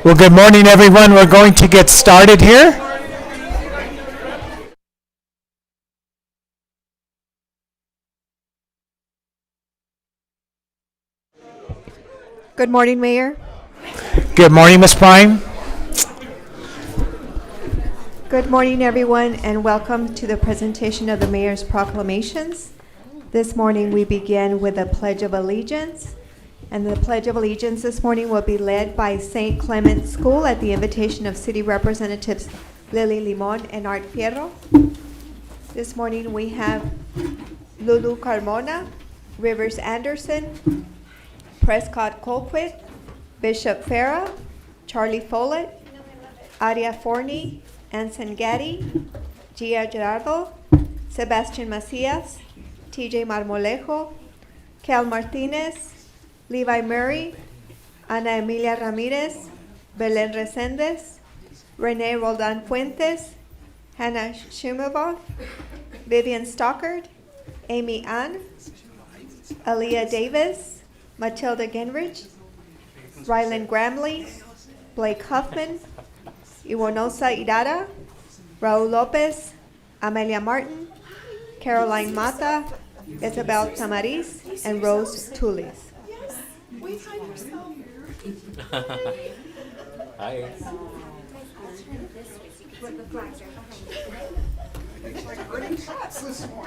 Well, good morning, everyone. We're going to get started here. Good morning, Mayor. Good morning, Ms. Prime. Good morning, everyone, and welcome to the presentation of the Mayor's proclamations. This morning, we begin with the Pledge of Allegiance. And the Pledge of Allegiance this morning will be led by St. Clement School at the invitation of City Representatives Lily Limon and Art Fierro. This morning, we have Lulu Carmona, Rivers Anderson, Prescott Colquitt, Bishop Farah, Charlie Follett, Aria Forney, Anson Gaddy, Gia Gerardo, Sebastian Macias, TJ Marmolejo, Cal Martinez, Levi Murray, Ana Emilia Ramirez, Belen Resendez, Renee Roldan Fuentes, Hannah Shumavov, Vivian Stockard, Amy Ann, Aaliyah Davis, Matilda Gingrich, Ryland Gramley, Blake Huffman, Iwonosa Irara, Raul Lopez, Amelia Martin, Caroline Mata, Isabel Tamariz, and Rose Tulis. Hi.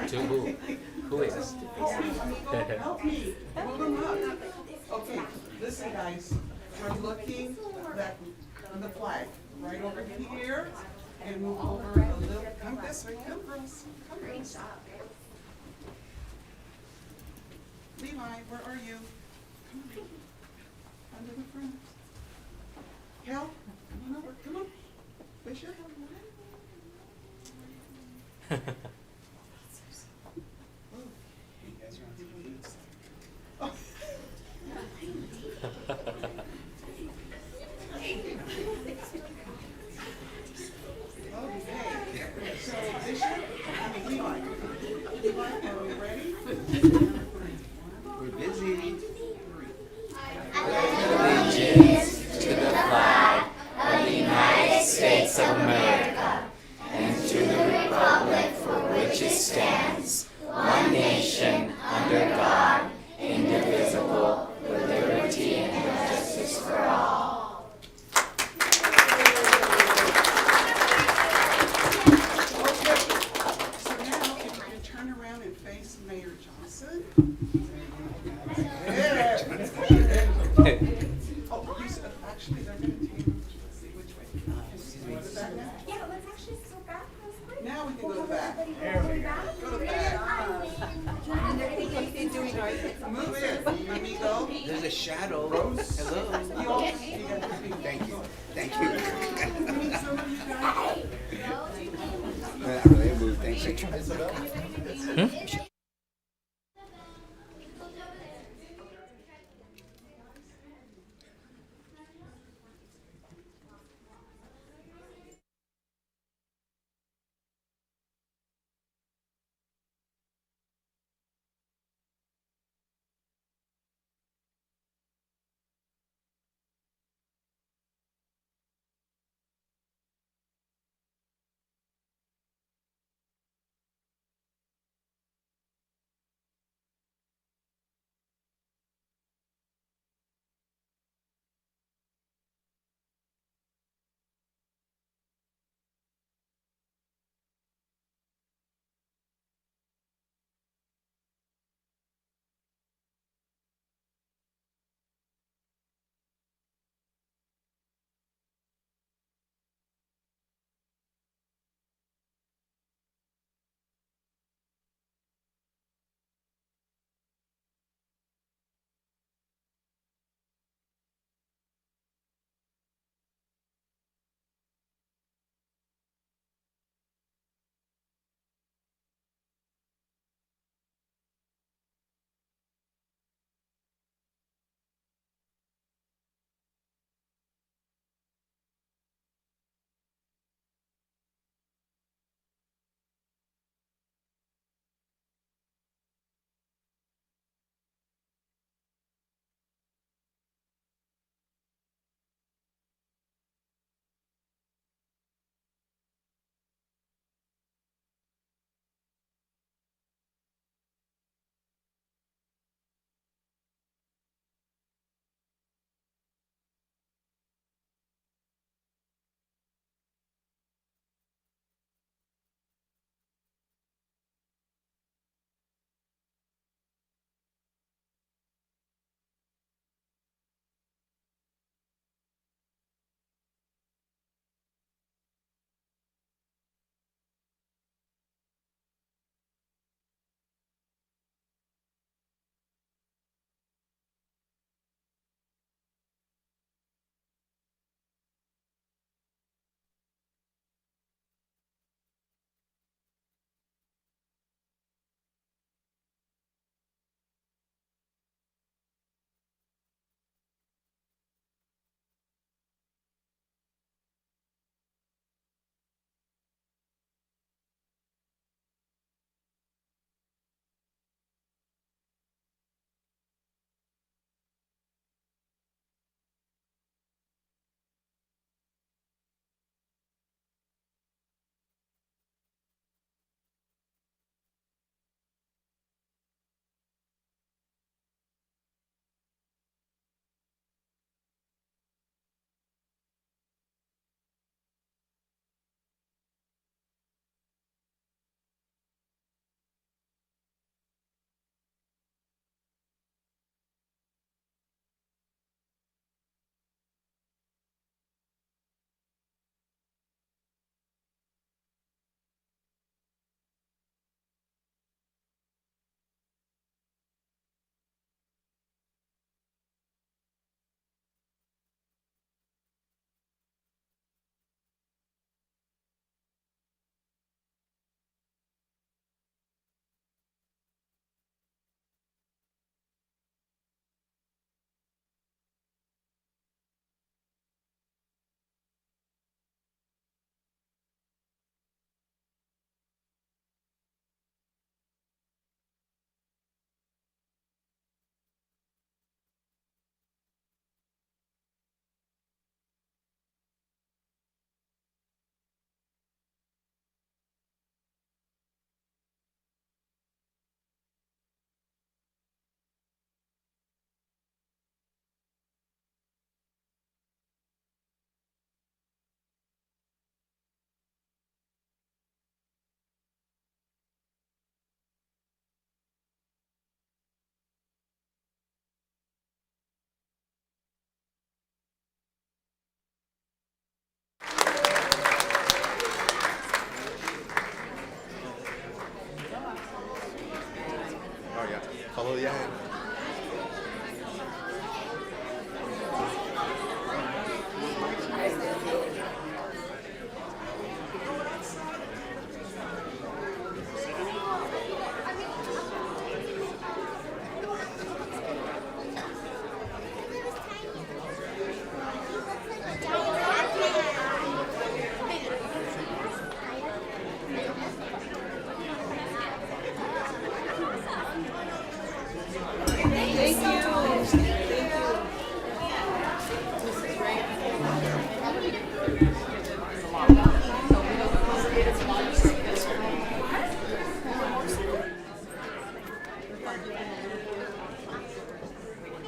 To who? Who is? Hold them up. Okay, listen guys, we're looking at the flag, right over here, and move over a little, come this way, come girls, come girls. Levi, where are you? Come on, come to the front. Cal, come on over, come on. Bishop.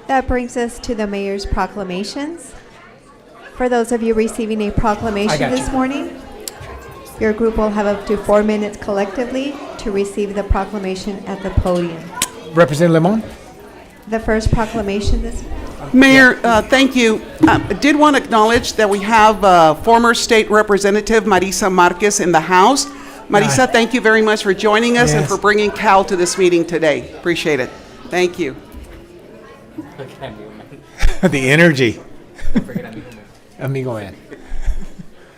That brings us to the mayor's proclamations. For those of you receiving a proclamation got this you. morning, your group will have up to 4 minutes collectively to receive the proclamation at the podium. Representative Lemon? The first proclamation this Mayor, thank you. I did want to acknowledge that we have former state representative Marisa Marquez in the House. Marisa, thank you very much for joining us and Yes. for bringing Cal to this meeting today. Appreciate it. Thank you. Okay, amigo man. The energy. Don't forget amigo man. Amigo man.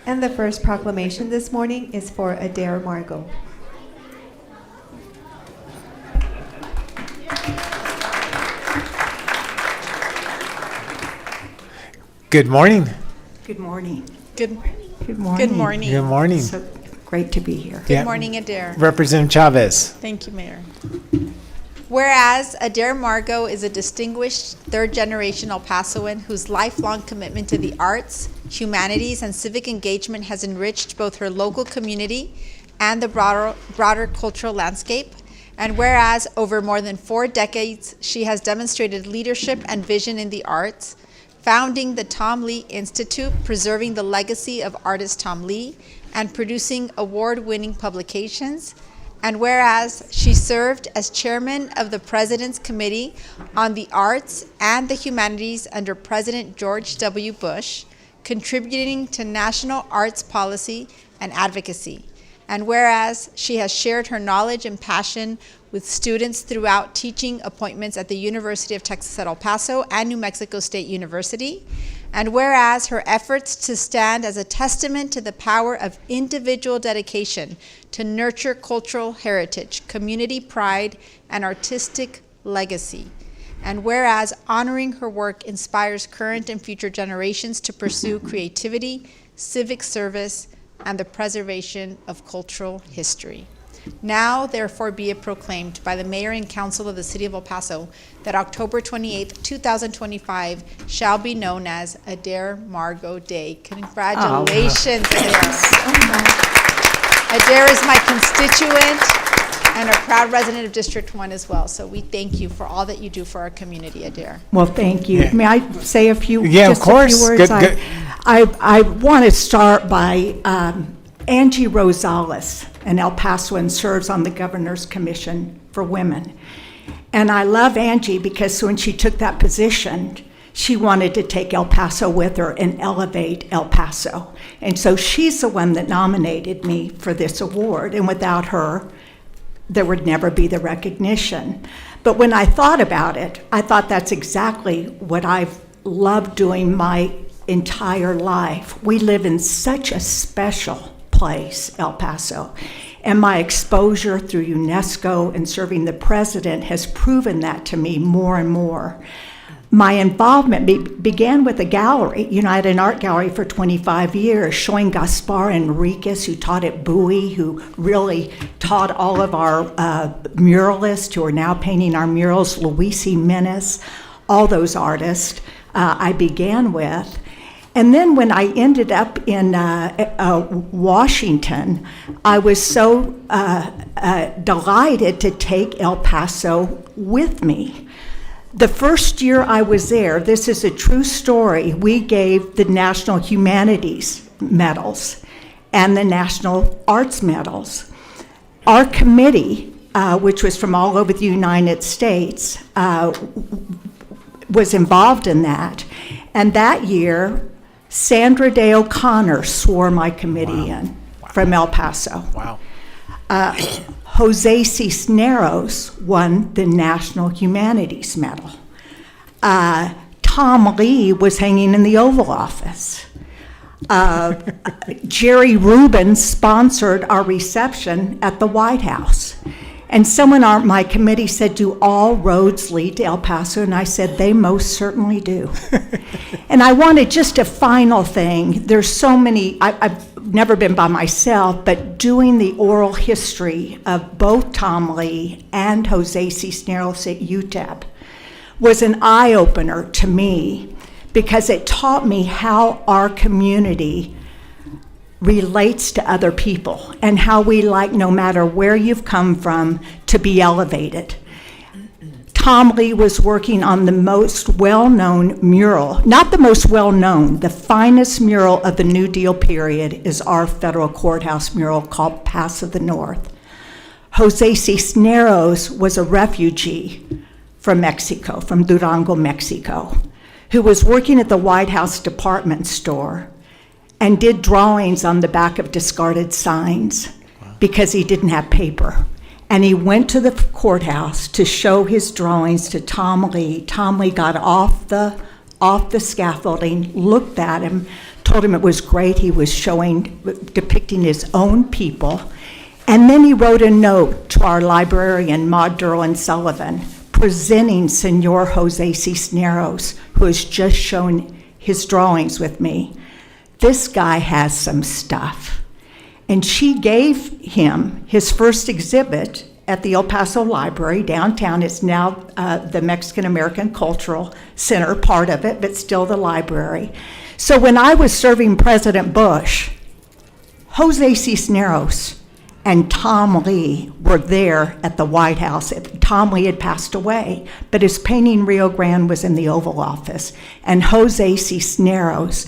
And the first proclamation this morning is for Adair Margot. Good morning. Good morning. Good Good morning. morning. Good morning. So great to be here. Yeah. Good morning, Adair. Representative Chavez. Thank you, Mayor. Whereas Adair Margot is a distinguished third-generation El Pasoan whose lifelong commitment to the arts, humanities, and civic engagement has enriched both her local community and the broader cultural landscape. And whereas over more than 4 decades, she has demonstrated leadership and vision in the arts, founding the Tom Lee Institute, preserving the legacy of artist Tom Lee, and producing award-winning publications. And whereas she served as chairman of the President's Committee on the Arts and the Humanities under President George W. Bush, contributing to national arts policy and advocacy. And whereas she has shared her knowledge and passion with students throughout teaching appointments at the University of Texas at El Paso and New Mexico State University. And whereas her efforts to stand as a testament to the power of individual dedication to nurture cultural heritage, community pride, and artistic legacy. And whereas honoring her work inspires current and future generations to pursue creativity, civic service, and the preservation of cultural history. Now, therefore, be it proclaimed by the Mayor and Council of the City of El Paso that October 28th, 2025 shall be known as Adair Margot Day. Congratulations, Adair. Adair is my constituent and a proud resident of District 1 as well. So we thank you for all that you do for our community, Adair. Well, thank you. Yeah. May I say a few? Yeah, of just course. A few words? Good, good. I want to start by Angie Rosales, an El Pasoan, serves on the Governor's Commission for Women. And I love Angie because when she took that position, she wanted to take El Paso with her and elevate El Paso. And so she's the one that nominated me for this award. And without her, there would never be the recognition. But when I thought about it, I thought that's exactly what I've loved doing my entire life. We live in such a special place, El Paso. And my exposure through UNESCO and serving the president has proven that to me more and more. My involvement began with a gallery. You know, I had an art gallery for 25 years, showing Gaspar Enriquez, who taught at Bowie, who really taught all of our muralists who are now painting our murals, Luis Jimenez, all those artists I began with. And then when I ended up in Washington, I was so delighted to take El Paso with me. The first year I was there, this is a true story, we gave the National Humanities Medals and the National Arts Medals. Our committee, which was from all over the United States, was involved in that. And that year, Sandra Day O'Connor swore my committee in from El Paso. Wow. Jose Cisneros won the National Humanities Medal. Tom Lee was hanging in the Oval Office. Jerry Rubin sponsored our reception at the White House. And someone on my committee said, do all roads lead to El Paso? And I said, they most certainly do. And I wanted just a final thing. There's so many, I've never been by myself, but doing the oral history of both Tom Lee and Jose Cisneros at UTEP was an eye-opener to me because it taught me how our community relates to other people and how we like, no matter where you've come from, to be elevated. Tom Lee was working on the most well-known mural, not the most well-known, the finest mural of the New Deal period is our federal courthouse mural called Pass of the North. Jose Cisneros was a refugee from Mexico, from Durango, Mexico, who was working at the White House department store and did drawings on the back of discarded signs because he didn't have paper. And he went to the courthouse to show his drawings to Tom Lee. Tom Lee got off the scaffolding, looked at him, told him it was great. He was depicting his own people. And then he wrote a note to our librarian, Maud Derlin Sullivan, presenting Senor Jose Cisneros, who has just shown his drawings with me. This guy has some stuff. And she gave him his first exhibit at the El Paso Library downtown. It's now the Mexican American Cultural Center, part of it, but still the library. So when I was serving President Bush, Jose Cisneros and Tom Lee were there at the White House. Tom Lee had passed away, but his painting Rio Grande was in the Oval Office. And Jose Cisneros,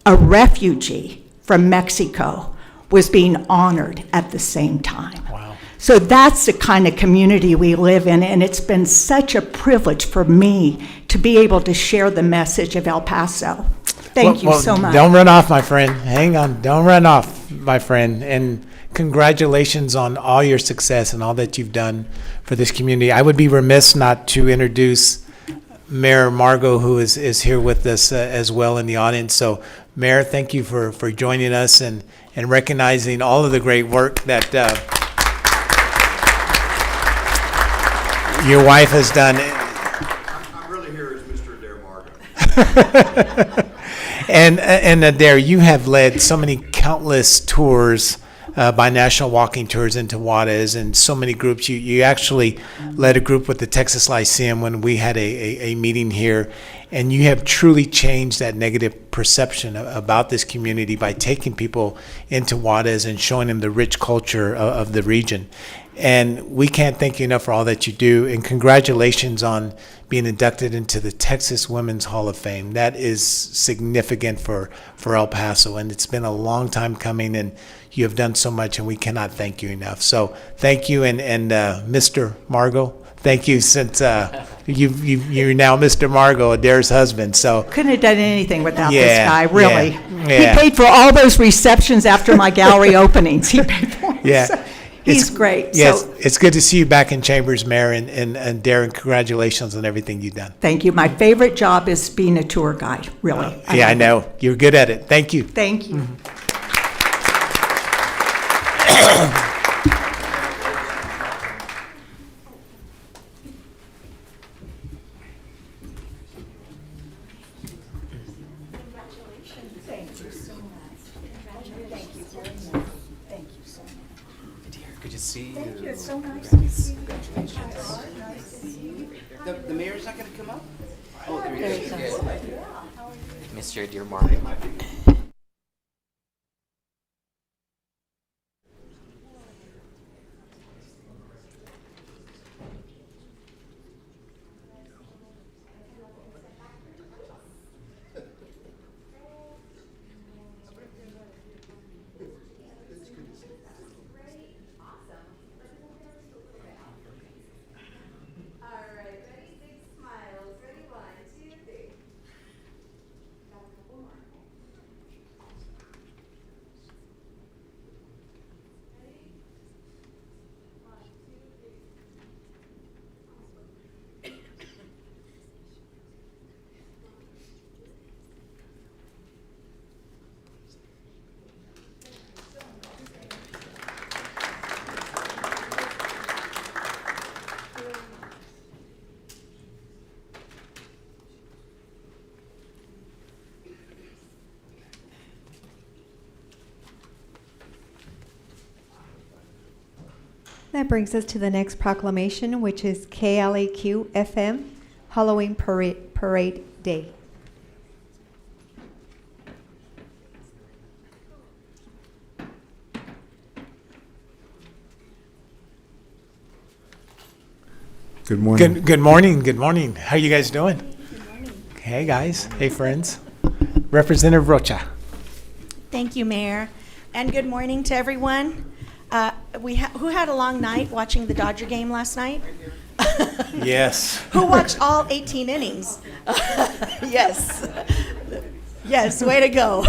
a refugee from Mexico, was being honored at the same time. Wow. So that's the kind of community we live in, and it's been such a privilege for me to be able to share the message of El Paso. Thank you so much. Don't run off, my friend. Hang on. Don't run off, my friend. And congratulations on all your success and all that you've done for this community. I would be remiss not to introduce Mayor Margot, who is here with us as well in the audience. So, Mayor, thank you for joining us and recognizing all of the great work that your wife has done. I'm really here as Mr. Adair Margo. And Adair, you have led so many countless tours by National Walking Tours into Juarez, and so many groups. You actually led a group with the Texas Lyceum when we had a meeting here, and you have truly changed that negative perception about this community by taking people into Juarez and showing them the rich culture of the region. And we can't thank you enough for all that you do, and congratulations on being inducted into the Texas Women's Hall of Fame. That is significant for El Paso, and it's been a long time coming, and you have done so much, and we cannot thank you enough. So thank you, and Mr. Margot, thank you, since you're now Mr. Margot, Adair's husband. So Couldn't have done anything without Yeah, this guy, really. yeah. He paid for all those receptions after my gallery openings. He paid for them. Yeah. So he's great. Yes, So it's good to see you back in Chambers, Mayor, and Darren, congratulations on everything you've done. thank you. My favorite job is being a tour guide, really. Yeah, I love it. know. You're good at it. Thank you. Thank you. Good to see you. Thank you. It's so nice to see you. The mayor's not going to come up? Oh, there he is. Mr. Dear Margaret. That brings us to the next proclamation, which is KLAQ FM Halloween Parade Day. Good morning. Good morning. Good morning. How you guys doing? Good morning. Hey guys. Hey friends. Representative Rocha. Thank you, Mayor. And good morning to everyone. Who had a long night watching the Dodger game last night? Yes. Who watched all 18 innings? Yes. Yes, way to go.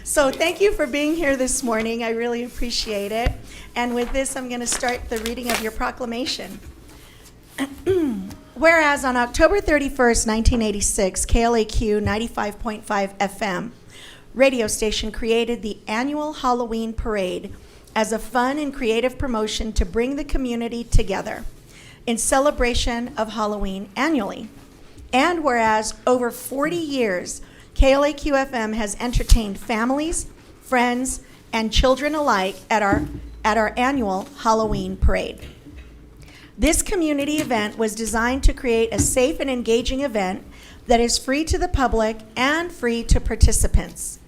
So thank you for being here this morning. I really appreciate it. And with this, I'm going to start the reading of your proclamation. Whereas on October 31st, 1986, KLAQ 95.5 FM radio station created the annual Halloween parade as a fun and creative promotion to bring the community together in celebration of Halloween annually. And whereas over 40 years, KLAQ FM has entertained families, friends, and children alike at our annual Halloween parade. This community event was designed to create a safe and engaging event that is free to the public and free to participants.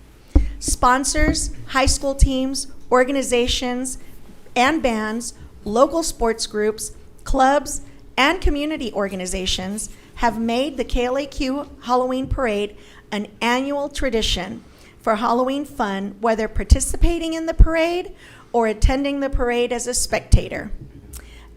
Sponsors, high school teams, organizations, and bands, local sports groups, clubs, and community organizations have made the KLAQ Halloween Parade an annual tradition for Halloween fun, whether participating in the parade or attending the parade as a spectator.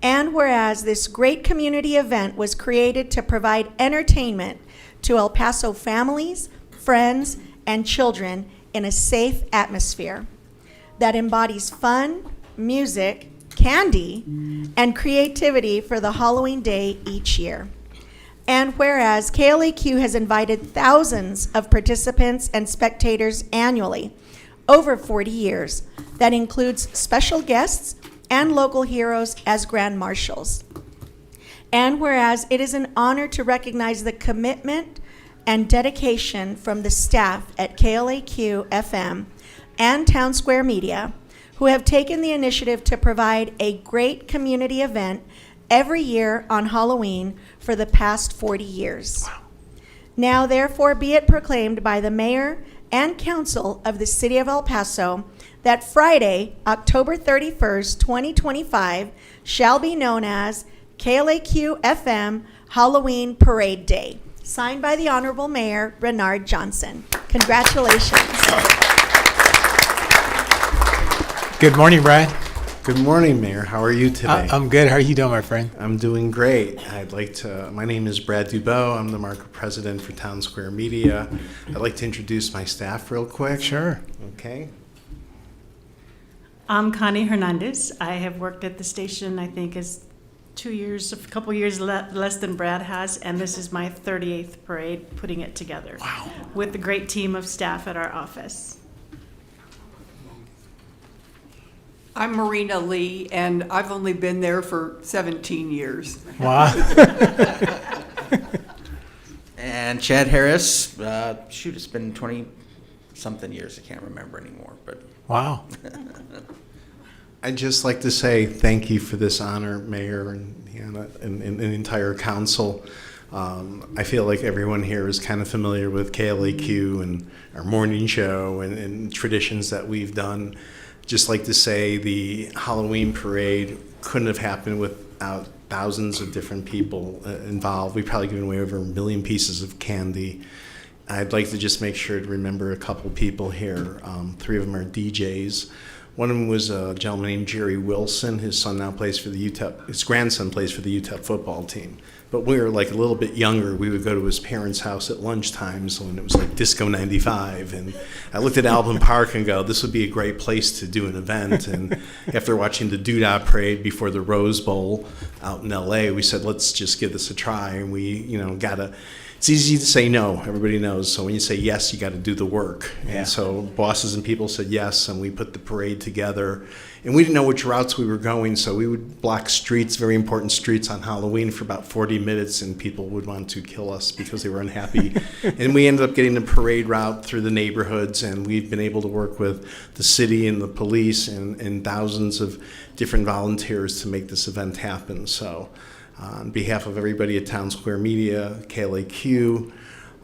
And whereas this great community event was created to provide entertainment to El Paso families, friends, and children in a safe atmosphere that embodies fun, music, candy, and creativity for the Halloween day each year. And whereas KLAQ has invited thousands of participants and spectators annually over 40 years, that includes special guests and local heroes as grand marshals. And whereas it is an honor to recognize the commitment and dedication from the staff at KLAQ FM and Town Square Media, who have taken the initiative to provide a great community event every year on Halloween for the past 40 years. Wow. Now, therefore, be it proclaimed by the mayor and council of the city of El Paso that Friday, October 31st, 2025, shall be known as KLAQ FM Halloween Parade Day. Signed by the Honorable Mayor Bernard Johnson. Congratulations. Good morning, Brad. Good morning, Mayor. How are you today? I'm good. How are you doing, my friend? I'm doing great. My name is Brad Dubow. I'm the market president for Town Square Media. I'd like to introduce my staff real quick. Sure. Okay. I'm Connie Hernandez. I have worked at the station, I think, as 2 years, a couple years less than Brad has, and this is my 38th parade putting it together. Wow. With the great team of staff at our office. I'm Marina Lee, and I've only been there for 17 years. Wow. And Chad Harris, it's been 20-something years. I can't remember anymore, but. Wow. I'd just like to say thank you for this honor, Mayor, and the entire council. I feel like everyone here is kind of familiar with KLAQ and our morning show and traditions that we've done. Just like to say the Halloween parade couldn't have happened without thousands of different people involved. We've probably given away over 1 million pieces of candy. I'd like to just make sure to remember a couple people here. 3 of them are DJs. One of them was a gentleman named Jerry Wilson. His son now plays for the UTEP. His grandson plays for the UTEP football team. But we were like a little bit younger. We would go to his parents' house at lunchtimes when it was like Disco 95. And I looked at Alvin Park and go, this would be a great place to do an event. And after watching the Doodah Parade before the Rose Bowl out in LA, we said, let's just give this a try. And we, it's easy to say no, everybody knows. So when you say yes, you got to do the work. Yeah. And so bosses and people said yes, and we put the parade together. And we didn't know which routes we were going, so we would block streets, very important streets on Halloween for about 40 minutes, and people would want to kill us because they were unhappy. And we ended up getting the parade route through the neighborhoods, and we've been able to work with the city and the police and thousands of different volunteers to make this event happen. So on behalf of everybody at Town Square Media, KLAQ,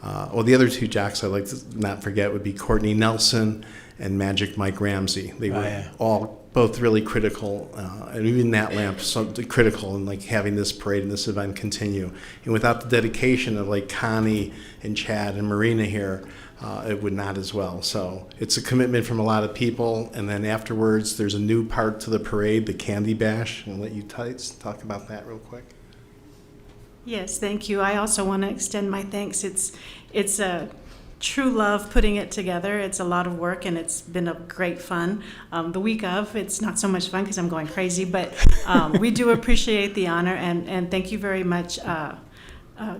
the other 2 jocks I'd like to not forget would be Courtney Nelson and Magic Mike Ramsey. They were all both really critical, and even that lamp so critical in like having this parade and this event continue. And without the dedication of like Connie and Chad and Marina here, it would not as well. So it's a commitment from a lot of people. And then afterwards, there's a new part to the parade, the Candy Bash. I'll let you talk about that real quick. Yes, thank you. I also want to extend my thanks. It's a true love putting it together. It's a lot of work, and it's been a great fun. The week of, it's not so much fun because I'm going crazy, but we do appreciate the honor, and thank you very much,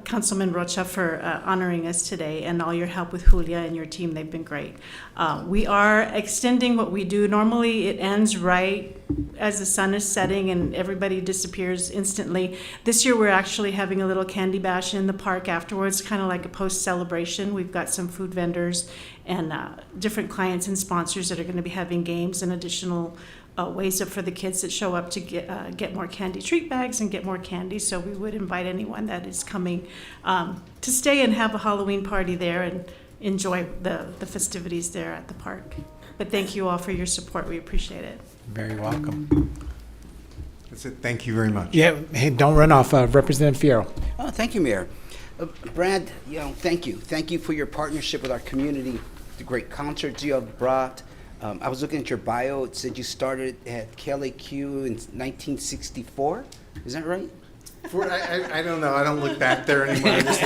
Councilman Rocha, for honoring us today, and all your help with Julia and your team. They've been great. We are extending what we do. Normally, it ends right as the sun is setting and everybody disappears instantly. This year, we're actually having a little candy bash in the park afterwards, kind of like a post-celebration. We've got some food vendors and different clients and sponsors that are going to be having games and additional ways for the kids that show up to get more candy treat bags and get more candy. So we would invite anyone that is coming to stay and have a Halloween party there and enjoy the festivities there at the park. But thank you all for your support. We appreciate it. Very welcome. That's it. Thank you very much. Yeah, hey, don't run off. Representative Fierro. Oh, thank you, Mayor. Brad, thank you. Thank you for your partnership with our community, the great concerts you have brought. I was looking at your bio. It said you started at KLAQ in 1964. Is that right? I don't know. I don't look back there anymore. I'm just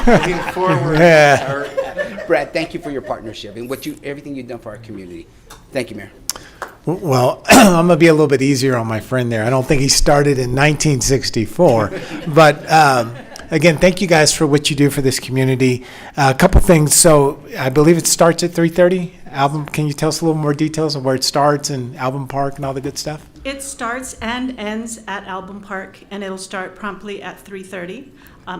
looking forward. Yeah. Brad, thank you for your partnership and everything you've done for our community. Thank you, Mayor. Well, I'm going to be a little bit easier on my friend there. I don't think he started in 1964. But again, thank you guys for what you do for this community. A couple things. So I believe it starts at 3:30. Album, can you tell us a little more details of where it starts and Album Park and all the good stuff? It starts and ends at Album Park, and it'll start promptly at 3:30.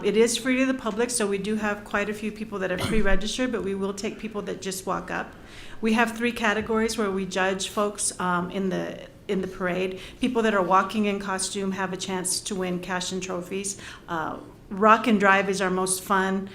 It is free to the public, so we do have quite a few people that are pre-registered, but we will take people that just walk up. We have 3 categories where we judge folks in the parade. People that are walking in costume have a chance to win cash and trophies. Rock and Drive is our most fun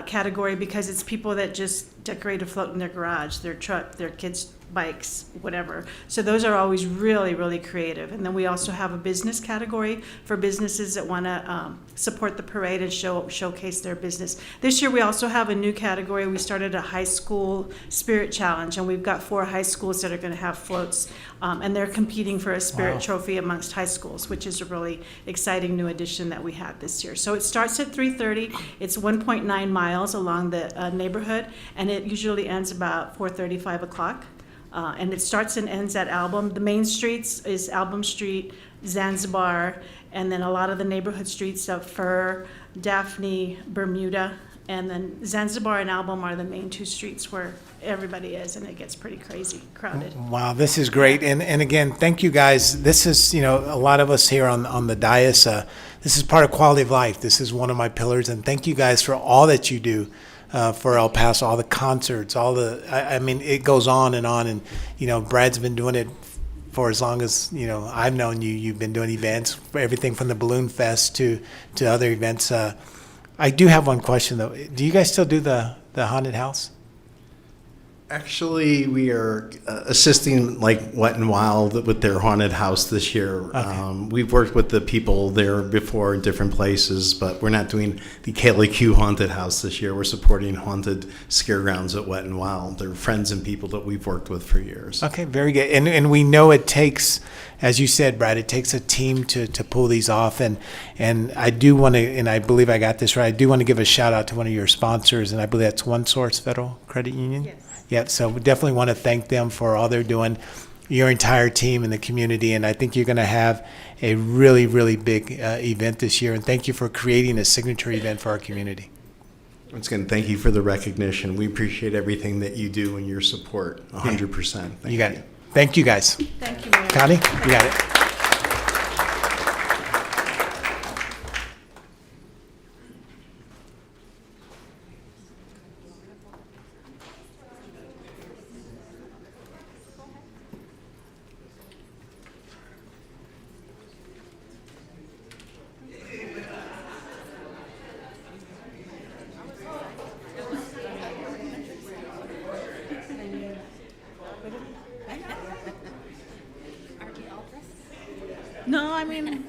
category because it's people that just decorate a float in their garage, their truck, their kids' bikes, whatever. So those are always really, really creative. And then we also have a business category for businesses that want to support the parade and showcase their business. This year we also have a new category. We started a high school spirit challenge, and we've got 4 high schools that are going to have floats, and they're competing for a spirit trophy amongst high schools, which is a really exciting new addition that we had this year. So it starts at 3:30. It's 1.9 miles along the neighborhood, and it usually ends about 4:30, 5 o'clock. And it starts and ends at Album. The main streets is Album Street, Zanzibar, and then a lot of the neighborhood streets of Fur, Daphne, Bermuda, and then Zanzibar and Album are the main 2 streets where everybody is, and it gets pretty crazy, crowded. Wow, this is great. And again, thank you guys. This is, a lot of us here on the dais, this is part of quality of life. This is one of my pillars, and thank you guys for all that you do. For El Paso, all the concerts, I mean, it goes on. And, Brad's been doing it for as long as, I've known you. You've been doing events, everything from the Balloon Fest to other events. I do have one question, though. Do you guys still do the haunted house? Actually, we are assisting like Wet and Wild with their haunted house this year. Okay. We've worked with the people there before in different places, but we're not doing the KLAQ haunted house this year. We're supporting haunted scare grounds at Wet and Wild. They're friends and people that we've worked with for years. Okay, very good. And we know it takes, as you said, Brad, it takes a team to pull these off. And I do want to, and I believe I got this right, I do want to give a shout out to one of your sponsors, and I believe that's One Source Federal Credit Union. Yes. Yeah, so we definitely want to thank them for all they're doing, your entire team in the community, and I think you're going to have a really, really big event this year, and thank you for creating a signature event for our community. Once again, thank you for the recognition. We appreciate everything that you do and your support, 100%. Thank You got it. Thank you, guys. Thank you, Mayor. Connie, you got it. No, I mean.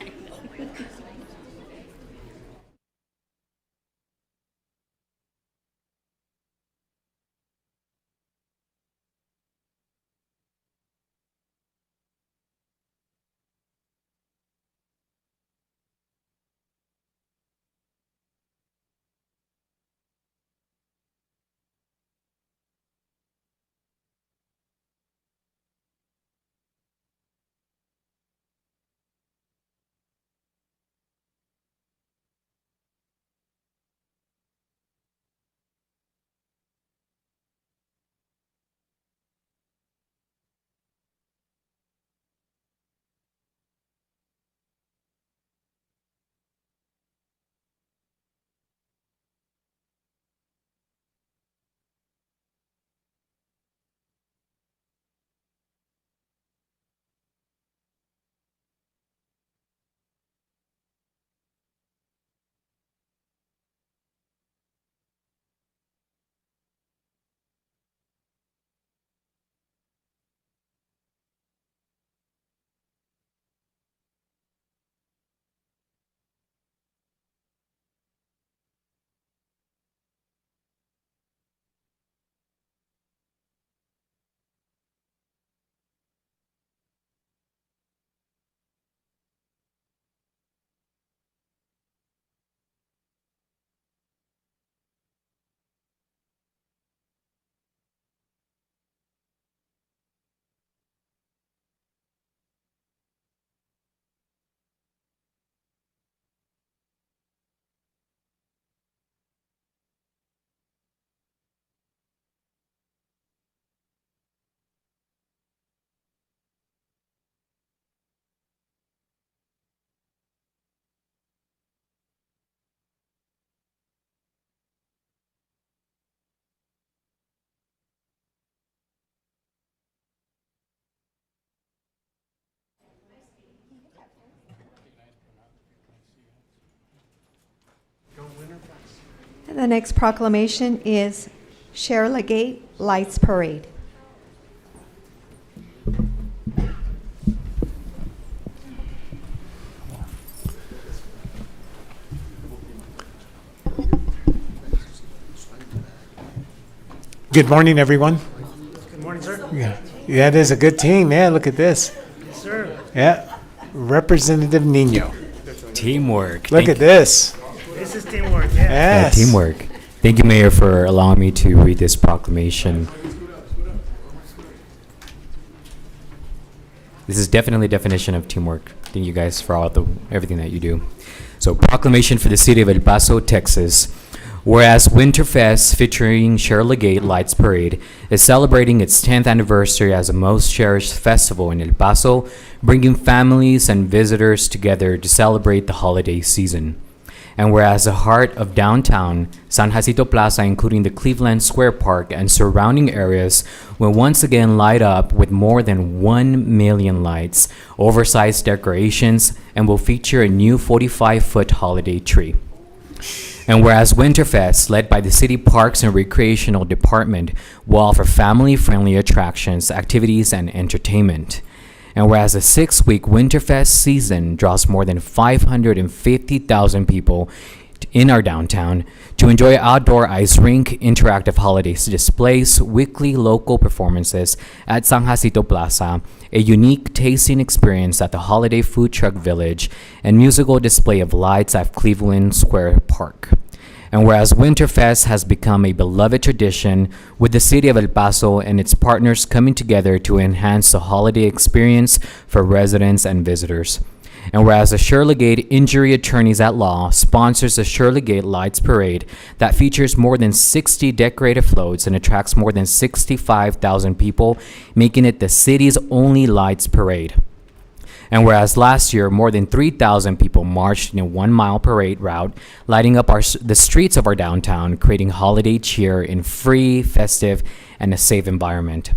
The next proclamation is Shirley Gate Lights Parade. Good morning, everyone. Good morning, sir. Yeah, that is a good team. Yeah, look at this. Yes, sir. Yeah, Representative Nino. Teamwork. Look at this. This is teamwork, yeah. Yes. Teamwork. Thank you, Mayor, for allowing me to read this proclamation. This is definitely a definition of teamwork. Thank you guys for everything that you do. So, proclamation for the city of El Paso, Texas. Whereas Winterfest, featuring Shirley Gate Lights Parade, is celebrating its 10th anniversary as the most cherished festival in El Paso, bringing families and visitors together to celebrate the holiday season. And whereas the heart of downtown, San Jacinto Plaza, including the Cleveland Square Park and surrounding areas, will once again light up with more than 1 million lights, oversized decorations, and will feature a new 45-foot holiday tree. And whereas Winterfest, led by the City Parks and Recreational Department, will offer family-friendly attractions, activities, and entertainment. And whereas the 6-week Winterfest season draws more than 550,000 people in our downtown to enjoy outdoor ice rink, interactive holiday displays, weekly local performances at San Jacinto Plaza, a unique tasting experience at the Holiday Food Truck Village, and musical display of lights at Cleveland Square Park. And whereas Winterfest has become a beloved tradition, with the city of El Paso and its partners coming together to enhance the holiday experience for residents and visitors. And whereas the Shirley Gate Injury Attorneys at Law sponsors the Shirley Gate Lights Parade that features more than 60 decorated floats and attracts more than 65,000 people, making it the city's only lights parade. And whereas last year, more than 3,000 people marched in a 1-mile parade route, lighting up the streets of our downtown, creating holiday cheer in free, festive, and a safe environment.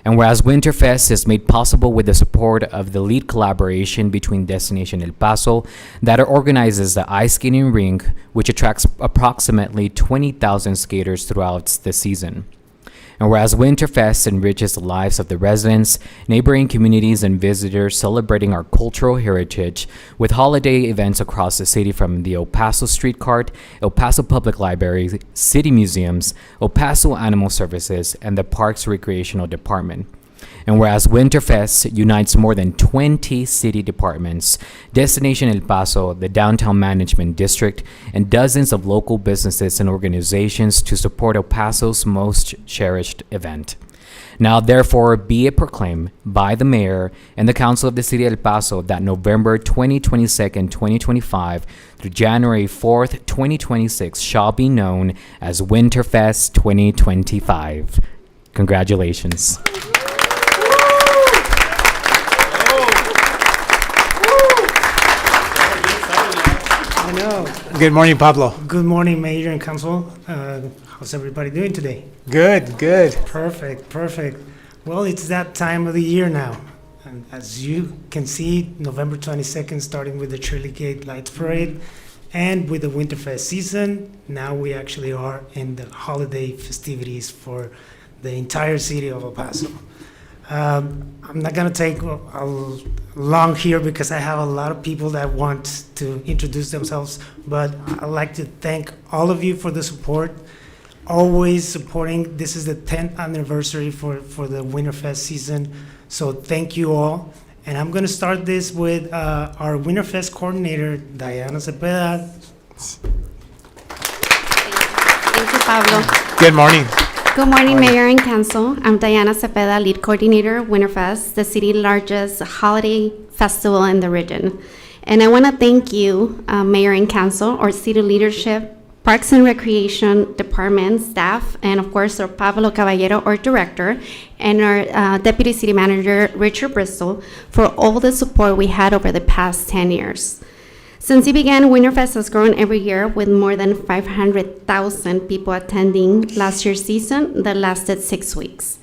And whereas Winterfest is made possible with the support of the lead collaboration between Destination El Paso that organizes the ice skating rink, which attracts approximately 20,000 skaters throughout the season. And whereas Winterfest enriches the lives of the residents, neighboring communities, and visitors celebrating our cultural heritage with holiday events across the city from the El Paso Street Cart, El Paso Public Library, City Museums, El Paso Animal Services, and the Parks Recreational Department. And whereas Winterfest unites more than 20 city departments, Destination El Paso, the Downtown Management District, and dozens of local businesses and organizations to support El Paso's most cherished event. Now, therefore, be it proclaimed by the Mayor and the Council of the City of El Paso that November 22nd, 2025 through January 4th, 2026 shall be known as Winterfest 2025. Congratulations. I know. Good morning, Pablo. Good morning, Mayor and Council. How's everybody doing today? Good, good. Perfect, perfect. Well, it's that time of the year now. And as you can see, November 22nd, starting with the Shirley Gate Lights Parade and with the Winterfest season, now we actually are in the holiday festivities for the entire city of El Paso. I'm not going to take long here because I have a lot of people that want to introduce themselves, but I'd like to thank all of you for the support, always supporting. This is the 10th anniversary for the Winterfest season, so thank you all. And I'm going to start this with our Winterfest coordinator, Diana Cepeda. Thank you, Pablo. Good morning. Good morning, Mayor and Council. I'm Diana Cepeda, lead coordinator, Winterfest, the city's largest holiday festival in the region. And I want to thank you, Mayor and Council, our city leadership, Parks and Recreation Department staff, and of course, our Pablo Caballero, our director, and our Deputy City Manager, Richard Bristol, for all the support we had over the past 10 years. Since it began, Winterfest has grown every year with more than 500,000 people attending last year's season that lasted 6 weeks.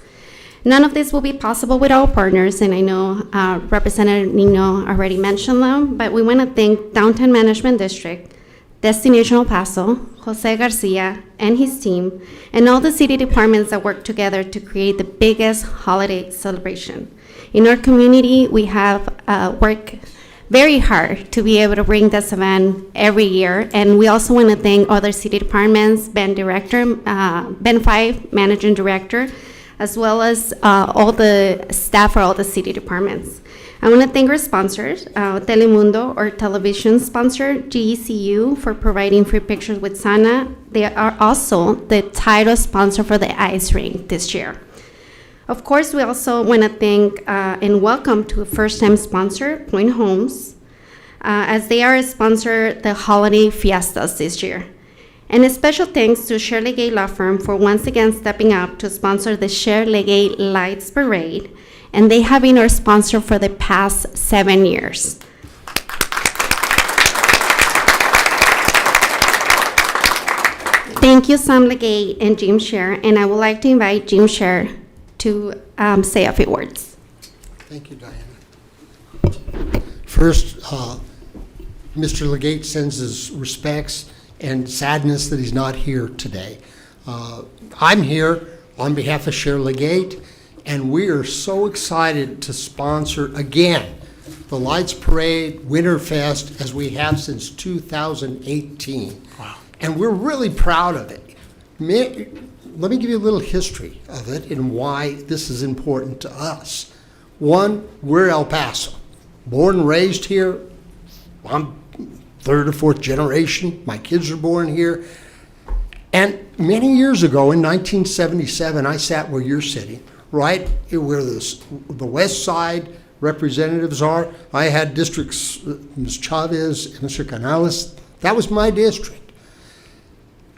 None of this will be possible without partners, and I know Representative Nino already mentioned them, but we want to thank Downtown Management District, Destination El Paso, Jose Garcia, and his team, and all the city departments that work together to create the biggest holiday celebration. In our community, we have worked very hard to be able to bring this event every year, and we also want to thank other city departments, Ben Five, Managing Director, as well as all the staff for all the city departments. I want to thank our sponsors, Telemundo, our television sponsor, GECU, for providing free pictures with Sana. They are also the title sponsor for the ice rink this year. Of course, we also want to thank and welcome to a first-time sponsor, Point Homes, as they are a sponsor the holiday fiestas this year. And a special thanks to Shirley Gate Law Firm for once again stepping up to sponsor the Shirley Gate Lights Parade, and they have been our sponsor for the past 7 years. Thank you, Sam Legate and Jim Scher, and I would like to invite Jim Scher to say a few words. Thank you, Diana. First, Mr. Legate sends his respects and sadness that he's not here today. I'm here on behalf of Shirley Legate, and we are so excited to sponsor again the Lights Parade Winterfest as we have since 2018. Wow. And we're really proud of it. Let me give you a little history of it and why this is important to us. One, we're El Paso. Born and raised here. I'm third or fourth generation. My kids are born here. And many years ago, in 1977, I sat where you're sitting, right where the West Side representatives are. I had districts, Ms. Chavez and Mr. Canales. That was my district.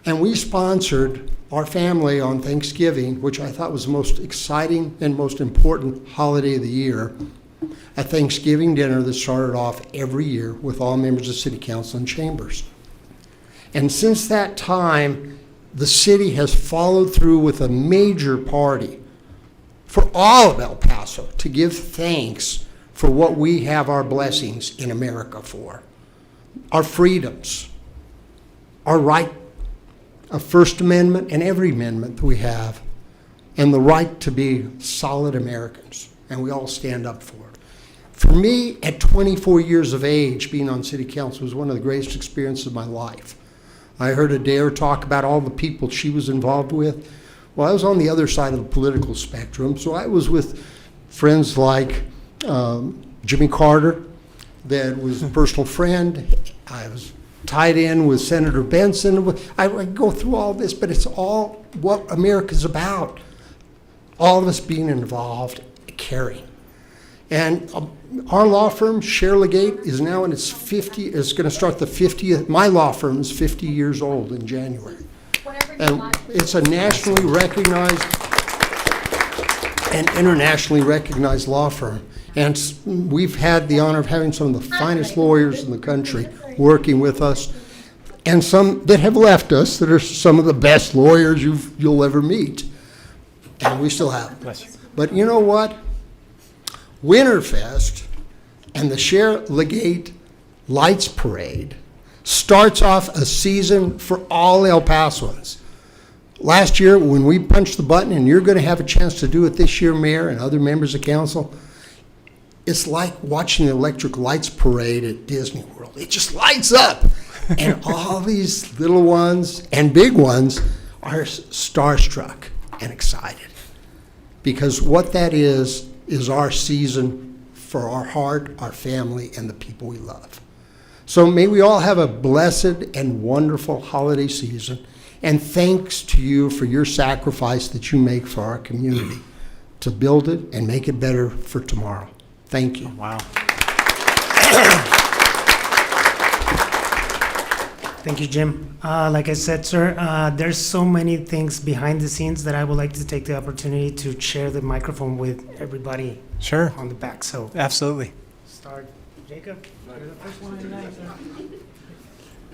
And we sponsored our family on Thanksgiving, which I thought was the most exciting and most important holiday of the year, a Thanksgiving dinner that started off every year with all members of City Council and Chambers. And since that time, the city has followed through with a major party for all of El Paso to give thanks for what we have our blessings in America for. Our freedoms, our right of First Amendment and every amendment that we have, and the right to be solid Americans, and we all stand up for it. For me, at 24 years of age, being on city council was one of the greatest experiences of my life. I heard Adair talk about all the people she was involved with. Well, I was on the other side of the political spectrum, so I was with friends like Jimmy Carter, that was a personal friend. I was tied in with Senator Benson. I go through all this, but it's all what America's about. All of us being involved, caring. And our law firm, Sher Legate, is now in its 50th, it's going to start the 50th, my law firm is 50 years old in January. And it's a nationally recognized and internationally recognized law firm. And we've had the honor of having some of the finest lawyers in the country working with us, and some that have left us that are some of the best lawyers you'll ever meet. And we still have them. Bless you. But you know what? Winterfest and the Sher Legate Lights Parade starts off a season for all El Pasoans. Last year, when we punched the button, and you're going to have a chance to do it this year, Mayor and other members of council, it's like watching the Electric Lights Parade at Disney World. It just lights up. And all these little ones and big ones are starstruck and excited. Because what that is our season for our heart, our family, and the people we love. So may we all have a blessed and wonderful holiday season. And thanks to you for your sacrifice that you make for our community to build it and make it better for tomorrow. Thank you. Wow. Thank you, Jim. Like I said, sir, there's so many things behind the scenes that I would like to take the opportunity to share the microphone with everybody Sure. on the back. So Absolutely. start, Jacob. You're the first one tonight, sir.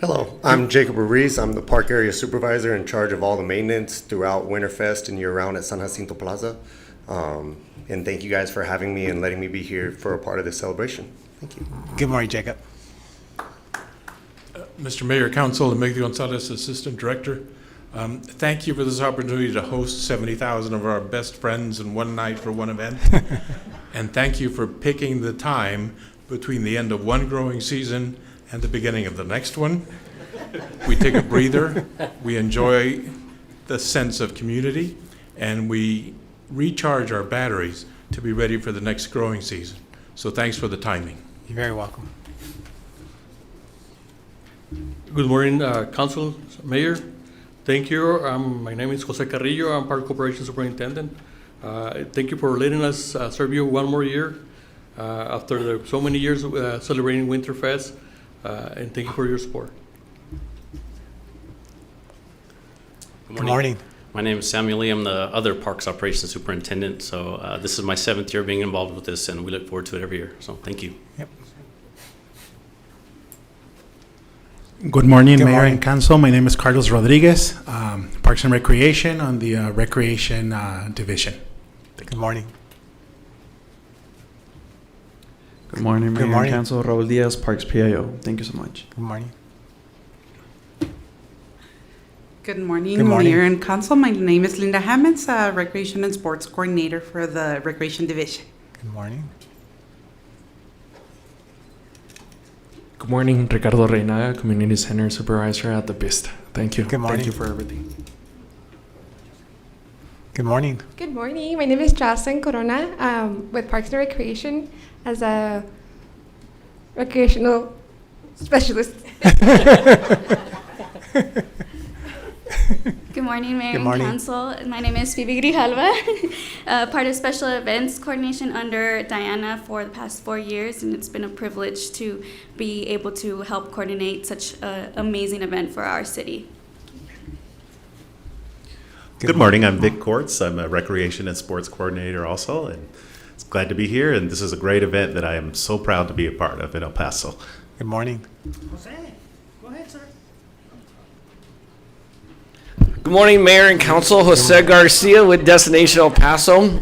Hello, I'm Jacob Ruiz. I'm the park area supervisor in charge of all the maintenance throughout Winterfest and year-round at San Jacinto Plaza. And thank you guys for having me and letting me be here for a part of this celebration. Thank you. Good morning, Jacob. Mr. Mayor, Council, and Miguel Gonzalez, Assistant Director. Thank you for this opportunity to host 70,000 of our best friends in one night for one event. And thank you for picking the time between the end of one growing season and the beginning of the next one. We take a breather, we enjoy the sense of community, and we recharge our batteries to be ready for the next growing season. So thanks for the timing. You're very welcome. Good morning, Council, Mayor. Thank you. My name is Jose Carrillo. I'm Park Corporation Superintendent. Thank you for letting us serve you one more year after so many years celebrating Winterfest, and thank you for your support. Good morning. My name is Samuel Lee. I'm the other Parks Operations Superintendent. So this is my 7th year being involved with this, and we look forward to it every year. So thank you. Yep. Good morning, Good Mayor morning. and Council. My name is Carlos Rodriguez, Parks and Recreation on the Recreation Division. Good morning. Good morning, Mayor Good morning. and Council. Raul Diaz, Parks PIO. Thank you so much. Good morning. Good morning, Good morning. Mayor and Council. My name is Linda Hammonds, Recreation and Sports Coordinator for the Recreation Division. Good morning. Good morning, Ricardo Reinaga, Community Center Supervisor at the BIST. Thank you. Good morning. Thank you for everything. Good morning. Good morning. My name is Jocelyn Corona with Parks and Recreation as a recreational specialist. Good morning, Mayor Good morning. and Council. My name is Phoebe Grijalva, part of Special Events Coordination under Diana for the past 4 years, and it's been a privilege to be able to help coordinate such an amazing event for our city. Good morning, I'm Vic Courts. I'm a Recreation and Sports Coordinator also, and it's glad to be here, and this is a great event that I am so proud to be a part of in El Paso. Good morning. Jose, go ahead, sir. Good morning, Mayor and Council. Jose Garcia with Destination El Paso.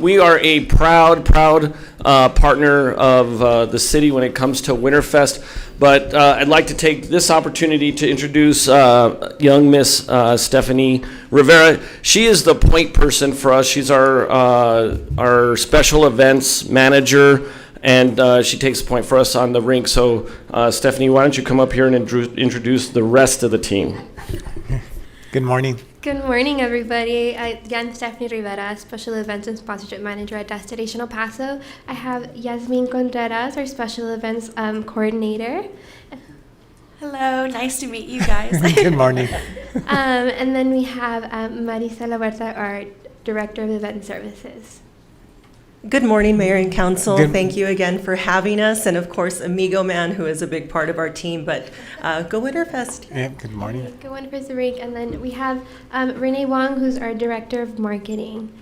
We are a proud partner of the city when it comes to Winterfest. But I'd like to take this opportunity to introduce young Miss Stephanie Rivera. She is the point person for us. She's our special events manager, and she takes point for us on the rink. So, Stephanie, why don't you come up here and introduce the rest of the team? Good morning. Good morning, everybody. Again, Stephanie Rivera, Special Events and Sponsorship Manager at Destination El Paso. I have Yasmin Contreras, our Special Events Coordinator. Hello, nice to meet you guys. Good morning. And then we have Marisa La Huerta, our Director of Event Services. Good morning, Mayor and Council. Good. Thank you again for having us, and of course, Amigo Man, who is a big part of our team. But go Winterfest. Yeah, good morning. Good one for the week. And then we have Renee Wong, who's our Director of Marketing.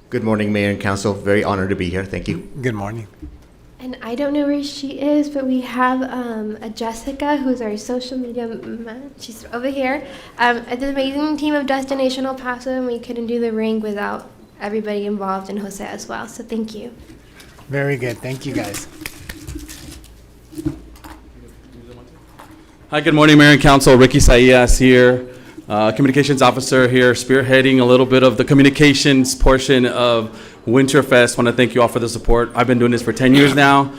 Good morning, Mayor and Council. Very honored to be here. Thank you. Good morning. And I don't know where she is, but we have a Jessica, who's our social media she's over here. It's an amazing team of Destination El Paso, and we couldn't do the ring without everybody involved and Jose as well. So thank you. Very good. Thank you, guys. Hi, good morning, Mayor and Council. Ricky Saillas here, Communications Officer here, spearheading a little bit of the communications portion of Winterfest. Want to thank you all for the support. I've been doing this for 10 years now,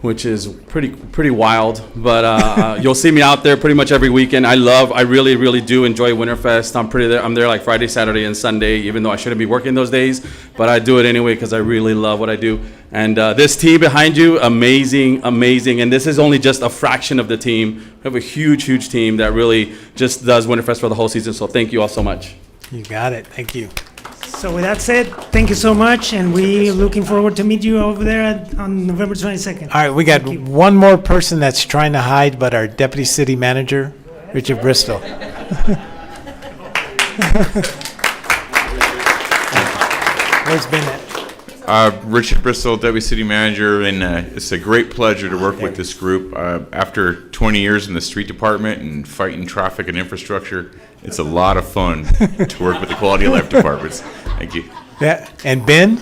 which is pretty wild. But you'll see me out there pretty much every weekend. I really do enjoy Winterfest. I'm there like Friday, Saturday, and Sunday, even though I shouldn't be working those days. But I do it anyway because I really love what I do. And this team behind you, amazing. And this is only just a fraction of the team. We have a huge team that really just does Winterfest for the whole season. So thank you all so much. You got it. Thank you. So with that said, thank you so much, and we're looking forward to meet you over there on November 22nd. All right, we got one more person that's trying to hide, but our Deputy City Manager, Richard Bristol. Where's Ben at? Richard Bristol, Deputy City Manager, and it's a great pleasure to work with this group. After 20 years in the street department and fighting traffic and infrastructure, it's a lot of fun to work with the quality of life departments. Thank you. Yeah, and Ben?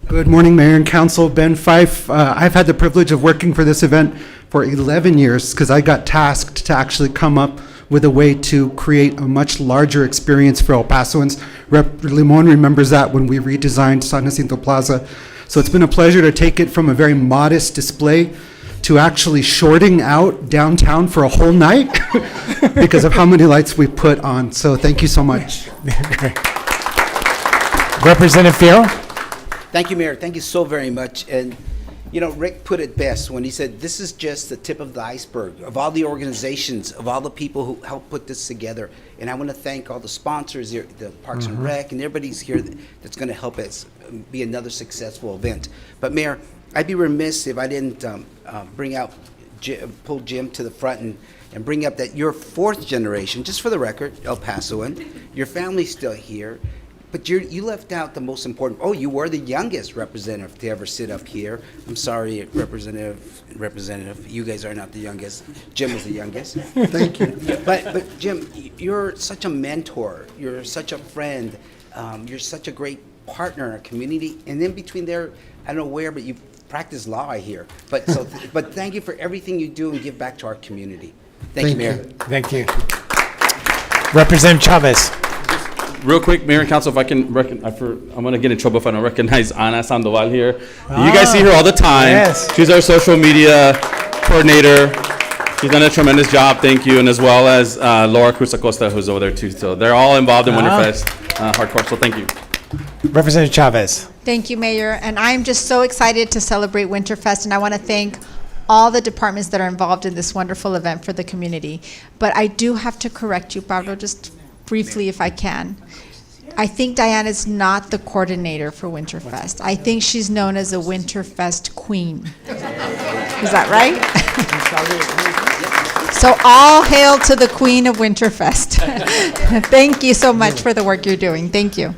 Good morning, Mayor and Council. Ben Fife. I've had the privilege of working for this event for 11 years because I got tasked to actually come up with a way to create a much larger experience for El Pasoans. Rep. Limon remembers that when we redesigned San Jacinto Plaza. So it's been a pleasure to take it from a very modest display to actually shorting out downtown for a whole night because of how many lights we put on. So thank you so much. Representative Fierro? Thank you, Mayor. Thank you so very much. And, you know, Rick put it best when he said, this is just the tip of the iceberg of all the organizations, of all the people who helped put this together. And I want to thank all the sponsors here, the Parks and Rec, and everybody's here that's going to help us be another successful event. But, Mayor, I'd be remiss if I didn't pull Jim to the front and bring up that you're fourth generation, just for the record, El Pasoan. Your family's still here. But you left out the most important. Oh, you were the youngest representative to ever sit up here. I'm sorry, Representative. You guys are not the youngest. Jim is the youngest. Thank you. But Jim, you're such a mentor. You're such a friend. You're such a great partner in our community. And then between there, I don't know where, but you practice law, I hear. But thank you for everything you do and give back to our community. Thank you, Mayor. Thank you. Representative Chavez. Real quick, Mayor and Council, if I can, I'm going to get in trouble if I don't recognize Ana Sandoval here. You guys see her all the time. Yes. She's our social media coordinator. She's done a tremendous job, thank you, and as well as Laura Cruz Acosta, who's over there too. So they're all involved in Winterfest hardcore, so thank you. Representative Chavez. Thank you, Mayor. And I'm just so excited to celebrate Winterfest, and I want to thank all the departments that are involved in this wonderful event for the community. But I do have to correct you, Pablo, just briefly if I can. I think Diana's not the coordinator for Winterfest. I think she's known as a Winterfest queen. Is that right? So all hail to the queen of Winterfest. Thank you so much for the work you're doing. Thank you.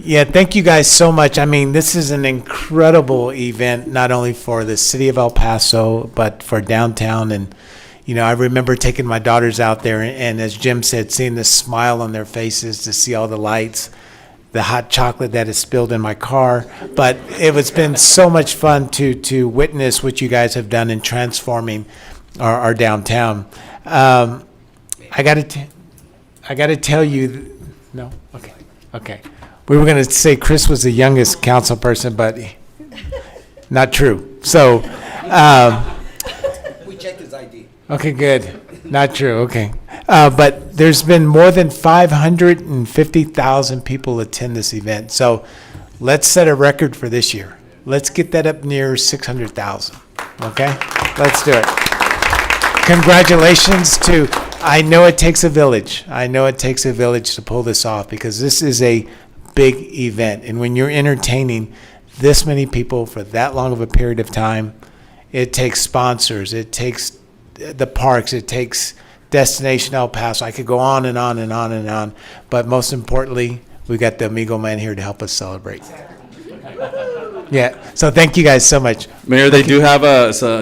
Yeah, thank you guys so much. I mean, this is an incredible event, not only for the city of El Paso, but for downtown and I remember taking my daughters out there, and as Jim said, seeing the smile on their faces, to see all the lights, the hot chocolate that is spilled in my car. But it's been so much fun to witness what you guys have done in transforming our downtown. I got to tell you, no, okay. We were going to say Chris was the youngest council person, but not true. So, We checked his ID. okay, good. Not true. Okay. But there's been more than 550,000 people attend this event. So let's set a record for this year. Let's get that up near 600,000. Okay? Let's do it. Congratulations to, I know it takes a village. I know it takes a village to pull this off, because this is a big event. And when you're entertaining this many people for that long of a period of time, it takes sponsors, it takes the parks, it takes Destination El Paso. I could go on and on and on and on. But most importantly, we got the Amigo Man here to help us celebrate. Yeah. So thank you guys so much. Mayor, they do have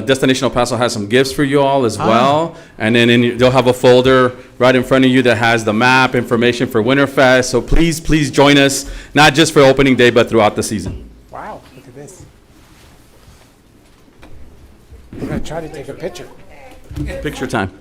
Destination El Paso has some gifts for you all as well. And then they'll have a folder right in front of you that has the map, information for Winterfest. So please join us, not just for opening day, but throughout the season. Wow, look at this. We're going to try to take a picture. Picture time.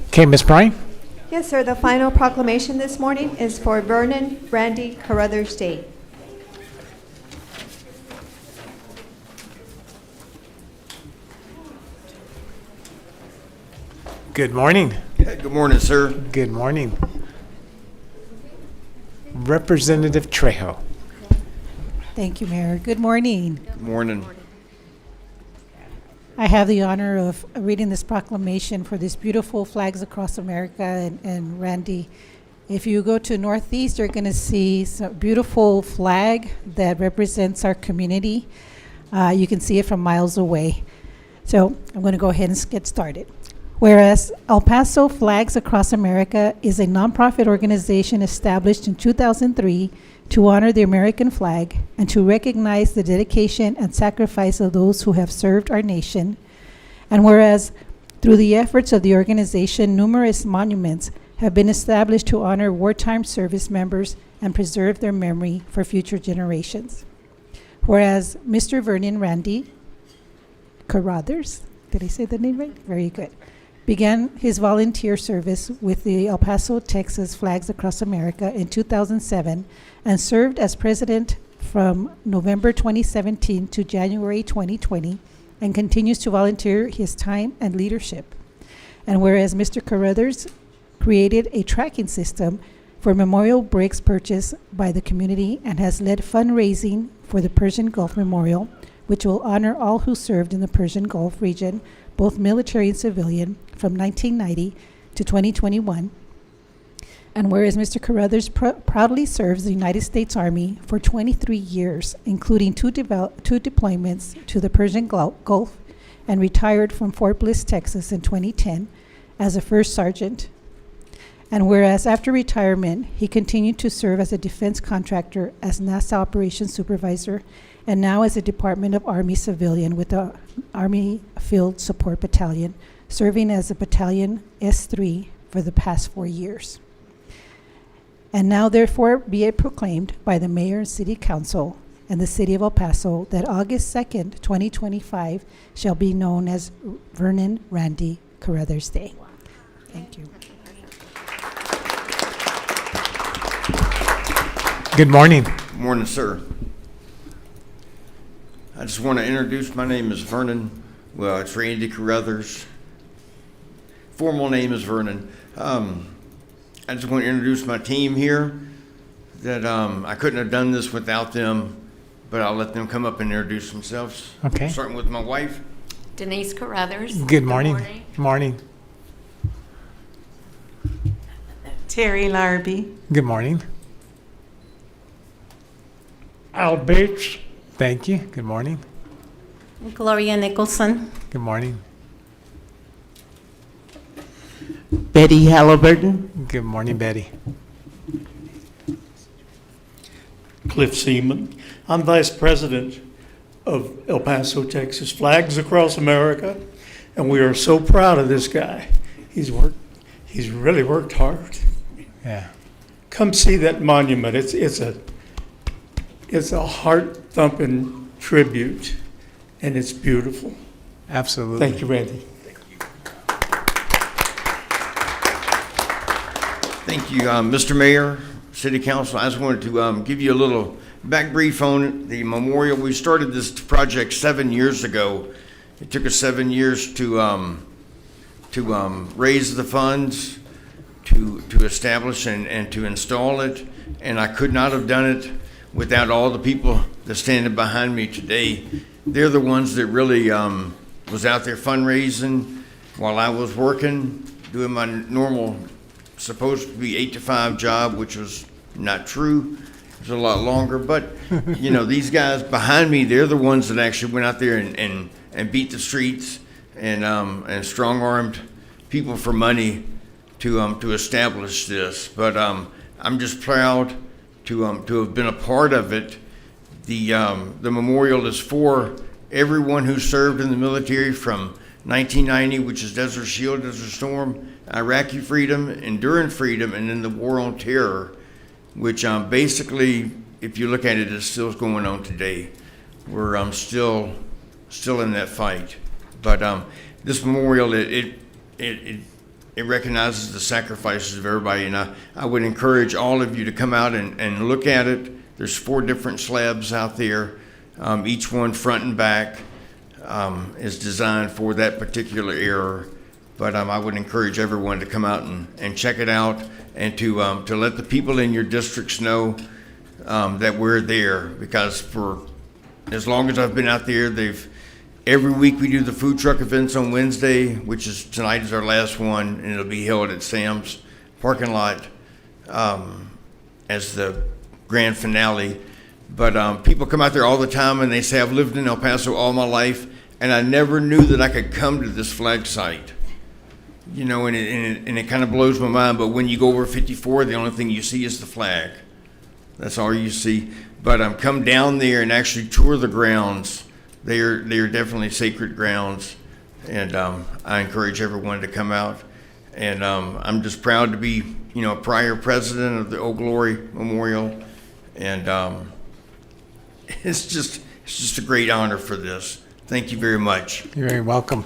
Okay, Ms. Bryan? Yes, sir. The final proclamation this morning is for Vernon Randy Carruthers Day. Good morning. Good morning, sir. Good morning. Representative Trejo. Thank you, Mayor. Good morning. Good morning. I have the honor of reading this proclamation for these beautiful flags across America. And Randy, if you go to Northeast, you're going to see some beautiful flag that represents our community. You can see it from miles away. So I'm going to go ahead and get started. Whereas El Paso Flags Across America is a nonprofit organization established in 2003 to honor the American flag and to recognize the dedication and sacrifice of those who have served our nation. And whereas through the efforts of the organization, numerous monuments have been established to honor wartime service members and preserve their memory for future generations. Whereas Mr. Vernon Randy Carruthers, did I say the name right? Very good. Began his volunteer service with the El Paso, Texas Flags Across America in 2007 and served as president from November 2017 to January 2020 and continues to volunteer his time and leadership. And whereas Mr. Carruthers created a tracking system for memorial bricks purchased by the community and has led fundraising for the Persian Gulf Memorial, which will honor all who served in the Persian Gulf region, both military and civilian, from 1990 to 2021. And whereas Mr. Carruthers proudly serves the United States Army for 23 years, including two deployments to the Persian Gulf, and retired from Fort Bliss, Texas in 2010 as a first sergeant. And whereas after retirement, he continued to serve as a defense contractor as NASA Operations Supervisor, and now as a Department of Army civilian with the Army Field Support Battalion, serving as a Battalion S3 for the past 4 years. And now therefore be it proclaimed by the Mayor and City Council and the City of El Paso that August 2nd, 2025 shall be known as Vernon Randy Carruthers Day. Thank you. Good morning. Good morning, sir. I just want to introduce, my name is Vernon. Well, it's Randy Carruthers. Formal name is Vernon. I just want to introduce my team here. That I couldn't have done this without them, but I'll let them come up and introduce themselves. Okay. Starting with my wife. Denise Carruthers. Good morning. Good morning. Terry Larby. Good morning. Al Bates. Thank you. Good morning. Gloria Nicholson. Good morning. Betty Halliburton. Good morning, Betty. Cliff Seaman. I'm Vice President of El Paso, Texas Flags Across America, and we are so proud of this guy. He's really worked hard. Yeah. Come see that monument. It's a heart-thumping tribute, and it's beautiful. Absolutely. Thank you, Randy. Thank you, Mr. Mayor, City Council. I just wanted to give you a little back brief on the memorial. We started this project 7 years ago. It took us 7 years to raise the funds, to establish and to install it, and I could not have done it without all the people that standing behind me today. They're the ones that really was out there fundraising while I was working, doing my normal, supposed to be 8 to 5 job, which was not true. It was a lot longer, but you know, these guys behind me, they're the ones that actually went out there and beat the streets and strong-armed people for money to establish this. But I'm just proud to have been a part of it. The memorial is for everyone who served in the military from 1990, which is Desert Shield, Desert Storm, Iraqi freedom, Enduring freedom, and then the War on Terror, which basically, if you look at it, is still going on today. We're still in that fight. But this memorial, it recognizes the sacrifices of everybody, and I would encourage all of you to come out and look at it. There's 4 different slabs out there. Each one front and back is designed for that particular era. But I would encourage everyone to come out and check it out, and to let the people in your districts know that we're there, because for as long as I've been out there, every week we do the food truck events on Wednesday, which is tonight is our last one, and it'll be held at Sam's parking lot as the grand finale. But people come out there all the time and they say, I've lived in El Paso all my life, and I never knew that I could come to this flag site. You know, and it kind of blows my mind. But when you go over 54, the only thing you see is the flag. That's all you see. But come down there and actually tour the grounds. They are definitely sacred grounds, and I encourage everyone to come out. And I'm just proud to be, a prior president of the Old Glory Memorial, and it's just a great honor for this. Thank you very much. You're very welcome.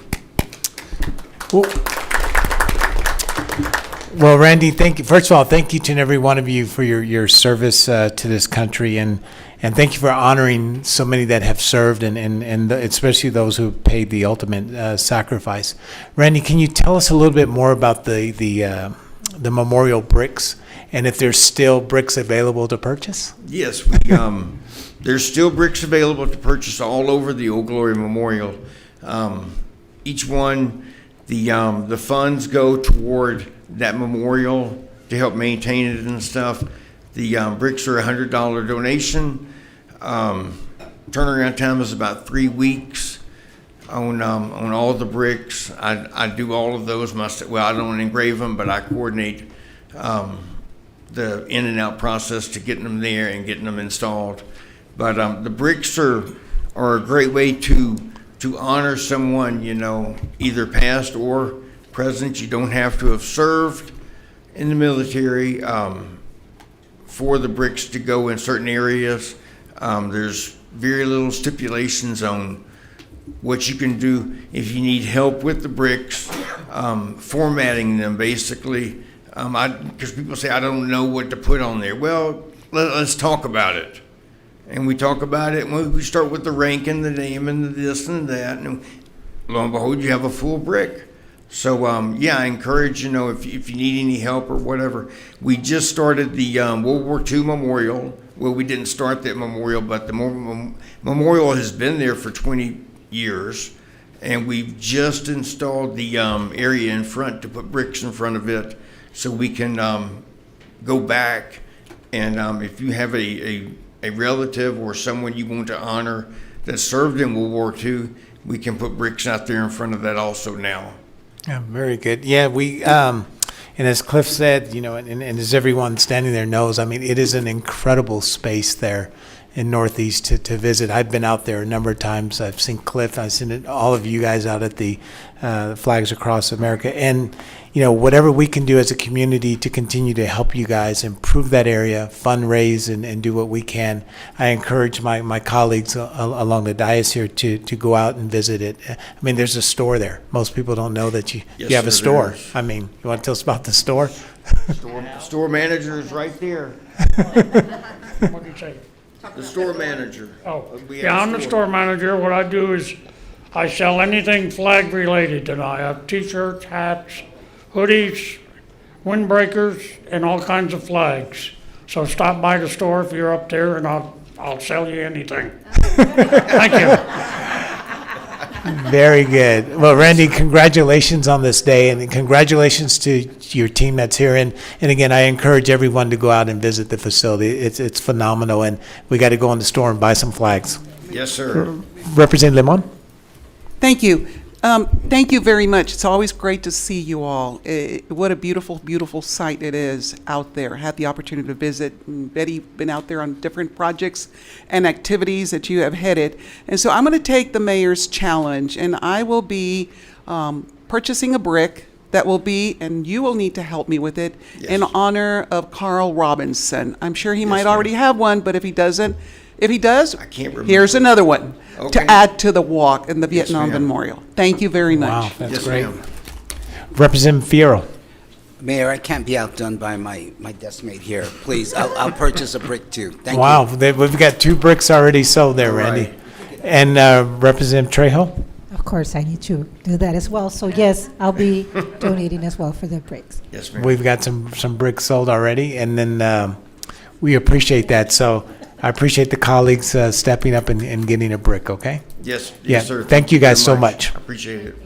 Well, Randy, thank you. First of all, thank each and every one of you for your service to this country, and thank you for honoring so many that have served, and especially those who paid the ultimate sacrifice. Randy, can you tell us a little bit more about the memorial bricks, and if there's still bricks available to purchase? Yes, there's still bricks available to purchase all over the Old Glory Memorial. Each one, the funds go toward that memorial to help maintain it and stuff. The bricks are a $100 donation. Turnaround time is about 3 weeks on all the bricks. I do all of those myself. Well, I don't engrave them, but I coordinate the in and out process to getting them there and getting them installed. But the bricks are a great way to honor someone, either past or present. You don't have to have served in the military for the bricks to go in certain areas. There's very little stipulations on what you can do if you need help with the bricks, formatting them basically. Because people say, I don't know what to put on there. Well, let's talk about it. And we talk about it, and we start with the rank and the name and the this and that, and lo and behold, you have a full brick. So, I encourage, if you need any help or whatever. We just started the World War II Memorial. Well, we didn't start that memorial, but the memorial has been there for 20 years, and we've just installed the area in front to put bricks in front of it so we can go back, and if you have a relative or someone you want to honor that served in World War II, we can put bricks out there in front of that also now. Yeah, very good. Yeah, we, and as Cliff said, and as everyone standing there knows, it is an incredible space there in Northeast to visit. I've been out there a number of times. I've seen Cliff, I've seen all of you guys out at the Flags Across America. And, whatever we can do as a community to continue to help you guys improve that area, fundraise, and do what we can, I encourage my colleagues along the dais here to go out and visit it. There's a store there. Most people don't know that you have a store. You want to tell us about the store? Store manager is right there. What do you say? The store manager. Oh, yeah, I'm the store manager. What I do is I sell anything flag related, and I have t-shirts, hats, hoodies, windbreakers, and all kinds of flags. So stop by the store if you're up there, and I'll sell you anything. Thank you. Very good. Well, Randy, congratulations on this day, and congratulations to your team that's here. And again, I encourage everyone to go out and visit the facility. It's phenomenal, and we got to go in the store and buy some flags. Yes, sir. Representative Limon? Thank you. Thank you very much. It's always great to see you all. What a beautiful, beautiful site it is out there. Had the opportunity to visit. And Betty, been out there on different projects and activities that you have headed. And so I'm going to take the mayor's challenge, and I will be purchasing a brick that will be, and you will need to help me with it, in honor of Carl Robinson. I'm sure he might already have one, but if he doesn't, if he does, here's another one to add to the walk in the Vietnam Memorial. Thank you very much. Wow, that's great. Representative Fierro. Mayor, I can't be outdone by my desk mate here. Please, I'll purchase a brick too. Thank wow, you. we've got 2 bricks already sold there, Randy. And Representative Trejo? course, I need to do that as well. So yes, I'll be donating as well for the bricks. Yes, ma'am. We've got some bricks sold already, and then we appreciate that. So I appreciate the colleagues stepping up and getting a brick, okay? Yes, Yeah, yes, sir. thank you guys very so much. I appreciate it.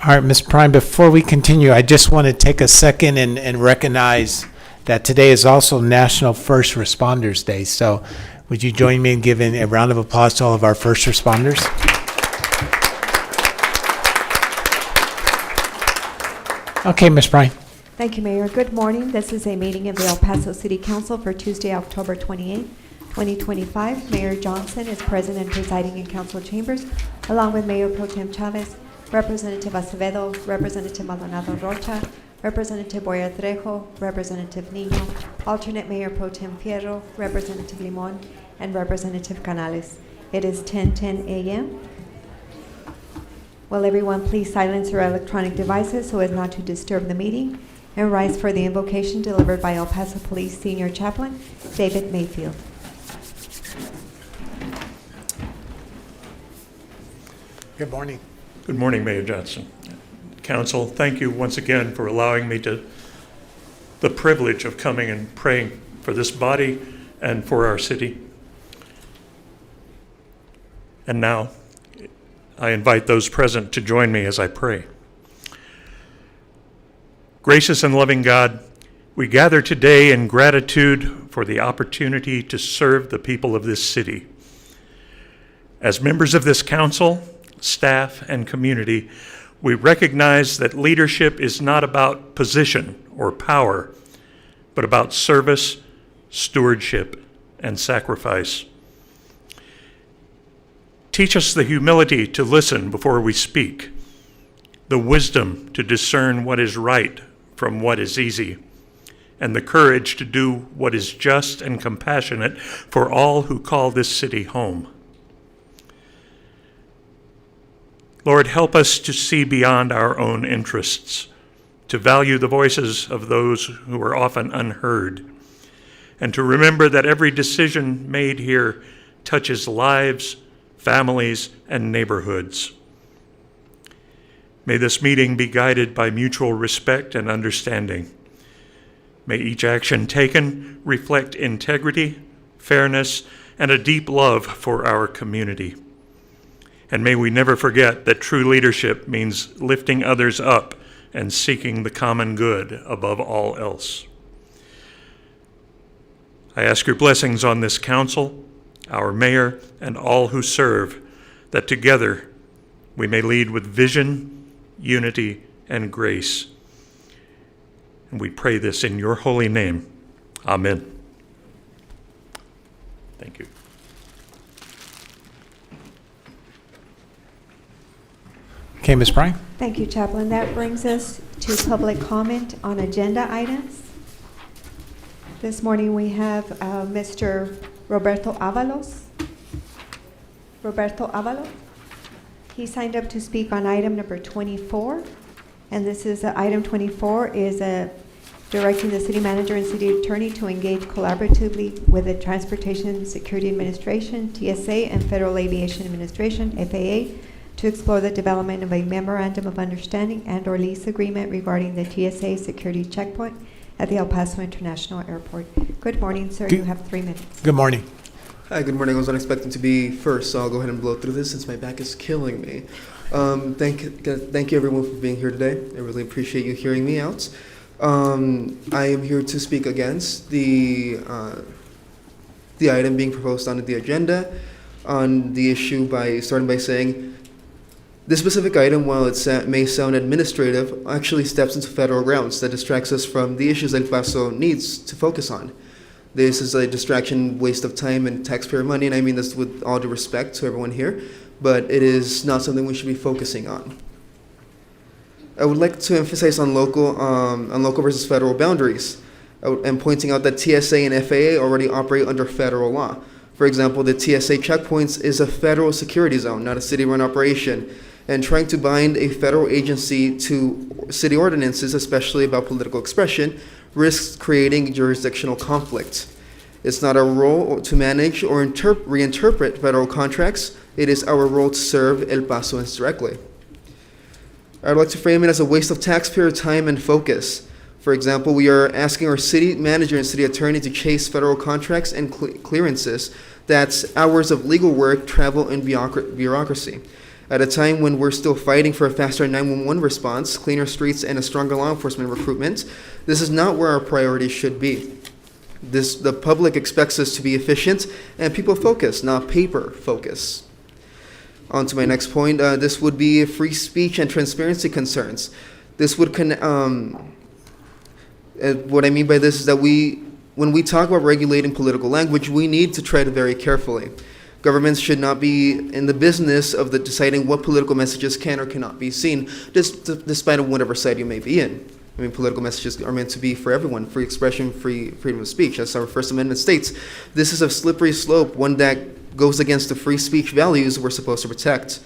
All right, Ms. Prime, before we continue, I just want to take a second and recognize that today is also National First Responders Day. So would you join me in giving a round of applause to all of our first responders? Okay, Ms. Prime. Thank you, Mayor. Good morning. This is a meeting of the El Paso City Council for Tuesday, October 28, 2025. Mayor Johnson is present and presiding in council chambers, along with Mayor Pro Tem Chavez, Representative Acevedo, Representative Maldonado Rocha, Representative Boyer Trejo, Representative Nino, Alternate Mayor Pro Tem Fierro, Representative Limon, and Representative Canales. It is 10:10 a.m. Will everyone please silence their electronic devices so as not to disturb the meeting, and rise for the invocation delivered by El Paso Police Senior Chaplain David Mayfield. Good morning. Good morning, Mayor Johnson. Council, thank you once again for allowing me the privilege of coming and praying for this body and for our city. And now, I invite those present to join me as I pray. Gracious and loving God, we gather today in gratitude for the opportunity to serve the people of this city. As members of this council, staff, and community, We recognize that leadership is not about position or power, but about service, stewardship, and sacrifice. Teach us the humility to listen before we speak, the wisdom to discern what is right from what is easy, and the courage to do what is just and compassionate for all who call this city home. Lord, help us to see beyond our own interests, to value the voices of those who are often unheard, and to remember that every decision made here touches lives, families, and neighborhoods. May this meeting be guided by mutual respect and understanding. May each action taken reflect integrity, fairness, and a deep love for our community. And may we never forget that true leadership means lifting others up and seeking the common good above all else. I ask your blessings on this council, our mayor, and all who serve, that together we may lead with vision, unity, and grace. And we pray this in your holy name. Amen. Thank you. Okay, Ms. Bryan. Thank you, Chaplain. That brings us to public comment on agenda items. This morning we have Mr. Roberto Avalos. Roberto Avalos. He signed up to speak on item number 24. And this is, item 24 is directing the city manager and city attorney to engage collaboratively with the Transportation Security Administration, TSA, and Federal Aviation Administration, FAA, to explore the development of a memorandum of understanding and/or lease agreement regarding the TSA security checkpoint at the El Paso International Airport. Good morning, sir. You have 3 minutes. Good morning. Hi, good morning. I was unexpecting to be first, so I'll go ahead and blow through this since my back is killing me. Thank you everyone for being here today. I really appreciate you hearing me out. I am here to speak against the item being proposed on the agenda on the issue by starting by saying this specific item, while it may sound administrative, actually steps into federal grounds that distracts us from the issues El Paso needs to focus on. This is a distraction, waste of time, and taxpayer money, and I mean this with all due respect to everyone here, but it is not something we should be focusing on. I would like to emphasize on local versus federal boundaries, and pointing out that TSA and FAA already operate under federal law. For example, the TSA checkpoints is a federal security zone, not a city-run operation, and trying to bind a federal agency to city ordinances, especially about political expression, risks creating jurisdictional conflict. It's not our role to manage or reinterpret federal contracts. It is our role to serve El Pasoans directly. I'd like to frame it as a waste of taxpayer time and focus. For example, we are asking our city manager and city attorney to chase federal contracts and clearances. That's hours of legal work, travel, and bureaucracy. At a time when we're still fighting for a faster 911 response, cleaner streets, and a stronger law enforcement recruitment, this is not where our priorities should be. The public expects us to be efficient and people focused, not paper focused. On to my next point, this would be free speech and transparency concerns. This would, what I mean by this is that when we talk about regulating political language, we need to tread very carefully. Governments should not be in the business of deciding what political messages can or cannot be seen, despite of whatever side you may be in. I mean, political messages are meant to be for everyone, free expression, freedom of speech. As our First Amendment states, this is a slippery slope, one that goes against the free speech values we're supposed to protect.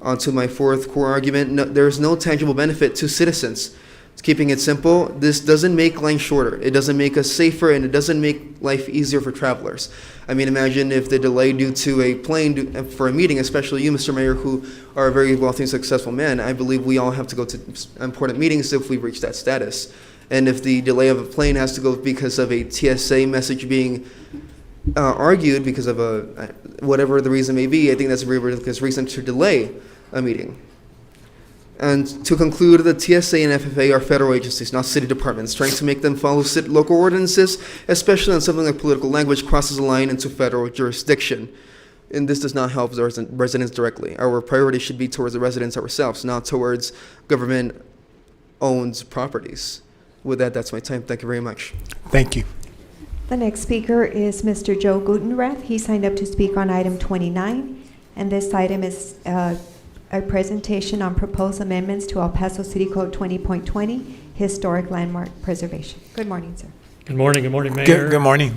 On to my fourth core argument, there is no tangible benefit to citizens. Keeping it simple, this doesn't make lines shorter, it doesn't make us safer, and it doesn't make life easier for travelers. I mean, imagine if the delay due to a plane for a meeting, especially you, Mr. Mayor, who are a very wealthy and successful man. I believe we all have to go to important meetings if we reach that status. And if the delay of a plane has to go because of a TSA message being argued because of whatever the reason may be, I think that's a very ridiculous reason to delay a meeting. And to conclude, the TSA and FFA are federal agencies, not city departments, trying to make them follow local ordinances, especially on something like political language, crosses a line into federal jurisdiction. and this does not help the residents directly. Our priority should be towards the residents ourselves, not towards government-owned properties. With that, that's my time. Thank you very much. Thank you. The next speaker is Mr. Joe Gutenrath. He signed up to speak on item 29, and this item is a presentation on proposed amendments to El Paso City Code 20.20, Historic Landmark Preservation. Good morning, sir. Good morning, Mayor. Good morning.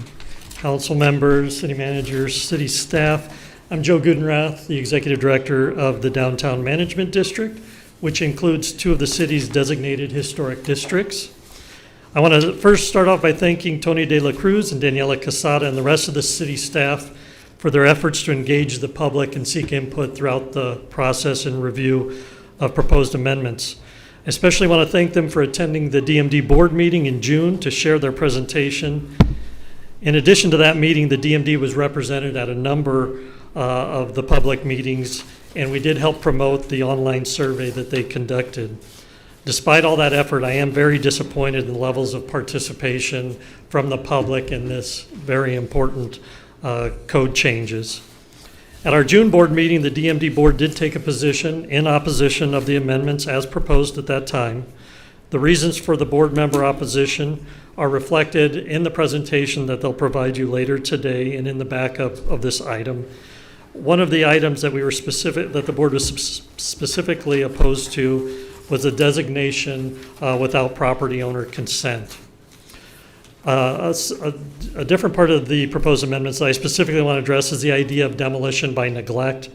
Council members, city managers, city staff. I'm Joe Gutenrath, the Executive Director of the Downtown Management District, which includes 2 of the city's designated historic districts. I want to first start off by thanking Tony De La Cruz and Daniela Casada and the rest of the city staff for their efforts to engage the public and seek input throughout the process and review of proposed amendments. I especially want to thank them for attending the DMD board meeting in June to share their presentation. In addition to that meeting, the DMD was represented at a number of the public meetings, and we did help promote the online survey that they conducted. Despite all that effort, I am very disappointed in the levels of participation from the public in this very important code changes. At our June board meeting, the DMD board did take a position in opposition of the amendments as proposed at that time. The reasons for the board member opposition are reflected in the presentation that they'll provide you later today and in the backup of this item. One of the items that that the board was specifically opposed to was a designation without property owner consent. A different part of the proposed amendments that I specifically want to address is the idea of demolition by neglect.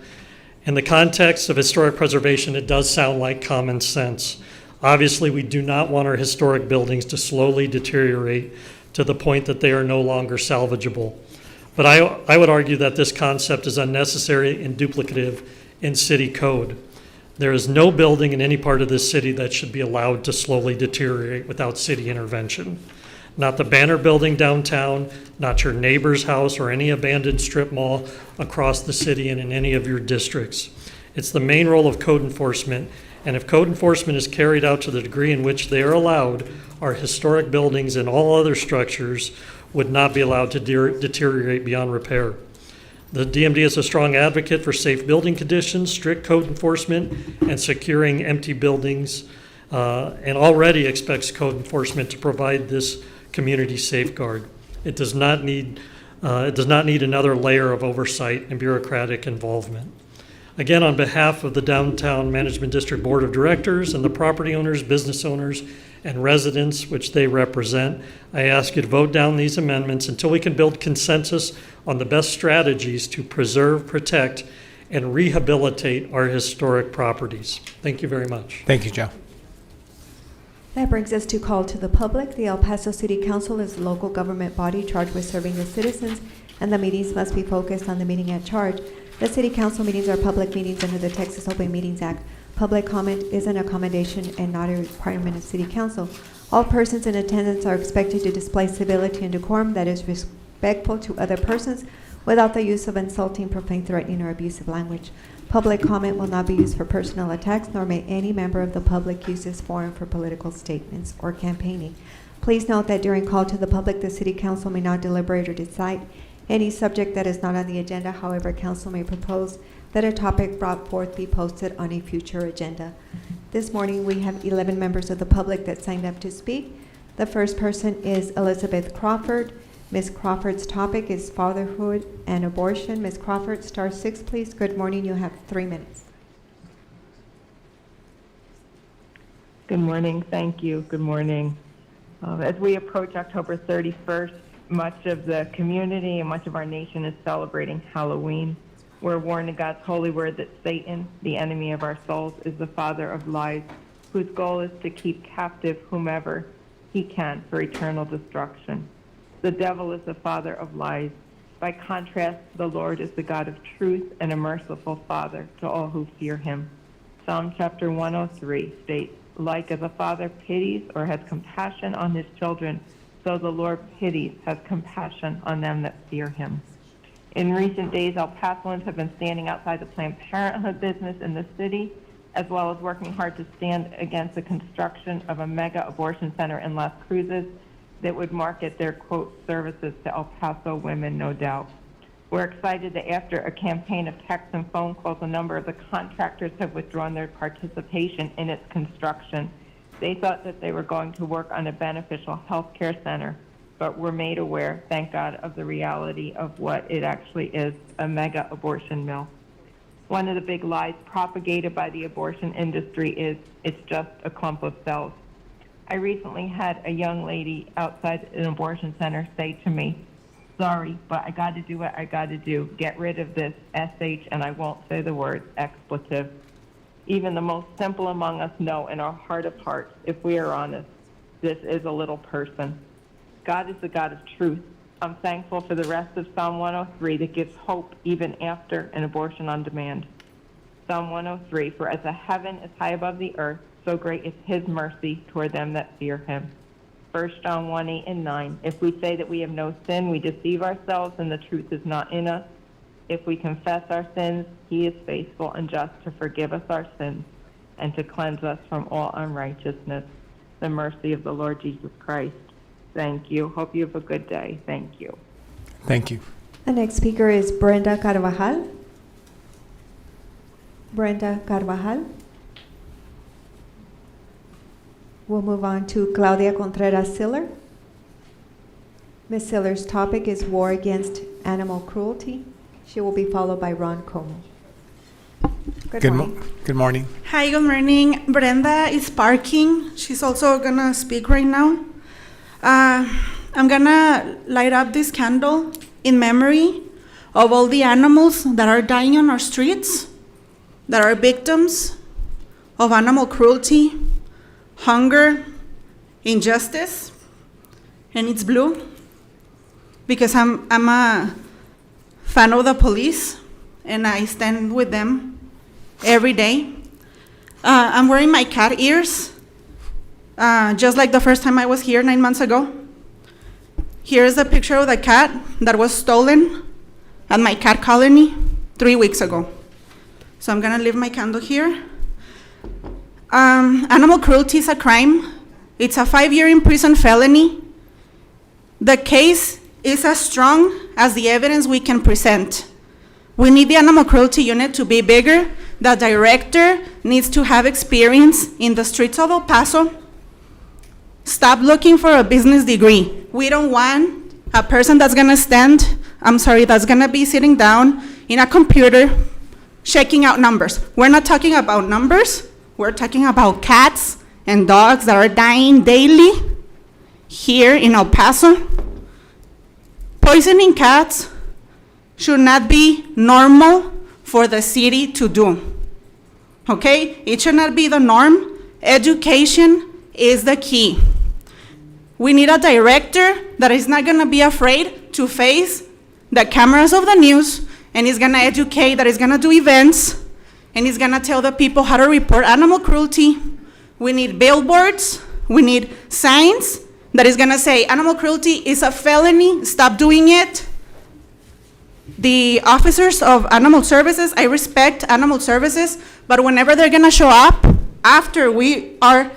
In the context of historic preservation, it does sound like common sense. Obviously, we do not want our historic buildings to slowly deteriorate to the point that they are no longer salvageable. But I would argue that this concept is unnecessary and duplicative in city code. There is no building in any part of this city that should be allowed to slowly deteriorate without city intervention. Not the Banner Building downtown, not your neighbor's house or any abandoned strip mall across the city and in any of your districts. It's the main role of code enforcement, and if code enforcement is carried out to the degree in which they are allowed, our historic buildings and all other structures would not be allowed to deteriorate beyond repair. The DMD is a strong advocate for safe building conditions, strict code enforcement, and securing empty buildings, and already expects code enforcement to provide this community safeguard. It does not need another layer of oversight and bureaucratic involvement. Again, on behalf of the Downtown Management District Board of Directors and the property owners, business owners, and residents which they represent, I ask you to vote down these amendments until we can build consensus on the best strategies to preserve, protect, and rehabilitate our historic properties. Thank you very much. Thank you, Joe. That brings us to call to the public. The El Paso City Council is a local government body charged with serving the citizens, and the meetings must be focused on the meeting at charge. The city council meetings are public meetings under the Texas Open Meetings Act. Public comment is an accommodation and not a requirement of city council. All persons in attendance are expected to display civility and decorum that is respectful to other persons without the use of insulting, profane, threatening, or abusive language. Public comment will not be used for personal attacks, nor may any member of the public use this forum for political statements or campaigning. Please note that during call to the public, the city council may not deliberate or decide any subject that is not on the agenda. However, council may propose that a topic brought forth be posted on a future agenda. This morning, we have 11 members of the public that signed up to speak. The first person is Elizabeth Crawford. Ms. Crawford's topic is fatherhood and abortion. Ms. Crawford, *6, please. Good morning. You have 3 minutes. Good morning. Thank you. Good morning. As we approach October 31st, much of the community and much of our nation is celebrating Halloween. We're warned in God's holy word that Satan, the enemy of our souls, is the father of lies, whose goal is to keep captive whomever he can for eternal destruction. The devil is the father of lies. By contrast, the Lord is the God of truth and a merciful Father to all who fear him. Psalm chapter 103 states, "Like as a father pities or has compassion on his children, so the Lord has compassion on them that fear him." In recent days, El Pasoans have been standing outside the Planned Parenthood business in the city, as well as working hard to stand against the construction of a mega abortion center in Las Cruces that would market their, quote, services to El Paso women, no doubt. We're excited that after a campaign of texts and phone calls, a number of the contractors have withdrawn their participation in its construction. They thought that they were going to work on a beneficial health care center, but were made aware, thank God, of the reality of what it actually is, a mega abortion mill. One of the big lies propagated by the abortion industry is it's just a clump of cells. I recently had a young lady outside an abortion center say to me, sorry, but I got to do what I got to do. Get rid of this SH, and I won't say the word expletive. Even the most simple among us know in our heart of hearts, if we are honest, this is a little person. God is the God of truth. I'm thankful for the rest of Psalm 103 that gives hope even after an abortion on demand. Psalm 103, for as the heaven is high above the earth, so great is his mercy toward them that fear him. 1 John 1, 8 and 9, if we say that we have no sin, we deceive ourselves and the truth is not in us. If we confess our sins, he is faithful and just to forgive us our sins and to cleanse us from all unrighteousness. The mercy of the Lord Jesus Christ. Thank you. Hope you have a good day. Thank you. Thank you. The next speaker is Brenda Carvajal. Brenda Carvajal. We'll move on to Claudia Contreras Siller. Ms. Siller's topic is war against animal cruelty. She will be followed by Ron Como. Good morning. Good morning. Hi, good morning. Brenda is parking. She's also gonna speak right now. I'm gonna light up this candle in memory of all the animals that are dying on our streets, that are victims of animal cruelty, hunger, injustice, and it's blue because I'm a fan of the police and I stand with them every day. I'm wearing my cat ears, just like the first time I was here 9 months ago. Here's a picture of the cat that was stolen at my cat colony 3 weeks ago. So I'm gonna leave my candle here. Animal cruelty is a crime. It's a 5-year in prison felony. The case is as strong as the evidence we can present. We need the animal cruelty unit to be bigger. The director needs to have experience in the streets of El Paso. Stop looking for a business degree. We don't want a person that's gonna that's gonna be sitting down in a computer checking out numbers. We're not talking about numbers. We're talking about cats and dogs that are dying daily here in El Paso. Poisoning cats should not be normal for the city to do. Okay? It should not be the norm. Education is the key. We need a director that is not gonna be afraid to face the cameras of the news and is gonna educate, that is gonna do events, and is gonna tell the people how to report animal cruelty. We need billboards, we need signs that is gonna say animal cruelty is a felony, stop doing it. The officers of animal services, I respect animal services, but whenever they're gonna show up after we are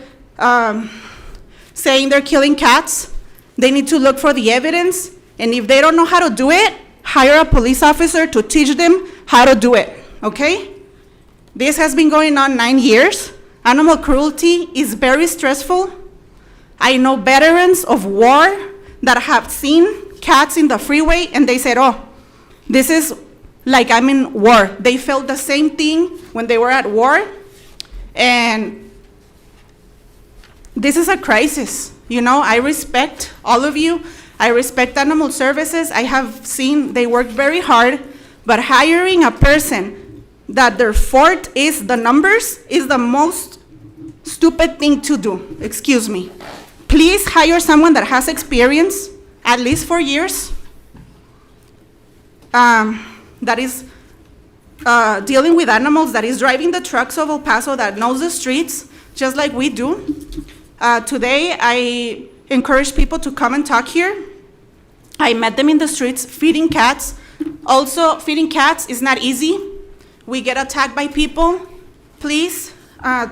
saying they're killing cats, they need to look for the evidence, and if they don't know how to do it, hire a police officer to teach them how to do it, okay? This has been going on 9 years. Animal cruelty is very stressful. I know veterans of war that have seen cats in the freeway and they said, oh, this is like I'm in war. They felt the same thing when they were at war. And this is a crisis. You know, I respect all of you. I respect animal services. I have seen they work very hard, but hiring a person that their forte is the numbers is the most stupid thing to do. Excuse me. Please hire someone that has experience, at least 4 years, that is dealing with animals, that is driving the trucks of El Paso, that knows the streets, just like we do. Today, I encourage people to come and talk here. I met them in the streets feeding cats. Also, feeding cats is not easy. We get attacked by people. Please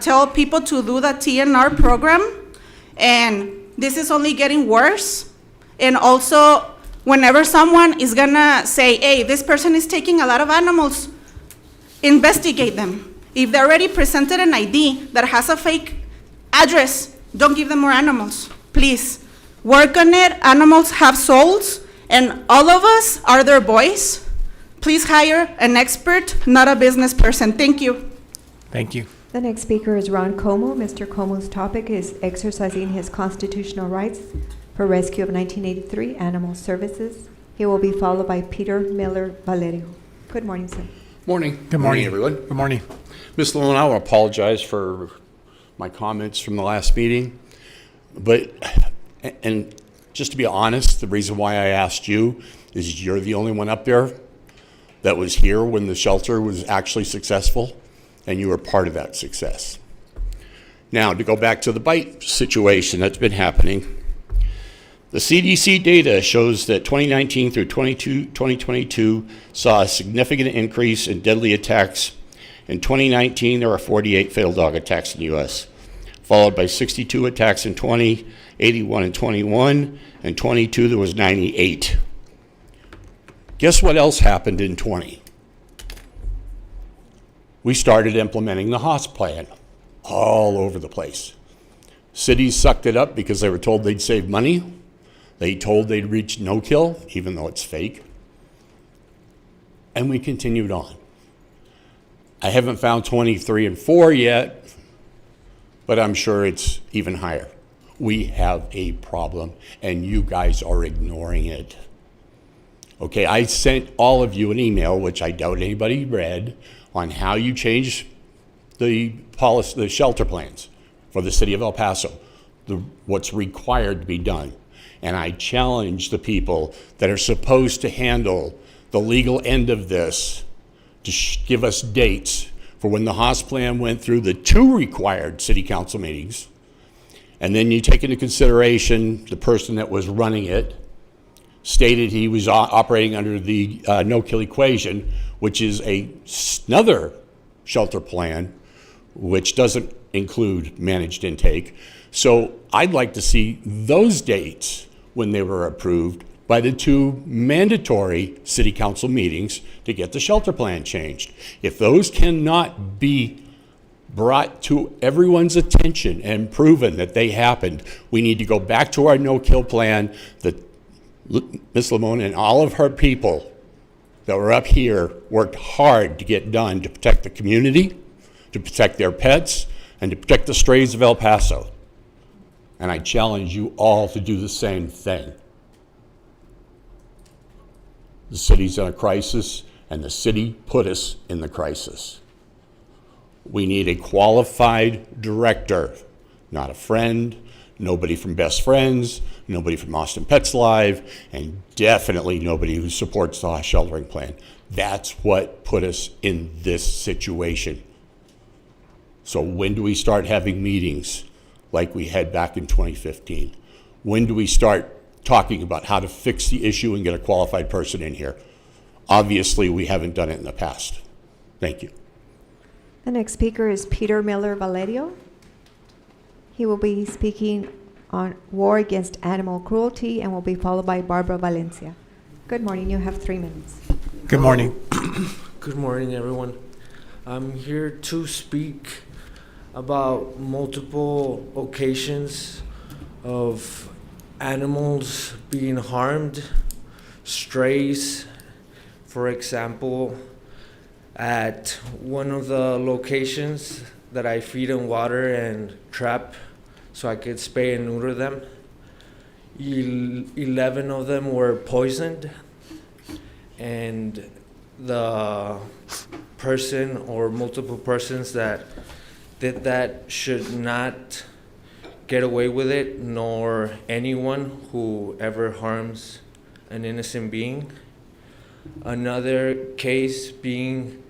tell people to do the TNR program. And this is only getting worse. And also, whenever someone is gonna say, hey, this person is taking a lot of animals, investigate them. If they already presented an ID that has a fake address, don't give them more animals, please. Work on it. Animals have souls, and all of us are their boys. Please hire an expert, not a business person. Thank you. Thank you. The next speaker is Ron Como. Mr. Como's topic is exercising his constitutional rights for rescue of 1983 animal services. He will be followed by Peter Miller Valerio. Good morning, sir. Morning. Good morning, everyone. Good morning. Ms. Lalone, I will apologize for my comments from the last meeting. But, and just to be honest, the reason why I asked you is you're the only one up there that was here when the shelter was actually successful, and you were part of that success. Now, to go back to the bite situation that's been happening, the CDC data shows that 2019 through 2022 saw a significant increase in deadly attacks. In 2019, there were 48 fatal dog attacks in the U.S., followed by 62 attacks in 20, 81 in 21, and 22 there was 98. Guess what else happened in 20? We started implementing the HOS plan all over the place. Cities sucked it up because they were told they'd save money. They told they'd reach no-kill, even though it's fake. And we continued on. I haven't found 23 and 4 yet, but I'm sure it's even higher. We have a problem, and you guys are ignoring it. Okay, I sent all of you an email, which I doubt anybody read, on how you change the policy, the shelter plans for the city of El Paso, what's required to be done. And I challenge the people that are supposed to handle the legal end of this to give us dates for when the HOS plan went through the 2 required city council meetings. And then you take into consideration the person that was running it stated he was operating under the no-kill equation, which is another shelter plan, which doesn't include managed intake. So I'd like to see those dates when they were approved by the 2 mandatory city council meetings to get the shelter plan changed. If those cannot be brought to everyone's attention and proven that they happened, we need to go back to our no-kill plan that Ms. Lamone and all of her people that were up here worked hard to get done to protect the community, to protect their pets, and to protect the strays of El Paso. And I challenge you all to do the same thing. The city's in a crisis, and the city put us in the crisis. We need a qualified director, not a friend, nobody from Best Friends, nobody from Austin Pets Live, and definitely nobody who supports the sheltering plan. That's what put us in this situation. So when do we start having meetings like we had back in 2015? When do we start talking about how to fix the issue and get a qualified person in here? Obviously, we haven't done it in the past. Thank you. The next speaker is Peter Miller Valerio. He will be speaking on war against animal cruelty and will be followed by Barbara Valencia. Good morning. You have 3 minutes. Good morning. Good morning, everyone. I'm here to speak about multiple occasions of animals being harmed, strays. For example, at one of the locations that I feed and water and trap so I could spay and neuter them, 11 of them were poisoned, and the person or multiple persons that did that should not get away with it, nor anyone who ever harms an innocent being. Another case being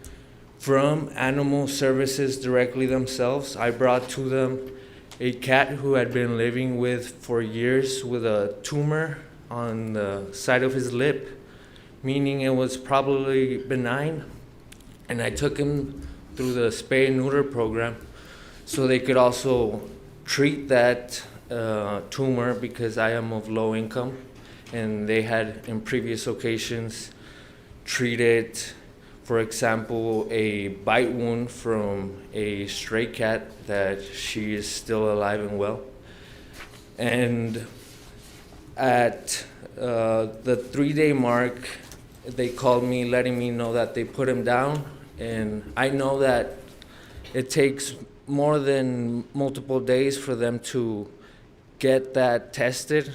from animal services directly themselves. I brought to them a cat who had been living with for years with a tumor on the side of his lip, meaning it was probably benign. And I took him through the spay and neuter program so they could also treat that tumor because I am of low income. and they had in previous occasions treated, for example, a bite wound from a stray cat that she is still alive and well. And at the 3-day mark, they called me letting me know that they put him down. And I know that it takes more than multiple days for them to get that tested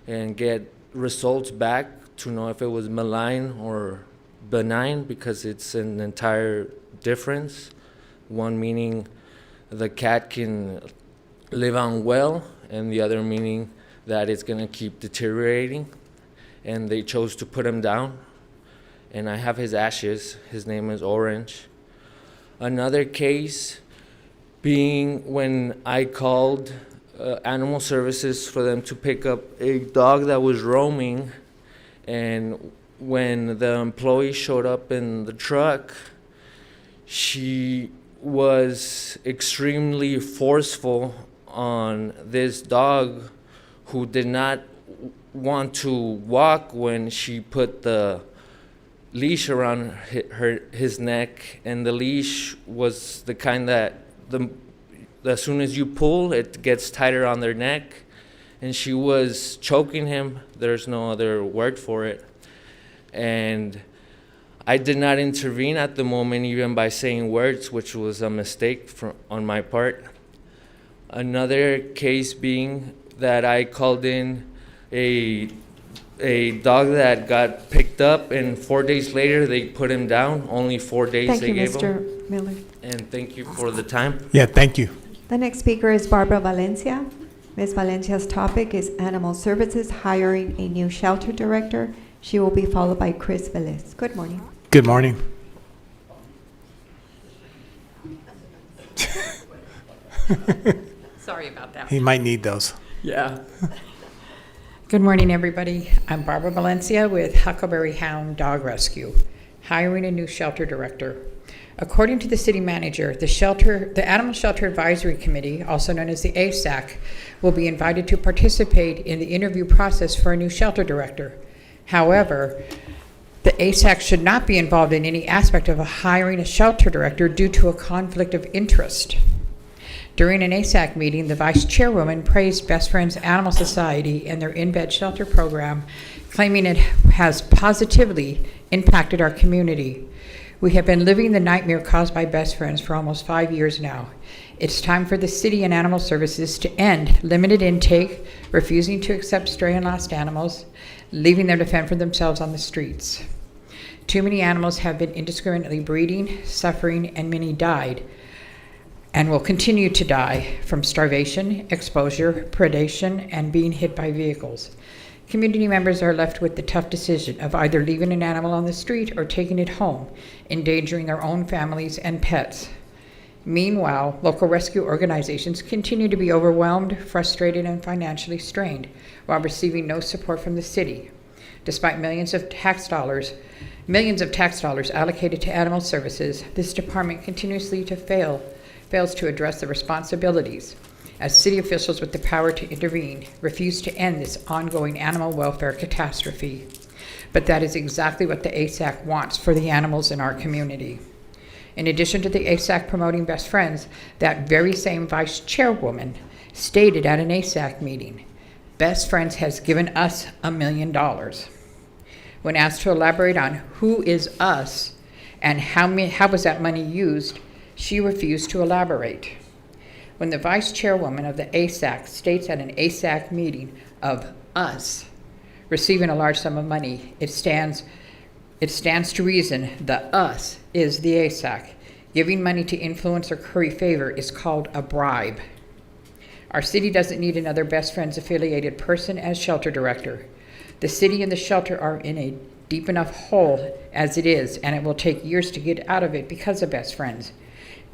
and get results back to know if it was malign or benign, because it's an entire difference. One meaning the cat can live on well, and the other meaning that it's going to keep deteriorating. And they chose to put him down. And I have his ashes. His name is Orange. Another case being when I called Animal Services for them to pick up a dog that was roaming, and when the employee showed up in the truck, she was extremely forceful on this dog who did not want to walk when she put the leash around his neck, and the leash was the kind that as soon as you pull, it gets tighter on their neck, and she was choking him. There's no other word for it. And I did not intervene at the moment, even by saying words, which was a mistake on my part. Another case being that I called in a dog that got picked up, and 4 days later they put him down. Only 4 days Thank they you, gave him. Mr. Miller. And thank you for the time. Yeah, thank you. The next speaker is Barbara Valencia. Ms. Valencia's topic is Animal Services hiring a new shelter director. She will be followed by Chris Velez. Good morning. Good morning. Sorry about that. He might need those. Yeah. Good morning, everybody. I'm Barbara Valencia with Huckleberry Hound Dog Rescue, hiring a new shelter director. According to the city manager, the Animal Shelter Advisory Committee, also known as the ASAC, will be invited to participate in the interview process for a new shelter director. However, the ASAC should not be involved in any aspect of hiring a shelter director due to a conflict of interest. During an ASAC meeting, the vice chairwoman praised Best Friends Animal Society and their in-bed shelter program, claiming it has positively impacted our community. We have been living the nightmare caused by Best Friends for almost 5 years now. It's time for the city and Animal Services to end limited intake, refusing to accept stray and lost animals, leaving them to fend for themselves on the streets. Too many animals have been indiscriminately breeding, suffering, and many died, and will continue to die from starvation, exposure, predation, and being hit by vehicles. Community members are left with the tough decision of either leaving an animal on the street or taking it home, endangering their own families and pets. Meanwhile, local rescue organizations continue to be overwhelmed, frustrated, and financially strained while receiving no support from the city. Despite millions of tax dollars allocated to animal services, this department continuously fails to address the responsibilities as city officials with the power to intervene refuse to end this ongoing animal welfare catastrophe. But that is exactly what the ASAC wants for the animals in our community. In addition to the ASAC promoting Best Friends, that very same vice chairwoman stated at an ASAC meeting, Best Friends has given us $1 million. When asked to elaborate on who is us and how was that money used, she refused to elaborate. When the vice chairwoman of the ASAC states at an ASAC meeting of us receiving a large sum of money, it stands to reason the us is the ASAC. Giving money to influence or curry favor is called a bribe. Our city doesn't need another Best Friends affiliated person as shelter director. The city and the shelter are in a deep enough hole as it is, and it will take years to get out of it because of Best Friends.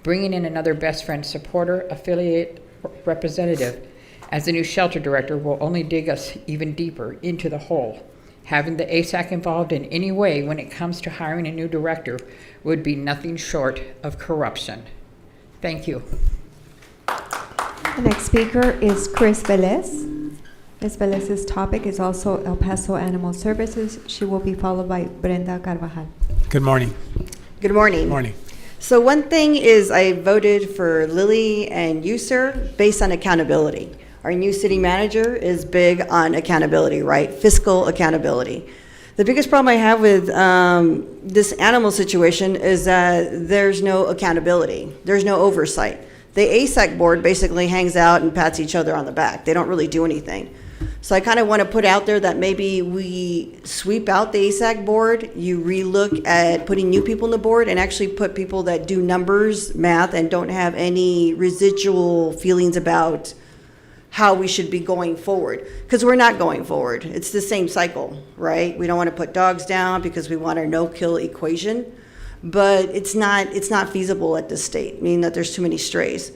Bringing in another Best Friend supporter, affiliate representative as the new shelter director will only dig us even deeper into the hole. Having the ASAC involved in any way when it comes to hiring a new director would be nothing short of corruption. Thank you. The next speaker is Chris Velez. Ms. Velez's topic is also El Paso Animal Services. She will be followed by Brenda Carvajal. Good morning. Good morning. Morning. So one thing is I voted for Lily and you, sir, based on accountability. Our new city manager is big on accountability, right? Fiscal accountability. The biggest problem I have with this animal situation is that there's no accountability. There's no oversight. The ASAC board basically hangs out and pats each other on the back. They don't really do anything. So I kind of want to put out there that maybe we sweep out the ASAC board, you relook at putting new people on the board and actually put people that do numbers, math, and don't have any residual feelings about how we should be going forward. Because we're not going forward. It's the same cycle, right? We don't want to put dogs down because we want a no-kill equation. But it's not feasible at this state, meaning that there's too many strays.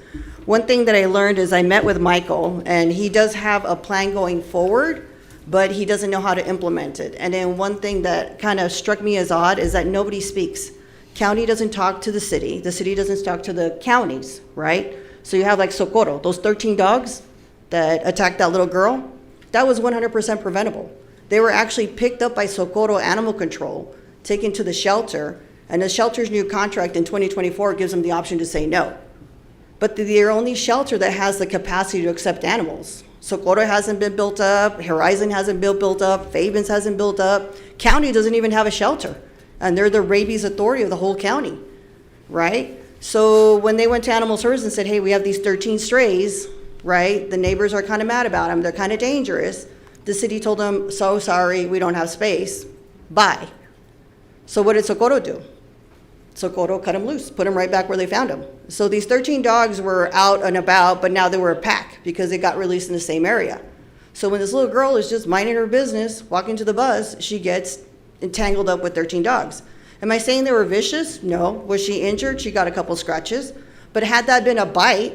One thing that I learned is I met with Michael, and he does have a plan going forward, but he doesn't know how to implement it. And then one thing that kind of struck me as odd is that nobody speaks. County doesn't talk to the city doesn't talk to the counties, right? So you have like Socorro, those 13 dogs that attacked that little girl, that was 100% preventable. They were actually picked up by Socorro Animal Control, taken to the shelter, and the shelter's new contract in 2024 gives them the option to say no. But they're only shelter that has the capacity to accept animals. Socorro hasn't been built up, Horizon hasn't been built up, Fabens hasn't built up. County doesn't even have a shelter. And they're the rabies authority of the whole county, right? So when they went to Animal Services and said, hey, we have these 13 strays, right? The neighbors are kind of mad about them. They're kind of dangerous. The city told them, so sorry, we don't have space. Bye. So what did Socorro do? Socorro cut them loose, put them right back where they found them. So these 13 dogs were out and about, but now they were a pack because they got released in the same area. So when this little girl is just minding her business, walking to the bus, she gets entangled up with 13 dogs. Am I saying they were vicious? No. Was she injured? She got a couple scratches. But had that been a bite,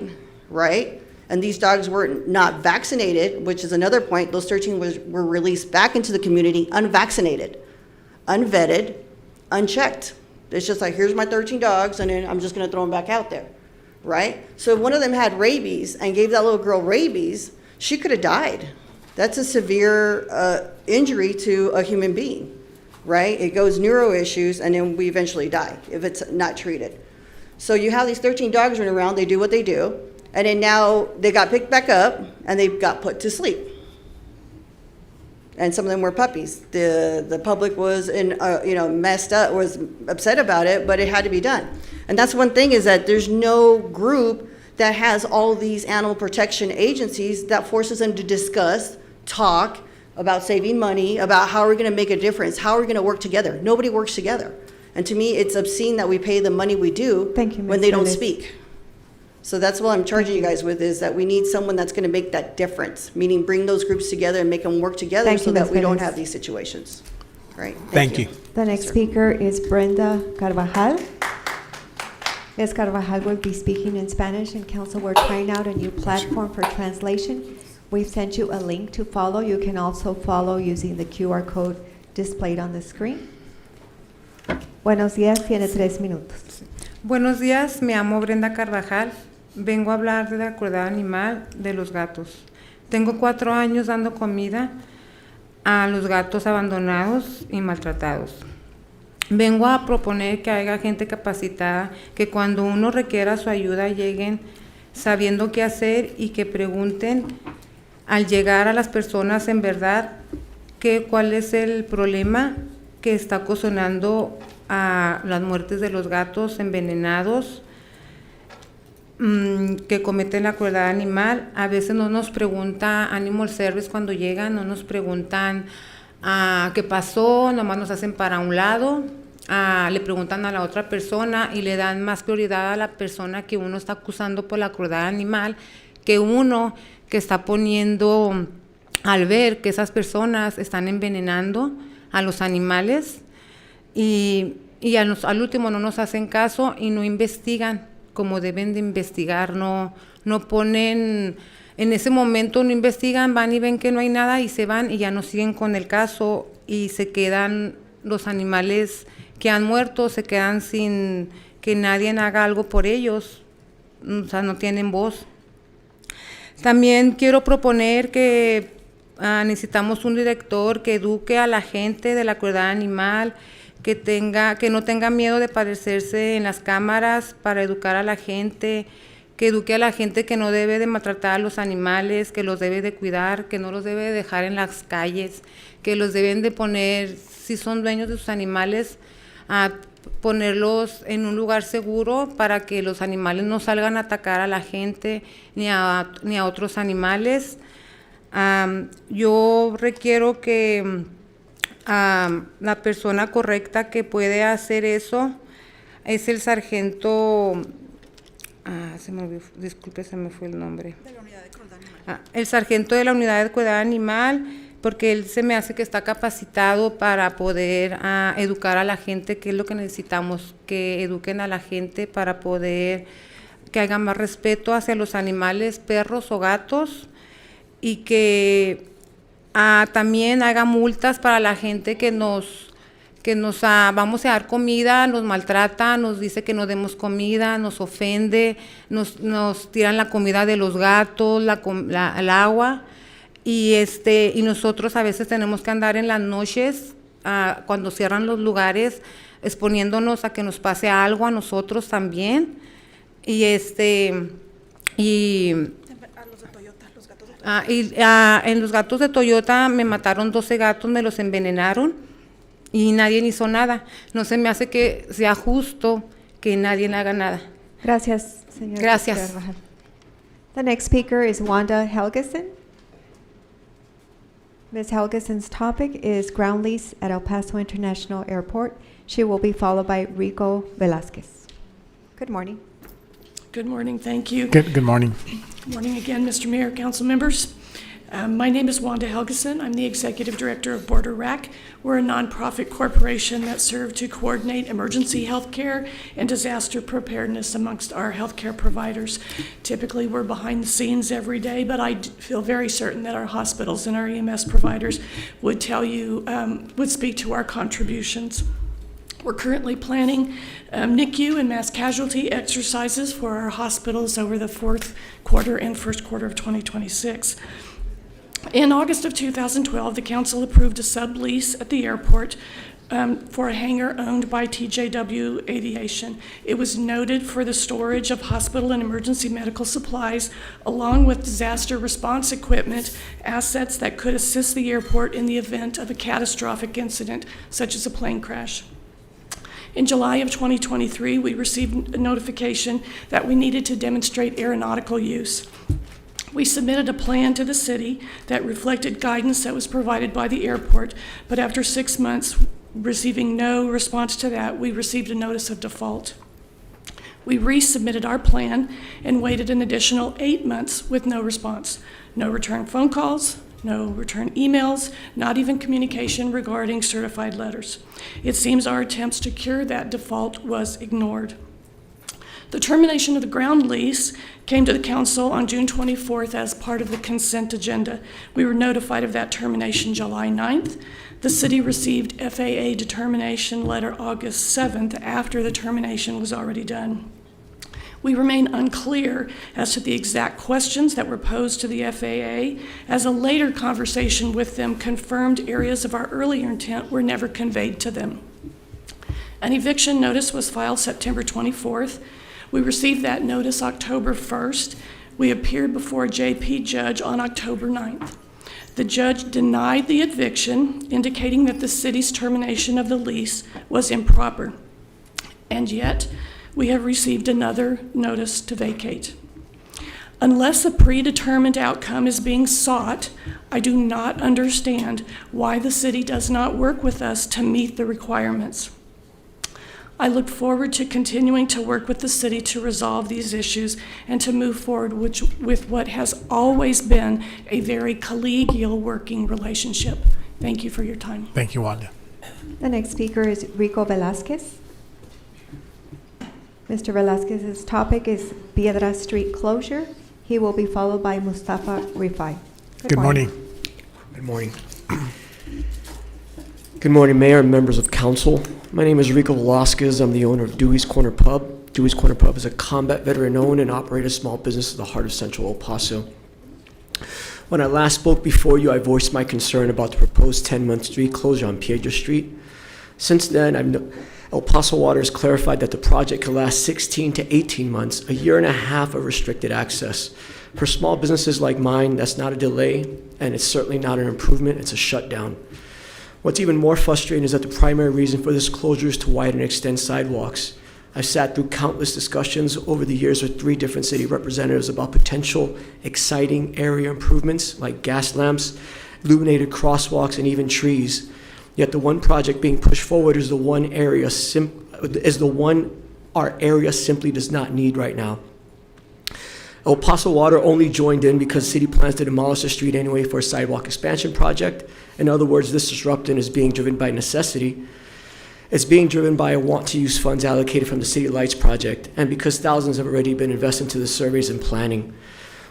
right, and these dogs were not vaccinated, which is another point, those 13 were released back into the community unvaccinated, unvetted, unchecked. It's just like, here's my 13 dogs, and then I'm just gonna throw them back out there, right? So if one of them had rabies and gave that little girl rabies, she could have died. That's a severe injury to a human being, right? It goes neuro issues, and then we eventually die if it's not treated. So you have these 13 dogs running around, they do what they do, and then now they got picked back up, and they got put to sleep. And some of them were puppies. The public was messed up, was upset about it, but it had to be done. And that's one thing, is that there's no group that has all these animal protection agencies that forces them to discuss, talk about saving money, about how we're gonna make a difference, how we're gonna work together. Nobody works together. And to me, it's obscene that we pay the money we do when they don't speak. So that's what I'm charging you guys with, is that we need someone that's going to make that difference, meaning bring those groups together and make them work together so that we don't have these situations. Right? Thank you. The next speaker is Brenda Carvajal. Ms. Carvajal will be speaking in Spanish, and council, we're trying out a new platform for translation. We've sent you a link to follow. You can also follow using the QR code displayed on the screen. Buenos días, tiene 3 minutos. Buenos días, me llamo Brenda Carvajal. Vengo a hablar de la crueldad animal de los gatos. Tengo 4 años dando comida a los gatos abandonados y maltratados. Vengo a proponer que haya gente capacitada, que cuando uno requiera su ayuda lleguen sabiendo qué hacer y que pregunten al llegar a las personas en verdad cuál es el problema que está ocasionando a las muertes de los gatos envenenados que cometen la crueldad animal. A veces no nos pregunta Animal Service cuando llegan, no nos preguntan qué pasó, nomás nos hacen para un lado, le preguntan a la otra persona y le dan más prioridad a la persona que uno está acusando por la crueldad animal que uno que está poniendo al ver que esas personas están envenenando a los animales y al último no nos hacen caso y no investigan como deben de investigar, no ponen, en ese momento no investigan, van y ven que no hay nada y se van y ya no siguen con el caso y se quedan los animales que han muerto, se quedan sin que nadie haga algo por ellos, o sea, no tienen voz. También quiero proponer que necesitamos un director que eduque a la gente de la crueldad animal, que no tenga miedo de parecerse en las cámaras para educar a la gente, que eduque a la gente que no debe de maltratar a los animales, que los debe de cuidar, que no los debe de dejar en las calles, que los deben de poner, si son dueños de sus animales, a ponerlos en un lugar seguro para que los animales no salgan a atacar a la gente ni a otros animales. Yo requiero que la persona correcta que puede hacer eso es el sargento, disculpe, se me fue el nombre. De la unidad de crueldad animal. El sargento de la unidad de crueldad animal, porque él se me hace que está capacitado para poder educar a la gente, que es lo que necesitamos, que eduquen a la gente para poder que haya más respeto hacia los animales, perros o gatos, y que también haga multas para la gente que nos vamos a dar comida, nos maltrata, nos dice que no demos comida, nos ofende, nos tiran la comida de los gatos, el agua, y nosotros a veces tenemos que andar en las noches, cuando cierran los lugares, exponiéndonos a que nos pase algo a nosotros también, y en los gatos de Toyota me mataron 12 gatos, me los envenenaron y nadie hizo nada. No se me hace que sea justo que nadie haga nada. Gracias, señora. Gracias. The next speaker is Wanda Helgeson. Ms. Helgeson's topic is ground lease at El Paso International Airport. She will be followed by Rico Velasquez. Good morning. Good morning, thank you. Good morning. Good morning again, Mr. Mayor, council members. My name is Wanda Helgeson. I'm the executive director of Border RAC. We're a nonprofit corporation that serves to coordinate emergency health care and disaster preparedness amongst our healthcare providers. Typically, we're behind the scenes every day, but I feel very certain that our hospitals and our EMS providers would tell you, would speak to our contributions. We're currently planning NICU and mass casualty exercises for our hospitals over the fourth quarter and first quarter of 2026. In August of 2012, the council approved a sublease at the airport for a hangar owned by TJW Aviation. It was noted for the storage of hospital and emergency medical supplies, along with disaster response equipment, assets that could assist the airport in the event of a catastrophic incident, such as a plane crash. In July of 2023, we received a notification that we needed to demonstrate aeronautical use. We submitted a plan to the city that reflected guidance that was provided by the airport, but after 6 months receiving no response to that, we received a notice of default. We resubmitted our plan and waited an additional 8 months with no response. No return phone calls, no return emails, not even communication regarding certified letters. It seems our attempts to cure that default was ignored. The termination of the ground lease came to the council on June 24th as part of the consent agenda. We were notified of that termination July 9th. The city received FAA determination letter August 7th after the termination was already done. We remain unclear as to the exact questions that were posed to the FAA, as a later conversation with them confirmed areas of our earlier intent were never conveyed to them. An eviction notice was filed September 24th. We received that notice October 1st. We appeared before a JP judge on October 9th. The judge denied the eviction, indicating that the city's termination of the lease was improper. And yet, we have received another notice to vacate. Unless a predetermined outcome is being sought, I do not understand why the city does not work with us to meet the requirements. I look forward to continuing to work with the city to resolve these issues and to move forward with what has always been a very collegial working relationship. Thank you for your time. Thank you, Wanda. The next speaker is Rico Velasquez. Mr. Velasquez's topic is Piedra Street closure. He will be followed by Mustafa Rifai. Good morning. Good morning. Good morning, Mayor and members of council. My name is Rico Velasquez. I'm the owner of Dewey's Corner Pub. Dewey's Corner Pub is a combat veteran-owned and operated small business in the heart of central El Paso. When I last spoke before you, I voiced my concern about the proposed 10-month street closure on Piedra Street. Since then, El Paso Water has clarified that the project could last 16 to 18 months, a year and a half of restricted access. For small businesses like mine, that's not a delay, and it's certainly not an improvement, it's a shutdown. What's even more frustrating is that the primary reason for this closure is to widen and extend sidewalks. I've sat through countless discussions over the years with 3 different city representatives about potential exciting area improvements like gas lamps, illuminated crosswalks, and even trees. Yet the one project being pushed forward is the one our area simply does not need right now. El Paso Water only joined in because city plans to demolish the street anyway for a sidewalk expansion project. In other words, this disruption is being driven by necessity. It's being driven by a want to use funds allocated from the City Lights project, and because thousands have already been invested into the surveys and planning.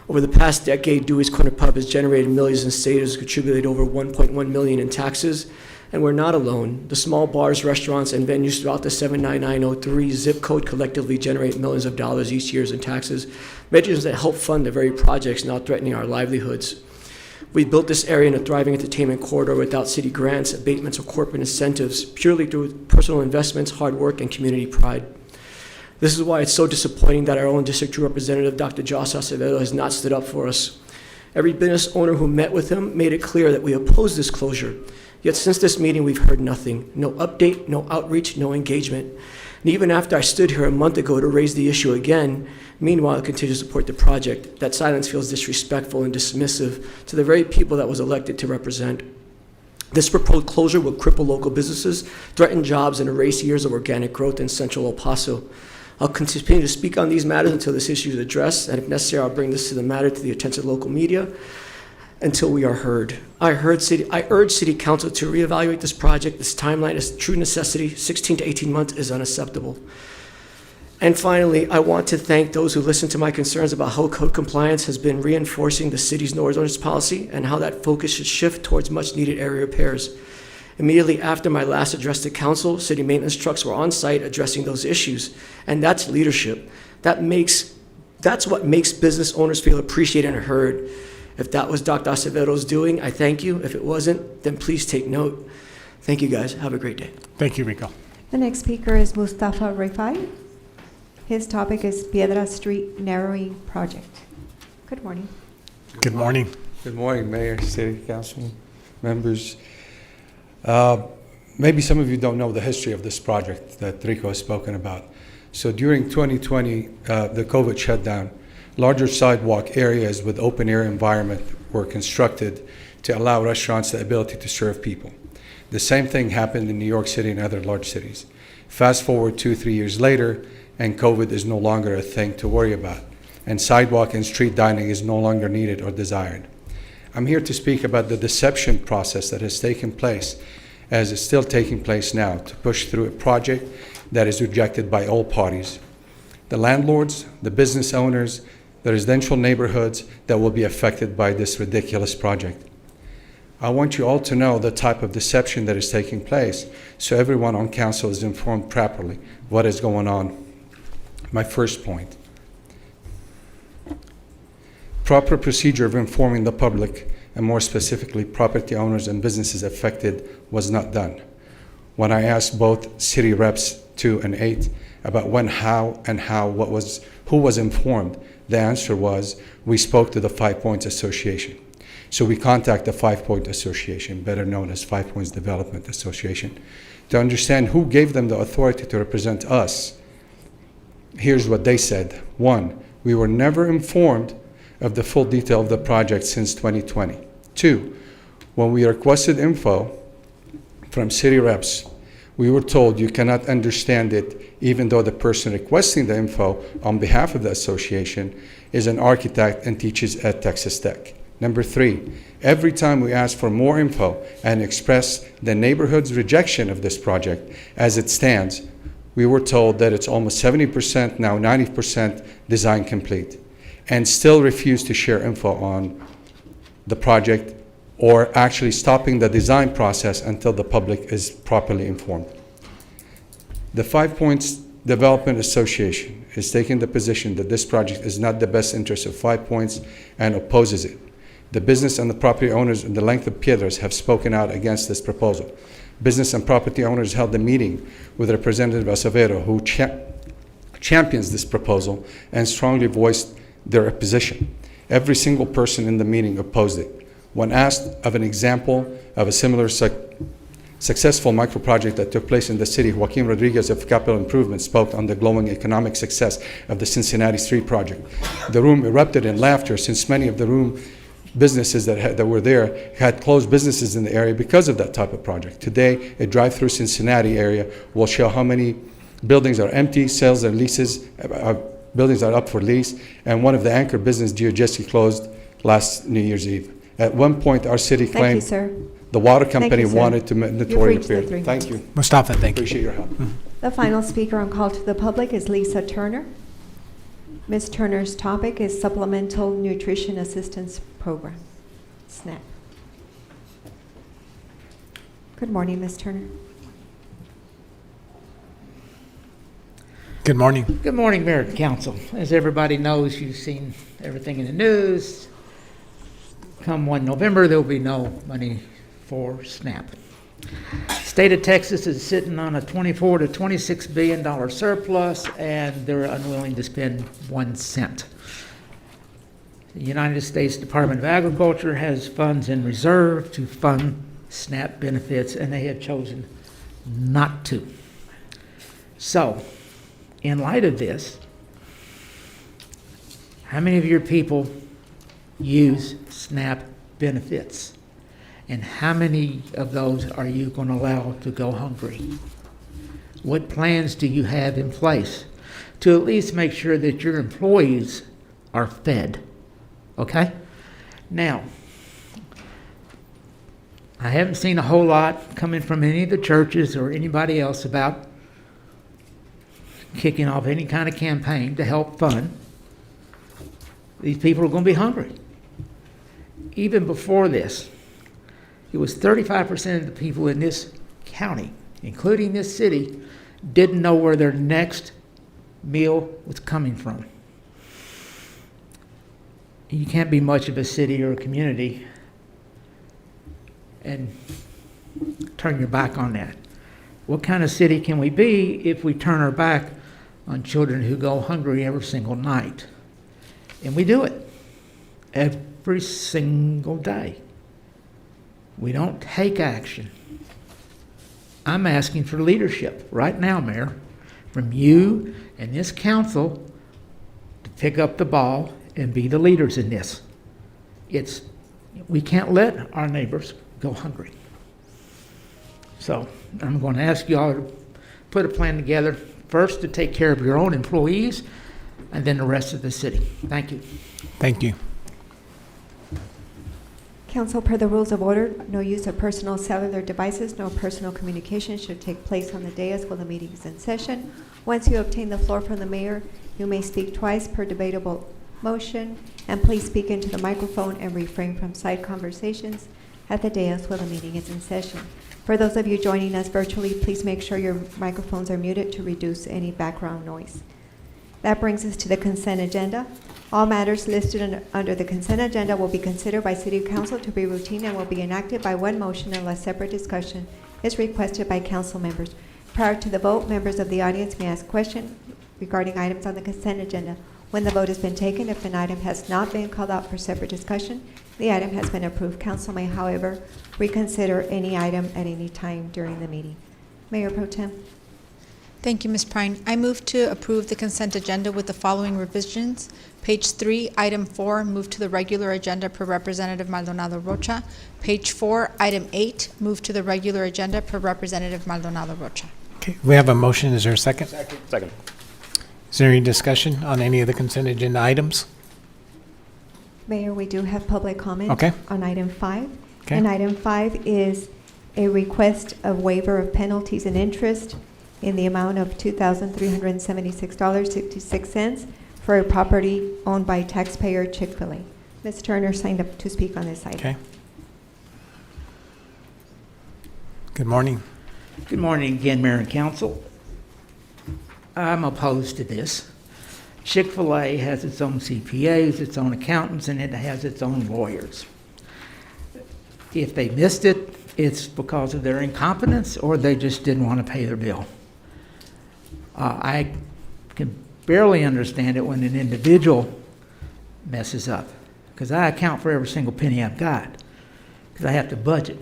Over the past decade, Dewey's Corner Pub has generated millions in sales, contributed over $1.1 million in taxes, and we're not alone. The small bars, restaurants, and venues throughout the 79903 zip code collectively generate millions of dollars each year in taxes, measures that help fund the very projects now threatening our livelihoods. We built this area in a thriving entertainment corridor without city grants, abatements, or corporate incentives, purely through personal investments, hard work, and community pride. This is why it's so disappointing that our own District 2 Representative, Dr. Josh Acevedo, has not stood up for us. Every business owner who met with him made it clear that we oppose this closure. Yet since this meeting, we've heard nothing. No update, no outreach, no engagement. And even after I stood here a month ago to raise the issue again, meanwhile, I continue to support the project. That silence feels disrespectful and dismissive to the very people that was elected to represent. This proposed closure will cripple local businesses, threaten jobs, and erase years of organic growth in central El Paso. I'll continue to speak on these matters until this issue is addressed, and if necessary, I'll bring this matter to the attention of local media until we are heard. I urge City Council to reevaluate this project. This timeline is true necessity. 16 to 18 months is unacceptable. And finally, I want to thank those who listened to my concerns about how code compliance has been reinforcing the city's noise ordinance policy and how that focus should shift towards much-needed area repairs. Immediately after my last address to council, city maintenance trucks were on site addressing those issues, and that's leadership. That's what makes business owners feel appreciated and heard. If that was Dr. Acevedo's doing, I thank you. If it wasn't, then please take note. Thank you, guys. Have a great day. Thank you, Rico. The next speaker is Mustafa Rifai. His topic is Piedra Street Narrowing Project. Good morning. Good morning. Good morning, Mayor, City Council members. Maybe some of you don't know the history of this project that Rico has spoken about. So during 2020, the COVID shutdown, larger sidewalk areas with open air environment were constructed to allow restaurants the ability to serve people. The same thing happened in New York City and other large cities. Fast forward 2-3 years later, and COVID is no longer a thing to worry about, and sidewalk and street dining is no longer needed or desired. I'm here to speak about the deception process that has taken place, as is still taking place now, to push through a project that is rejected by all parties. The landlords, the business owners, the residential neighborhoods that will be affected by this ridiculous project. I want you all to know the type of deception that is taking place, so everyone on council is informed properly what is going on. My first point. Proper procedure of informing the public, and more specifically property owners and businesses affected, was not done. When I asked both city reps 2 and 8 about when, how, and who was informed, the answer was, we spoke to the Five Points Association. So we contacted the Five Point Association, better known as Five Points Development Association, to understand who gave them the authority to represent us. Here's what they said. 1, we were never informed of the full detail of the project since 2020. 2, when we requested info from city reps, we were told you cannot understand it even though the person requesting the info on behalf of the association is an architect and teaches at Texas Tech. Number 3, every time we asked for more info and expressed the neighborhood's rejection of this project as it stands, we were told that it's almost 70%, now 90% design complete, and still refused to share info on the project or actually stopping the design process until the public is properly informed. The Five Points Development Association is taking the position that this project is not the best interest of Five Points and opposes it. The business and the property owners in the length of Piedras have spoken out against this proposal. Business and property owners held a meeting with Representative Acevedo, who champions this proposal and strongly voiced their opposition. Every single person in the meeting opposed it. When asked of an example of a similar successful microproject that took place in the city, Joaquin Rodriguez of Capital Improvement spoke on the glowing economic success of the Cincinnati Street project. The room erupted in laughter since many of the room businesses that were there had closed businesses in the area because of that type of project. Today, a drive-through Cincinnati area will show how many buildings are empty, sales and leases, buildings are up for lease, and one of the anchor business, Geodesy, closed last New Year's Eve. At one point, our city Thank claimed you, sir. the water company you, sir. wanted to You've mandatory reached the repair. 3 Thank minutes. you. Mustafa, thank you. Appreciate your help. The final speaker on call to the public is Lisa Turner. Ms. Turner's topic is Supplemental Nutrition Assistance Program, SNAP. Good morning, Ms. Turner. Good morning. Good morning, Mayor and Council. As everybody knows, you've seen everything in the news. Come 1 November, there'll be no money for SNAP. State of Texas is sitting on a $24 to $26 billion surplus, and they're unwilling to spend 1 cent. The United States Department of Agriculture has funds in reserve to fund SNAP benefits, and they have chosen not to. So, in light of this, how many of your people use SNAP benefits? And how many of those are you going to allow to go hungry? What plans do you have in place to at least make sure that your employees are fed? Okay? Now, I haven't seen a whole lot coming from any of the churches or anybody else about kicking off any kind of campaign to help fund. These people are going to be hungry. Even before this, it was 35% of the people in this county, including this city, didn't know where their next meal was coming from. You can't be much of a city or a community and turn your back on that. What kind of city can we be if we turn our back on children who go hungry every single night? And we do it every single day. We don't take action. I'm asking for leadership right now, Mayor, from you and this council to pick up the ball and be the leaders in this. We can't let our neighbors go hungry. So I'm going to ask you all to put a plan together, first to take care of your own employees, and then the rest of the city. Thank you. Thank you. Council, per the rules of order, no use of personal cellular devices, no personal communication should take place on the dais while the meeting is in session. Once you obtain the floor from the mayor, you may speak twice per debatable motion, and please speak into the microphone and refrain from side conversations at the dais while the meeting is in session. For those of you joining us virtually, please make sure your microphones are muted to reduce any background noise. That brings us to the consent agenda. All matters listed under the consent agenda will be considered by City Council to be routine and will be enacted by one motion unless separate discussion is requested by council members. Prior to the vote, members of the audience may ask questions regarding items on the consent agenda. When the vote has been taken, if an item has not been called out for separate discussion, the item has been approved. Council may, however, reconsider any item at any time during the meeting. Mayor Pro Tem. Thank you, Ms. Prine. I move to approve the consent agenda with the following revisions. Page 3, item 4, move to the regular agenda per Representative Maldonado Rocha. Page 4, item 8, move to the regular agenda per Representative Maldonado Rocha. Okay, we have a motion. Is there a second? Second. Is there any discussion on any of the consent agenda items? Mayor, we do have public comment Okay. on item 5. Okay. And item 5 is a request of waiver of penalties and interest in the amount of $2,376.66 for a property owned by taxpayer Chick-fil-A. Ms. Turner signed up to speak on this item. Okay. Good morning. Good morning again, Mayor and Council. I'm opposed to this. Chick-fil-A has its own CPAs, its own accountants, and it has its own lawyers. If they missed it, it's because of their incompetence or they just didn't want to pay their bill. I can barely understand it when an individual messes up, because I account for every single penny I've got, because I have to budget.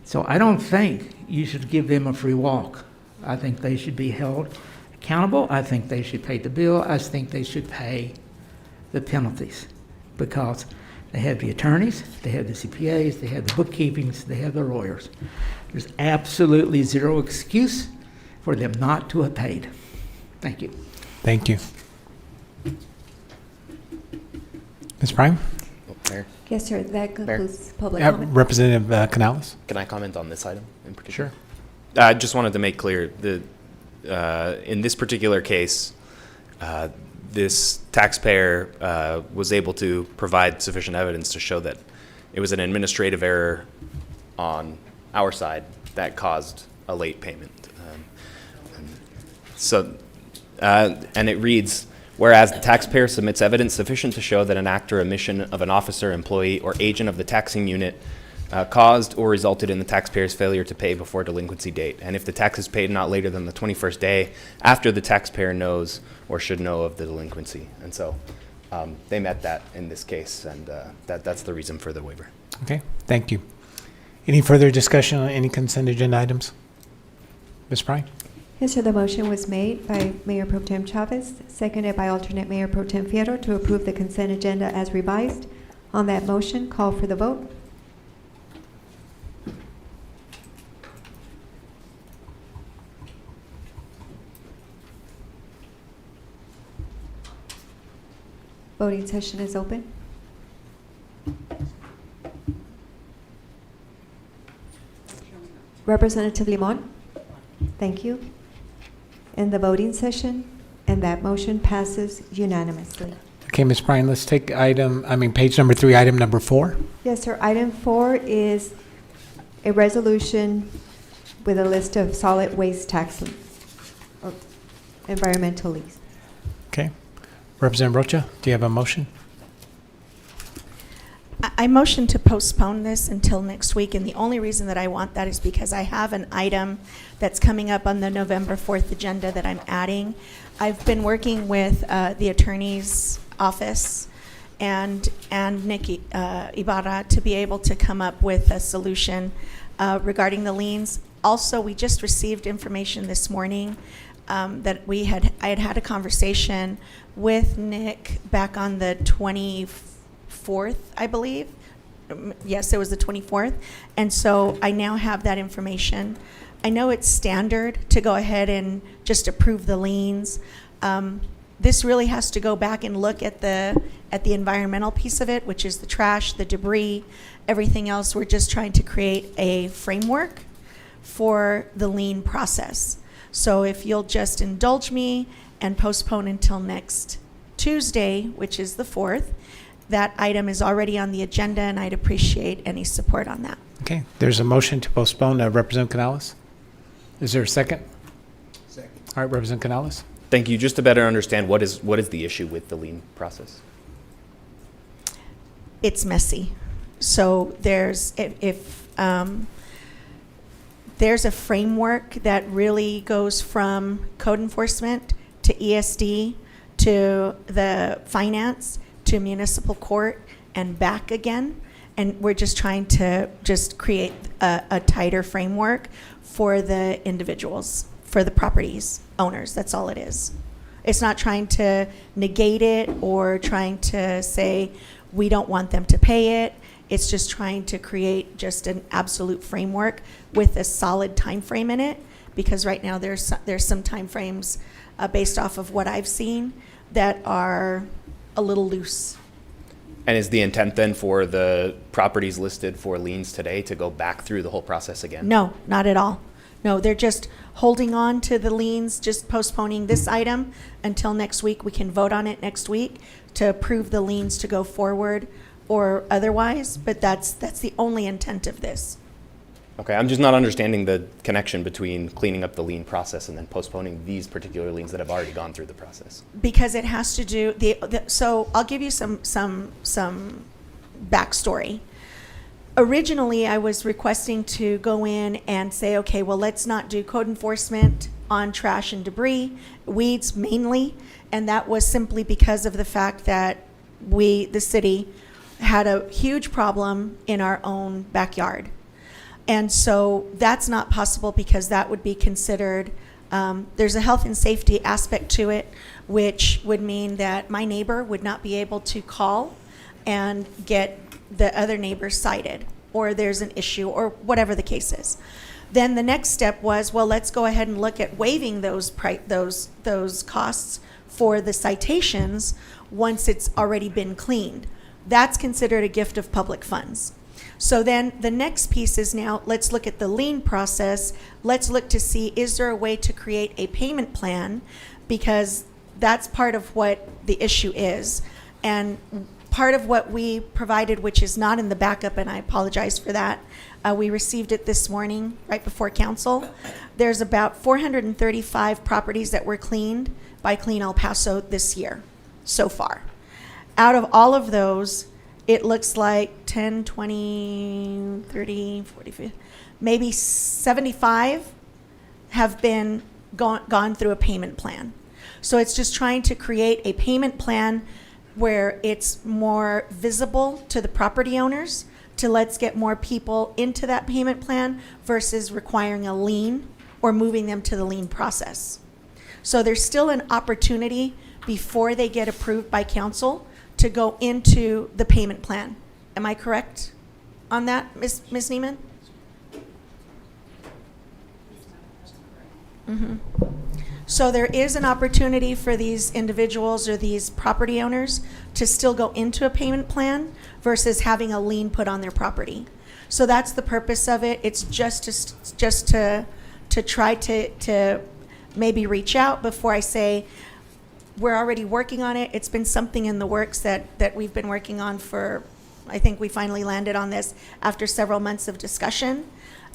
So I don't think you should give them a free walk. I think they should be held accountable. I think they should pay the bill. I think they should pay the penalties, because they have the attorneys, they have the CPAs, they have the bookkeepings, they have the lawyers. There's absolutely zero excuse for them not to have paid. Thank you. Thank you. Ms. Prime? Mayor? Yes, sir. That concludes public Yeah, comment. Representative Canales? Can I comment on this item in particular? Sure. I just wanted to make clear that in this particular case, this taxpayer was able to provide sufficient evidence to show that it was an administrative error on our side that caused a late payment. And it reads, whereas the taxpayer submits evidence sufficient to show that an act or omission of an officer, employee, or agent of the taxing unit caused or resulted in the taxpayer's failure to pay before delinquency date, and if the tax is paid not later than the 21st day after the taxpayer knows or should know of the delinquency. And so they met that in this case, and that's the reason for the waiver. Okay, thank you. Any further discussion on any consent agenda items? Ms. Prime? Yes, sir. The motion was made by Mayor Pro Tem Chavez, seconded by alternate Mayor Pro Tem Fierro to approve the consent agenda as revised. On that motion, call for the vote. Voting session is open. Representative Limon? Thank you. In the voting session, and that motion passes unanimously. Okay, Ms. Prime, let's take page number 3, item number 4. Yes, sir. Item 4 is a resolution with a list of solid waste tax or environmental lease. Okay. Representative Rocha, do you have a motion? I motion to postpone this until next week, and the only reason that I want that is because I have an item that's coming up on the November 4th agenda that I'm adding. I've been working with the attorney's office and Nick Ibarra to be able to come up with a solution regarding the liens. Also, we just received information this morning that I had a conversation with Nick back on the 24th, I believe. Yes, it was the 24th. And so I now have that information. I know it's standard to go ahead and just approve the liens. This really has to go back and look at the environmental piece of it, which is the trash, the debris, everything else. We're just trying to create a framework for the lien process. So if you'll just indulge me and postpone until next Tuesday, which is the 4th, that item is already on the agenda, and I'd appreciate any support on that. Okay, there's a motion to postpone. Representative Canales? Is there a second? Second. All right, Representative Canales? Thank you. Just to better understand, what is the issue with the lien process? It's messy. So there's there's a framework that really goes from code enforcement to ESD to the finance to municipal court and back again. And we're just trying to just create a tighter framework for the individuals, for the properties owners. That's all it is. It's not trying to negate it or trying to say we don't want them to pay it. It's just trying to create just an absolute framework with a solid time frame in it, because right now there's some time frames based off of what I've seen that are a little loose. And is the intent then for the properties listed for liens today to go back through the whole process again? No, not at all. No, they're just holding on to the liens, just postponing this item until next week. We can vote on it next week to approve the liens to go forward or otherwise, but that's the only intent of this. Okay, I'm just not understanding the connection between cleaning up the lien process and then postponing these particular liens that have already gone through the process. Because it has to do so I'll give you some backstory. Originally, I was requesting to go in and say, okay, well, let's not do code enforcement on trash and debris, weeds mainly, and that was simply because of the fact that we, the city, had a huge problem in our own backyard. And so that's not possible because that would be considered, there's a health and safety aspect to it, which would mean that my neighbor would not be able to call and get the other neighbor cited, or there's an issue, or whatever the case is. Then the next step was, well, let's go ahead and look at waiving those costs for the citations once it's already been cleaned. That's considered a gift of public funds. So then the next piece is now, let's look at the lien process. Let's look to see, is there a way to create a payment plan? Because that's part of what the issue is. And part of what we provided, which is not in the backup, and I apologize for that, we received it this morning right before council. There's about 435 properties that were cleaned by Clean El Paso this year so far. Out of all of those, it looks like 10, 20, 30, 40, 50, maybe 75 have been gone through a payment plan. So it's just trying to create a payment plan where it's more visible to the property owners, to let's get more people into that payment plan versus requiring a lien or moving them to the lien process. So there's still an opportunity before they get approved by council to go into the payment plan. Am I correct on that, Ms. Neiman? Mm-hmm. So there is an opportunity for these individuals or these property owners to still go into a payment plan versus having a lien put on their property. So that's the purpose of it. It's just to try to maybe reach out before I say, we're already working on it. It's been something in the works that we've been working on for, I think we finally landed on this after several months of discussion.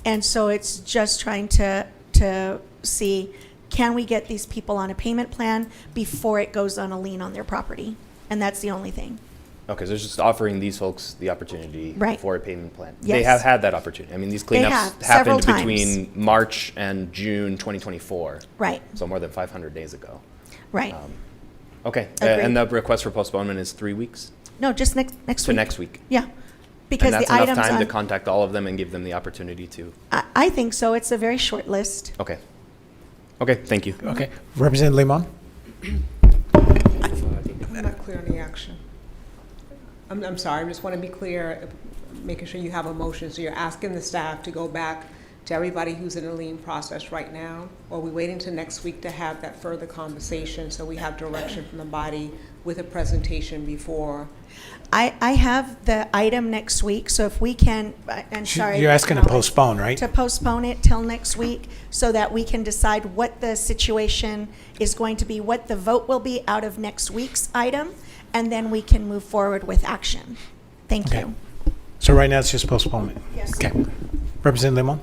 And so it's just trying to see, can we get these people on a payment plan before it goes on a lien on their property? And that's the only thing. Okay, so it's just offering these folks the opportunity Right. for a payment plan. Yes. They have had that opportunity. I mean, these They cleanups have, several happened between times. March and June 2024. Right. So more than 500 days ago. Right. Okay, Agreed. and the request for postponement is 3 weeks? No, just next To week. next week? Yeah. Because and that's the enough items time to on, contact all of them and give them the opportunity to? I think so. It's a very short list. Okay. Okay, thank you. Okay. Representative Limon? I'm not clear on the action. I'm sorry, I just want to be clear, making sure you have a motion. So you're asking the staff to go back to everybody who's in the lien process right now? Or are we waiting till next week to have that further conversation so we have direction from the body with a presentation before? I have the item next week, so if we can, and sorry. You're asking to postpone, right? To postpone it till next week so that we can decide what the situation is going to be, what the vote will be out of next week's item, and then we can move forward with action. Thank Okay. you. So right now it's just postponement? Yes. Okay. Representative Limon?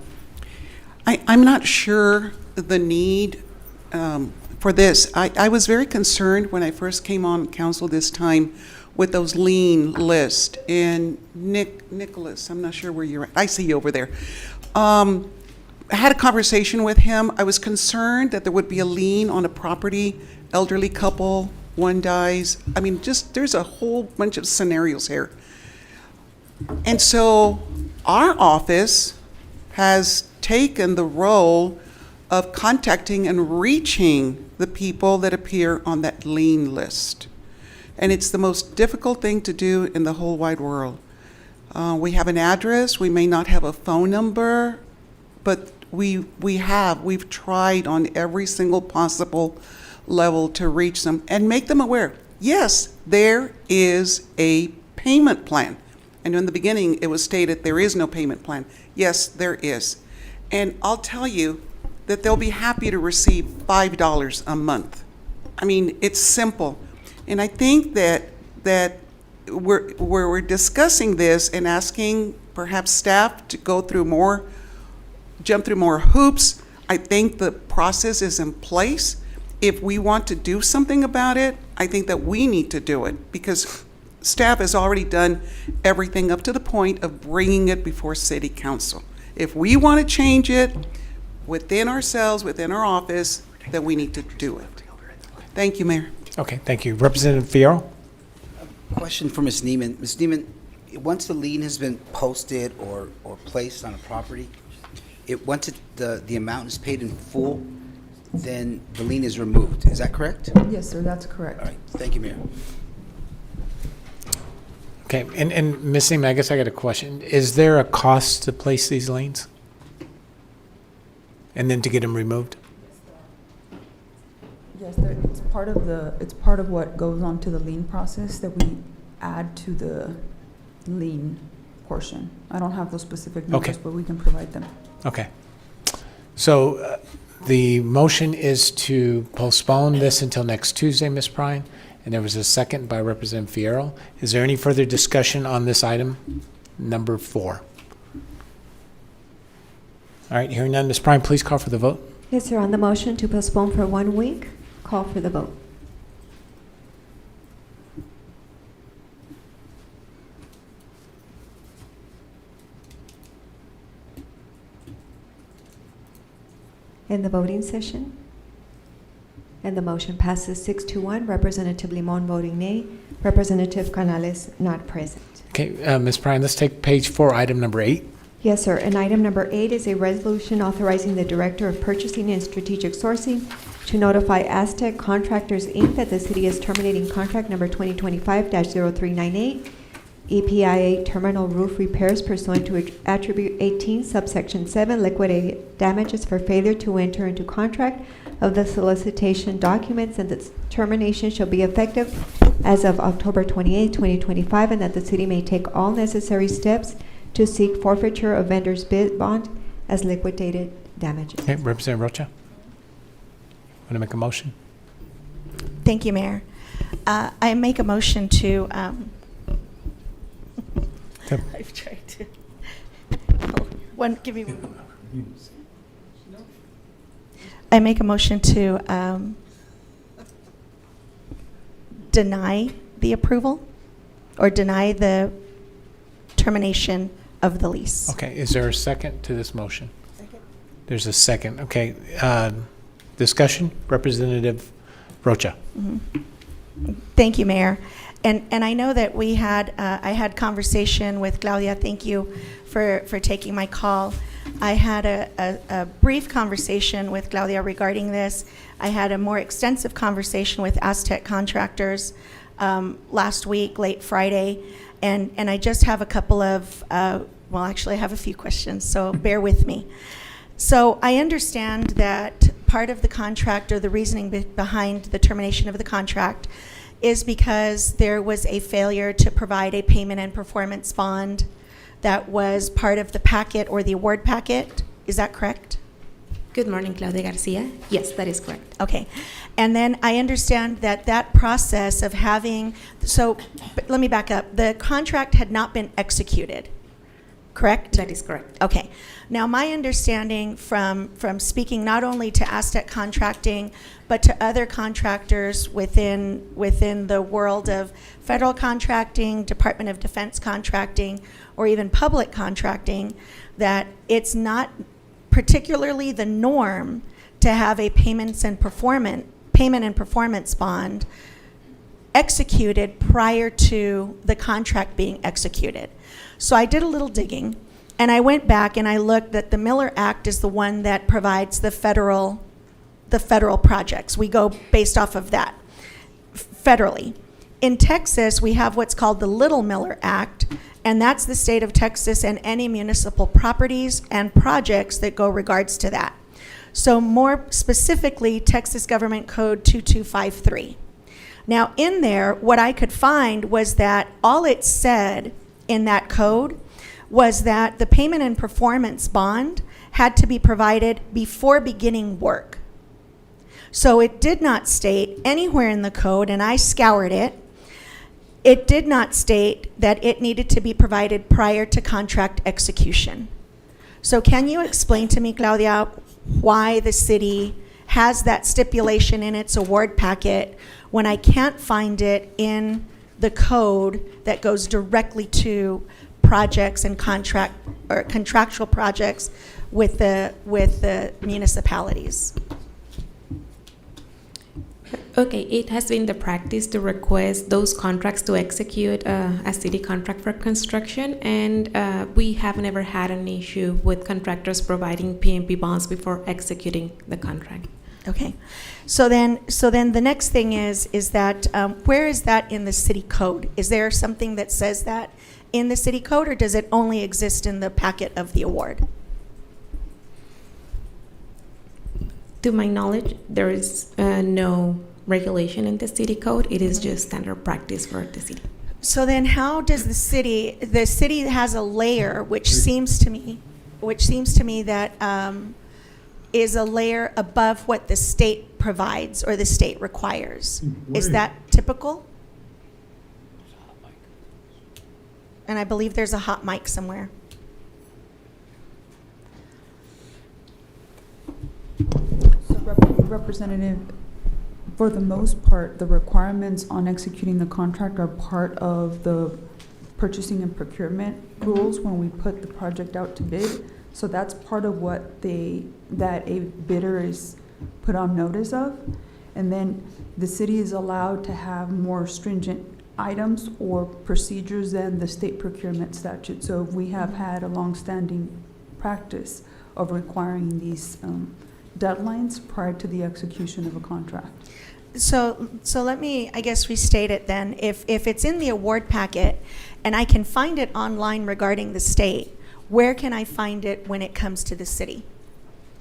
I'm not sure the need for this. I was very concerned when I first came on council this time with those lien lists. And Nicholas, I'm not sure where you're at. I see you over there. I had a conversation with him. I was concerned that there would be a lien on a property, elderly couple, one dies. I mean, just there's a whole bunch of scenarios here. And so our office has taken the role of contacting and reaching the people that appear on that lien list. And it's the most difficult thing to do in the whole wide world. We have an address, we may not have a phone number, but we've tried on every single possible level to reach them and make them aware. Yes, there is a payment plan. And in the beginning, it was stated there is no payment plan. Yes, there is. And I'll tell you that they'll be happy to receive $5 a month. I mean, it's simple. And I think that we're discussing this and asking perhaps staff to jump through more hoops. I think the process is in place. If we want to do something about it, I think that we need to do it because staff has already done everything up to the point of bringing it before city council. If we want to change it within ourselves, within our office, then we need to do it. Thank you, Mayor. Okay, thank you. Representative Fierro? Question for Ms. Neiman. Ms. Neiman, once the lien has been posted or placed on a property, once the amount is paid in full, then the lien is removed. Is that correct? Yes, sir, that's correct. All right. Thank you, Mayor. Okay, and Ms. Neiman, I guess I got a question. Is there a cost to place these liens? And then to get them removed? Yes, it's part of what goes on to the lien process that we add to the lien portion. I don't have those specific numbers, Okay. but we can provide them. Okay. So the motion is to postpone this until next Tuesday, Ms. Prine, and there was a second by Representative Fierro. Is there any further discussion on this item, number 4? All right, hearing none, Ms. Prine, please call for the vote. Yes, sir. On the motion to postpone for 1 week, call for the vote. In the voting session. And the motion passes 6-1. Representative Limon voting nay. Representative Canales not present. Okay, Ms. Prine, let's take page 4, item number 8. Yes, sir. And item number 8 is a resolution authorizing the Director of Purchasing and Strategic Sourcing to notify Aztec Contractors, Inc. that the city is terminating contract number 2025-0398, EPIA Terminal Roof Repairs pursuant to Attribute 18, subsection 7, liquidated damages for failure to enter into contract of the solicitation documents, and the termination shall be effective as of October 28, 2025, and that the city may take all necessary steps to seek forfeiture of vendor's bid bond as liquidated damages. Okay, Representative Rocha? Want to make a motion? Thank you, Mayor. I make a motion to, I've tried to. Give me one. I make a motion to deny the approval or deny the termination of the lease. Okay, is there a second to this motion? Second. There's a second. Okay, discussion? Representative Rocha? Thank you, Mayor. And I know that we had, I had conversation with Claudia. Thank you for taking my call. I had a brief conversation with Claudia regarding this. I had a more extensive conversation with Aztec Contractors last week, late Friday. And I just have a couple of, well, actually I have a few questions, so bear with me. So I understand that part of the contract or the reasoning behind the termination of the contract is because there was a failure to provide a payment and performance bond that was part of the packet or the award packet. Is that correct? Good morning, Claudia Garcia. Yes, that is correct. Okay. And then I understand that that process of having, so but let me back up. The contract had not been executed, correct? That is correct. Okay. Now, my understanding from speaking not only to Aztec Contracting, but to other contractors within the world of federal contracting, Department of Defense contracting, or even public contracting, that it's not particularly the norm to have a payment and performance bond executed prior to the contract being executed. So I did a little digging, and I went back and I looked that the Miller Act is the one that provides the federal projects. We go based off of that federally. In Texas, we have what's called the Little Miller Act, and that's the state of Texas and any municipal properties and projects that go regards to that. So more specifically, Texas Government Code 2253. Now in there, what I could find was that all it said in that code was that the payment and performance bond had to be provided before beginning work. So it did not state anywhere in the code, and I scoured it, it did not state that it needed to be provided prior to contract execution. So can you explain to me, Claudia, why the city has that stipulation in its award packet when I can't find it in the code that goes directly to projects and contractual projects with the municipalities? Okay, it has been the practice to request those contracts to execute a city contract for construction, and we have never had an issue with contractors providing PMP bonds before executing the contract. Okay, so then the next thing is that where is that in the city code? Is there something that says that in the city code, or does it only exist in the packet of the award? To my knowledge, there is no regulation in the city code. It is just standard practice for the city. So then how does the city has a layer which seems to me that is a layer above what the state provides or the state requires. Is that typical? And I believe there's a hot mic somewhere. So Representative, for the most part, the requirements on executing the contract are part of the purchasing and procurement rules when we put the project out to bid. So that's part of what that a bidder is put on notice of. And then the city is allowed to have more stringent items or procedures than the state procurement statute. So we have had a longstanding practice of requiring these deadlines prior to the execution of a contract. So let me, I guess, restate it then. If it's in the award packet and I can find it online regarding the state, where can I find it when it comes to the city,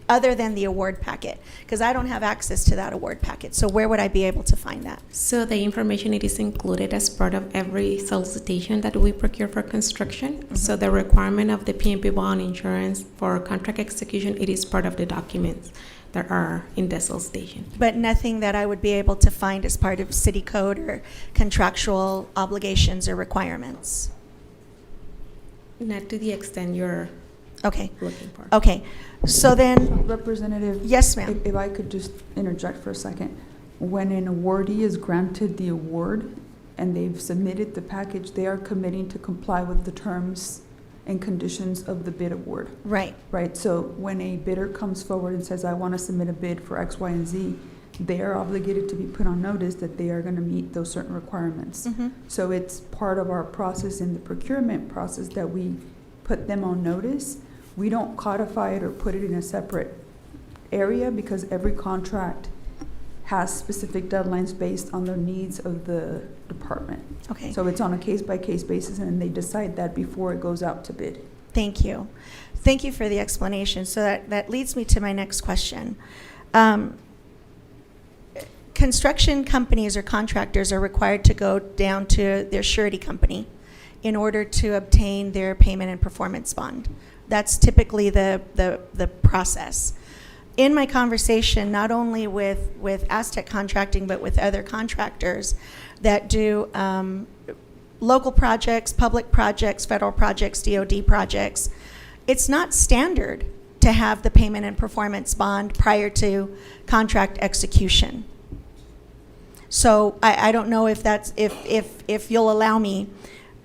other than the award packet? Because I don't have access to that award packet. So where would I be able to find that? So the information, it is included as part of every solicitation that we procure for construction. Mm-hmm. So the requirement of the PMP bond insurance for contract execution, it is part of the documents that are in the solicitation. But nothing that I would be able to find as part of city code or contractual obligations or requirements? Not to the extent you're looking for. Okay. So then, Representative. Yes, ma'am. If I could just interject for a second. When an awardee is granted the award and they've submitted the package, they are committing to comply with the terms and conditions of the bid award. Right. Right. So when a bidder comes forward and says, I want to submit a bid for X, Y, and Z, they are obligated to be put on notice that they are going to meet those certain requirements. Mm-hmm. So it's part of our process in the procurement process that we put them on notice. We don't codify it or put it in a separate area because every contract has specific deadlines based on the needs of the department. Okay. So it's on a case-by-case basis, and they decide that before it goes out to bid. Thank you. Thank you for the explanation. So that leads me to my next question. Construction companies or contractors are required to go down to their surety company in order to obtain their payment and performance bond. That's typically the process. In my conversation, not only with Aztec Contracting, but with other contractors that do local projects, public projects, federal projects, DOD projects, it's not standard to have the payment and performance bond prior to contract execution. So I don't know if that's, if you'll allow me.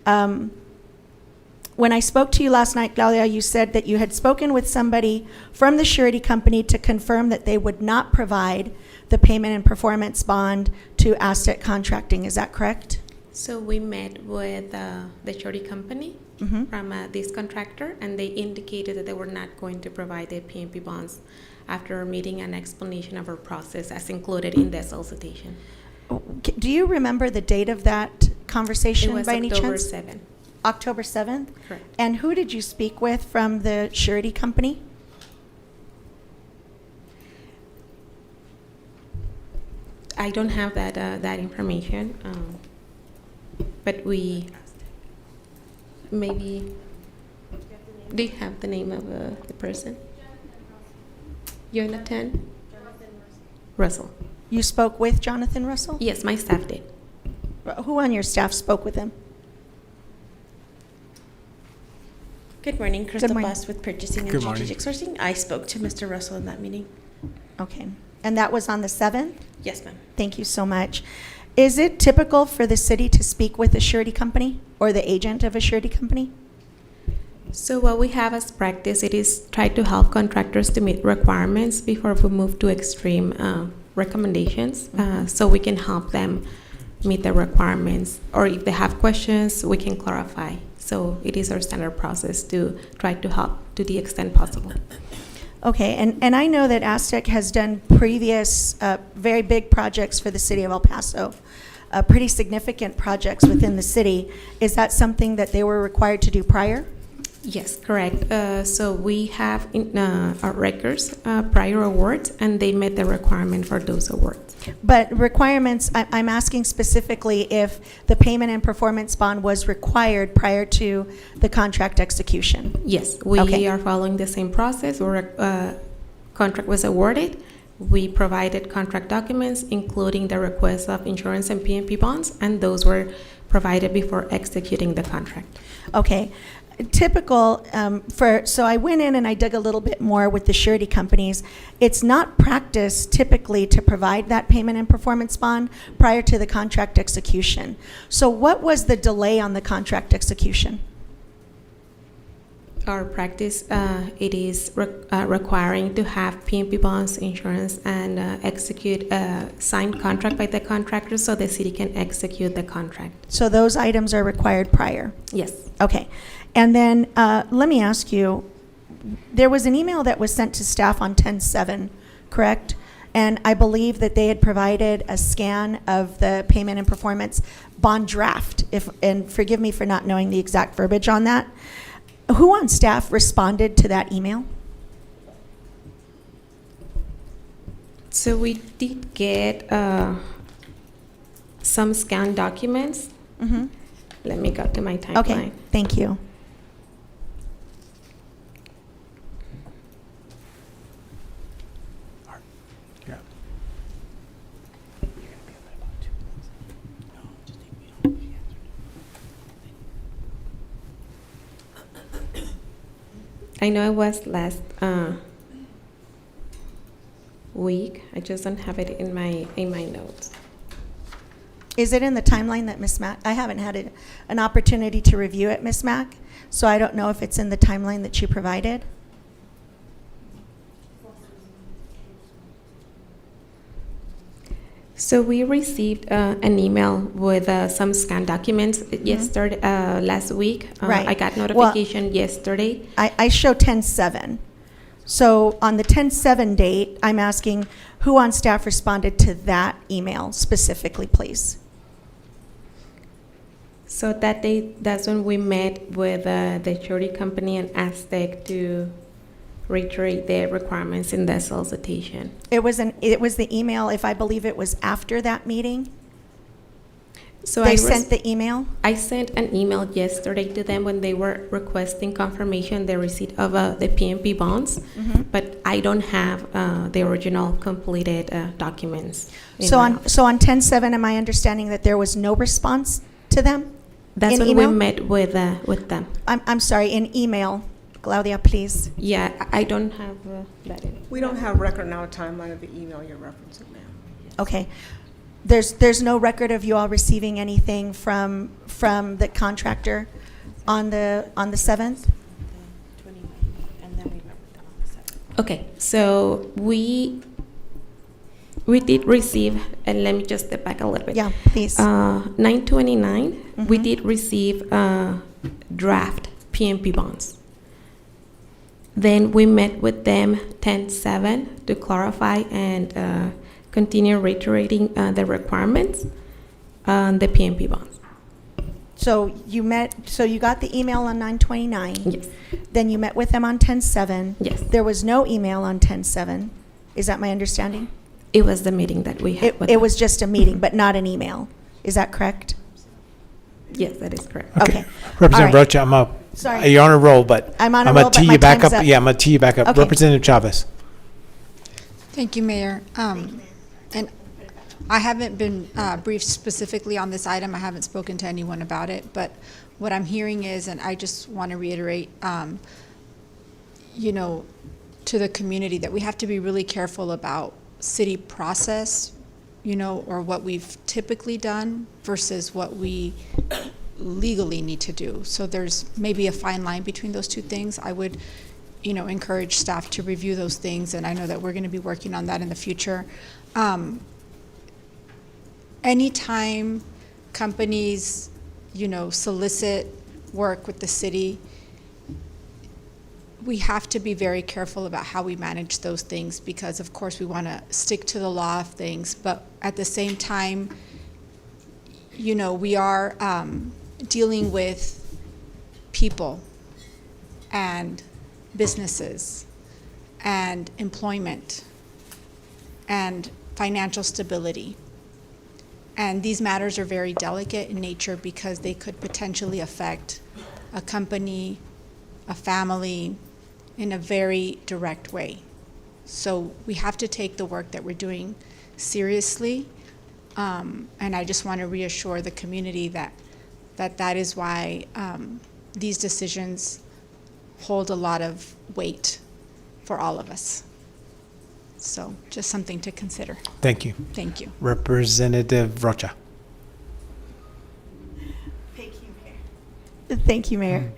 When I spoke to you last night, Claudia, you said that you had spoken with somebody from the surety company to confirm that they would not provide the payment and performance bond to Aztec Contracting. Is that correct? So we met with the surety company from this contractor, and they indicated that they were not going to provide the PMP bonds after meeting an explanation of our process as included in the solicitation. Do you remember the date of that conversation by any chance? It was October 7th. October 7th? Correct. And who did you speak with from the surety company? I don't have that information, but we maybe, do you have the name of the person? Jonathan Russell. You spoke with Jonathan Russell? Yes, my staff did. Who on your staff spoke with him? Good morning, Crystal morning. Bust with Purchasing and Good morning. Strategic Sourcing. I spoke to Mr. Russell in that meeting. Okay. And that was on the 7th? Yes, ma'am. Thank you so much. Is it typical for the city to speak with a surety company or the agent of a surety company? So what we have as practice, it is try to help contractors to meet requirements before we move to extreme recommendations. So we can help them meet the requirements, or if they have questions, we can clarify. So it is our standard process to try to help to the extent possible. Okay, and I know that Aztec has done previous very big projects for the city of El Paso, pretty significant projects within the city. Is that something that they were required to do prior? Yes, correct. So we have in our records prior awards, and they met the requirement for those awards. But requirements, I'm asking specifically if the payment and performance bond was required prior to the contract execution. Yes, we are following the same process. Where contract was awarded, we provided contract documents, including the request of insurance and PNP bonds, and those were provided before executing the contract. Okay. Typical so I went in and I dug a little bit more with the surety companies. It's not practice typically to provide that payment and performance bond prior to the contract execution. So what was the delay on the contract execution? Our practice, it is requiring to have PNP bonds, insurance, and execute a signed contract by the contractor so the city can execute the contract. So those items are required prior? Yes. Okay. And then let me ask you, there was an email that was sent to staff on 10/7, correct? And I believe that they had provided a scan of the payment and performance bond draft, and forgive me for not knowing the exact verbiage on that. Who on staff responded to that email? So we did get some scanned documents. Mm-hmm. Let me go to my timeline. Okay, thank you. I know it was last week. I just don't have it in my notes. Is it in the timeline that Ms. Mack? I haven't had an opportunity to review it, Ms. Mack, so I don't know if it's in the timeline that you provided. So we received an email with some scanned documents yesterday, last week. Right. I got notification yesterday. I show 10/7. So on the 10/7 date, I'm asking who on staff responded to that email specifically, please. So that day, that's when we met with the surety company and Aztec to reiterate the requirements in the solicitation. It was the email, if I believe it was after that meeting? So they sent the email? I sent an email yesterday to them when they were requesting confirmation the receipt of the PNP bonds, but I don't have the original completed documents. So on 10/7, am I understanding that there was no response to them? That's in when email? we met with them. I'm sorry, in email. Claudia, please. Yeah, I don't have that in. We don't have record now timeline of the email you're referencing, ma'am. Okay. There's no record of you all receiving anything from the contractor on the 7th? Okay, so we did receive, and let me just step back a little bit. Yeah, please. 9/29, we did receive draft PNP bonds. Then we met with them 10/7 to clarify and continue reiterating the requirements on the PNP bonds. So you got the email on 9/29. Yes. Then you met with them on 10/7. Yes. There was no email on 10/7. Is that my understanding? It was the meeting that we had with It them. was just a meeting, but not an email. Is that correct? Yes, that is correct. Okay. Representative All right. Rocha, I'm up. Sorry. You're on a roll, but I'm on a gonna roll, but tee my you back time's up. up. Yeah, I'm gonna tee you back up. Okay. Representative Chavez. Thank you, Mayor. And I haven't been briefed specifically on this item. I haven't spoken to anyone about it, but what I'm hearing is, and I just want to reiterate, to the community that we have to be really careful about city process, or what we've typically done versus what we legally need to do. So there's maybe a fine line between those two things. I would, encourage staff to review those things, and I know that we're going to be working on that in the future. Anytime companies, solicit work with the city, we have to be very careful about how we manage those things, because of course we want to stick to the law of things, but at the same time, we are dealing with people and businesses and employment and financial stability. And these matters are very delicate in nature because they could potentially affect a company, a family, in a very direct way. So we have to take the work that we're doing seriously. And I just want to reassure the community that is why these decisions hold a lot of weight for all of us. So just something to consider. Thank you. Thank you. Representative Rocha. Thank you, Mayor.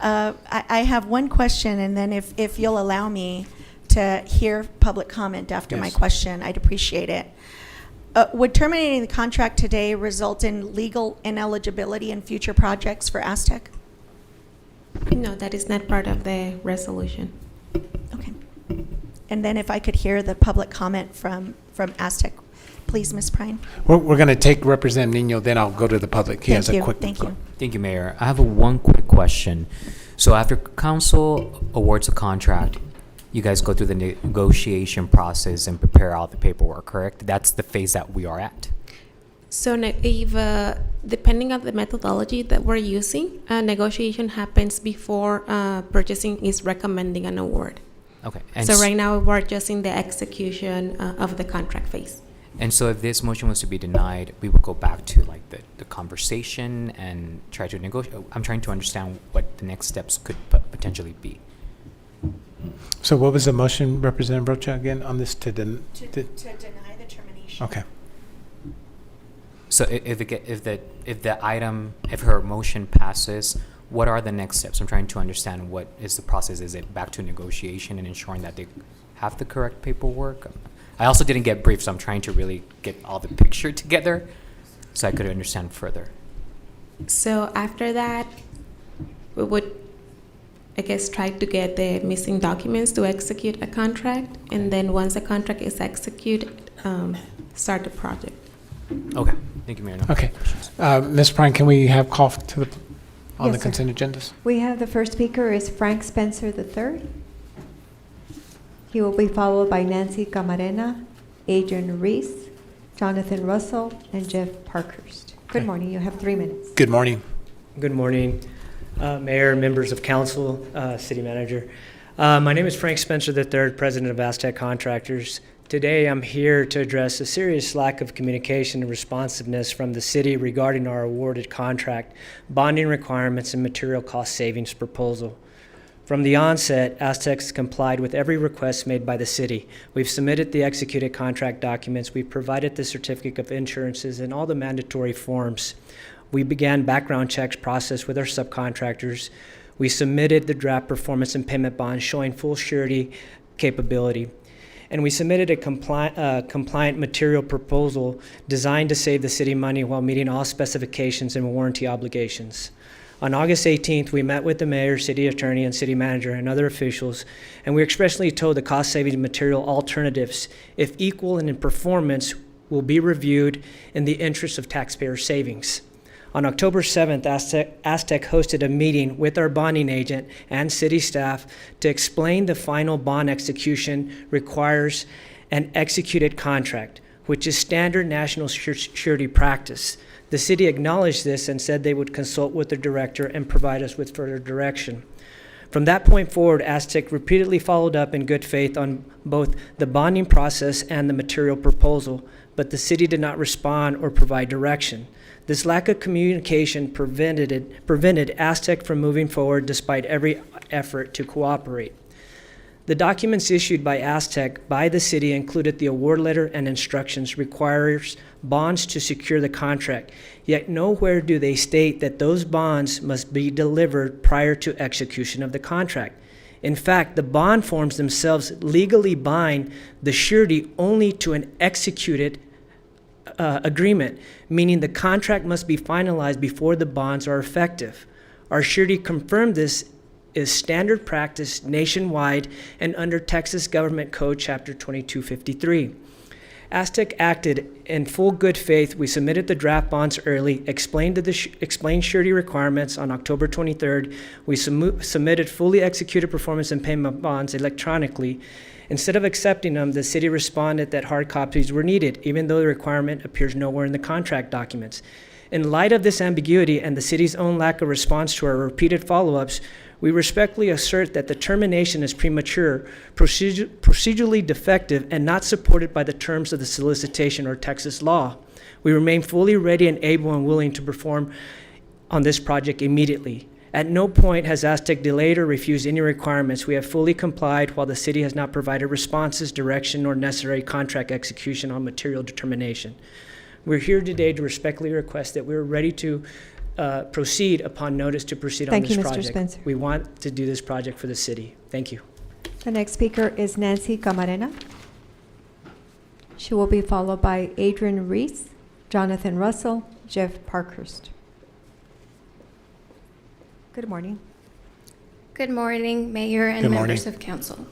I have one question, and then if you'll allow me to hear public comment after my Yes. question, I'd appreciate it. Would terminating the contract today result in legal ineligibility in future projects for Aztec? No, that is not part of the resolution. Okay. And then if I could hear the public comment from Aztec, please, Ms. Prine. We're going to take Representative Nino, then I'll go to the public. He has a quick. Thank you. Thank you, Mayor. I have one quick question. So after council awards a contract, you guys go through the negotiation process and prepare all the paperwork, correct? That's the phase that we are at. So if, depending on the methodology that we're using, negotiation happens before purchasing is recommending an award. Okay. So right now we're just in the execution of the contract phase. And so if this motion was to be denied, we would go back to like the conversation and try to negotiate. I'm trying to understand what the next steps could potentially be. So what was the motion, Representative Rocha, again, on this to deny the termination. Okay. So if her motion passes, what are the next steps? I'm trying to understand what is the process. Is it back to negotiation and ensuring that they have the correct paperwork? I also didn't get briefed, so I'm trying to really get all the picture together so I could understand further. So after that, we would, I guess, try to get the missing documents to execute a contract, and then once the contract is executed, start the project. Okay. Thank you, Mayor. No Okay. questions. Ms. Prine, can we have call to on Yes, the sir. consent agendas? We have the first speaker is Frank Spencer III. He will be followed by Nancy Camarena, Adrian Reese, Jonathan Russell, and Jeff Parkhurst. Good Okay. morning. You have 3 minutes. Good morning. Good morning, Mayor, members of council, City Manager. My name is Frank Spencer III, President of Aztec Contractors. Today, I'm here to address a serious lack of communication and responsiveness from the city regarding our awarded contract, bonding requirements, and material cost savings proposal. From the onset, Aztec's complied with every request made by the city. We've submitted the executed contract documents, we've provided the certificate of insurances and all the mandatory forms. We began background checks process with our subcontractors. We submitted the draft performance and payment bond showing full surety capability. And we submitted a compliant material proposal designed to save the city money while meeting all specifications and warranty obligations. On August 18th, we met with the mayor, city attorney, and city manager and other officials, and we expressly told the cost-saving material alternatives, if equal and in performance, will be reviewed in the interest of taxpayer savings. On October 7th, Aztec hosted a meeting with our bonding agent and city staff to explain the final bond execution requires an executed contract, which is standard national surety practice. The city acknowledged this and said they would consult with the director and provide us with further direction. From that point forward, Aztec repeatedly followed up in good faith on both the bonding process and the material proposal, but the city did not respond or provide direction. This lack of communication prevented Aztec from moving forward despite every effort to cooperate. The documents issued by Aztec by the city included the award letter and instructions requires bonds to secure the contract, yet nowhere do they state that those bonds must be delivered prior to execution of the contract. In fact, the bond forms themselves legally bind the surety only to an executed agreement, meaning the contract must be finalized before the bonds are effective. Our surety confirmed this is standard practice nationwide and under Texas Government Code Chapter 2253. Aztec acted in full good faith. We submitted the draft bonds early, explained surety requirements on October 23rd. We submitted fully executed performance and payment bonds electronically. Instead of accepting them, the city responded that hard copies were needed, even though the requirement appears nowhere in the contract documents. In light of this ambiguity and the city's own lack of response to our repeated follow-ups, we respectfully assert that the termination is premature, procedurally defective, and not supported by the terms of the solicitation or Texas law. We remain fully ready and able and willing to perform on this project immediately. At no point has Aztec delayed or refused any requirements. We have fully complied while the city has not provided responses, direction, or necessary contract execution on material determination. We're here today to respectfully request that we're ready to proceed upon notice to proceed on this project. Thank you, Mr. Spencer. We want to do this project for the city. Thank you. The next speaker is Nancy Camarena. She will be followed by Adrian Reese, Jonathan Russell, Jeff Parkhurst. Good morning. Good morning, Mayor and Good members morning. of council.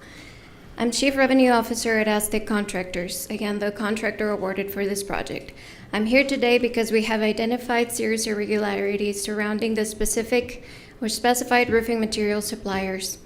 I'm Chief Revenue Officer at Aztec Contractors, again, the contractor awarded for this project. I'm here today because we have identified serious irregularities surrounding the specific or specified roofing material suppliers.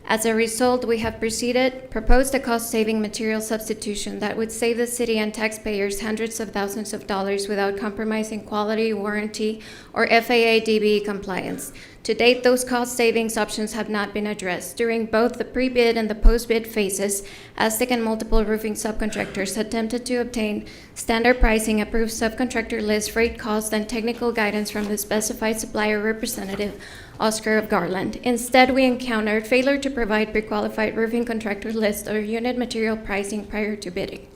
As a result, we have proposed a cost-saving material substitution that would save the city and taxpayers hundreds of thousands of dollars without compromising quality, warranty, or FAA DBE compliance. To date, those cost savings options have not been addressed. During both the pre-bid and the post-bid phases, Aztec and multiple roofing subcontractors attempted to obtain standard pricing, approved subcontractor list, freight costs, and technical guidance from the specified supplier representative, Oscar of Garland. Instead, we encountered failure to provide pre-qualified roofing contractor list or unit material pricing prior to bidding,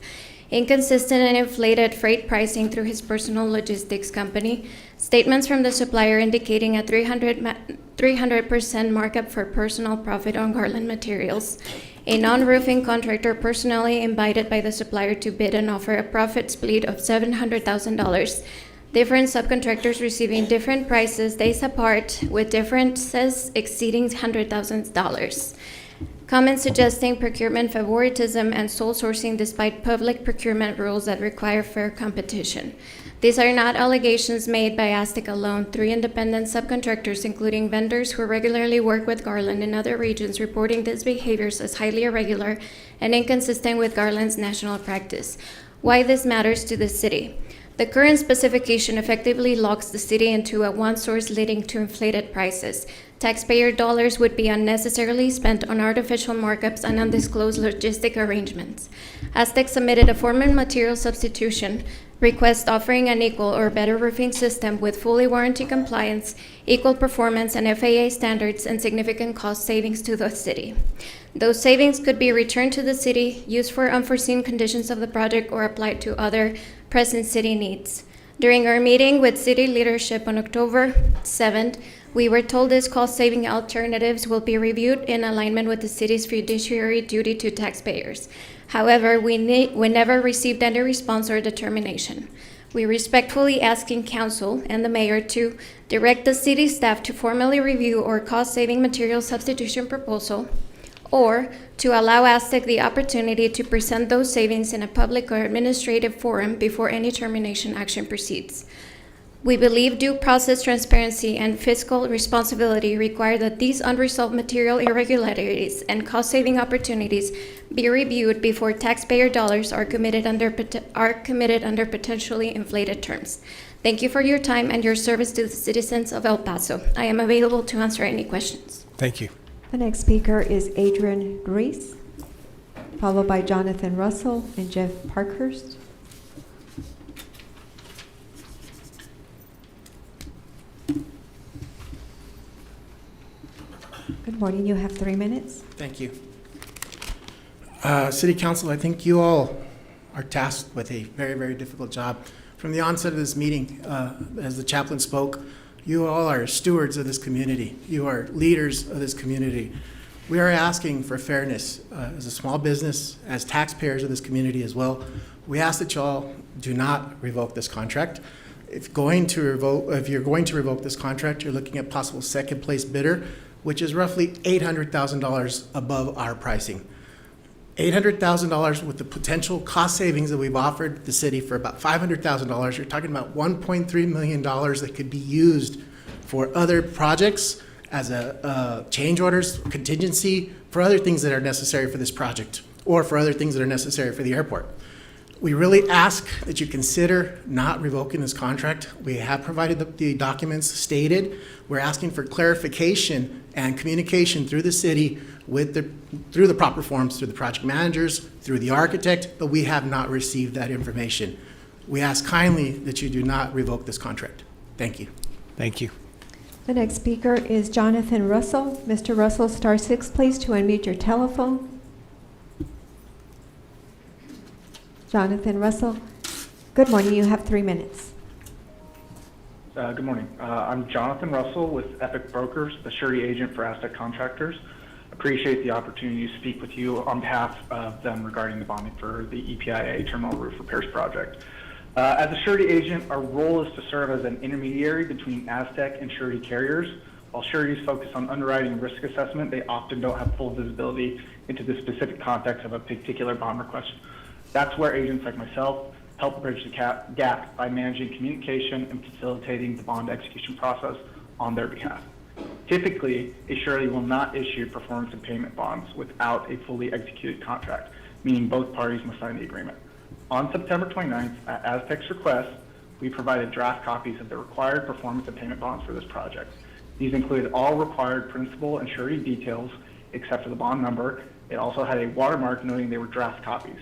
inconsistent and inflated freight pricing through his personal logistics company, statements from the supplier indicating a 300% markup for personal profit on Garland materials, a non-roofing contractor personally invited by the supplier to bid and offer a profit split of $700,000, different subcontractors receiving different prices days apart with differences exceeding $100,000. Comments suggesting procurement favoritism and sole sourcing despite public procurement rules that require fair competition. These are not allegations made by Aztec alone. 3 independent subcontractors, including vendors who regularly work with Garland in other regions, reporting these behaviors as highly irregular and inconsistent with Garland's national practice. Why this matters to the city? The current specification effectively locks the city into a one source, leading to inflated prices. Taxpayer dollars would be unnecessarily spent on artificial markups and undisclosed logistic arrangements. Aztec submitted a formal material substitution request offering an equal or better roofing system with fully warranty compliance, equal performance, and FAA standards, and significant cost savings to the city. Those savings could be returned to the city, used for unforeseen conditions of the project, or applied to other present city needs. During our meeting with city leadership on October 7th, we were told these cost-saving alternatives will be reviewed in alignment with the city's fiduciary duty to taxpayers. However, we never received any response or determination. We respectfully asking council and the mayor to direct the city staff to formally review our cost-saving material substitution proposal, or to allow Aztec the opportunity to present those savings in a public or administrative forum before any termination action proceeds. We believe due process transparency and fiscal responsibility require that these unresolved material irregularities and cost-saving opportunities be reviewed before taxpayer dollars are committed under potentially inflated terms. Thank you for your time and your service to the citizens of El Paso. I am available to answer any questions. Thank you. The next speaker is Adrian Reese, followed by Jonathan Russell and Jeff Parkhurst. Good morning. You have 3 minutes. Thank you. City Council, I think you all are tasked with a very, very difficult job. From the onset of this meeting, as the chaplain spoke, you all are stewards of this community. You are leaders of this community. We are asking for fairness as a small business, as taxpayers of this community as well. We ask that you all do not revoke this contract. If you're going to revoke this contract, you're looking at possible second place bidder, which is roughly $800,000 above our pricing. $800,000 with the potential cost savings that we've offered the city for about $500,000. You're talking about $1.3 million that could be used for other projects as a change orders, contingency, for other things that are necessary for this project or for other things that are necessary for the airport. We really ask that you consider not revoking this contract. We have provided the documents stated. We're asking for clarification and communication through the city through the proper forms, through the project managers, through the architect, but we have not received that information. We ask kindly that you do not revoke this contract. Thank you. Thank you. The next speaker is Jonathan Russell. Mr. Russell, *6, please, to unmute your telephone. Jonathan Russell, good morning. You have 3 minutes. Good morning. I'm Jonathan Russell with Epic Brokers, the surety agent for Aztec Contractors. Appreciate the opportunity to speak with you on behalf of them regarding the bonding for the EPIA Terminal Roof Repairs Project. As a surety agent, our role is to serve as an intermediary between Aztec and surety carriers. While sureties focus on underwriting and risk assessment, they often don't have full visibility into the specific context of a particular bond request. That's where agents like myself help bridge the gap by managing communication and facilitating the bond execution process on their behalf. Typically, a surety will not issue performance and payment bonds without a fully executed contract, meaning both parties must sign the agreement. On September 29th, at Aztec's request, we provided draft copies of the required performance and payment bonds for this project. These included all required principal and surety details except for the bond number. It also had a watermark noting they were draft copies.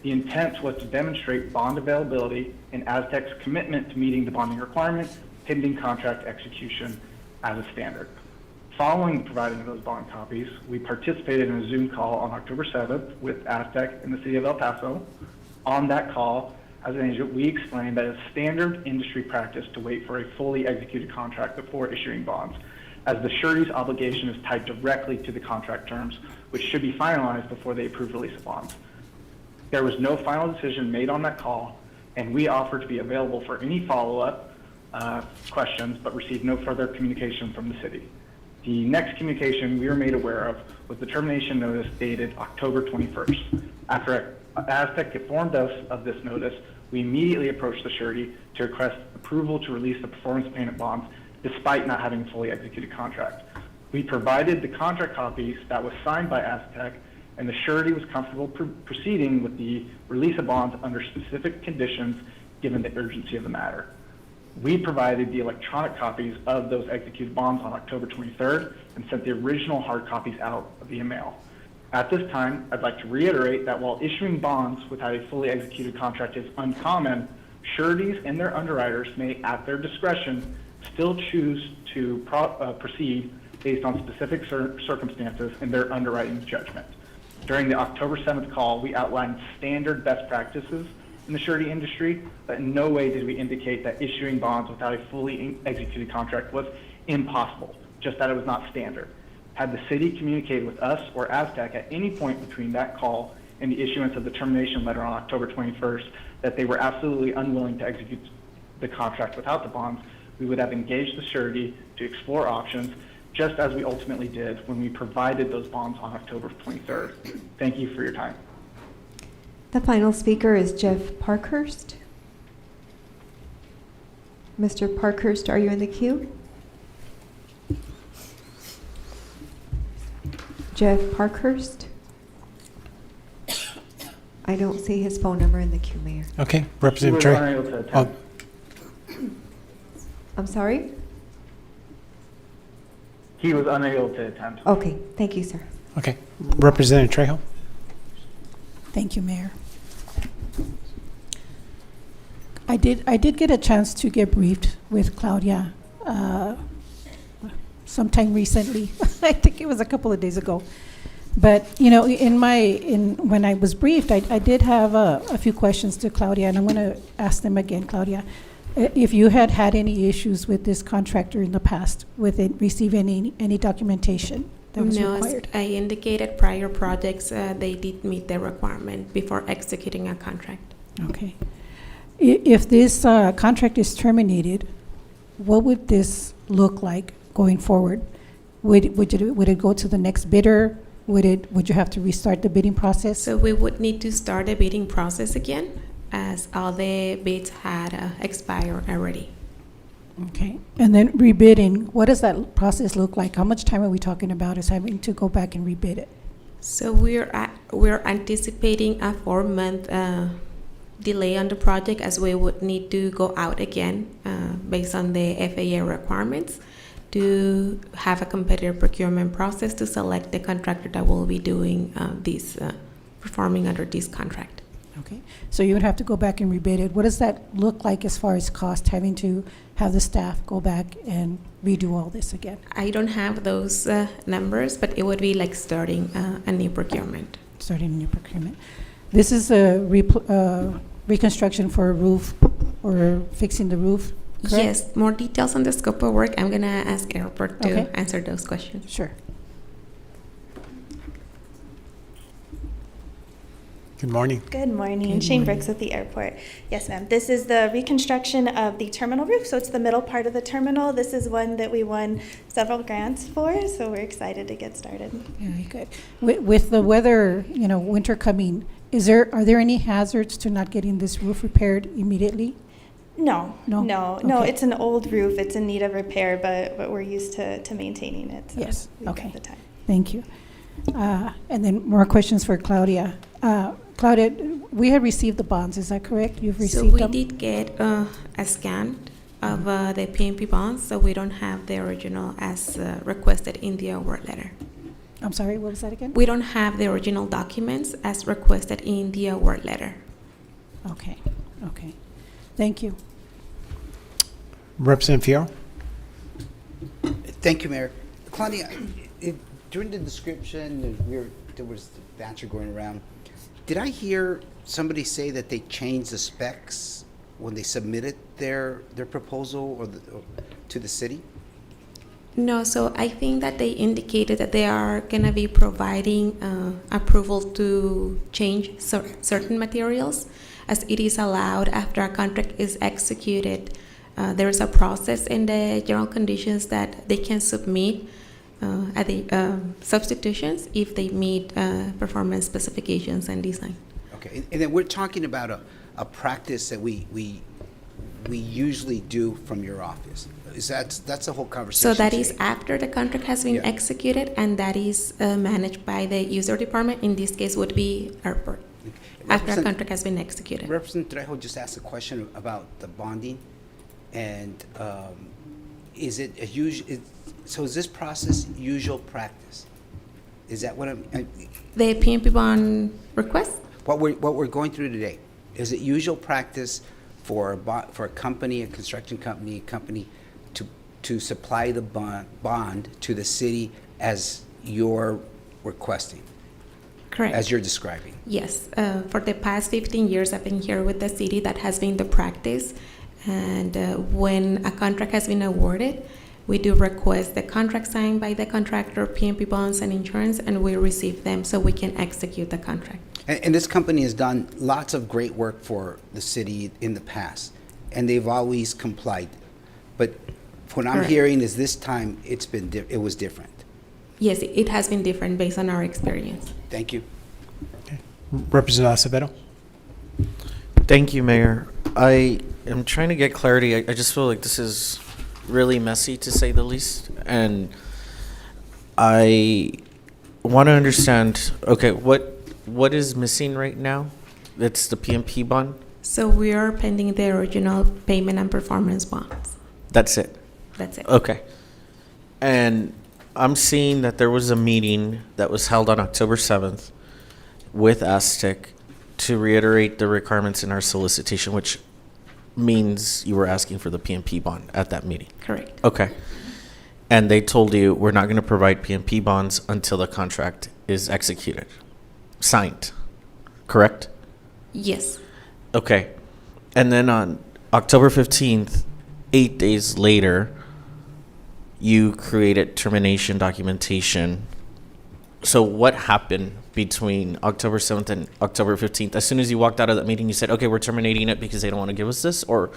The intent was to demonstrate bond availability and Aztec's commitment to meeting the bonding requirements, pending contract execution as a standard. Following the providing of those bond copies, we participated in a Zoom call on October 7th with Aztec and the City of El Paso. On that call, as an agent, we explained that it's standard industry practice to wait for a fully executed contract before issuing bonds, as the surety's obligation is tied directly to the contract terms, which should be finalized before they approve release of bonds. There was no final decision made on that call, and we offered to be available for any follow-up questions, but received no further communication from the city. The next communication we were made aware of was the termination notice dated October 21st. After Aztec informed us of this notice, we immediately approached the surety to request approval to release the performance payment bonds despite not having a fully executed contract. We provided the contract copies that was signed by Aztec, and the surety was comfortable proceeding with the release of bonds under specific conditions given the urgency of the matter. We provided the electronic copies of those executed bonds on October 23rd and sent the original hard copies out via mail. At this time, I'd like to reiterate that while issuing bonds without a fully executed contract is uncommon, sureties and their underwriters may, at their discretion, still choose to proceed based on specific circumstances in their underwriting judgment. During the October 7th call, we outlined standard best practices in the surety industry, but in no way did we indicate that issuing bonds without a fully executed contract was impossible, just that it was not standard. Had the city communicated with us or Aztec at any point between that call and the issuance of the termination letter on October 21st that they were absolutely unwilling to execute the contract without the bonds, we would have engaged the surety to explore options, just as we ultimately did when we provided those bonds on October 23rd. Thank you for your time. The final speaker is Jeff Parkhurst. Mr. Parkhurst, are you in the queue? Jeff Parkhurst? I don't see his phone number in the queue, Mayor. Okay, Representative Trey. unable to attend. I'm sorry? He was unable to attend. Okay, thank you, sir. Okay, Representative Trejo. Thank you, Mayor. I did get a chance to get briefed with Claudia sometime recently. I think it was a couple of days ago. But, when I was briefed, I did have a few questions to Claudia, and I'm going to ask them again, Claudia. If you had any issues with this contractor in the past, with it receiving any documentation that was No, as required? I indicated, prior projects, they did meet the requirement before executing a contract. Okay. If this contract is terminated, what would this look like going forward? Would it go to the next bidder? Would you have to restart the bidding process? So we would need to start the bidding process again, as all the bids had expired already. Okay. And then rebidding, what does that process look like? How much time are we talking about as having to go back and rebid it? So we're anticipating a 4-month delay on the project, as we would need to go out again based on the FAA requirements to have a competitive procurement process to select the contractor that will be doing performing under this contract. Okay. So you would have to go back and rebid it. What does that look like as far as cost, having to have the staff go back and redo all this again? I don't have those numbers, but it would be like starting a new procurement. Starting a new procurement. This is a reconstruction for a roof or fixing the roof, correct? Yes, more details on the scope of work. I'm going to ask Airport to Okay. answer those questions. Sure. Good morning. Good morning. Good Shane morning. Brooks with the airport. Yes, ma'am. This is the reconstruction of the terminal roof. So it's the middle part of the terminal. This is one that we won several grants for, so we're excited to get started. Very good. With the weather, winter coming, are there any hazards to not getting this roof repaired immediately? No, No? no. Okay. It's an old roof. It's in need of repair, but we're used to maintaining it. So Yes, we've got okay. the time. Thank you. And then more questions for Claudia. Claudia, we have received the bonds, is that correct? You've So received we them? did get a scan of the PMP bonds, so we don't have the original as requested in the award letter. I'm sorry, what was that again? We don't have the original documents as requested in the award letter. Okay. Thank you. Representative Fierro? Thank you, Mayor. Claudia, during the description, there was the banter going around. Did I hear somebody say that they changed the specs when they submitted their proposal to the city? No, so I think that they indicated that they are going to be providing approval to change certain materials, as it is allowed after a contract is executed. There is a process in the general conditions that they can submit at the substitutions if they meet performance specifications and design. Okay, and then we're talking about a practice that we usually do from your office. That's the whole conversation. So that today. is after the contract has been Yeah. executed, and that is managed by the user department. In this case, would be airport. After a contract has been executed. Representative Trejo just asked a question about the bonding, and is it a so is this process usual practice? Is that what The PMP bond request? what we're going through today? Is it usual practice for a company, a construction company, to supply the bond to the city as you're requesting? Correct. As you're describing? Yes. For the past 15 years, I've been here with the city. That has been the practice. And when a contract has been awarded, we do request the contract signed by the contractor, PMP bonds and insurance, and we receive them so we can execute the contract. And this company has done lots of great work for the city in the past, and they've always complied. But what I'm Correct. hearing is this time it was different. Yes, it has been different based on our experience. Thank you. Representative Acevedo? Thank you, Mayor. I am trying to get clarity. I just feel like this is really messy, to say the least. And I want to understand, okay, what is missing right now? It's the PMP bond? So we are pending the original payment and performance bonds. That's it? That's it. Okay. And I'm seeing that there was a meeting that was held on October 7th with Aztec to reiterate the requirements in our solicitation, which means you were asking for the PMP bond at that meeting. Correct. Okay. And they told you we're not going to provide PMP bonds until the contract is executed, signed, correct? Yes. Okay. And then on October 15th, 8 days later, you created termination documentation. So what happened between October 7th and October 15th? As soon as you walked out of that meeting, you said, okay, we're terminating it because they don't want to give us this? Or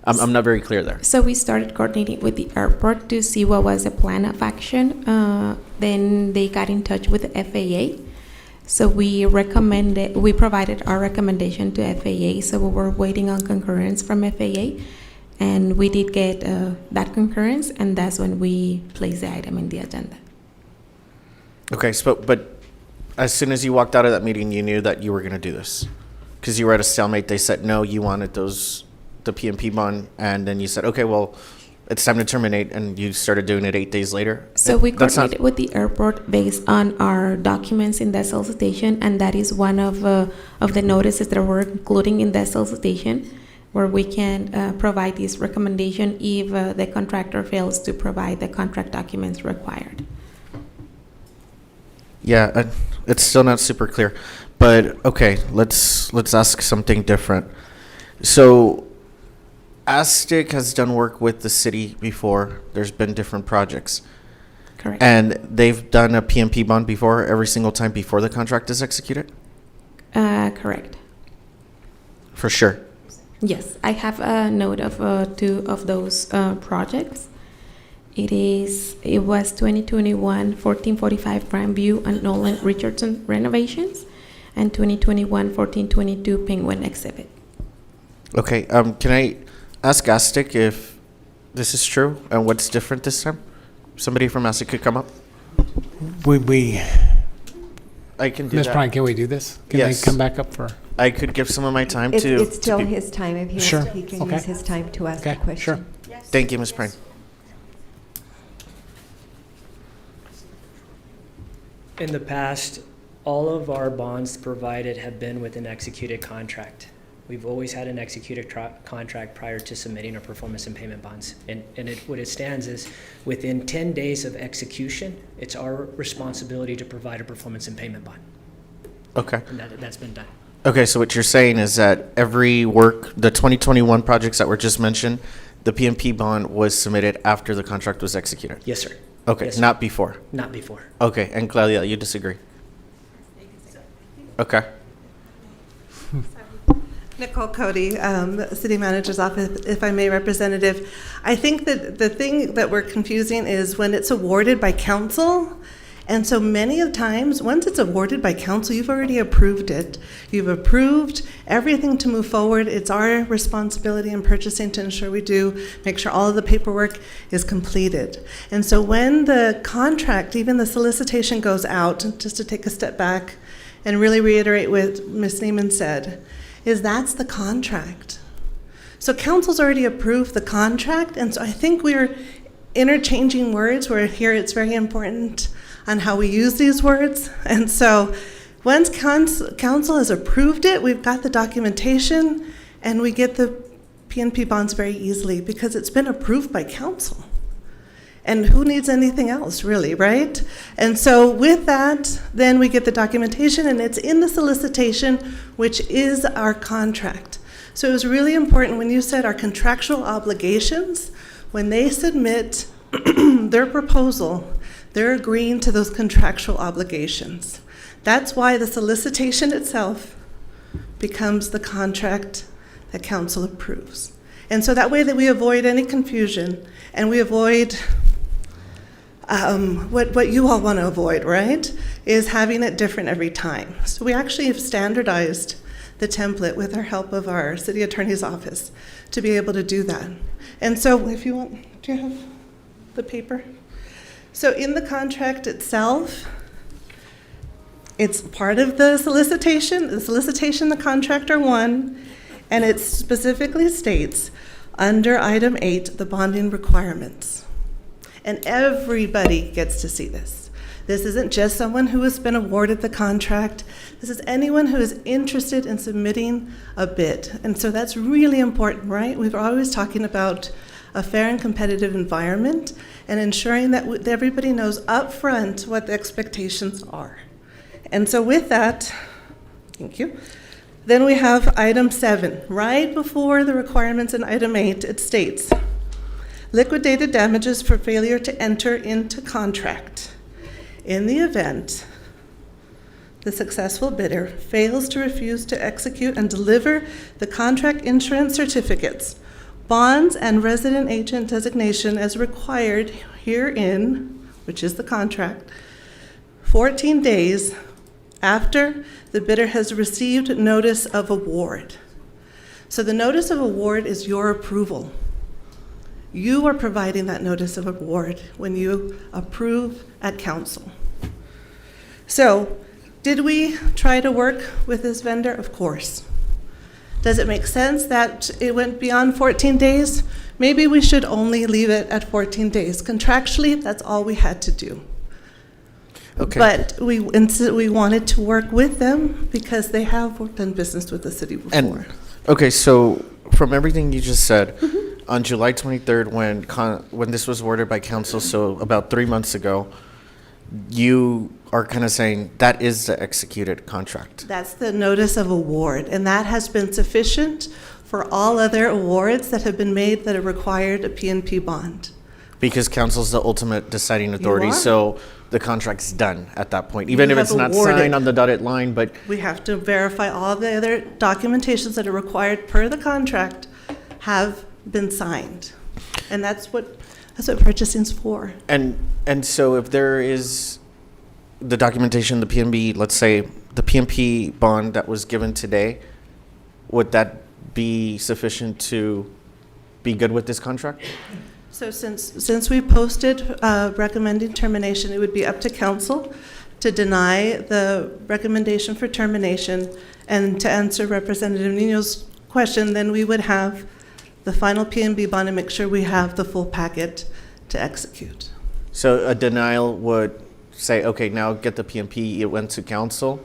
I'm not very clear there. So we started coordinating with the airport to see what was the plan of action. Then they got in touch with the FAA. So we provided our recommendation to FAA. So we were waiting on concurrence from FAA. And we did get that concurrence, and that's when we placed the item in the agenda. Okay, so, but as soon as you walked out of that meeting, you knew that you were going to do this? Because you were at a stalemate. They said, no, you wanted the PMP bond, and then you said, okay, well, it's time to terminate, and you started doing it 8 days later? So we coordinated with the airport based on our documents in the solicitation, and that is one of the notices that we're including in the solicitation, where we can provide this recommendation if the contractor fails to provide the contract documents required. Yeah, it's still not super clear, but okay, let's ask something different. So, ASTIC has done work with the city before. There's been different projects. Correct. And they've done a PMP bond before, every single time before the contract is executed? Correct. For sure. Yes, I have a note of 2 of those projects. It was 2021 1445 Grandview and Nolan Richardson renovations, and 2021 1422 Penguin exhibit. Okay, can I ask ASTIC if this is true and what's different this time? Somebody from ASTIC could come up. I can do Ms. that. Prine, can we do this? Can Yes. they come back up for? I could give some of my time It's, to. it's still his time. If he Sure. wants, he can Okay. use his time to ask Okay, a question. sure. Thank you, Ms. Prine. In the past, all of our bonds provided have been with an executed contract. We've always had an executed contract prior to submitting our performance and payment bonds. And what it stands is, within 10 days of execution, it's our responsibility to provide a performance and payment bond. Okay. And that's been done. Okay, so what you're saying is that every work, the 2021 projects that were just mentioned, the PMP bond was submitted after the contract was executed? Yes, sir. Okay, Yes, sir. not before? Not before. Okay, and Claudia, you disagree? Okay. Nicole Cody, City Manager's Office, if I may, Representative. I think that the thing that we're confusing is when it's awarded by council. And so many of times, once it's awarded by council, you've already approved it. You've approved everything to move forward. It's our responsibility in purchasing to ensure we do, make sure all of the paperwork is completed. And so when the contract, even the solicitation goes out, just to take a step back and really reiterate what Ms. Neiman said, is that's the contract. So council's already approved the contract, and so I think we're interchanging words. Where here it's very important on how we use these words. And so once council has approved it, we've got the documentation, and we get the PNP bonds very easily because it's been approved by council. And who needs anything else, really, right? And so with that, then we get the documentation, and it's in the solicitation, which is our contract. So it was really important when you said our contractual obligations, when they submit their proposal, they're agreeing to those contractual obligations. That's why the solicitation itself becomes the contract that council approves. And so that way that we avoid any confusion, and we avoid what you all want to avoid, right, is having it different every time. So we actually have standardized the template with our help of our city attorney's office to be able to do that. And so if you want, do you have the paper? So in the contract itself, it's part of the solicitation. The solicitation, the contractor won, and it specifically states under item 8, the bonding requirements. And everybody gets to see this. This isn't just someone who has been awarded the contract. This is anyone who is interested in submitting a bid. And so that's really important, right? We're always talking about a fair and competitive environment and ensuring that everybody knows up front what the expectations are. And so with that, thank you. Then we have item 7. Right before the requirements in item 8, it states, liquidated damages for failure to enter into contract. In the event the successful bidder fails to refuse to execute and deliver the contract insurance certificates, bonds, and resident agent designation as required herein, which is the contract, 14 days after the bidder has received notice of award. So the notice of award is your approval. You are providing that notice of award when you approve at council. So, did we try to work with this vendor? Of course. Does it make sense that it went beyond 14 days? Maybe we should only leave it at 14 days. Contractually, that's all we had to do. Okay. But we wanted to work with them because they have done business with the city before. And, okay, so from everything you just said, on July 23rd, when this was ordered by council, so about 3 months ago, you are kind of saying that is the executed contract. That's the notice of award, and that has been sufficient for all other awards that have been made that have required a PNP bond. Because council's the ultimate deciding authority, are. so the contract's done at that point, even You if it's have not awarded. signed on the dotted line, but We have to verify all the other documentations that are required per the contract have been signed. And that's what purchasing's for. And so if there is the documentation, the PNB, let's say the PNP bond that was given today, would that be sufficient to be good with this contract? So since we posted recommending termination, it would be up to council to deny the recommendation for termination. And to answer Representative Nino's question, then we would have the final PNB bond and make sure we have the full packet to execute. So a denial would say, okay, now get the PNP, it went to council,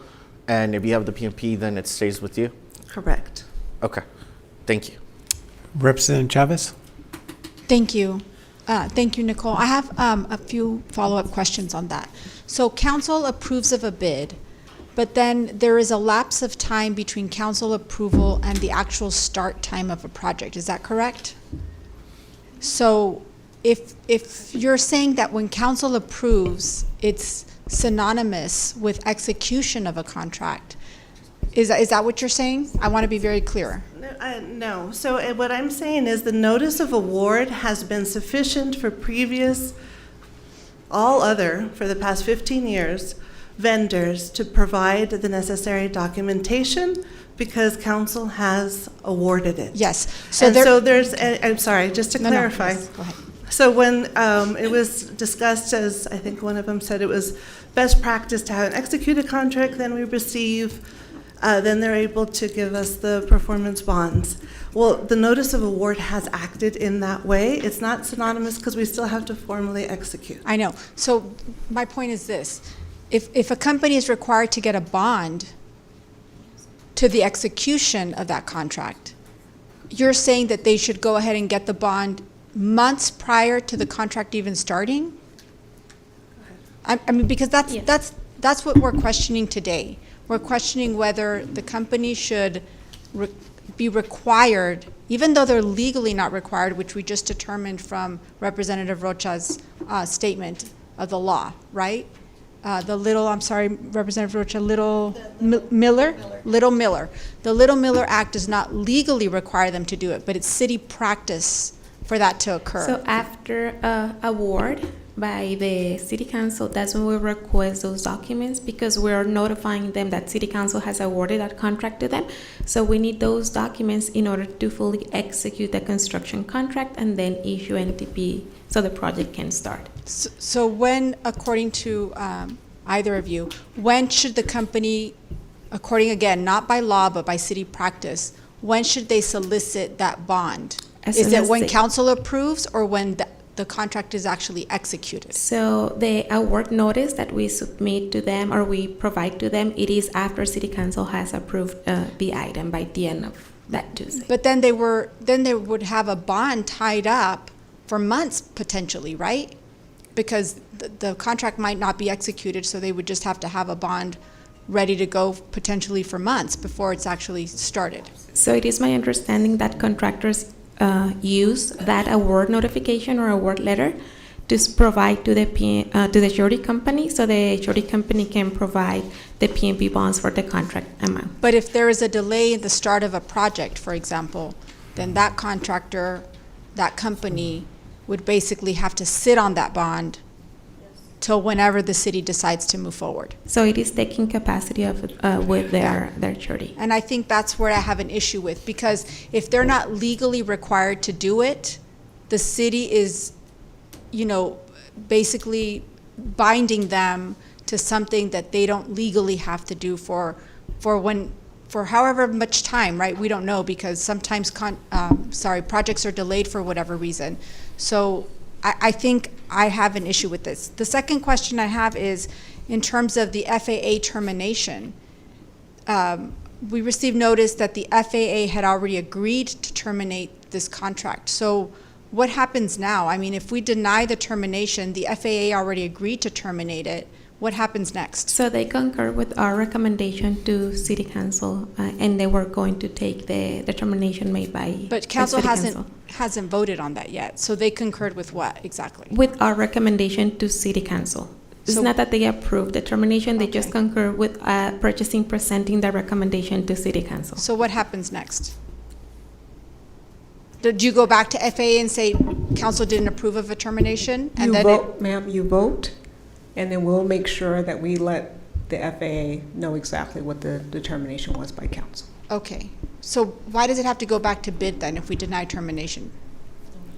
and if you have the PNP, then it stays with you? Correct. Okay, thank you. Representative Chavez? Thank you. Thank you, Nicole. I have a few follow-up questions on that. So council approves of a bid, but then there is a lapse of time between council approval and the actual start time of a project. Is that correct? So if you're saying that when council approves, it's synonymous with execution of a contract, is that what you're saying? I want to be very clear. No. So what I'm saying is the notice of award has been sufficient for for the past 15 years, vendors to provide the necessary documentation because council has awarded it. Yes. I'm sorry, just to clarify. Yes, go ahead. So when it was discussed, as I think one of them said, it was best practice to have an executed contract, then we receive, then they're able to give us the performance bonds. Well, the notice of award has acted in that way. It's not synonymous because we still have to formally execute. I know. So my point is this. If a company is required to get a bond to the execution of that contract, you're saying that they should go ahead and get the bond months prior to the contract even starting? I mean, because that's what we're questioning today. We're questioning whether the company should be required, even though they're legally not required, which we just determined from Representative Rocha's statement of the law, right? Representative Rocha, Miller. The Little Miller Act does not legally require them to do it, but it's city practice for that to occur. So after award by the city council, that's when we request those documents because we're notifying them that city council has awarded that contract to them. So we need those documents in order to fully execute the construction contract and then issue NTP so the project can start. So when, according to either of you, when should the company, according again, not by law, but by city practice, when should they solicit that bond? Is it when council approves or when the contract is actually executed? So the award notice that we submit to them or we provide to them, it is after city council has approved the item by the end of that Tuesday. But then they would have a bond tied up for months potentially, right? Because the contract might not be executed, so they would just have to have a bond ready to go potentially for months before it's actually started. So it is my understanding that contractors use that award notification or award letter to provide to the surety company, so the surety company can provide the PMP bonds for the contract amount. But if there is a delay in the start of a project, for example, then that contractor, that company would basically have to sit on that bond till whenever the city decides to move forward. So it is taking capacity of with their surety. And I think that's where I have an issue with, because if they're not legally required to do it, the city is, basically binding them to something that they don't legally have to do for however much time, right? We don't know, because sometimes projects are delayed for whatever reason. So I think I have an issue with this. The second question I have is, in terms of the FAA termination, we received notice that the FAA had already agreed to terminate this contract. So what happens now? I mean, if we deny the termination, the FAA already agreed to terminate it. What happens next? So they concur with our recommendation to City Council, and they were going to take the determination made by. But Council by City Council. hasn't voted on that yet. So they concurred with what exactly? With our recommendation to City Council. It's So- not that they approved the termination, they just concur with purchasing presenting the recommendation to City Council. So what happens next? Did you go back to FAA and say Council didn't approve of a termination? And You then vote, ma'am, you vote, and then we'll make sure that we let the FAA know exactly what the determination was by council. Okay, so why does it have to go back to bid then if we deny termination?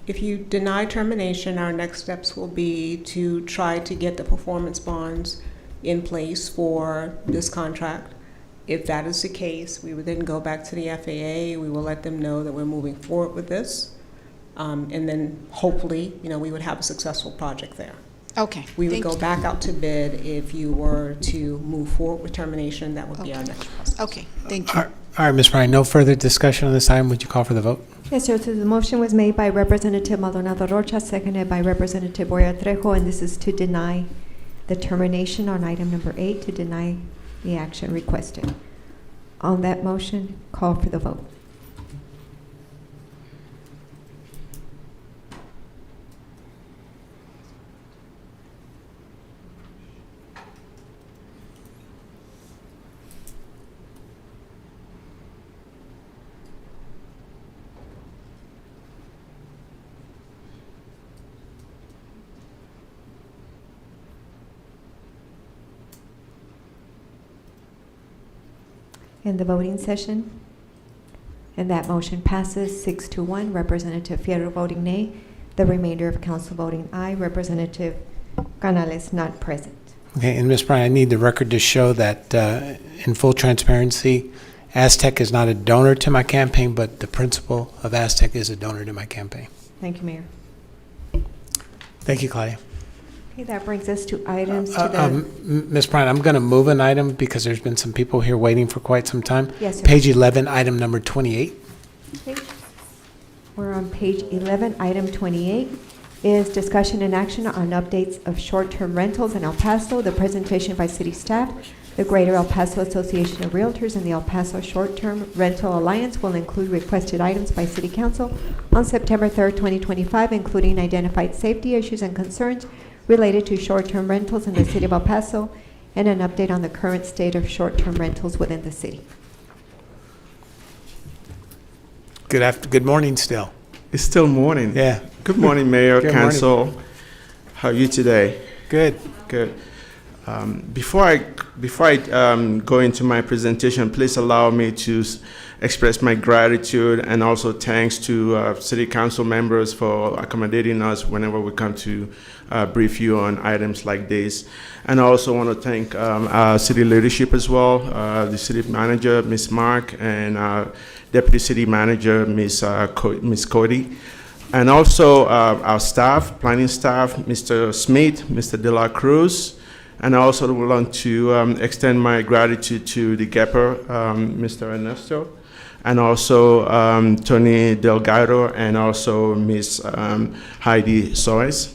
If you deny termination, our next steps will be to try to get the performance bonds in place for this contract. If that is the case, we would then go back to the FAA. We will let them know that we're moving forward with this. And then hopefully, we would have a successful project there. Okay. We would thank go you. back out to bid if you were to move forward with termination. That would be our next process. Okay, thank you. All right, Ms. Bryant, no further discussion on this item. Would you call for the vote? Yes, sir. So the motion was made by Representative Maldonado Rocha, seconded by Representative Boyer Trejo, and this is to deny the termination on item number 8, to deny the action requested. On that motion, call for the vote. In the voting session, and that motion passes 6-1. Representative Fierro voting nay. The remainder of council voting aye. Representative Canales not present. Okay, and Ms. Bryant, I need the record to show that, in full transparency, Aztec is not a donor to my campaign, but the principal of Aztec is a donor to my campaign. Thank you, Mayor. Thank you, Claudia. Okay, that brings us to items to the... Ms. Bryant, I'm going to move an item because there's been some people here waiting for quite some time. Yes, sir. Page 11, item number 28. Okay. We're on page 11, item 28, is discussion and action on updates of short-term rentals in El Paso, the presentation by city staff. The Greater El Paso Association of Realtors and the El Paso Short-Term Rental Alliance will include requested items by City Council on September 3rd, 2025, including identified safety issues and concerns related to short-term rentals in the city of El Paso, and an update on the current state of short-term rentals within the city. Good morning still. It's still morning. Yeah. Good morning, Mayor, Good Council. morning. How are you today? Good. Good. Before I go into my presentation, please allow me to express my gratitude and also thanks to City Council members for accommodating us whenever we come to brief you on items like this. And I also want to thank our city leadership as well, the city manager, Ms. Mark, and Deputy City Manager, Ms. Cody. And also our staff, planning staff, Mr. Smith, Mr. De La Cruz. And I also would like to extend my gratitude to the GEPR, Mr. Ernesto, and also Tony Delgado, and also Ms. Heidi Soares.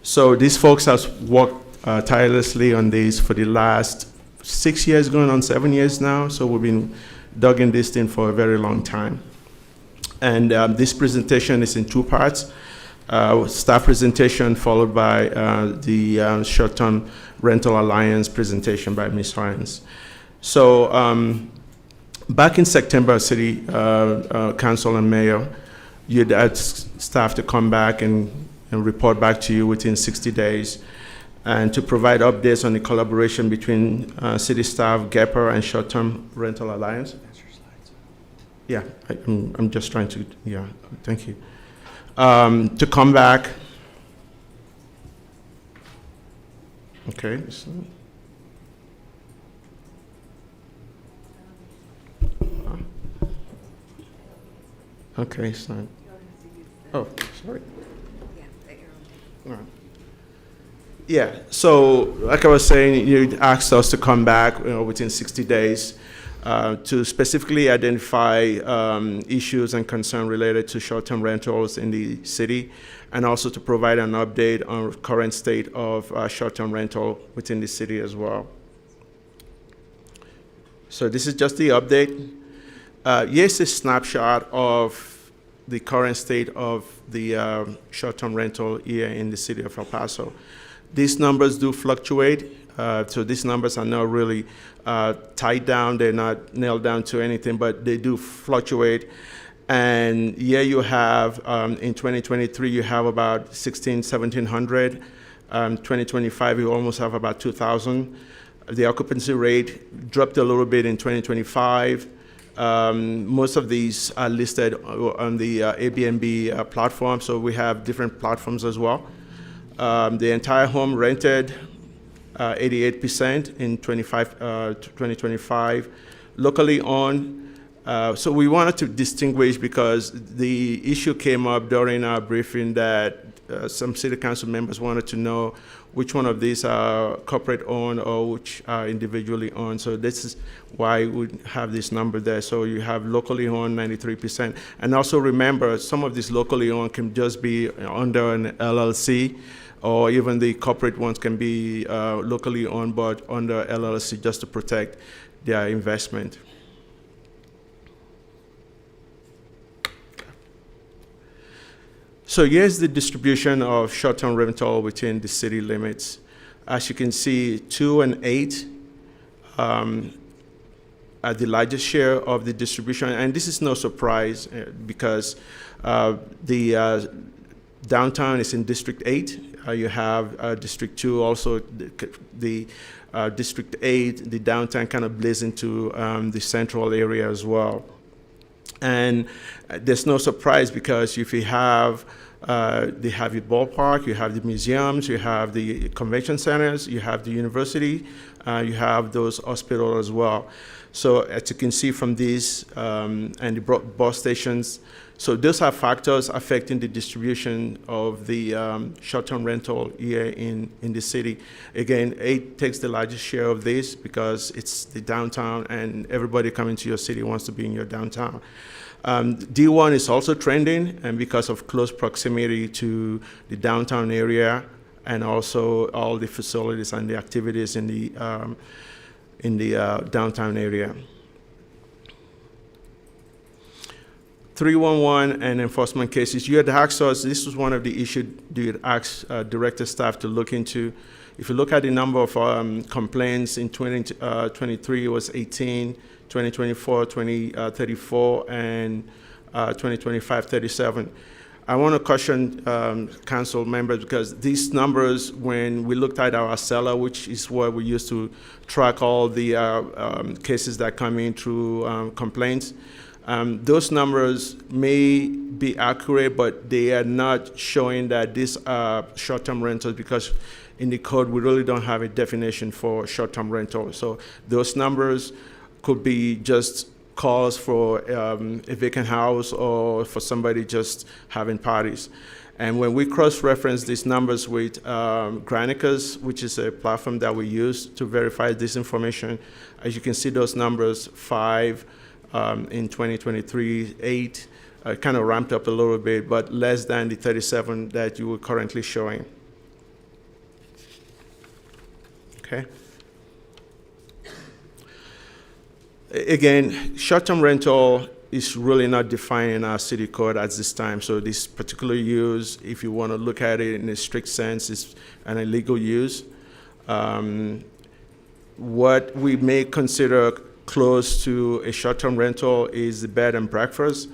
So these folks have worked tirelessly on this for the last 6 years, going on 7 years now. So we've been dug in this thing for a very long time. And this presentation is in two parts. Staff presentation followed by the Short-Term Rental Alliance presentation by Ms. Hines. So back in September, City Council and Mayor, you'd asked staff to come back and report back to you within 60 days and to provide updates on the collaboration between city staff, GEPR, and Short-Term Rental Alliance. Yeah, I'm just trying to, yeah, thank you. To come back. Okay. Okay, so. Oh, sorry. All right. Yeah, so like I was saying, you asked us to come back within 60 days to specifically identify issues and concerns related to short-term rentals in the city, and also to provide an update on the current state of short-term rental within the city as well. So this is just the update. Here's a snapshot of the current state of the short-term rental here in the city of El Paso. These numbers do fluctuate, so these numbers are not really tied down, they're not nailed down to anything, but they do fluctuate. And here you have, in 2023, you have about 1,700. 2025, you almost have about 2,000. The occupancy rate dropped a little bit in 2025. Most of these are listed on the Airbnb platform, so we have different platforms as well. The entire home rented 88% in 2025. Locally owned, so we wanted to distinguish because the issue came up during our briefing that some city council members wanted to know which one of these are corporate owned or which are individually owned. So this is why we have this number there. So you have locally owned 93%. And also remember, some of these locally owned can just be under an LLC, or even the corporate ones can be locally owned but under LLC just to protect their investment. So here's the distribution of short-term rental within the city limits. As you can see, 2 and 8 are the largest share of the distribution, and this is no surprise because the downtown is in District 8. You have District 2 also, the District 8, the downtown kind of bleeds into the central area as well. And there's no surprise because if you have, they have your ballpark, you have the museums, you have the convention centers, you have the university, you have those hospitals as well. So as you can see from these and the bus stations, so those are factors affecting the distribution of the short-term rental here in the city. Again, 8 takes the largest share of this because it's the downtown and everybody coming to your city wants to be in your downtown. D1 is also trending, and because of close proximity to the downtown area and also all the facilities and the activities in the downtown area. 311 and enforcement cases. You had asked us, this was one of the issues you had asked director staff to look into. If you look at the number of complaints in 2023, it was 18, 2024, 34, and 2025, 37. I want to caution council members because these numbers, when we looked at our Acela, which is where we used to track all the cases that come in through complaints, those numbers may be accurate, but they are not showing that these are short-term rentals because in the code, we really don't have a definition for short-term rental. So those numbers could be just calls for a vacant house or for somebody just having parties. And when we cross-reference these numbers with Granicus, which is a platform that we use to verify this information, as you can see those numbers, 5 in 2023, 8, kind of ramped up a little bit, but less than the 37 that you were currently showing. Okay. Again, short-term rental is really not defined in our city code at this time. So this particular use, if you want to look at it in a strict sense, is an illegal use. What we may consider close to a short-term rental is the bed and breakfast,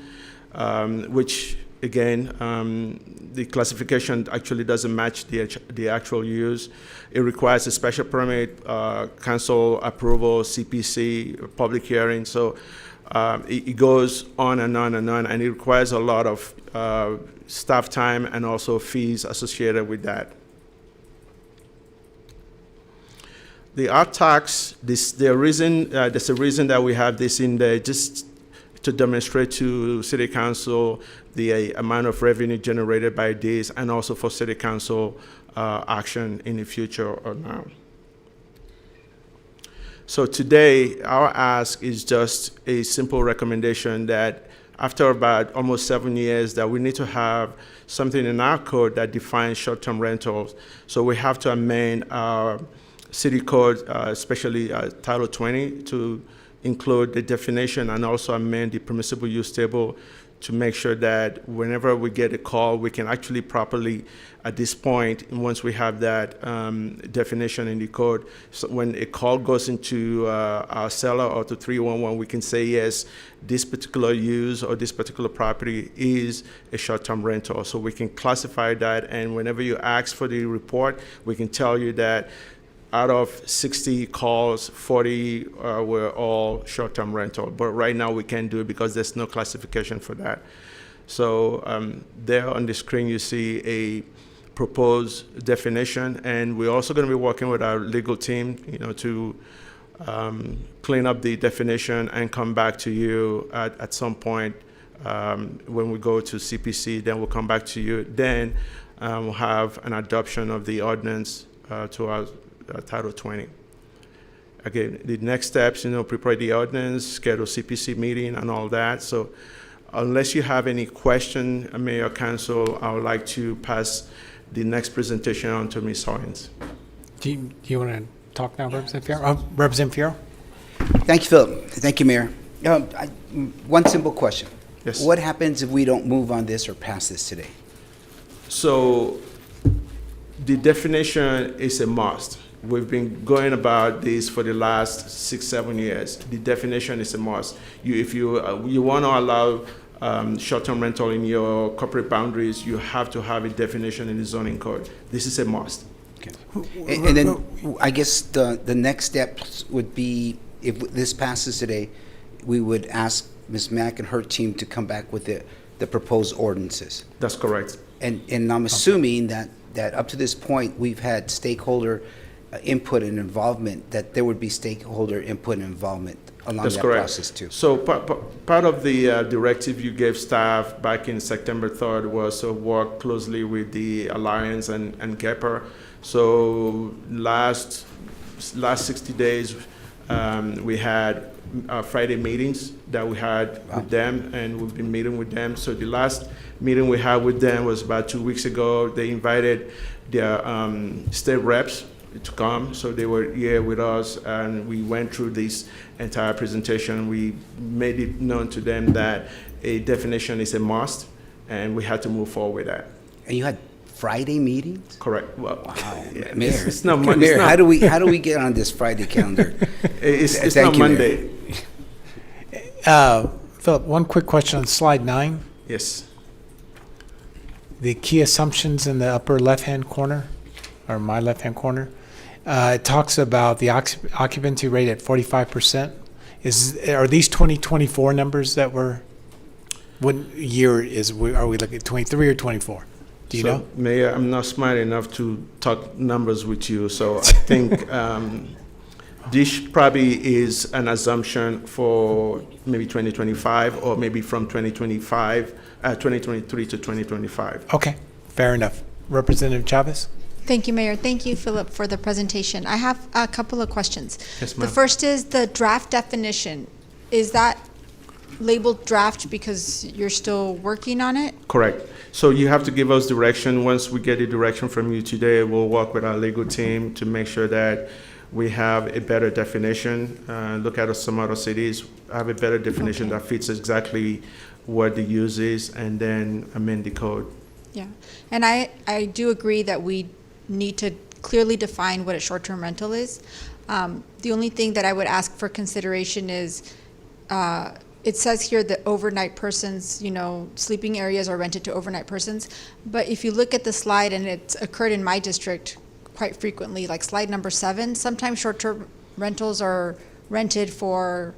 which again, the classification actually doesn't match the actual use. It requires a special permit, council approval, CPC, public hearing. So it goes on and on and on, and it requires a lot of staff time and also fees associated with that. The art tax, there's a reason that we have this in there, just to demonstrate to City Council the amount of revenue generated by this, and also for City Council action in the future or now. So today, our ask is just a simple recommendation that after about almost 7 years, that we need to have something in our code that defines short-term rentals. So we have to amend our city code, especially Title 20, to include the definition and also amend the permissible use table to make sure that whenever we get a call, we can actually properly, at this point, once we have that definition in the code, so when a call goes into our seller or to 311, we can say, yes, this particular use or this particular property is a short-term rental. So we can classify that, and whenever you ask for the report, we can tell you that out of 60 calls, 40 were all short-term rental. But right now we can't do it because there's no classification for that. So there on the screen you see a proposed definition, and we're also going to be working with our legal team, to clean up the definition and come back to you at some point when we go to CPC. Then we'll come back to you. Then we'll have an adoption of the ordinance to our Title 20. Again, the next steps, prepare the ordinance, schedule CPC meeting and all that. So unless you have any question, Mayor, Council, I would like to pass the next presentation on to Ms. Hoyens. Do you want to talk now, Representative Fierro? Representative Fierro? Thank you, Philip. Thank you, Mayor. One simple question. Yes. What happens if we don't move on this or pass this today? So the definition is a must. We've been going about this for the last 6-7 years. The definition is a must. If you want to allow short-term rental in your corporate boundaries, you have to have a definition in the zoning code. This is a must. Okay. And then I guess the next steps would be, if this passes today, we would ask Ms. Mack and her team to come back with the proposed ordinances. That's correct. And I'm assuming that up to this point, we've had stakeholder input and involvement, that there would be stakeholder input and involvement along That's that correct. process too. So part of the directive you gave staff back in September 3rd was to work closely with the Alliance and GEPR. So last 60 days, we had Friday meetings that we had with them, and we've been meeting with them. So the last meeting we had with them was about 2 weeks ago. They invited their state reps to come, so they were here with us, and we went through this entire presentation. We made it known to them that a definition is a must, and we had to move forward with that. And you had Friday meetings? Correct. Well, wow, yeah, Mayor. it's not Monday. Mayor, how do we get on this Friday calendar? It's Thank not you, Mayor. Monday. Philip, one quick question on slide 9. Yes. The key assumptions in the upper left-hand corner, or my left-hand corner, it talks about the occupancy rate at 45%. Are these 2024 numbers that were? What year are we looking at? 23 or 24? Do you know? Mayor, I'm not smart enough to talk numbers with you, so I think this probably is an assumption for maybe 2025, or maybe from 2023 to 2025. Okay, fair enough. Representative Chavez? Thank you, Mayor. Thank you, Philip, for the presentation. I have a couple of questions. Yes, The ma'am. first is the draft definition. Is that labeled draft because you're still working on it? Correct. So you have to give us direction. Once we get the direction from you today, we'll work with our legal team to make sure that we have a better definition. Look at some other cities, have a better definition that fits exactly what the use is, and then amend the code. Yeah, and I do agree that we need to clearly define what a short-term rental is. The only thing that I would ask for consideration is, it says here that overnight persons, sleeping areas are rented to overnight persons. But if you look at the slide, and it's occurred in my district quite frequently, like slide number 7, sometimes short-term rentals are rented for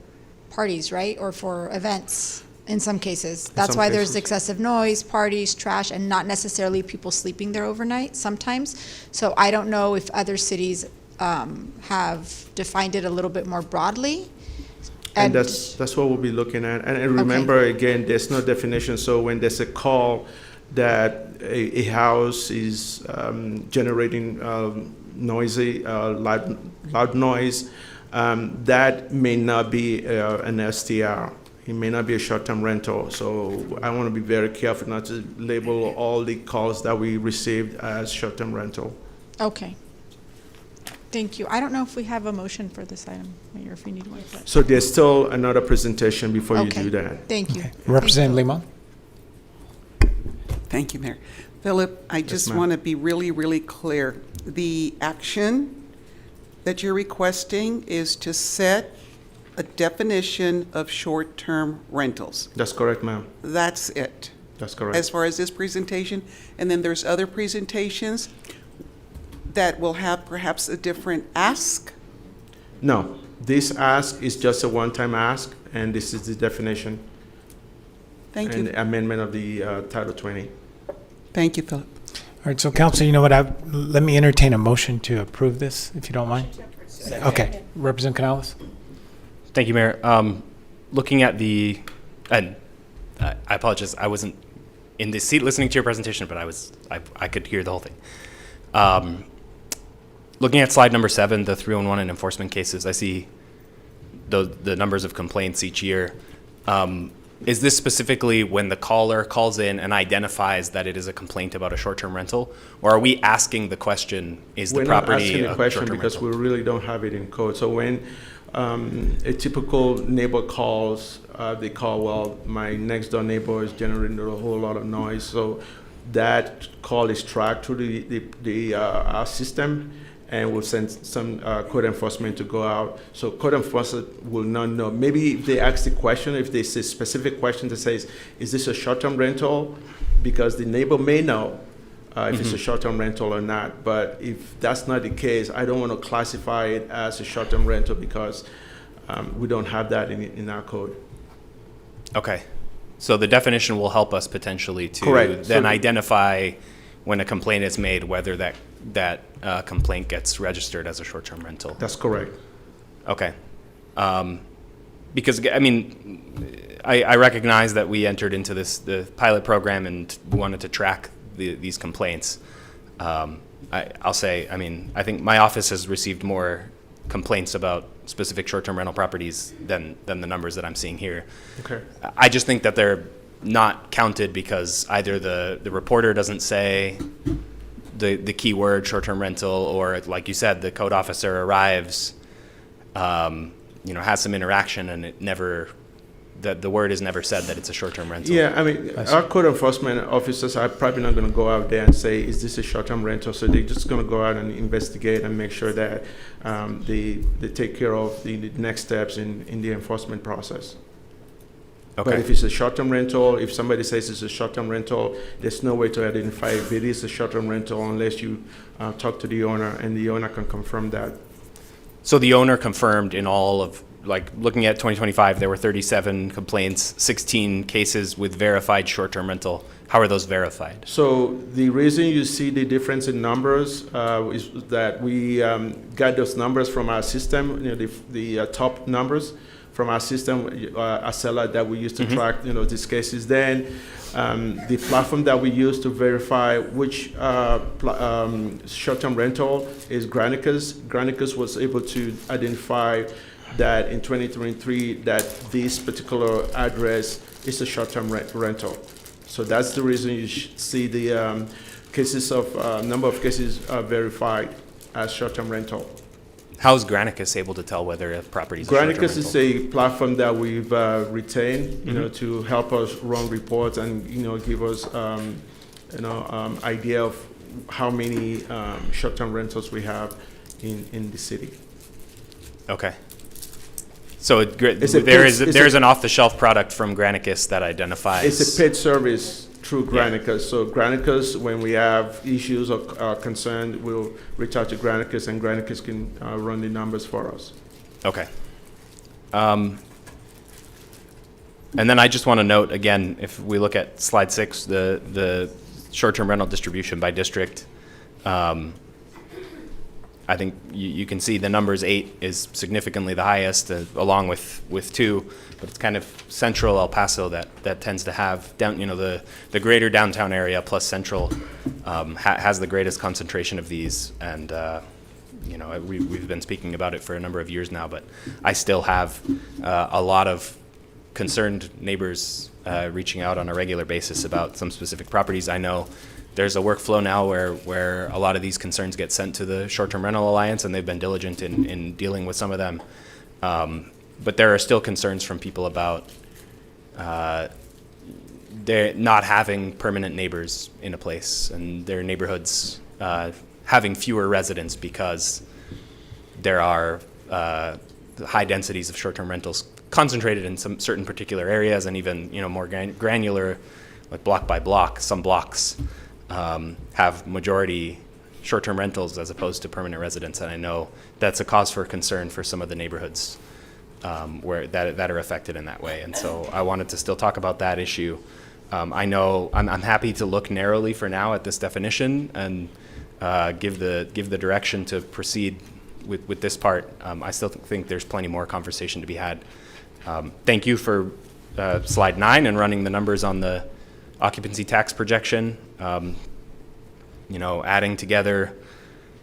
parties, right? Or for events in some cases. That's why there's excessive noise, parties, trash, and not necessarily people sleeping there overnight sometimes. So I don't know if other cities have defined it a little bit more broadly. And that's what we'll be looking at. And remember, again, there's no definition. So when there's a call that a house is generating noisy, loud noise, that may not be an STR. It may not be a short-term rental. So I want to be very careful not to label all the calls that we received as short-term rental. Okay. Thank you. I don't know if we have a motion for this item, Mayor, if you need one. So there's still another presentation before you do that. Thank you. Representative Limon? Thank you, Mayor. Philip, I just ma'am. want to be really, really clear. The action that you're requesting is to set a definition of short-term rentals. That's correct, ma'am. That's it. That's correct. As far as this presentation, and then there's other presentations that will have perhaps a different ask? No, this ask is just a one-time ask, and this is the definition. Thank and you. amendment of the Title 20. Thank you, Philip. All right, so council, you know what, let me entertain a motion to approve this, if you don't mind. Okay, Representative Canales? Thank you, Mayor. Looking at and I apologize, I wasn't in this seat listening to your presentation, but I could hear the whole thing. Looking at slide number 7, the 311 and enforcement cases, I see the numbers of complaints each year. Is this specifically when the caller calls in and identifies that it is a complaint about a short-term rental, or are we asking the question, is the property We're not asking the a question short-term because rental? we really don't have it in code. So when a typical neighbor calls, they call, well, my next door neighbor is generating a whole lot of noise. So that call is tracked through our system, and we'll send some code enforcement to go out. So code enforcement will not know. Maybe if they ask the question, if they say specific question that says, is this a short-term rental? Because the neighbor may know if it's a short-term rental or not. But if that's not the case, I don't want to classify it as a short-term rental because we don't have that in our code. Okay. So the definition will help us potentially to Correct. then So- identify when a complaint is made, whether that complaint gets registered as a short-term rental. That's correct. Okay. Because, I mean, I recognize that we entered into the pilot program and wanted to track these complaints. I'll say, I mean, I think my office has received more complaints about specific short-term rental properties than the numbers that I'm seeing here. Okay. I just think that they're not counted because either the reporter doesn't say the keyword short-term rental, or like you said, the code officer arrives, has some interaction, and it never, the word is never said that it's a short-term rental. Yeah, I mean, our code enforcement officers are probably not going to go out there and say, is this a short-term rental? So they're just going to go out and investigate and make sure that they take care of the next steps in the enforcement process. Okay. But if it's a short-term rental, if somebody says it's a short-term rental, there's no way to identify if it is a short-term rental unless you talk to the owner, and the owner can confirm that. So the owner confirmed in all of, like, looking at 2025, there were 37 complaints, 16 cases with verified short-term rental. How are those verified? So the reason you see the difference in numbers is that we got those numbers from our system, the top numbers from our system, Acela, that we use to track, these cases. Then the platform that we use to verify which short-term rental is Granicus. Granicus was able to identify that in 2023 that this particular address is a short-term rental. So that's the reason you see the cases of number of cases verified as short-term rental. how is Granicus able to tell whether a property is a short-term Granicus rental? is a platform that we've retained, you know, to help us run reports and, you know, give us, idea of how many short-term rentals we have in the city. Okay. So It's a there paid- is an off-the-shelf product from Granicus that identifies. It's a paid service through Granicus. So Granicus, when we have issues or concern, we'll reach out to Granicus, and Granicus can run the numbers for us. Okay. And then I just want to note, again, if we look at slide 6, the short-term rental distribution by district, I think you can see the numbers 8 is significantly the highest, along with 2, but it's kind of central El Paso that tends to have the greater downtown area plus central has the greatest concentration of these, and we've been speaking about it for a number of years now, but I still have a lot of concerned neighbors reaching out on a regular basis about some specific properties. I know there's a workflow now where a lot of these concerns get sent to the Short-Term Rental Alliance, and they've been diligent in dealing with some of them. But there are still concerns from people about they're not having permanent neighbors in a place, and their neighborhoods having fewer residents because there are high densities of short-term rentals concentrated in some certain particular areas, and even more granular, like block by block. Some blocks have majority short-term rentals as opposed to permanent residents, and I know that's a cause for concern for some of the neighborhoods where that are affected in that way. And so I wanted to still talk about that issue. I know I'm happy to look narrowly for now at this definition and give the direction to proceed with this part. I still think there's plenty more conversation to be had. Thank you for slide 9 and running the numbers on the occupancy tax projection. Adding together,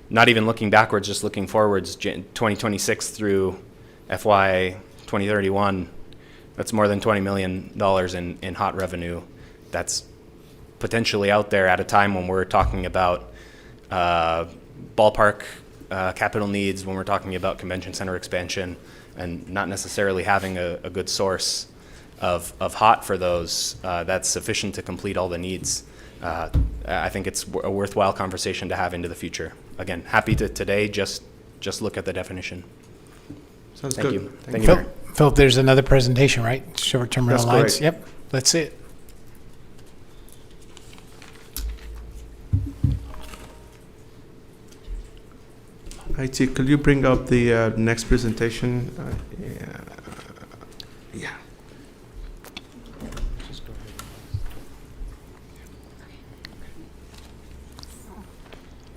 not even looking backwards, just looking forwards, 2026 through FY 2031, that's more than $20 million in hot revenue. That's potentially out there at a time when we're talking about ballpark capital needs, when we're talking about convention center expansion, and not necessarily having a good source of hot for those that's sufficient to complete all the needs. I think it's a worthwhile conversation to have into the future. Again, happy to today just look at the definition. Sounds Thank good. you. Thank you. you. Philip, there's another presentation, right? Short-term That's rental lines. correct. Yep, let's see it. IT, could you bring up the next presentation? Yeah.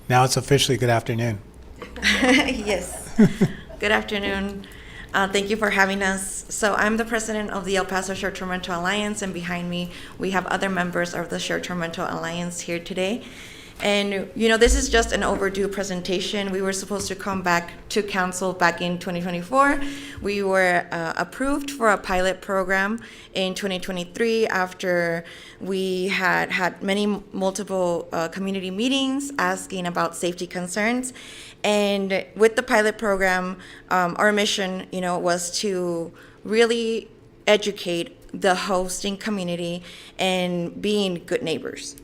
Now it's officially good afternoon. Yes. Good afternoon. Thank you for having us. So I'm the president of the El Paso Short-Term Rental Alliance, and behind me we have other members of the Short-Term Rental Alliance here today. And this is just an overdue presentation. We were supposed to come back to council back in 2024. We were approved for a pilot program in 2023 after we had multiple community meetings asking about safety concerns. And with the pilot program, our mission, was to really educate the hosting community and being good neighbors.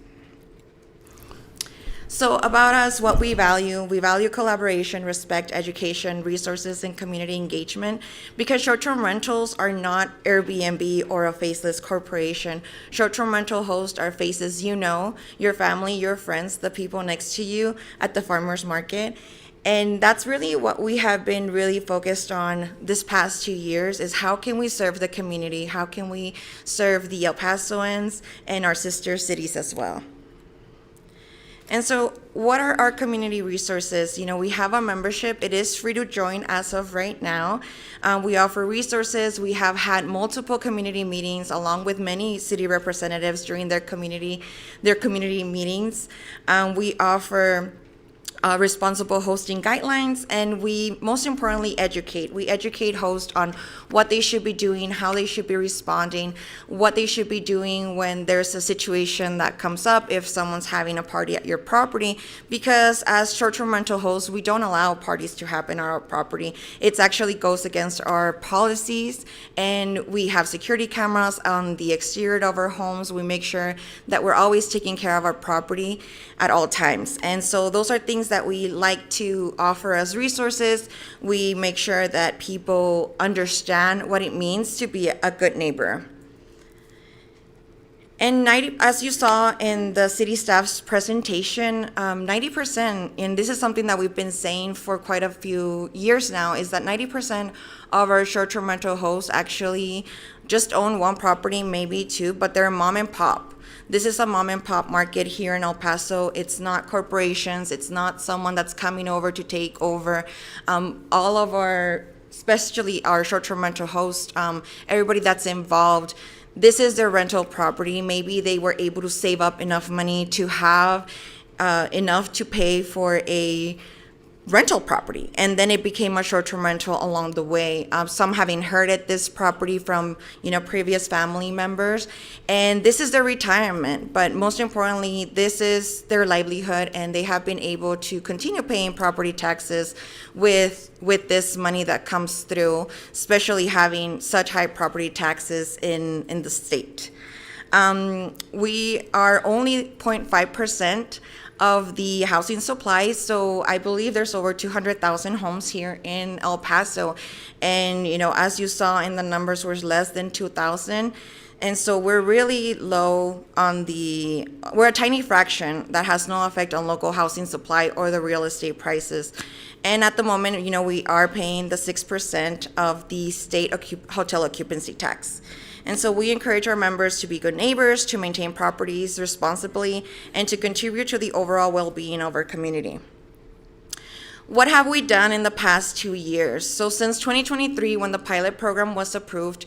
So about us, what we value collaboration, respect, education, resources, and community engagement, because short-term rentals are not Airbnb or a faceless corporation. Short-term rental hosts are faces your family, your friends, the people next to you at the farmer's market. And that's really what we have been really focused on this past 2 years, is how can we serve the community? How can we serve the El Pasoans and our sister cities as well? And so what are our community resources? We have a membership. It is free to join as of right now. We offer resources. We have had multiple community meetings along with many city representatives during their community meetings. We offer responsible hosting guidelines, and we most importantly educate. We educate hosts on what they should be doing, how they should be responding, what they should be doing when there's a situation that comes up if someone's having a party at your property, because as short-term rental hosts, we don't allow parties to happen on our property. It actually goes against our policies, and we have security cameras on the exterior of our homes. We make sure that we're always taking care of our property at all times. And so those are things that we like to offer as resources. We make sure that people understand what it means to be a good neighbor. And as you saw in the city staff's presentation, 90%, and this is something that we've been saying for quite a few years now, is that 90% of our short-term rental hosts actually just own one property, maybe two, but they're mom and pop. This is a mom and pop market here in El Paso. It's not corporations. It's not someone that's coming over to take over. All of our, especially our short-term rental hosts, everybody that's involved, this is their rental property. Maybe they were able to save up enough money to have enough to pay for a rental property, and then it became a short-term rental along the way. Some have inherited this property from previous family members, and this is their retirement, but most importantly, this is their livelihood, and they have been able to continue paying property taxes with this money that comes through, especially having such high property taxes in the state. We are only 0.5% of the housing supply, so I believe there's over 200,000 homes here in El Paso, and as you saw in the numbers, we're less than 2,000, and so we're really low on we're a tiny fraction that has no effect on local housing supply or the real estate prices. And at the moment, we are paying the 6% of the state hotel occupancy tax. And so we encourage our members to be good neighbors, to maintain properties responsibly, and to contribute to the overall well-being of our community. What have we done in the past 2 years? So since 2023, when the pilot program was approved,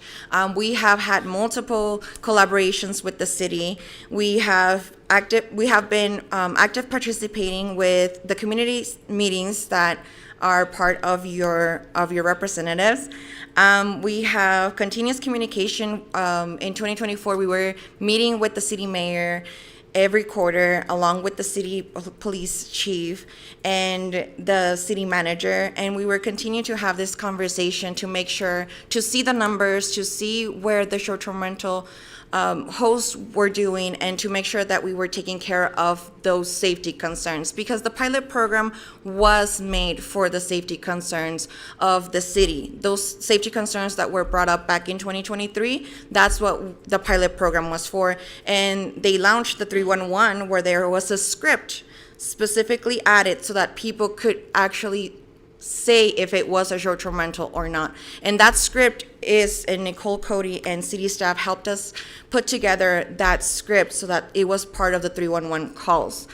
we have had multiple collaborations with the city. We have been active participating with the community meetings that are part of your representatives. We have continuous communication. In 2024, we were meeting with the city mayor every quarter, along with the city police chief and the city manager, and we will continue to have this conversation to make sure to see the numbers, to see where the short-term rental hosts were doing, and to make sure that we were taking care of those safety concerns, because the pilot program was made for the safety concerns of the city. Those safety concerns that were brought up back in 2023, that's what the pilot program was for. And they launched the 311, where there was a script specifically added so that people could actually say if it was a short-term rental or not. And that script and Nicole Cody and city staff helped us put together that script so that it was part of the 311 calls.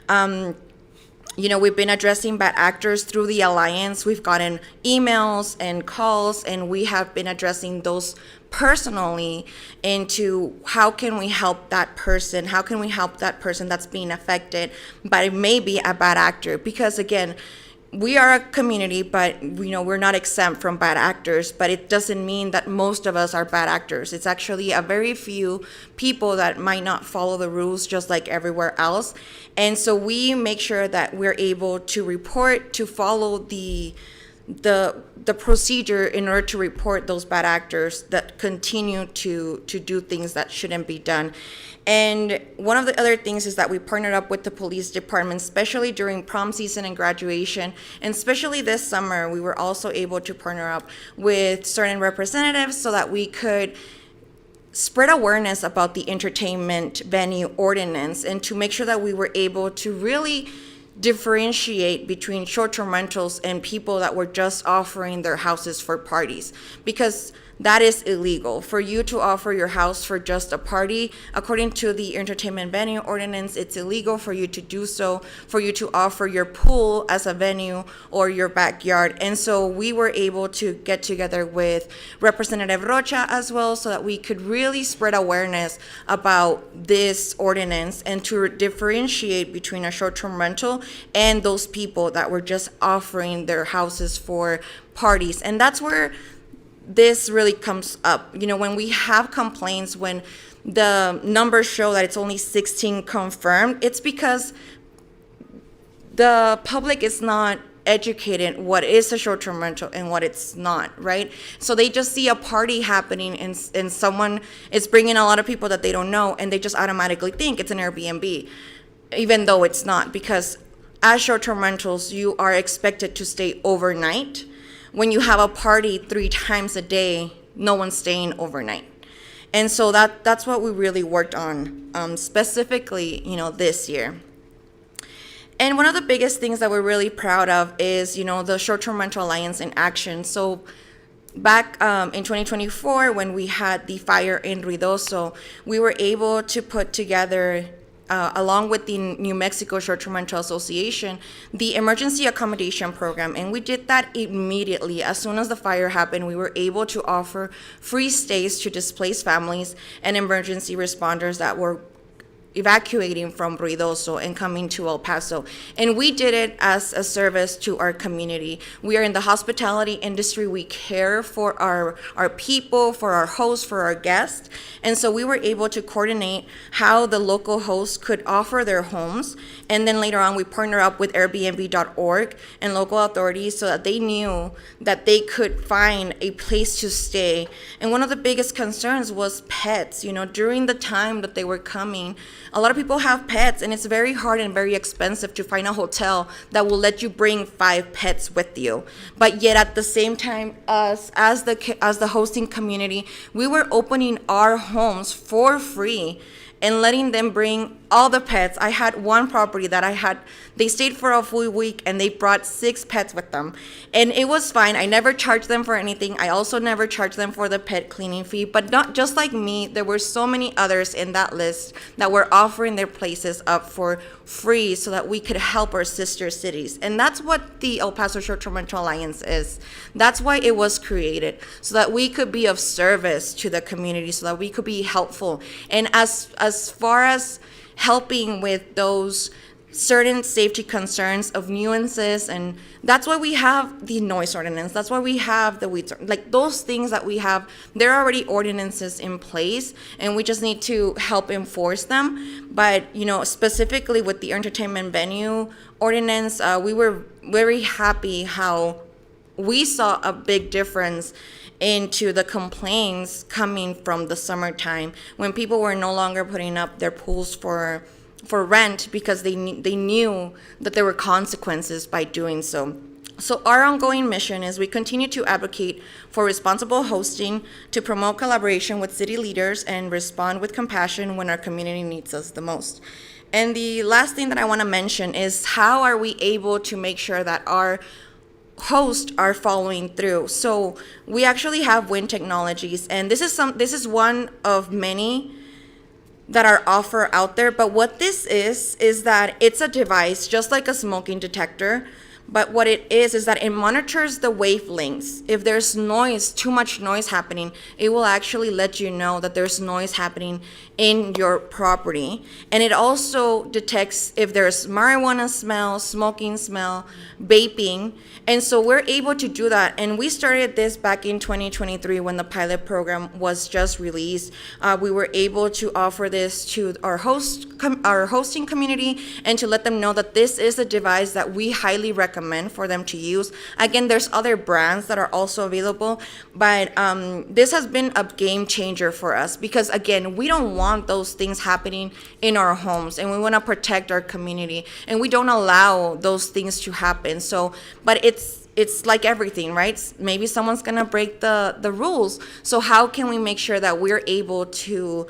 We've been addressing bad actors through the Alliance. We've gotten emails and calls, and we have been addressing those personally into how can we help that person? How can we help that person that's being affected by maybe a bad actor? Because again, we are a community, but we're not exempt from bad actors, but it doesn't mean that most of us are bad actors. It's actually a very few people that might not follow the rules just like everywhere else. And so we make sure that we're able to report, to follow the procedure in order to report those bad actors that continue to do things that shouldn't be done. And one of the other things is that we partnered up with the police department, especially during prom season and graduation. And especially this summer, we were also able to partner up with certain representatives so that we could spread awareness about the entertainment venue ordinance, and to make sure that we were able to really differentiate between short-term rentals and people that were just offering their houses for parties, because that is illegal. For you to offer your house for just a party, according to the entertainment venue ordinance, it's illegal for you to do so, for you to offer your pool as a venue or your backyard. And so we were able to get together with Representative Rocha as well, so that we could really spread awareness about this ordinance and to differentiate between a short-term rental and those people that were just offering their houses for parties. And that's where this really comes up. You know, when we have complaints, when the numbers show that it's only 16 confirmed, it's because the public is not educated what is a short-term rental and what it's not, right? So they just see a party happening and someone is bringing a lot of people that they don't know, and they just automatically think it's an Airbnb, even though it's not, because as short-term rentals, you are expected to stay overnight. When you have a party 3 times a day, no one's staying overnight. And so that's what we really worked on, specifically, you know, this year. And one of the biggest things that we're really proud of is, you know, the Short-Term Rental Alliance in action. So back in 2024, when we had the fire in Ruidoso, we were able to put together, along with the New Mexico Short-Term Rental Association, the emergency accommodation program. And we did that immediately. As soon as the fire happened, we were able to offer free stays to displaced families and emergency responders that were evacuating from Ruidoso and coming to El Paso. And we did it as a service to our community. We are in the hospitality industry. We care for our people, for our hosts, for our guests. And so we were able to coordinate how the local hosts could offer their homes. And then later on, we partnered up with Airbnb.org and local authorities so that they knew that they could find a place to stay. And one of the biggest concerns was pets. You know, during the time that they were coming, a lot of people have pets, and it's very hard and very expensive to find a hotel that will let you bring 5 pets with you. But yet at the same time, us as the hosting community, we were opening our homes for free and letting them bring all the pets. I had one property that they stayed for a full week and they brought 6 pets with them. And it was fine. I never charged them for anything. I also never charged them for the pet cleaning fee. But not just like me, there were so many others in that list that were offering their places up for free so that we could help our sister cities. And that's what the El Paso Short-Term Rental Alliance is. That's why it was created, so that we could be of service to the community, so that we could be helpful. And as far as helping with those certain safety concerns of nuances, and that's why we have the noise ordinance, that's why we have the weeds, like those things that we have, there are already ordinances in place, and we just need to help enforce them. But, you know, specifically with the entertainment venue ordinance, we were very happy how we saw a big difference into the complaints coming from the summertime, when people were no longer putting up their pools for rent because they knew that there were consequences by doing so. So our ongoing mission is we continue to advocate for responsible hosting, to promote collaboration with city leaders, and respond with compassion when our community needs us the most. And the last thing that I want to mention is how are we able to make sure that our hosts are following through. So we actually have Wind Technologies, and this is one of many that are offered out there. But what this is that it's a device just like a smoking detector, but what it is that it monitors the wavelengths. If there's noise, too much noise happening, it will actually let you know that there's noise happening in your property. And it also detects if there's marijuana smell, smoking smell, vaping. And so we're able to do that. And we started this back in 2023 when the pilot program was just released. We were able to offer this to our hosting community and to let them know that this is a device that we highly recommend for them to use. Again, there's other brands that are also available, but this has been a game changer for us because, again, we don't want those things happening in our homes, and we want to protect our community, and we don't allow those things to happen. So, but it's like everything, right? Maybe someone's gonna break the rules. So how can we make sure that we're able to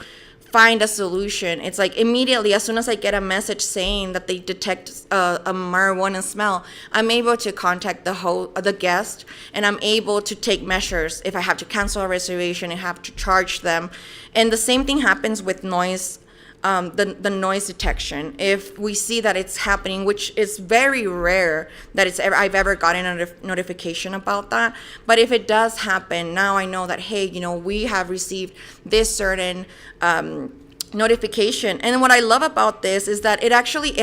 find a solution? It's like immediately, as soon as I get a message saying that they detect a marijuana smell, I'm able to contact the guest, and I'm able to take measures. If I have to cancel a reservation, I have to charge them. And the same thing happens with noise, the noise detection. If we see that it's happening, which is very rare that I've ever gotten a notification about that, but if it does happen, now I know that, hey, you know, we have received this certain notification. And what I love about this is that it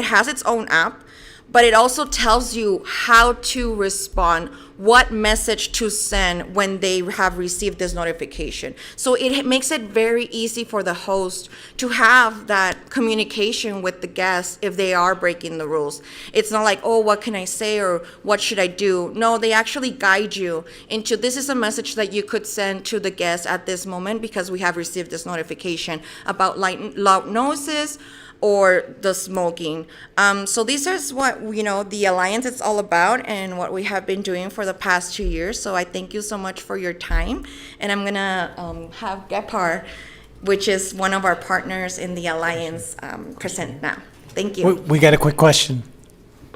has its own app, but it also tells you how to respond, what message to send when they have received this notification. So it makes it very easy for the host to have that communication with the guests if they are breaking the rules. It's not like, oh, what can I say or what should I do? No, they actually guide you into, this is a message that you could send to the guests at this moment because we have received this notification about loud noises or the smoking. So this is what, the Alliance is all about and what we have been doing for the past 2 years. So I thank you so much for your time. And I'm gonna have GEPAR, which is one of our partners in the Alliance, present now. Thank you. We got a quick question.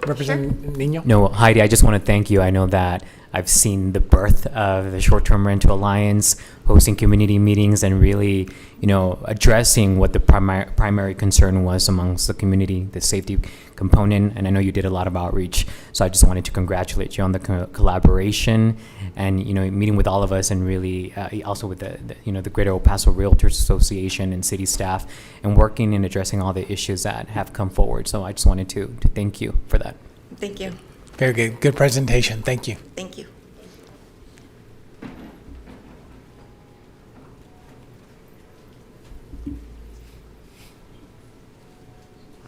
Representative Nino? No, Heidi, I just want to thank you. I know that I've seen the birth of the Short-Term Rental Alliance, hosting community meetings and really, addressing what the primary concern was amongst the community, the safety component. And I know you did a lot of outreach. So I just wanted to congratulate you on the collaboration and, meeting with all of us and really also with the Greater El Paso Realtors Association and city staff and working and addressing all the issues that have come forward. So I just wanted to thank you for that. Thank you. Very good. Good presentation. Thank you. Thank you.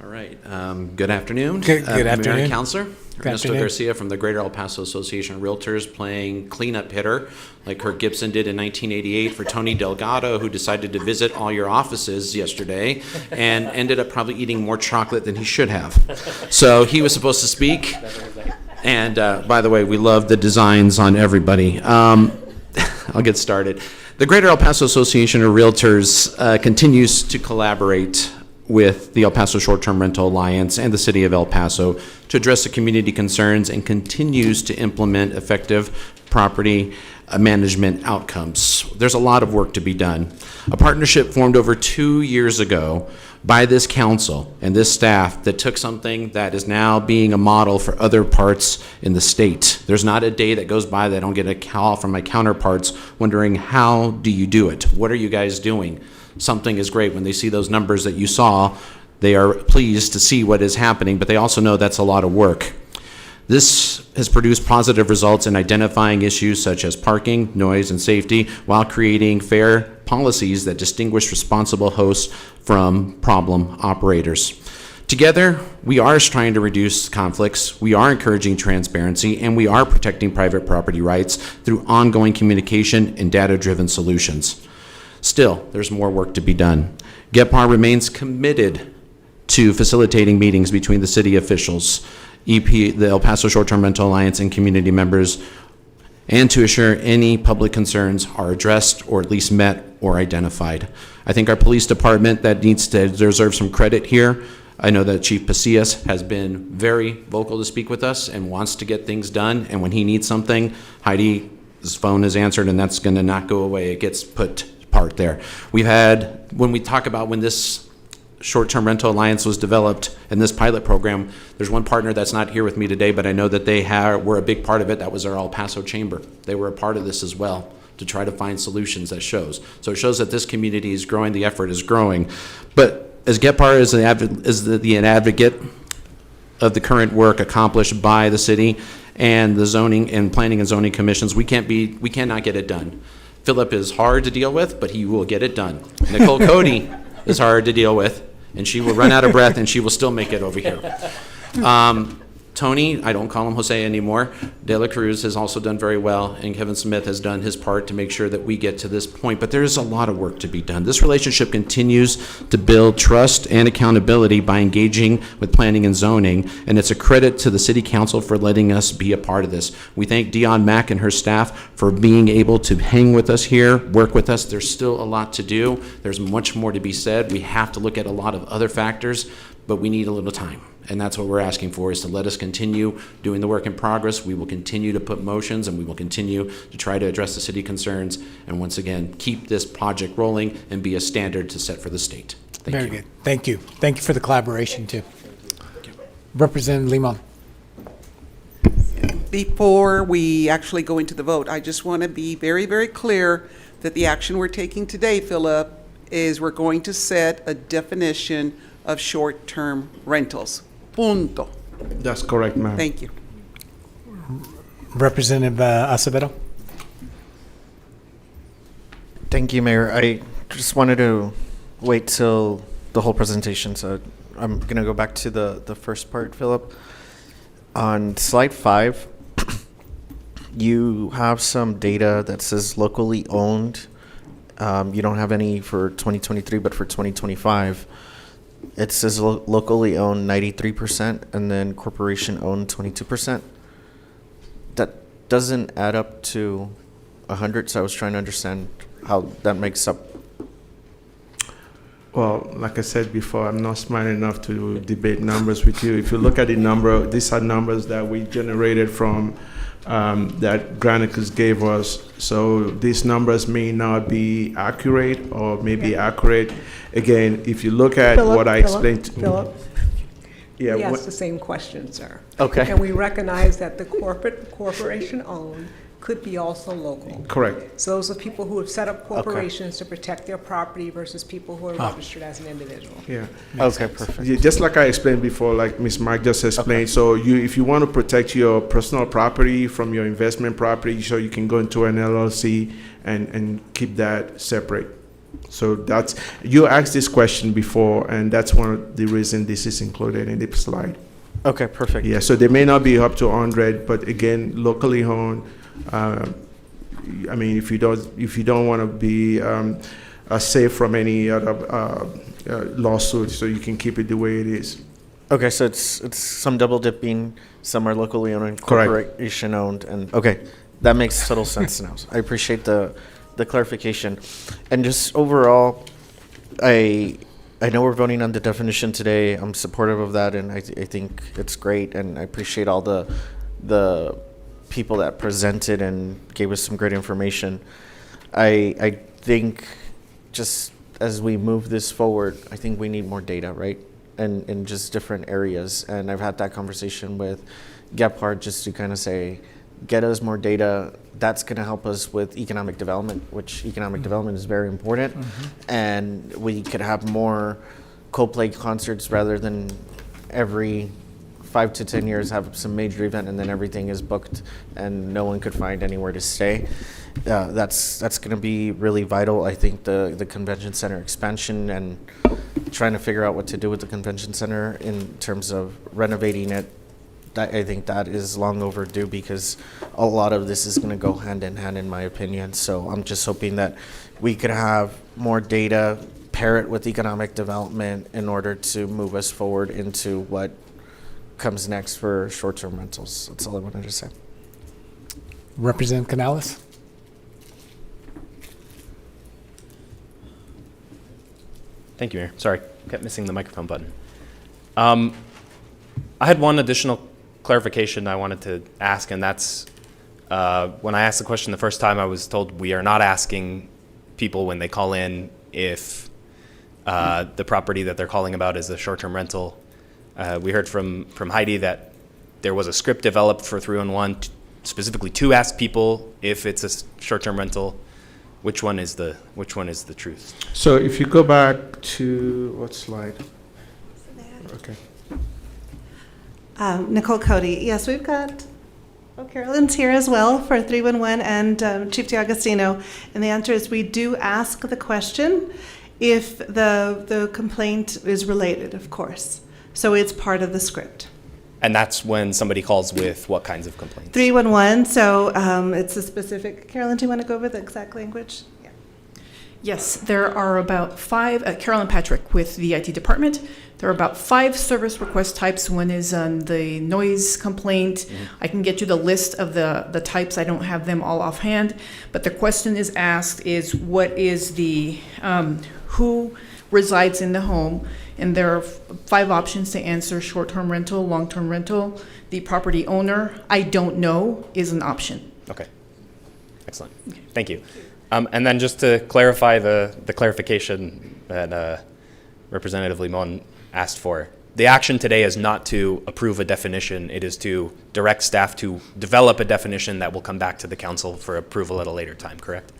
All right. Good afternoon. Good Mayor afternoon. and Councilor. Good Ernesto afternoon. Garcia from the Greater El Paso Association of Realtors playing cleanup hitter like Kirk Gibson did in 1988 for Tony Delgado, who decided to visit all your offices yesterday and ended up probably eating more chocolate than he should have. So he was supposed to speak. And by the way, we love the designs on everybody. I'll get started. The Greater El Paso Association of Realtors continues to collaborate with the El Paso Short-Term Rental Alliance and the City of El Paso to address the community concerns and continues to implement effective property management outcomes. There's a lot of work to be done. A partnership formed over 2 years ago by this council and this staff that took something that is now being a model for other parts in the state. There's not a day that goes by that I don't get a call from my counterparts wondering, how do you do it? What are you guys doing? Something is great. When they see those numbers that you saw, they are pleased to see what is happening, but they also know that's a lot of work. This has produced positive results in identifying issues such as parking, noise, and safety, while creating fair policies that distinguish responsible hosts from problem operators. Together, we are trying to reduce conflicts, we are encouraging transparency, and we are protecting private property rights through ongoing communication and data-driven solutions. Still, there's more work to be done. GEPAR remains committed to facilitating meetings between the city officials, EP, the El Paso Short-Term Rental Alliance, and community members, and to assure any public concerns are addressed or at least met or identified. I think our police department that needs to deserve some credit here. I know that Chief Pasillas has been very vocal to speak with us and wants to get things done, and when he needs something, Heidi's phone is answered, and that's going to not go away. It gets put part there. We've had, when we talk about when this Short-Term Rental Alliance was developed and this pilot program, there's one partner that's not here with me today, but I know that they were a big part of it. That was our El Paso Chamber. They were a part of this as well to try to find solutions that shows. So it shows that this community is growing, the effort is growing. But as GEPAR is an advocate of the current work accomplished by the city and the zoning and planning and zoning commissions, we cannot get it done. Philip is hard to deal with, but he will get it done. Nicole Cody is hard to deal with, and she will run out of breath, and she will still make it over here. Tony, I don't call him Jose anymore. De La Cruz has also done very well, and Kevin Smith has done his part to make sure that we get to this point. But there is a lot of work to be done. This relationship continues to build trust and accountability by engaging with planning and zoning, and it's a credit to the City Council for letting us be a part of this. We thank Dion Mack and her staff for being able to hang with us here, work with us. There's still a lot to do. There's much more to be said. We have to look at a lot of other factors, but we need a little time. And that's what we're asking for, is to let us continue doing the work in progress. We will continue to put motions, and we will continue to try to address the city concerns, and once again, keep this project rolling and be a standard to set for the state. Thank Very you. good. Thank you. Thank you for the collaboration, too. Representative Limon. Before we actually go into the vote, I just want to be very, very clear that the action we're taking today, Philip, is we're going to set a definition of short-term rentals. Punto. That's correct, ma'am. Thank you. Representative Acevedo? Thank you, Mayor. I just wanted to wait till the whole presentation, so I'm going to go back to the first part, Philip. On slide 5, you have some data that says locally owned. You don't have any for 2023, but for 2025, it says locally owned 93% and then corporation owned 22%. That doesn't add up to 100, so I was trying to understand how that makes up. Well, like I said before, I'm not smart enough to debate numbers with you. If you look at the number, these are numbers that we generated from that Granicus gave us. So these numbers may not be accurate or may be accurate. Again, if you look at what I explained. Philip. Yeah. He asked the same question, sir. Okay. And we recognize that the corporation-owned could be also local. Correct. So those are people who have set up corporations to protect their property versus people who are registered as an individual. Yeah. Okay, perfect. Yeah, just like I explained before, like Ms. Mark just explained. So if you want to protect your personal property from your investment property, so you can go into an LLC and keep that separate. So that's, you asked this question before, and that's one of the reasons this is included in the slide. Okay, perfect. Yeah, so they may not be up to 100, but again, locally owned. I mean, if you don't want to be safe from any other lawsuit, so you can keep it the way it is. Okay, so it's some double dipping, some are locally owned and Correct. corporation owned, and okay, that makes total sense now. I appreciate the clarification, and just overall, I know we're voting on the definition today. I'm supportive of that, and I think it's great, and I appreciate all the people that presented and gave us some great information. I think just as we move this forward, I think we need more data, right? And in just different areas. And I've had that conversation with Gephardt just to kind of say, get us more data. That's going to help us with economic development, which economic development is very important. And we could have more Coldplay concerts rather than every 5 to 10 years have some major event and then everything is booked and no one could find anywhere to stay. That's going to be really vital. I think the convention center expansion and trying to figure out what to do with the convention center in terms of renovating it, I think that is long overdue because a lot of this is going to go hand in hand in my opinion. So I'm just hoping that we could have more data, pair it with economic development in order to move us forward into what comes next for short-term rentals. That's all I wanted to say. Representative Canales? Thank you, Mayor. Sorry, kept missing the microphone button. I had one additional clarification I wanted to ask, and that's when I asked the question the first time, I was told we are not asking people when they call in if the property that they're calling about is a short-term rental. We heard from Heidi that there was a script developed for 311 specifically to ask people if it's a short-term rental. Which one is the truth? So if you go back to what slide? Okay. Nicole Cody. Yes, we've got, Carolyn's here as well for 311 and Chief D'Agostino. And the answer is we do ask the question if the complaint is related, of course. So it's part of the script. And that's when somebody calls with what kinds of complaints? 311, so it's a specific, Carolyn, do you want to go over the exact language? Yeah. Yes, there are about 5, Carolyn Patrick with the IT department. There are about 5 service request types. One is the noise complaint. I can get you the list of the types. I don't have them all offhand. But the question is asked is what is the, who resides in the home? And there are 5 options to answer: short-term rental, long-term rental. The property owner, I don't know, is an option. Okay, excellent. Thank you. And then just to clarify the clarification that Representative Limon asked for, the action today is not to approve a definition. It is to direct staff to develop a definition that will come back to the council for approval at a later time, correct?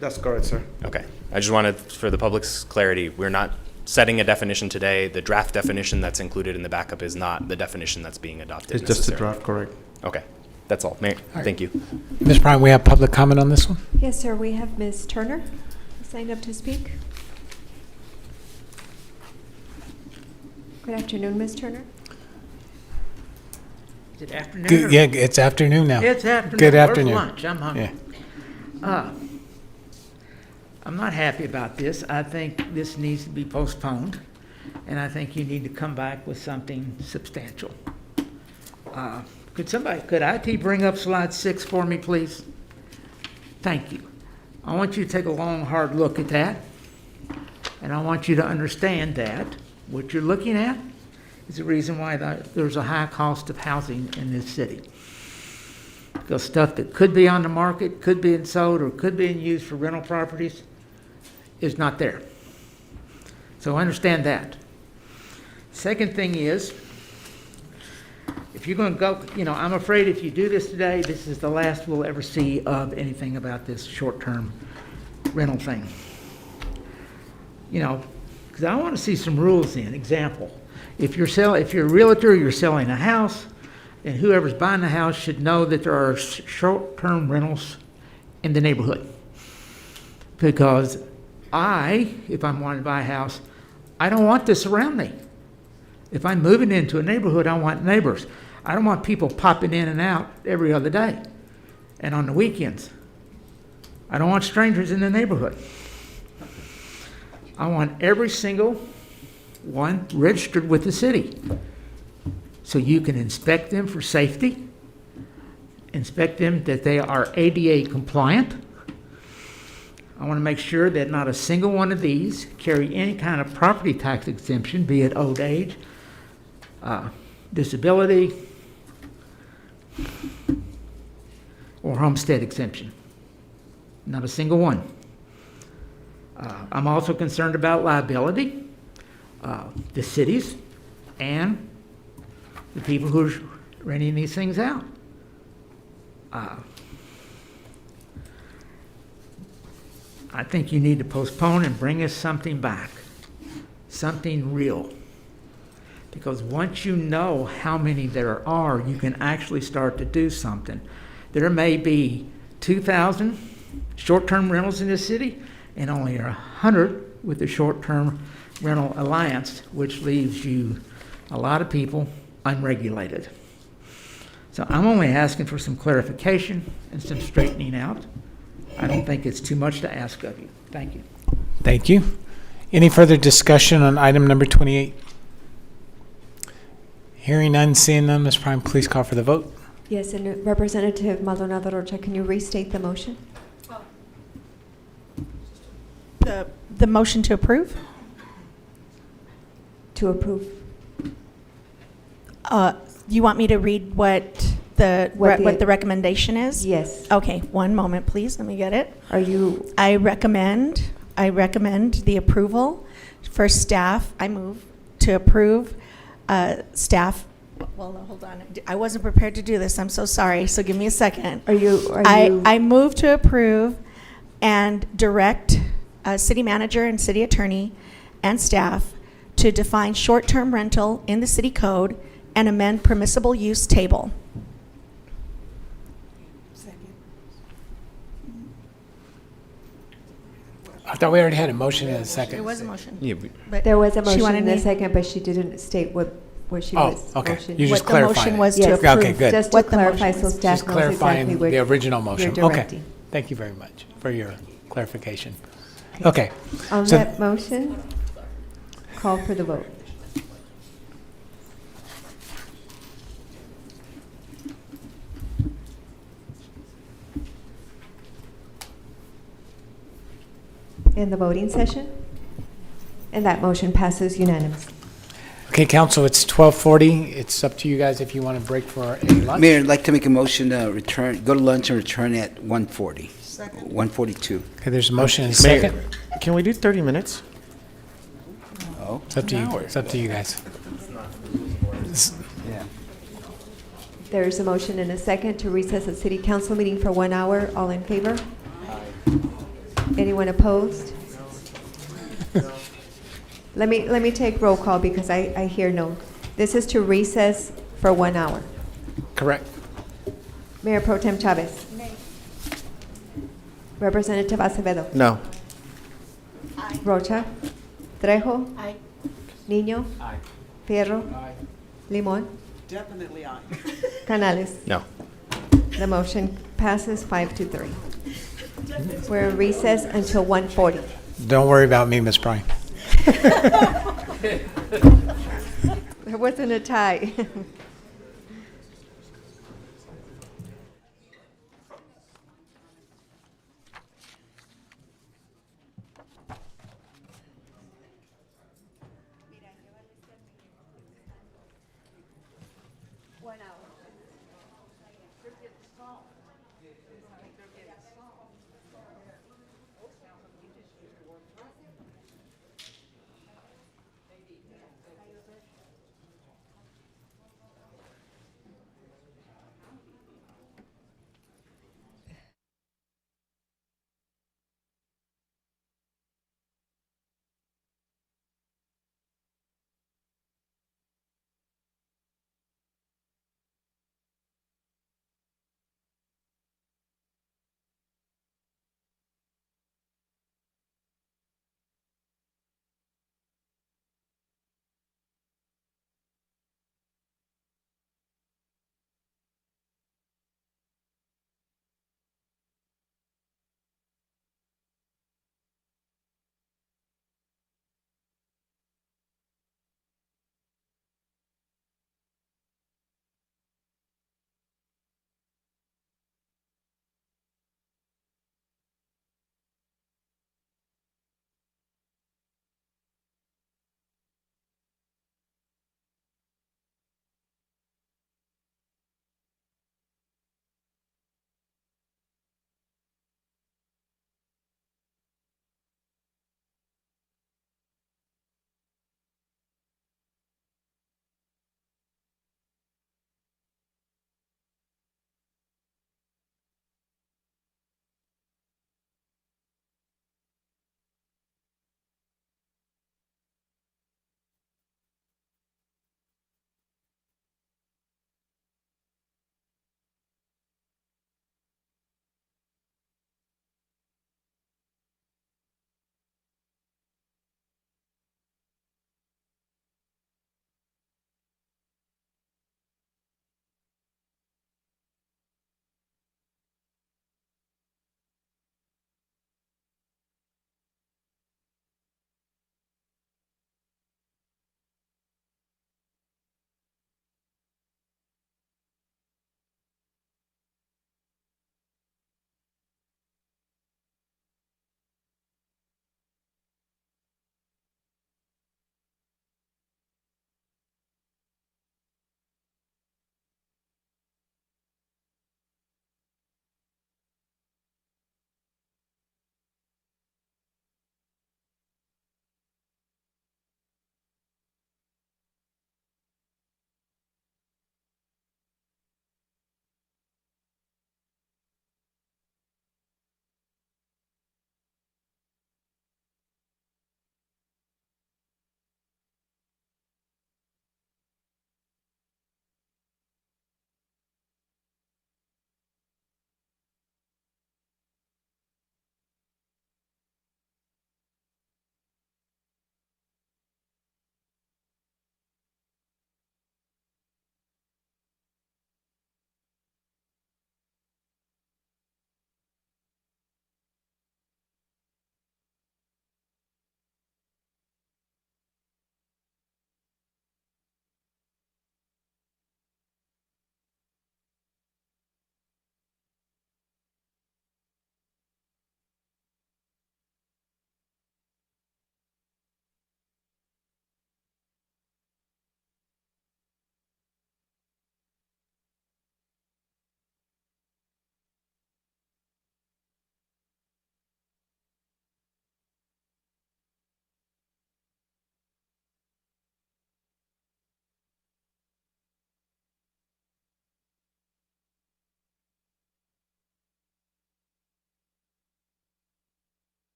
That's correct, sir. Okay. I just wanted, for the public's clarity, we're not setting a definition today. The draft definition that's included in the backup is not the definition that's being adopted. It's just a necessarily. draft, correct? Okay, that's all. Mayor, thank you. Ms. Prime, we have public comment on this one? Yes, sir. We have Ms. Turner signed up to speak. Good afternoon, Ms. Turner. Is it afternoon? Good, yeah, it's afternoon now. It's afternoon. Good Where's afternoon. lunch? I'm hungry. Yeah. I'm not happy about this. I think this needs to be postponed, and I think you need to come back with something substantial. Could IT bring up slide 6 for me, please? Thank you. I want you to take a long, hard look at that, and I want you to understand that what you're looking at is the reason why there's a high cost of housing in this city. Because stuff that could be on the market, could be sold, or could be used for rental properties is not there. So understand that. Second thing is, if you're going to go, I'm afraid if you do this today, this is the last we'll ever see of anything about this short-term rental thing. Because I want to see some rules in. Example, if you're a realtor, you're selling a house, and whoever's buying the house should know that there are short-term rentals in the neighborhood. Because if I'm wanting to buy a house, I don't want this around me. If I'm moving into a neighborhood, I want neighbors. I don't want people popping in and out every other day and on the weekends. I don't want strangers in the neighborhood. I want every single one registered with the city. So you can inspect them for safety, inspect them that they are ADA compliant. I want to make sure that not a single one of these carry any kind of property tax exemption, be it old age, disability, or homestead exemption. Not a single one. I'm also concerned about liability, the cities, and the people who are renting these things out. I think you need to postpone and bring us something back, something real. Because once you know how many there are, you can actually start to do something. There may be 2,000 short-term rentals in this city and only 100 with the short-term rental alliance, which leaves you a lot of people unregulated. So I'm only asking for some clarification and some straightening out. I don't think it's too much to ask of you. Thank you. Thank you. Any further discussion on item number 28? Hearing none, seeing none, Ms. Prime, please call for the vote. Yes, and Representative Maldonado Rocha, can you restate the motion? The motion to approve? To approve. You want me to read what the recommendation is? Yes. Okay, one moment, please. Let me get it. Are you? I recommend the approval for staff. I move to approve staff. Well, hold on. I wasn't prepared to do this. I'm so sorry. So give me a second. I move to approve and direct city manager and city attorney and staff to define short-term rental in the city code and amend permissible use table. I thought we already had a motion and a second. There was a motion. Yeah, But There was a she motion wanted in a me- second, but she didn't state what she was. Oh, okay. motion- You're just What the motion clarifying it. was to Yes. approve. Okay, good. Just to What the clarify, motion so was. staff Just knows exactly clarifying what the original you're motion. Okay. directing. Thank you very much for your clarification. Okay. On So- that motion, call for the vote. In the voting session? And that motion passes unanimously. Okay, council, it's 12:40. It's up to you guys if you want to break for a lunch. Mayor, I'd like to make a motion to go to lunch and return at 1:40. 1:42. Okay, there's a motion and a Mayor, second. Can we do 30 minutes? Oh. It's up to you. It's up to you guys. Yeah. There's a motion and a second to recess the city council meeting for 1 hour. All in favor? Anyone opposed? The Let me take roll call because I hear no. This is to recess for 1 hour. Correct. Mayor Pro Tem Chavez. Representative Acevedo. No. Rocha. Trejo. Niño. Fierro. Limon. Definitely aye. Canales. No. The motion passes 5-3. We're in recess until 1:40. Don't worry about me, Ms. Prine. There wasn't a tie.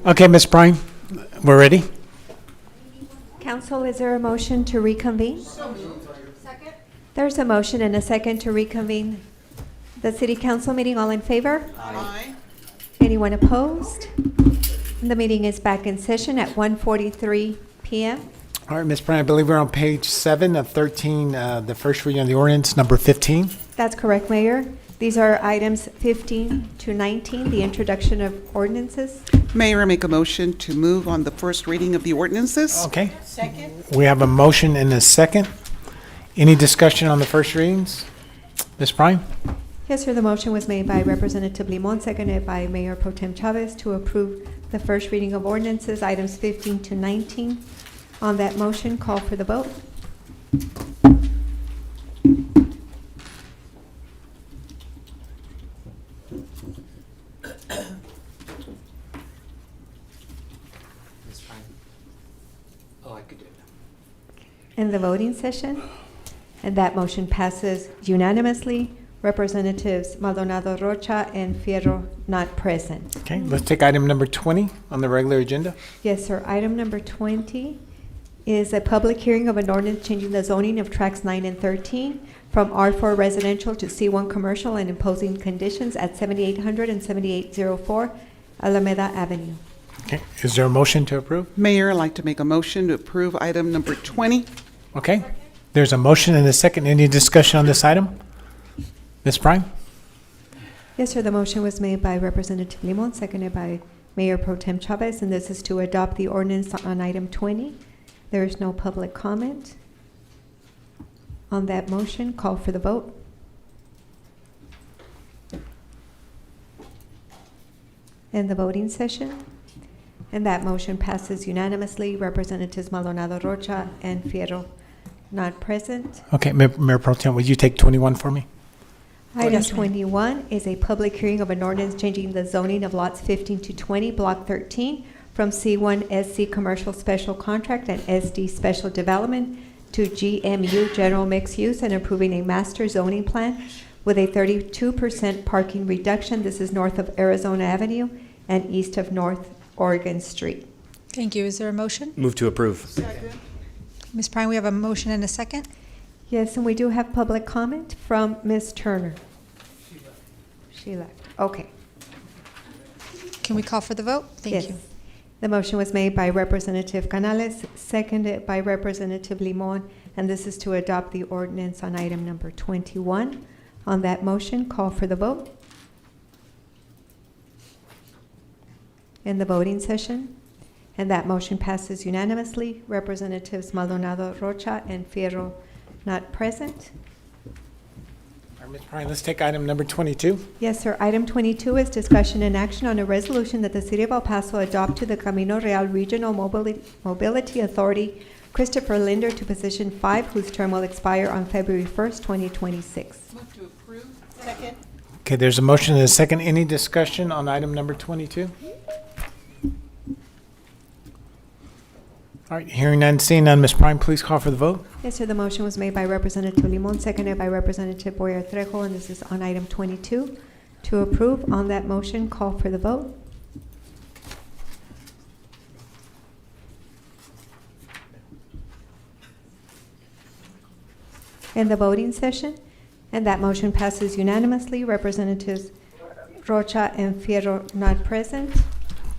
Okay, Ms. Prime, we're ready. Council, is there a motion to reconvene? Second. There's a motion and a second to reconvene the city council meeting. All in favor? Aye. Anyone opposed? The meeting is back in session at 1:43 p.m. All right, Ms. Prime, I believe we're on page 7 of 13, the first reading of the ordinance, number 15. That's correct, Mayor. These are items 15 to 19, the introduction of ordinances. Mayor, I make a motion to move on the first reading of the ordinances. Okay. We have a motion and a second. Any discussion on the first readings? Ms. Prime? Yes, sir. The motion was made by Representative Limon, seconded by Mayor Pro Tem Chavez to approve the first reading of ordinances, items 15 to 19. On that motion, call for the vote. Oh, I could do it. In the voting session, and that motion passes unanimously. Representatives Maldonado Rocha and Fierro not present. Okay, let's take item number 20 on the regular agenda. Yes, sir. Item number 20 is a public hearing of an ordinance changing the zoning of tracts 9 and 13 from R4 residential to C1 commercial and imposing conditions at 7800 and 7804 Alameda Avenue. Okay, is there a motion to approve? Mayor, I'd like to make a motion to approve item number 20. Okay, there's a motion and a second. Any discussion on this item? Ms. Prime? Yes, sir. The motion was made by Representative Limon, seconded by Mayor Pro Tem Chavez, and this is to adopt the ordinance on item 20. There is no public comment. On that motion, call for the vote. In the voting session, and that motion passes unanimously. Representatives Maldonado Rocha and Fierro not present. Okay, Mayor Pro Tem, would you take 21 for me? Item 21 is a public hearing of an ordinance changing the zoning of lots 15 to 20, block 13, from C1 SC Commercial Special Contract and SD Special Development to GMU General Mixed Use and approving a master zoning plan with a 32% parking reduction. This is north of Arizona Avenue and east of North Oregon Street. Thank you. Is there a motion? Move to approve. Ms. Prime, we have a motion and a second. Yes, and we do have public comment from Ms. Turner. She left. Okay. Can we call for the vote? Thank you. The motion was made by Representative Canales, seconded by Representative Limon, and this is to adopt the ordinance on item number 21. On that motion, call for the vote. In the voting session, and that motion passes unanimously. Representatives Maldonado Rocha and Fierro not present. All right, Ms. Prime, let's take item number 22. Yes, sir. Item 22 is discussion and action on a resolution that the City of El Paso adopt to the Camino Real Regional Mobility Authority Christopher Linder to position 5, whose term will expire on February 1st, 2026. Move to approve. Second. Okay, there's a motion and a second. Any discussion on item number 22? All right, hearing none, seeing none, Ms. Prime, please call for the vote. Yes, sir. The motion was made by Representative Limon, seconded by Representative Boyer Trejo, and this is on item 22. To approve, on that motion, call for the vote. In the voting session, and that motion passes unanimously. Representatives Rocha and Fierro not present.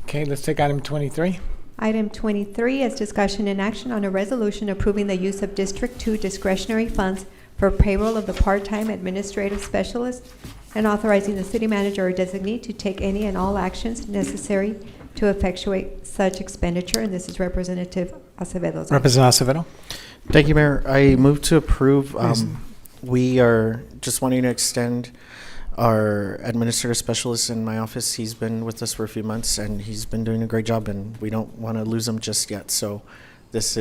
Okay, let's take item 23. Item 23 is discussion and action on a resolution approving the use of District 2 discretionary funds for payroll of the part-time administrative specialist and authorizing the city manager or designee to take any and all actions necessary to effectuate such expenditure. And this is Representative Acevedo's. Representative Acevedo. Thank you, Mayor. I move to approve. We are just wanting to extend our administrative specialist in my office. He's been with us for a few months, and he's been doing a great job, and we don't want to lose him just yet. So this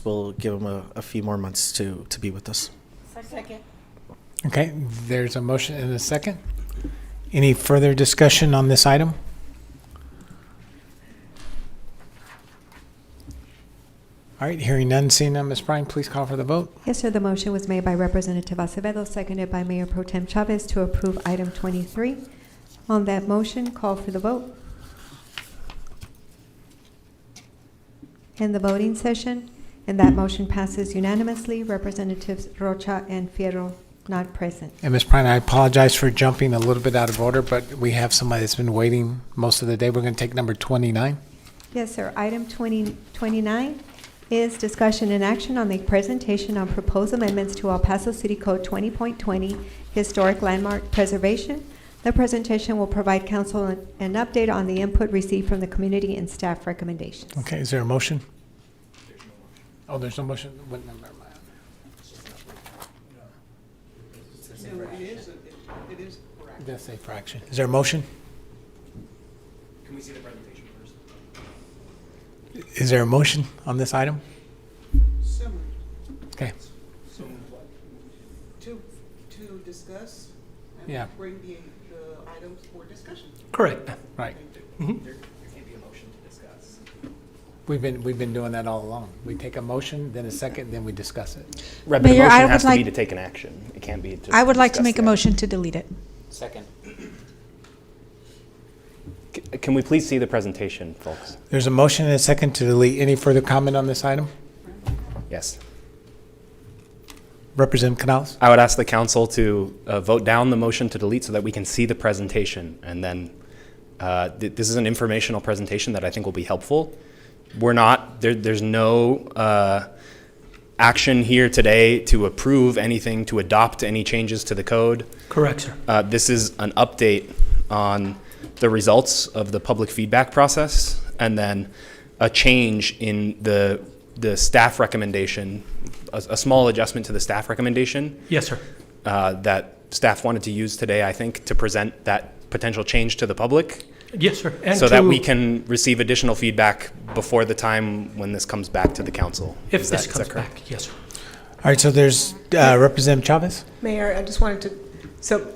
will give him a few more months to be with us. Second. Okay, there's a motion and a second. Any further discussion on this item? All right, hearing none, seeing none, Ms. Prime, please call for the vote. Yes, sir. The motion was made by Representative Acevedo, seconded by Mayor Pro Tem Chavez to approve item 23. On that motion, call for the vote. end the voting session, and that motion passes unanimously. Representatives Rocha and Fierro not present. And Ms. Prine, I apologize for jumping a little bit out of order, but we have somebody that's been waiting most of the day. We're going to take number 29. Yes, sir. Item 29 is discussion and action on the presentation on proposed amendments to El Paso City Code 20.20 Historic Landmark Preservation. The presentation will provide council an update on the input received from the community and staff recommendations. Okay, is there a motion? Oh, there's no motion? What number am I on? It is correct. It does say fraction. Is there a motion? Can we see the presentation first? Is there a motion on this item? Okay. To discuss and Yeah. bring the items for discussion. Correct. Right. There can't be a motion to discuss. We've been doing that all along. We take a motion, then a second, then we discuss it. Right, but the Mayor, I motion would has to be like- to take an action. It can't be to I would like to discuss make a the motion to delete it. Second. Can we please see the presentation, folks? There's a motion and a second to delete. Any further comment on this item? Yes. Representative Canales? I would ask the council to vote down the motion to delete so that we can see the presentation. And then this is an informational presentation that I think will be helpful. We're not, there's no action here today to approve anything, to adopt any changes to the code. Correct, sir. This is an update on the results of the public feedback process, and then a change in the staff recommendation, a small adjustment to the staff recommendation. Yes, sir. That staff wanted to use today, I think, to present that potential change to the public. Yes, sir. And so that to- we can receive additional feedback before the time when this comes back to the council. If Is this that comes correct? back, yes, sir. All right, so there's Representative Chavez? Mayor, I just wanted to, so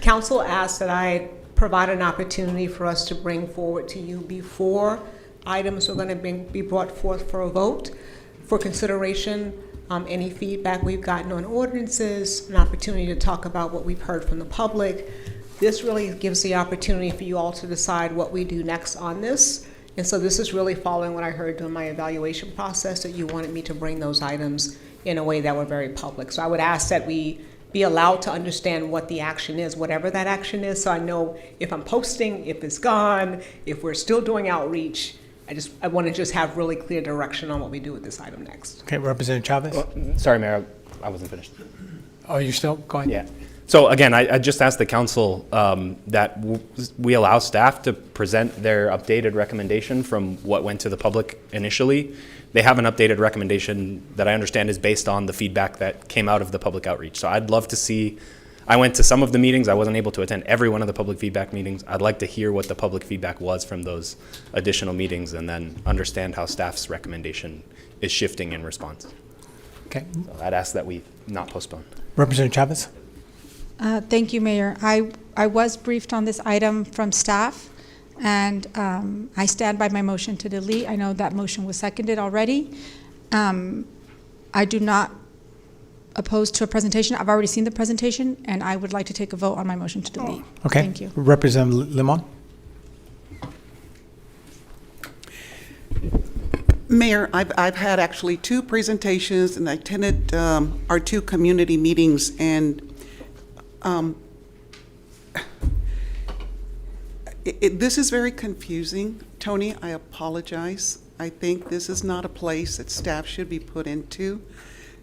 council asked that I provide an opportunity for us to bring forward to you before items are going to be brought forth for a vote, for consideration, any feedback we've gotten on ordinances, an opportunity to talk about what we've heard from the public. This really gives the opportunity for you all to decide what we do next on this. And so this is really following what I heard during my evaluation process, that you wanted me to bring those items in a way that were very public. So I would ask that we be allowed to understand what the action is, whatever that action is, so I know if I'm posting, if it's gone, if we're still doing outreach. I want to just have really clear direction on what we do with this item next. Okay, Representative Chavez? Sorry, Mayor, I wasn't finished. Oh, you're still going? Yeah. So again, I just asked the council that we allow staff to present their updated recommendation from what went to the public initially. They have an updated recommendation that I understand is based on the feedback that came out of the public outreach. So I'd love to see, I went to some of the meetings. I wasn't able to attend every one of the public feedback meetings. I'd like to hear what the public feedback was from those additional meetings and then understand how staff's recommendation is shifting in response. Okay. So I'd ask that we not postpone. Representative Chavez? Thank you, Mayor. I was briefed on this item from staff, and I stand by my motion to delete. I know that motion was seconded already. I do not oppose to a presentation. I've already seen the presentation, and I would like to take a vote on my motion to delete. Okay. Thank you. Representative Limon? Mayor, I've had actually 2 presentations, and I attended our 2 community meetings, and this is very confusing. Tony, I apologize. I think this is not a place that staff should be put into,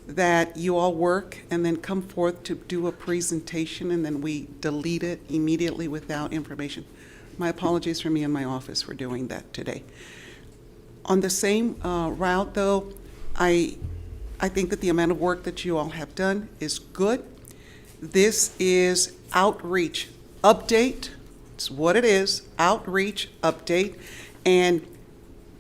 that you all work and then come forth to do a presentation and then we delete it immediately without information. My apologies for me and my office for doing that today. On the same route, though, I think that the amount of work that you all have done is good. This is outreach update. It's what it is, outreach update. And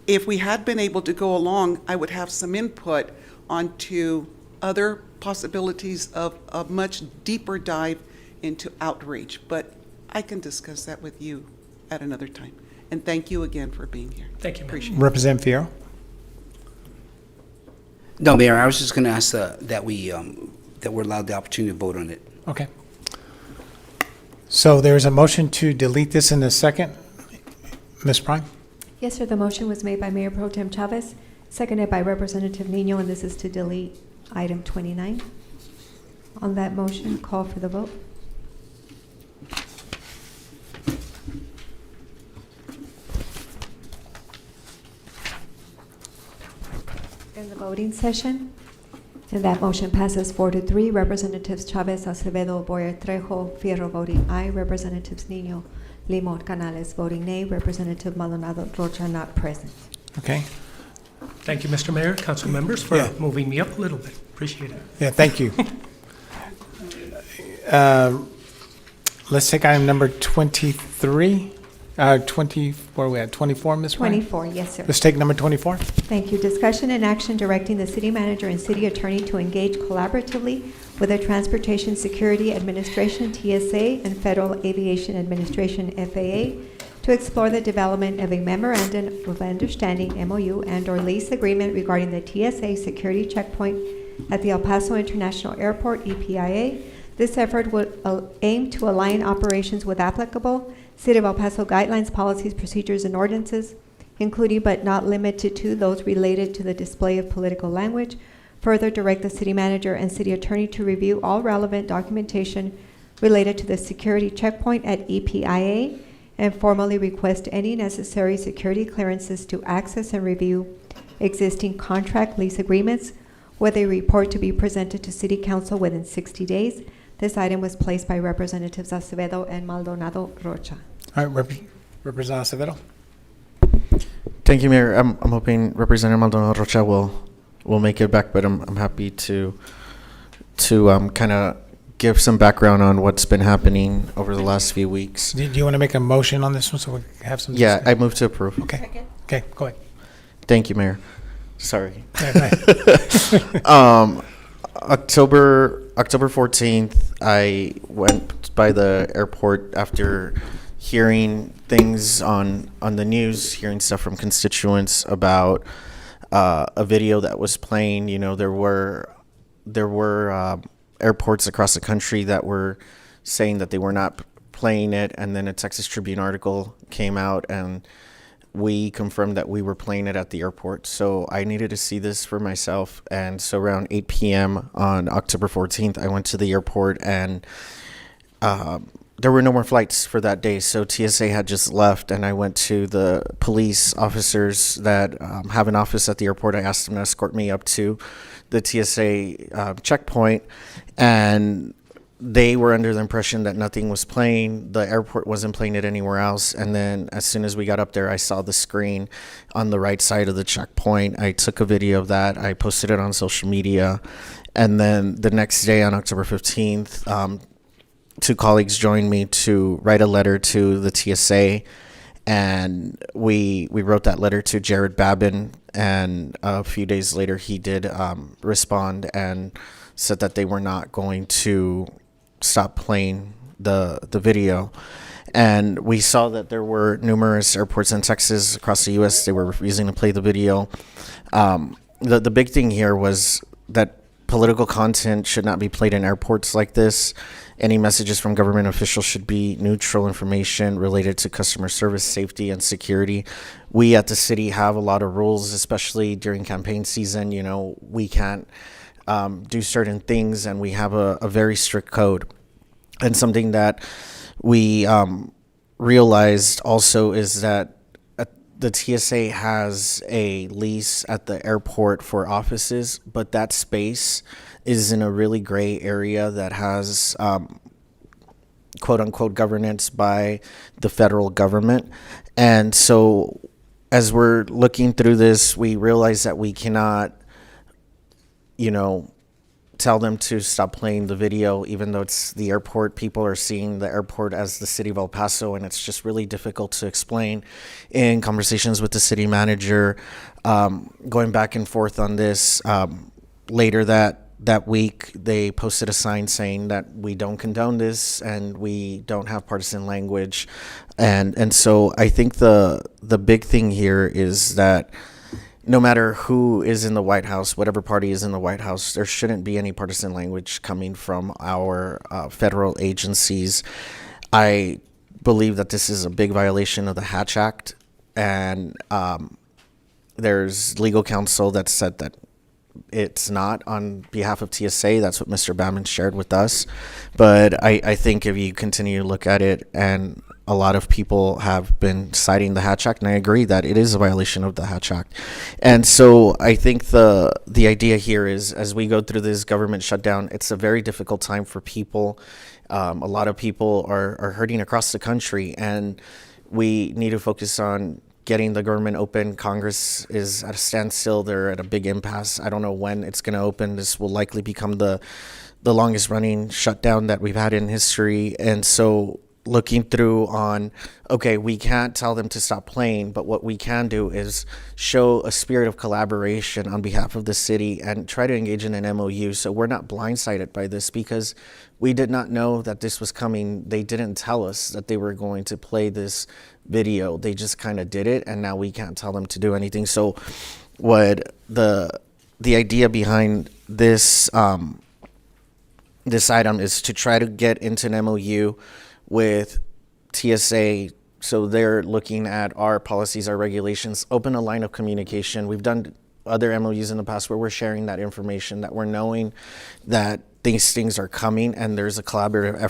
if we had been able to go along, I would have some input onto other possibilities of a much deeper dive into outreach. But I can discuss that with you at another time. And thank you again for being here. Thank you, Mayor. Appreciate it. Representative Fierro? No, Mayor, I was just going to ask that we're allowed the opportunity to vote on it. Okay. So there's a motion to delete this in a second. Ms. Prime? Yes, sir. The motion was made by Mayor Pro Tem Chavez, seconded by Representative Nino, and this is to delete item 29. On that motion, call for the vote. In the voting session, and that motion passes 4-3. Representatives Chavez, Acevedo, Boyer, Trejo, Fierro voting aye. Representatives Nino, Limon, Canales voting nay. Representative Maldonado Rocha not present. Okay. Thank you, Mr. Mayor, council members, for Yeah. moving me up a little bit. Appreciate it. Yeah, thank you. Let's take item number 23. 24, are we at 24, Ms. Ryan? 24, yes, sir. Let's take number 24. Thank you. Discussion and action directing the city manager and city attorney to engage collaboratively with the Transportation Security Administration, TSA, and Federal Aviation Administration, FAA, to explore the development of a memorandum of understanding, MOU, and/or lease agreement regarding the TSA security checkpoint at the El Paso International Airport, EPIA. This effort would aim to align operations with applicable City of El Paso guidelines, policies, procedures, and ordinances, including but not limited to those related to the display of political language. Further, direct the city manager and city attorney to review all relevant documentation related to the security checkpoint at EPIA and formally request any necessary security clearances to access and review existing contract lease agreements, with a report to be presented to City Council within 60 days. This item was placed by Representatives Acevedo and Maldonado Rocha. All right, Representative Acevedo. Thank you, Mayor. I'm hoping Representative Maldonado Rocha will make it back, but I'm happy to kind of give some background on what's been happening over the last few weeks. Do you want to make a motion on this one so we can have some? Yeah, I move to approve. Okay. Okay, go ahead. Thank you, Mayor. Sorry. Yeah, October 14th, I went by the airport after hearing things on the news, hearing stuff from constituents about a video that was playing. You know, there were airports across the country that were saying that they were not playing it, and then a Texas Tribune article came out and we confirmed that we were playing it at the airport. So I needed to see this for myself. And so around 8 p.m. on October 14th, I went to the airport, and there were no more flights for that day. So TSA had just left, and I went to the police officers that have an office at the airport. I asked them to escort me up to the TSA checkpoint, and they were under the impression that nothing was playing. The airport wasn't playing it anywhere else. And then as soon as we got up there, I saw the screen on the right side of the checkpoint. I took a video of that. I posted it on social media. And then the next day on October 15th, two colleagues joined me to write a letter to the TSA. And we wrote that letter to Jared Babin. And a few days later, he did respond and said that they were not going to stop playing the video. And we saw that there were numerous airports in Texas across the U.S. They were refusing to play the video. The big thing here was that political content should not be played in airports like this. Any messages from government officials should be neutral information related to customer service, safety, and security. We at the city have a lot of rules, especially during campaign season. You know, we can't do certain things, and we have a very strict code. And something that we realized also is that the TSA has a lease at the airport for offices, but that space is in a really gray area that has quote unquote governance by the federal government. And so as we're looking through this, we realize that we cannot, tell them to stop playing the video, even though it's the airport. People are seeing the airport as the city of El Paso, and it's just really difficult to explain. In conversations with the city manager, going back and forth on this, later that week, they posted a sign saying that we don't condone this and we don't have partisan language. And so I think the big thing here is that no matter who is in the White House, whatever party is in the White House, there shouldn't be any partisan language coming from our federal agencies. I believe that this is a big violation of the Hatch Act, and there's legal counsel that said that it's not on behalf of TSA. That's what Mr. Bauman shared with us. But I think if you continue to look at it, and a lot of people have been citing the Hatch Act, and I agree that it is a violation of the Hatch Act. And so I think the idea here is, as we go through this government shutdown, it's a very difficult time for people. A lot of people are hurting across the country, and we need to focus on getting the government open. Congress is at a standstill. They're at a big impasse. I don't know when it's going to open. This will likely become the longest running shutdown that we've had in history. And so looking through on, okay, we can't tell them to stop playing, but what we can do is show a spirit of collaboration on behalf of the city and try to engage in an MOU so we're not blindsided by this, because we did not know that this was coming. They didn't tell us that they were going to play this video. They just kind of did it, and now we can't tell them to do anything. So what the idea behind this this item is to try to get into an MOU with TSA, so they're looking at our policies, our regulations, open a line of communication. We've done other MOUs in the past where we're sharing that information, that we're knowing that these things are coming, and there's a collaborative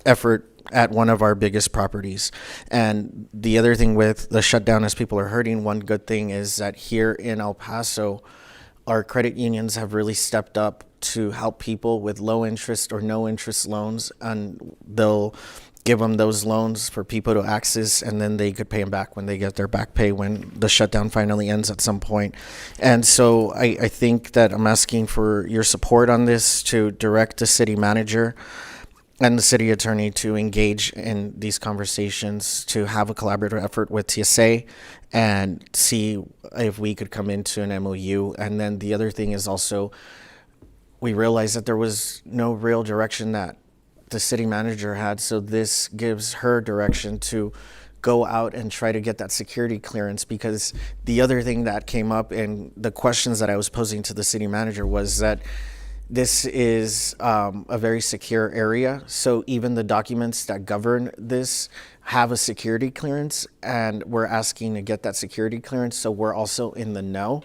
effort at one of our biggest properties. And the other thing with the shutdown, as people are hurting, one good thing is that here in El Paso, our credit unions have really stepped up to help people with low interest or no interest loans, and they'll give them those loans for people to access, and then they could pay them back when they get their back pay when the shutdown finally ends at some point. And so I think that I'm asking for your support on this, to direct the city manager and the city attorney to engage in these conversations, to have a collaborative effort with TSA and see if we could come into an MOU. And then the other thing is also, we realized that there was no real direction that the city manager had, so this gives her direction to go out and try to get that security clearance. Because the other thing that came up in the questions that I was posing to the city manager was that this is a very secure area, so even the documents that govern this have a security clearance, and we're asking to get that security clearance, so we're also in the know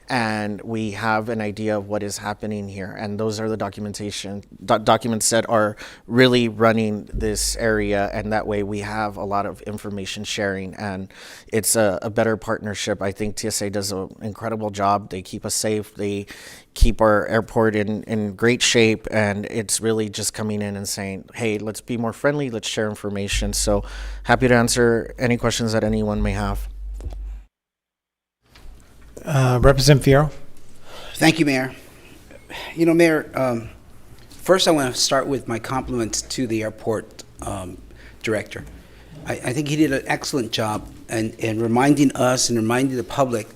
and we have an idea of what is happening here. And those are the documents that are really running this area, and that way we have a lot of information sharing, and it's a better partnership. I think TSA does an incredible job. They keep us safe. They keep our airport in great shape, and it's really just coming in and saying, hey, let's be more friendly, let's share information. So happy to answer any questions that anyone may have. Representative Fierro. Thank you, Mayor. You know, Mayor, first I want to start with my compliments to the airport director. I think he did an excellent job in reminding us and reminding the public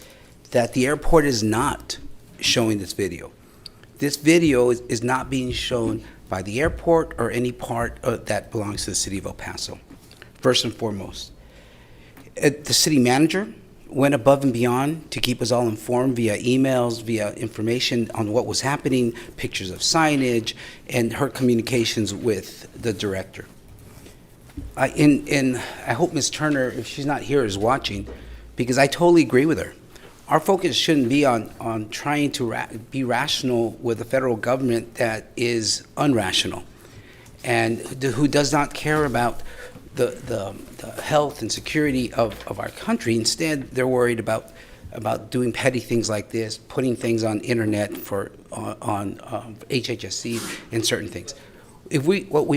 that the airport is not showing this video. This video is not being shown by the airport or any part that belongs to the city of El Paso, first and foremost. The city manager went above and beyond to keep us all informed via emails, via information on what was happening, pictures of signage, and her communications with the director. I hope Ms. Turner, if she's not here, is watching, because I totally agree with her. Our focus shouldn't be on trying to be rational with a federal government that is unrational and who does not care about the health and security of our country. Instead, they're worried about doing petty things like this, putting things on internet on HHSC and certain things.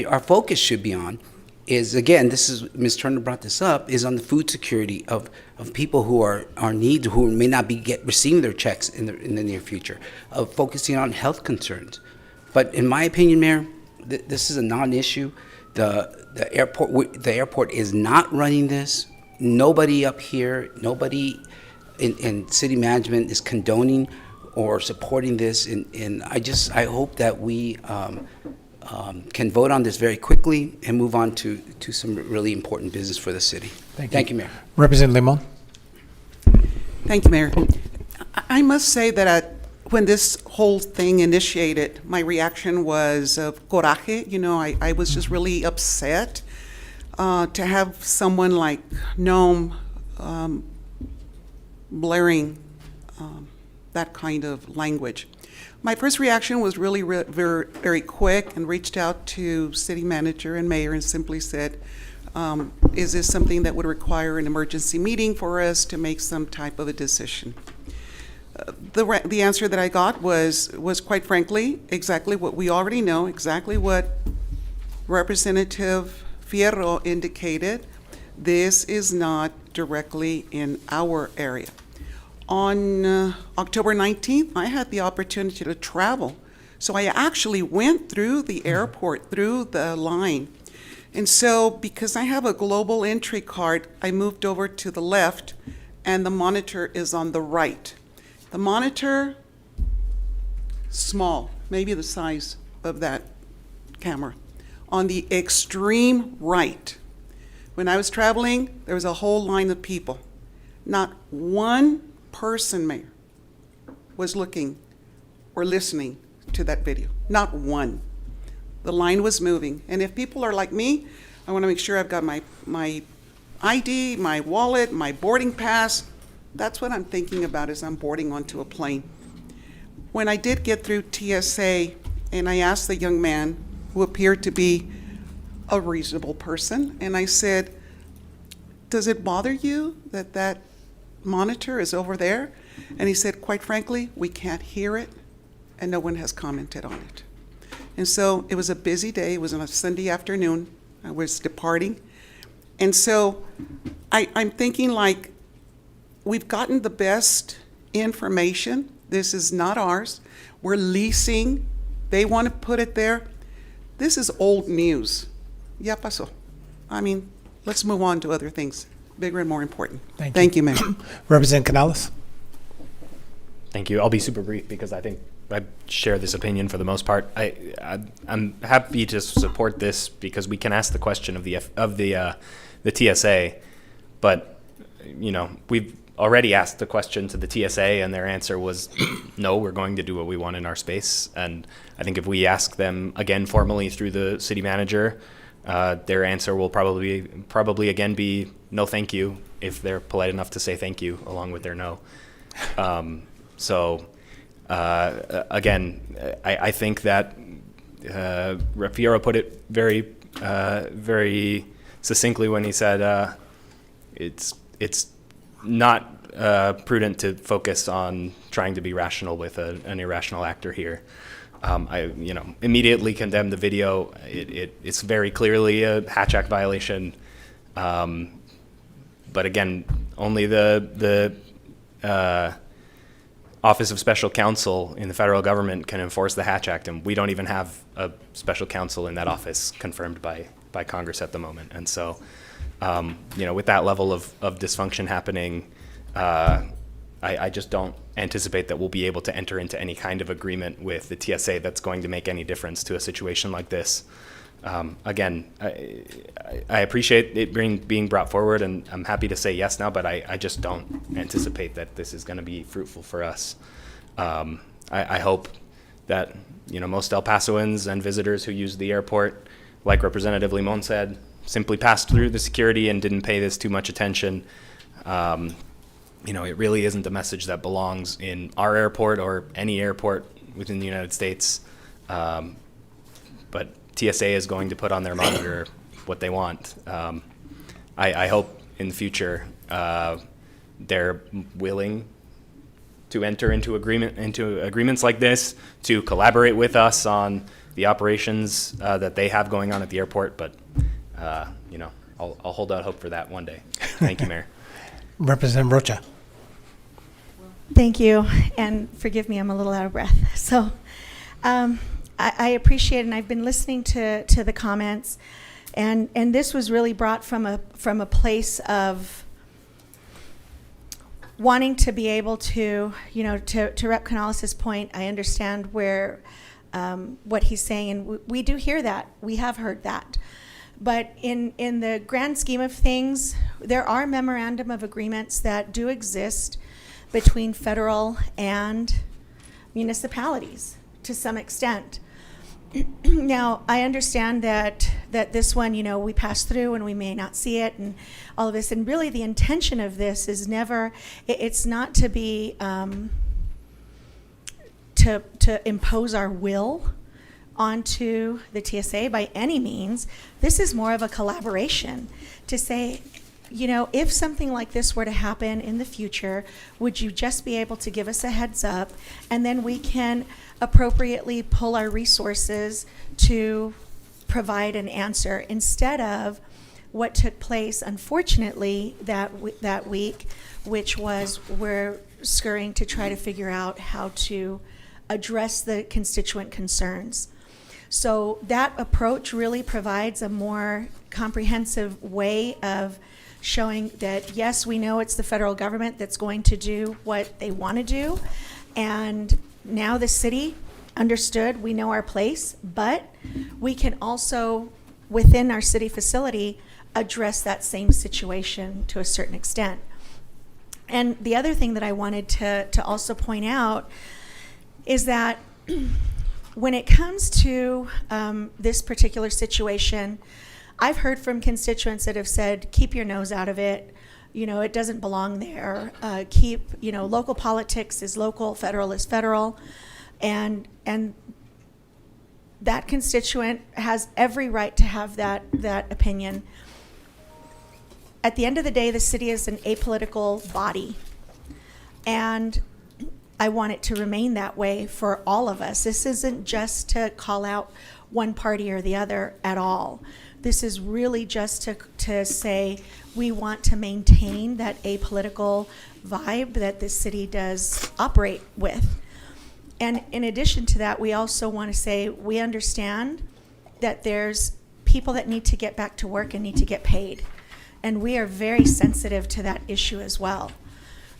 Our focus should be on is, again, this is, Ms. Turner brought this up, is on the food security of people who are needs, who may not be receiving their checks in the near future, of focusing on health concerns. But in my opinion, Mayor, this is a non-issue. The airport is not running this. Nobody up here, nobody in city management is condoning or supporting this. And I hope that we can vote on this very quickly and move on to some really important business for the city. Thank you, Mayor. Representative Limon. Thank you, Mayor. I must say that when this whole thing initiated, my reaction was of coraje. You know, I was just really upset to have someone like Noam blaring that kind of language. My first reaction was really very, very quick and reached out to city manager and mayor and simply said, is this something that would require an emergency meeting for us to make some type of a decision? The answer that I got was quite frankly exactly what we already know, exactly what Representative Fierro indicated. This is not directly in our area. On October 19th, I had the opportunity to travel. So I actually went through the airport, through the line. And so because I have a global entry card, I moved over to the left and the monitor is on the right. The monitor, small, maybe the size of that camera. On the extreme right, when I was traveling, there was a whole line of people. Not one person, Mayor, was looking or listening to that video. Not one. The line was moving. And if people are like me, I want to make sure I've got my ID, my wallet, my boarding pass. That's what I'm thinking about as I'm boarding onto a plane. When I did get through TSA and I asked the young man who appeared to be a reasonable person, and I said, does it bother you that that monitor is over there? And he said, quite frankly, we can't hear it, and no one has commented on it. And so it was a busy day. It was on a Sunday afternoon. I was departing. And so I'm thinking like, we've gotten the best information. This is not ours. We're leasing. They want to put it there. This is old news. Ya pasó. I mean, let's move on to other things, bigger and more important. Thank you, Mayor. Representative Canales. Thank you. I'll be super brief because I think I share this opinion for the most part. I'm happy to support this because we can ask the question of the TSA, but you know, we've already asked the question to the TSA and their answer was no, we're going to do what we want in our space. And I think if we ask them again formally through the city manager, their answer will probably again be no thank you, if they're polite enough to say thank you along with their no. Again, I think that Rep. Fierro put it very very succinctly when he said it's not prudent to focus on trying to be rational with an irrational actor here. I immediately condemned the video. It's very clearly a Hatch Act violation. But again, only the Office of Special Counsel in the federal government can enforce the Hatch Act, and we don't even have a special counsel in that office confirmed by Congress at the moment. And so, with that level of dysfunction happening, I just don't anticipate that we'll be able to enter into any kind of agreement with the TSA that's going to make any difference to a situation like this. Again, I appreciate it being brought forward, and I'm happy to say yes now, but I just don't anticipate that this is going to be fruitful for us. I hope that most El Pasoans and visitors who use the airport, like Representative Limon said, simply passed through the security and didn't pay this too much attention. It really isn't a message that belongs in our airport or any airport within the United States. But TSA is going to put on their monitor what they want. I hope in the future they're willing to enter into agreements like this, to collaborate with us on the operations that they have going on at the airport. But I'll hold out hope for that one day. Thank you, Mayor. Representative Rocha. Thank you, and forgive me, I'm a little out of breath. So I appreciate it, and I've been listening to the comments, and this was really brought from a place of wanting to be able to, to Rep. Canales' point, I understand where what he's saying, and we do hear that. We have heard that. But in the grand scheme of things, there are memorandum of agreements that do exist between federal and municipalities to some extent. Now, I understand that this one, we pass through and we may not see it and all of this. And really the intention of this is never, it's not to be, to impose our will onto the TSA by any means. This is more of a collaboration to say, if something like this were to happen in the future, would you just be able to give us a heads up, and then we can appropriately pull our resources to provide an answer, instead of what took place, unfortunately, that week, which was we're scurrying to try to figure out how to address the constituent concerns. So that approach really provides a more comprehensive way of showing that, yes, we know it's the federal government that's going to do what they want to do, and now the city understood, we know our place, but we can also, within our city facility, address that same situation to a certain extent. And the other thing that I wanted to also point out is that when it comes to this particular situation, I've heard from constituents that have said, keep your nose out of it. It doesn't belong there. Local politics is local, federal is federal. And that constituent has every right to have that opinion. At the end of the day, the city is an apolitical body. And I want it to remain that way for all of us. This isn't just to call out one party or the other at all. This is really just to say we want to maintain that apolitical vibe that this city does operate with. And in addition to that, we also want to say we understand that there's people that need to get back to work and need to get paid. And we are very sensitive to that issue as well.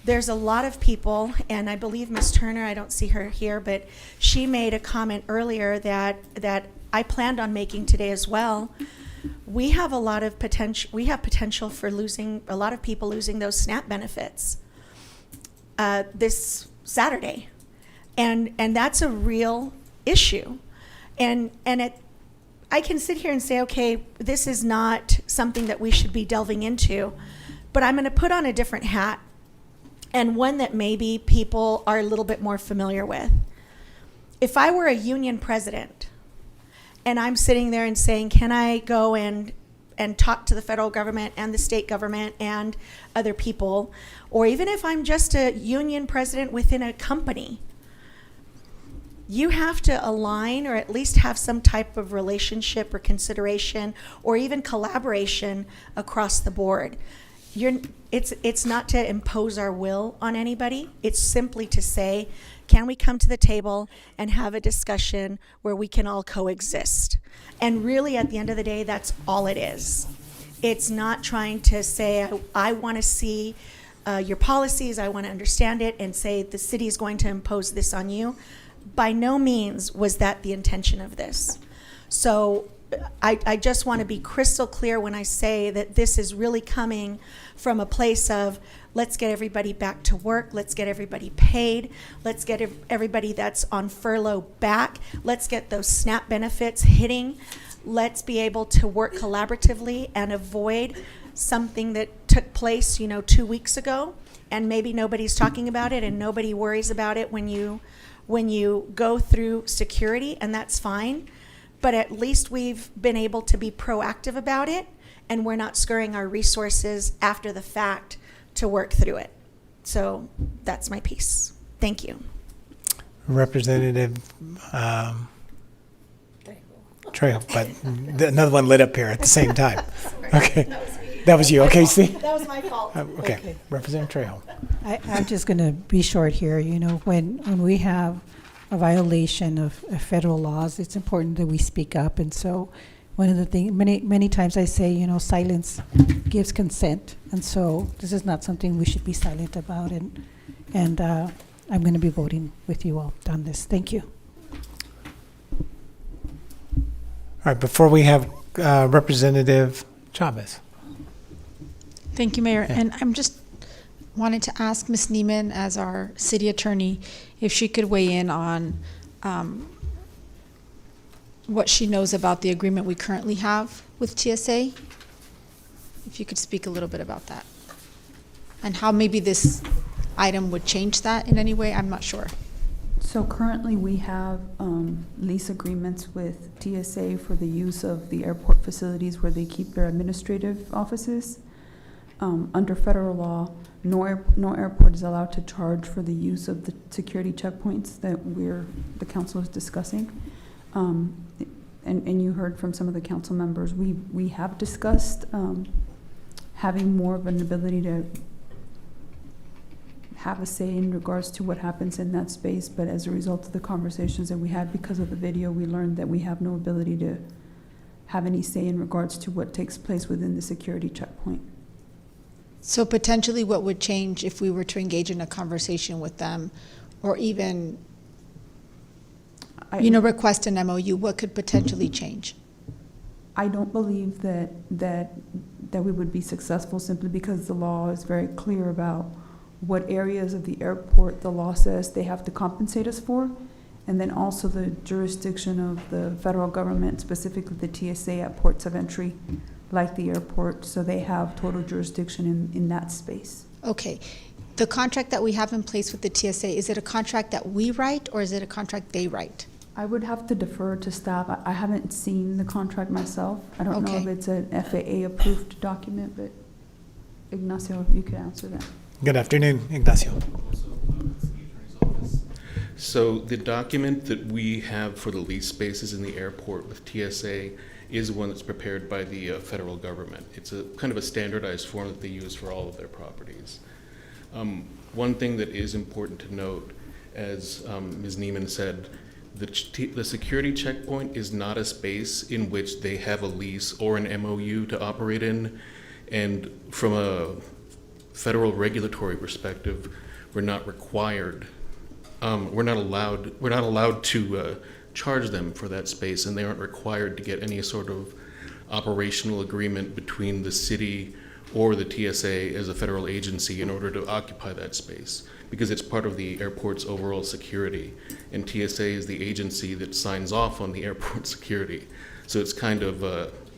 There's a lot of people, and I believe Ms. Turner, I don't see her here, but she made a comment earlier that I planned on making today as well. We have a lot of potential. We have potential for losing a lot of people losing those SNAP benefits this Saturday, and that's a real issue. And I can sit here and say, okay, this is not something that we should be delving into, but I'm going to put on a different hat, and one that maybe people are a little bit more familiar with. If I were a union president, and I'm sitting there and saying, can I go and talk to the federal government and the state government and other people, or even if I'm just a union president within a company, you have to align or at least have some type of relationship or consideration or even collaboration across the board. It's not to impose our will on anybody. It's simply to say, can we come to the table and have a discussion where we can all coexist? And really, at the end of the day, that's all it is. It's not trying to say, I want to see your policies, I want to understand it, and say the city is going to impose this on you. By no means was that the intention of this. So I just want to be crystal clear when I say that this is really coming from a place of, let's get everybody back to work. Let's get everybody paid. Let's get everybody that's on furlough back. Let's get those SNAP benefits hitting. Let's be able to work collaboratively and avoid something that took place, 2 weeks ago, and maybe nobody's talking about it and nobody worries about it when you go through security, and that's fine. But at least we've been able to be proactive about it, and we're not scurrying our resources after the fact to work through it. So that's my piece. Thank you. Representative Trejo, but another one lit up here at the same time. Okay, that was you. Okay, see? That was my fault. Okay, Representative Trejo. I'm just going to be short here. When we have a violation of federal laws, it's important that we speak up. And so one of the things, many times I say, silence gives consent. And so this is not something we should be silent about. And I'm going to be voting with you all on this. Thank you. All right, before we have Representative Chavez. Thank you, Mayor. Yeah. And I'm just wanted to ask Ms. Neiman, as our city attorney, if she could weigh in on what she knows about the agreement we currently have with TSA. If you could speak a little bit about that. And how maybe this item would change that in any way, I'm not sure. So currently, we have lease agreements with TSA for the use of the airport facilities where they keep their administrative offices. Under federal law, no airport is allowed to charge for the use of the security checkpoints that the council is discussing. And you heard from some of the council members, we have discussed having more of an ability to have a say in regards to what happens in that space, but as a result of the conversations that we had because of the video, we learned that we have no ability to have any say in regards to what takes place within the security checkpoint. So potentially what would change if we were to engage in a conversation with them, or even, request an MOU, what could potentially change? I don't believe that we would be successful simply because the law is very clear about what areas of the airport the law says they have to compensate us for, and then also the jurisdiction of the federal government, specifically the TSA at ports of entry, like the airport, so they have total jurisdiction in that space. Okay. The contract that we have in place with the TSA, is it a contract that we write, or is it a contract they write? I would have to defer to staff. I haven't seen the contract myself. I don't know if it's an FAA-approved document, but Ignacio, you could answer that. Good afternoon, Ignacio. So the document that we have for the lease spaces in the airport with TSA is one that's prepared by the federal government. It's a kind of a standardized form that they use for all of their properties. One thing that is important to note, as Ms. Neiman said, the security checkpoint is not a space in which they have a lease or an MOU to operate in. And from a federal regulatory perspective, we're not required, we're not allowed to charge them for that space, and they aren't required to get any sort of operational agreement between the city or the TSA as a federal agency in order to occupy that space, because it's part of the airport's overall security, and TSA is the agency that signs off on the airport security. So it's kind of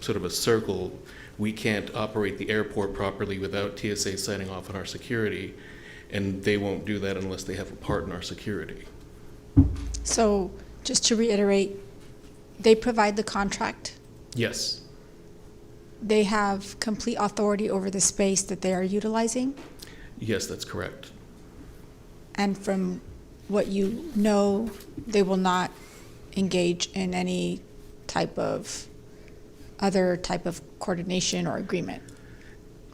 sort of a circle. We can't operate the airport properly without TSA signing off on our security, and they won't do that unless they have a part in our security. So just to reiterate, they provide the contract. Yes. They have complete authority over the space that they are utilizing. Yes, that's correct. And from what you know, they will not engage in any other type of coordination or agreement,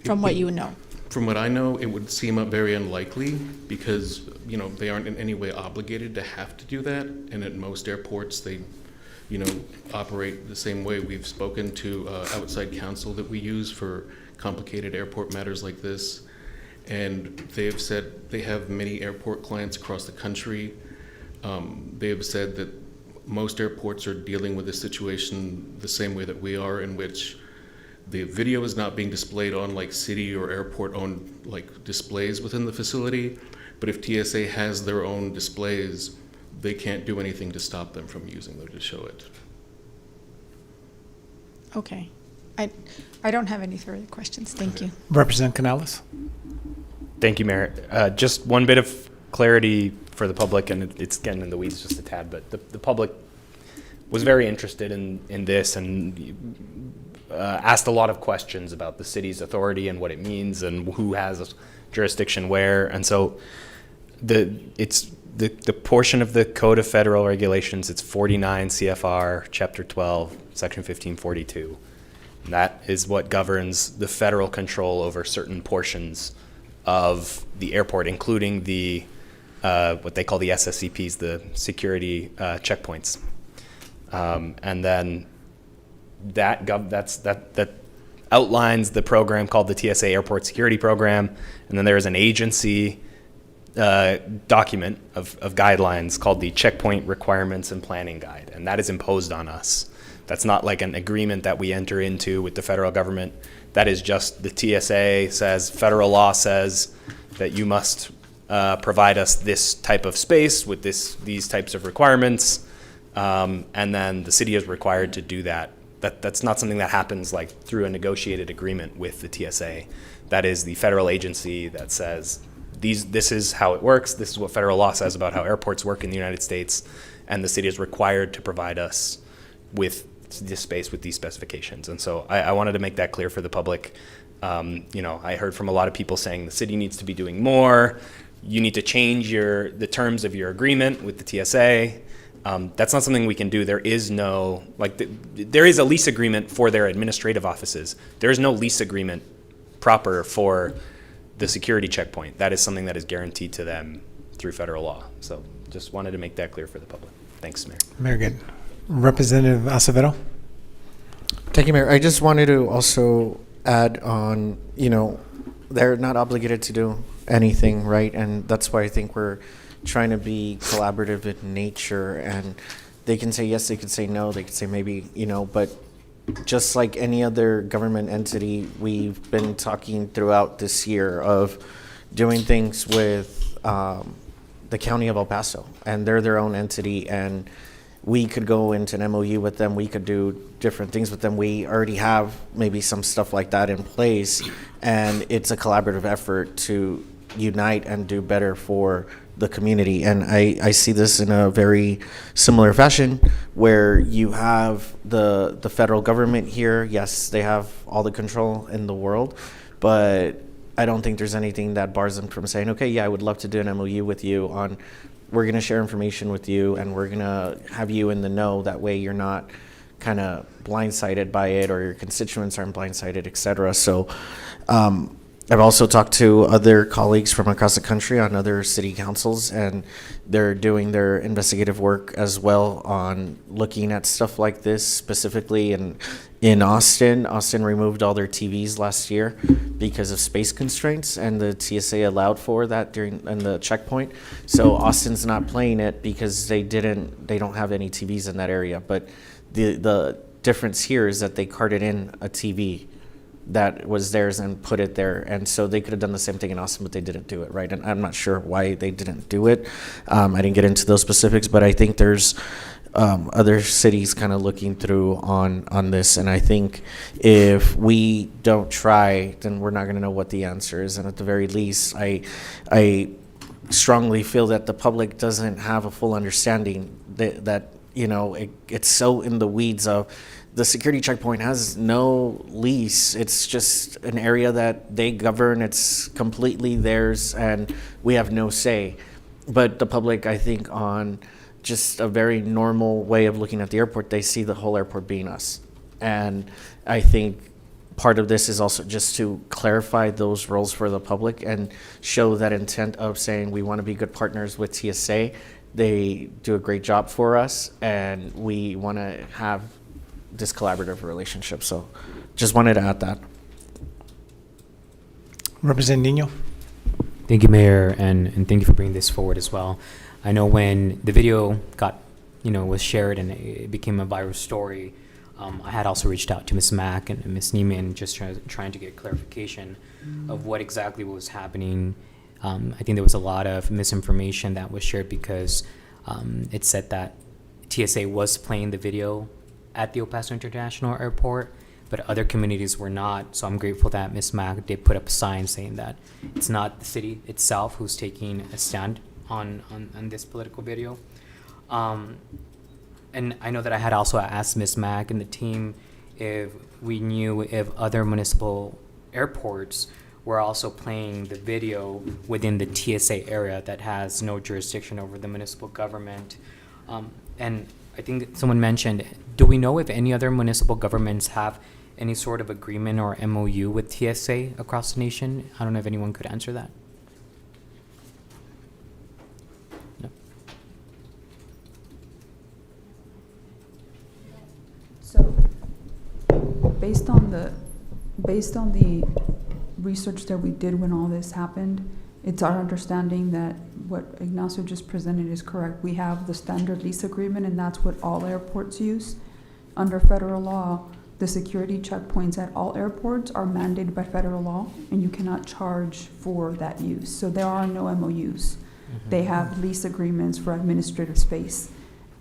from what you know. From what I know, it would seem very unlikely because, they aren't in any way obligated to have to do that. And at most airports, they, operate the same way. We've spoken to outside counsel that we use for complicated airport matters like this. And they've said they have many airport clients across the country. They have said that most airports are dealing with this situation the same way that we are, in which the video is not being displayed on like city or airport owned like displays within the facility. But if TSA has their own displays, they can't do anything to stop them from using them to show it. Okay. I don't have any further questions. Thank you. Representative Canales. Thank you, Mayor. Just one bit of clarity for the public, and it's getting in the weeds just a tad, but the public was very interested in this and asked a lot of questions about the city's authority and what it means and who has jurisdiction where. And so the portion of the Code of Federal Regulations, it's 49 CFR Chapter 12, Section 1542. And that is what governs the federal control over certain portions of the airport, including the what they call the SSCPs, the security checkpoints. And then that outlines the program called the TSA Airport Security Program. And then there is an agency document of guidelines called the Checkpoint Requirements and Planning Guide, and that is imposed on us. That's not like an agreement that we enter into with the federal government. That is just the TSA says, federal law says that you must provide us this type of space with these types of requirements. And then the city is required to do that. That's not something that happens like through a negotiated agreement with the TSA. That is the federal agency that says, this is how it works. This is what federal law says about how airports work in the United States. And the city is required to provide us with this space with these specifications. And so I wanted to make that clear for the public. I heard from a lot of people saying the city needs to be doing more. You need to change the terms of your agreement with the TSA. That's not something we can do. There is no, there is a lease agreement for their administrative offices. There is no lease agreement proper for the security checkpoint. That is something that is guaranteed to them through federal law. So just wanted to make that clear for the public. Thanks, Mayor. Very good. Representative Acevedo? Thank you, Mayor. I just wanted to also add on, they're not obligated to do anything, right? And that's why I think we're trying to be collaborative in nature, and they can say yes, they can say no, they can say maybe, but just like any other government entity, we've been talking throughout this year of doing things with the County of El Paso, and they're their own entity, and we could go into an MOU with them, we could do different things with them. We already have maybe some stuff like that in place, and it's a collaborative effort to unite and do better for the community. And I see this in a very similar fashion where you have the federal government here. Yes, they have all the control in the world, but I don't think there's anything that bars them from saying, okay, yeah, I would love to do an MOU with you on, we're going to share information with you and we're going to have you in the know. That way you're not kind of blindsided by it, or your constituents aren't blindsided, et cetera. So I've also talked to other colleagues from across the country on other city councils, and they're doing their investigative work as well on looking at stuff like this, specifically in Austin. Austin removed all their TVs last year because of space constraints, and the TSA allowed for that in the checkpoint. So Austin's not playing it because they don't have any TVs in that area. But the difference here is that they carted in a TV that was theirs and put it there. And so they could have done the same thing in Austin, but they didn't do it, right? And I'm not sure why they didn't do it. I didn't get into those specifics, but I think there's other cities kind of looking through on this. And I think if we don't try, then we're not going to know what the answer is. And at the very least, I strongly feel that the public doesn't have a full understanding that it's so in the weeds of the security checkpoint has no lease. It's just an area that they govern. It's completely theirs, and we have no say. But the public, I think, on just a very normal way of looking at the airport, they see the whole airport being us. And I think part of this is also just to clarify those roles for the public and show that intent of saying we want to be good partners with TSA. They do a great job for us, and we want to have this collaborative relationship. So just wanted to add that. Representative Nino? Thank you, Mayor, and thank you for bringing this forward as well. I know when the video was shared and it became a viral story, I had also reached out to Ms. Mack and Ms. Neiman, just trying to get clarification of what exactly was happening. I think there was a lot of misinformation that was shared because it said that TSA was playing the video at the El Paso International Airport, but other communities were not. So I'm grateful that Ms. Mack did put up a sign saying that it's not the city itself who's taking a stand on this political video. And I know that I had also asked Ms. Mack and the team if we knew if other municipal airports were also playing the video within the TSA area that has no jurisdiction over the municipal government. And I think someone mentioned, do we know if any other municipal governments have any sort of agreement or MOU with TSA across the nation? I don't know if anyone could answer that. No. So, based on the research that we did when all this happened, it's our understanding that what Ignacio just presented is correct. We have the standard lease agreement, and that's what all airports use. Under federal law, the security checkpoints at all airports are mandated by federal law, and you cannot charge for that use. So there are no MOUs. They have lease agreements for administrative space.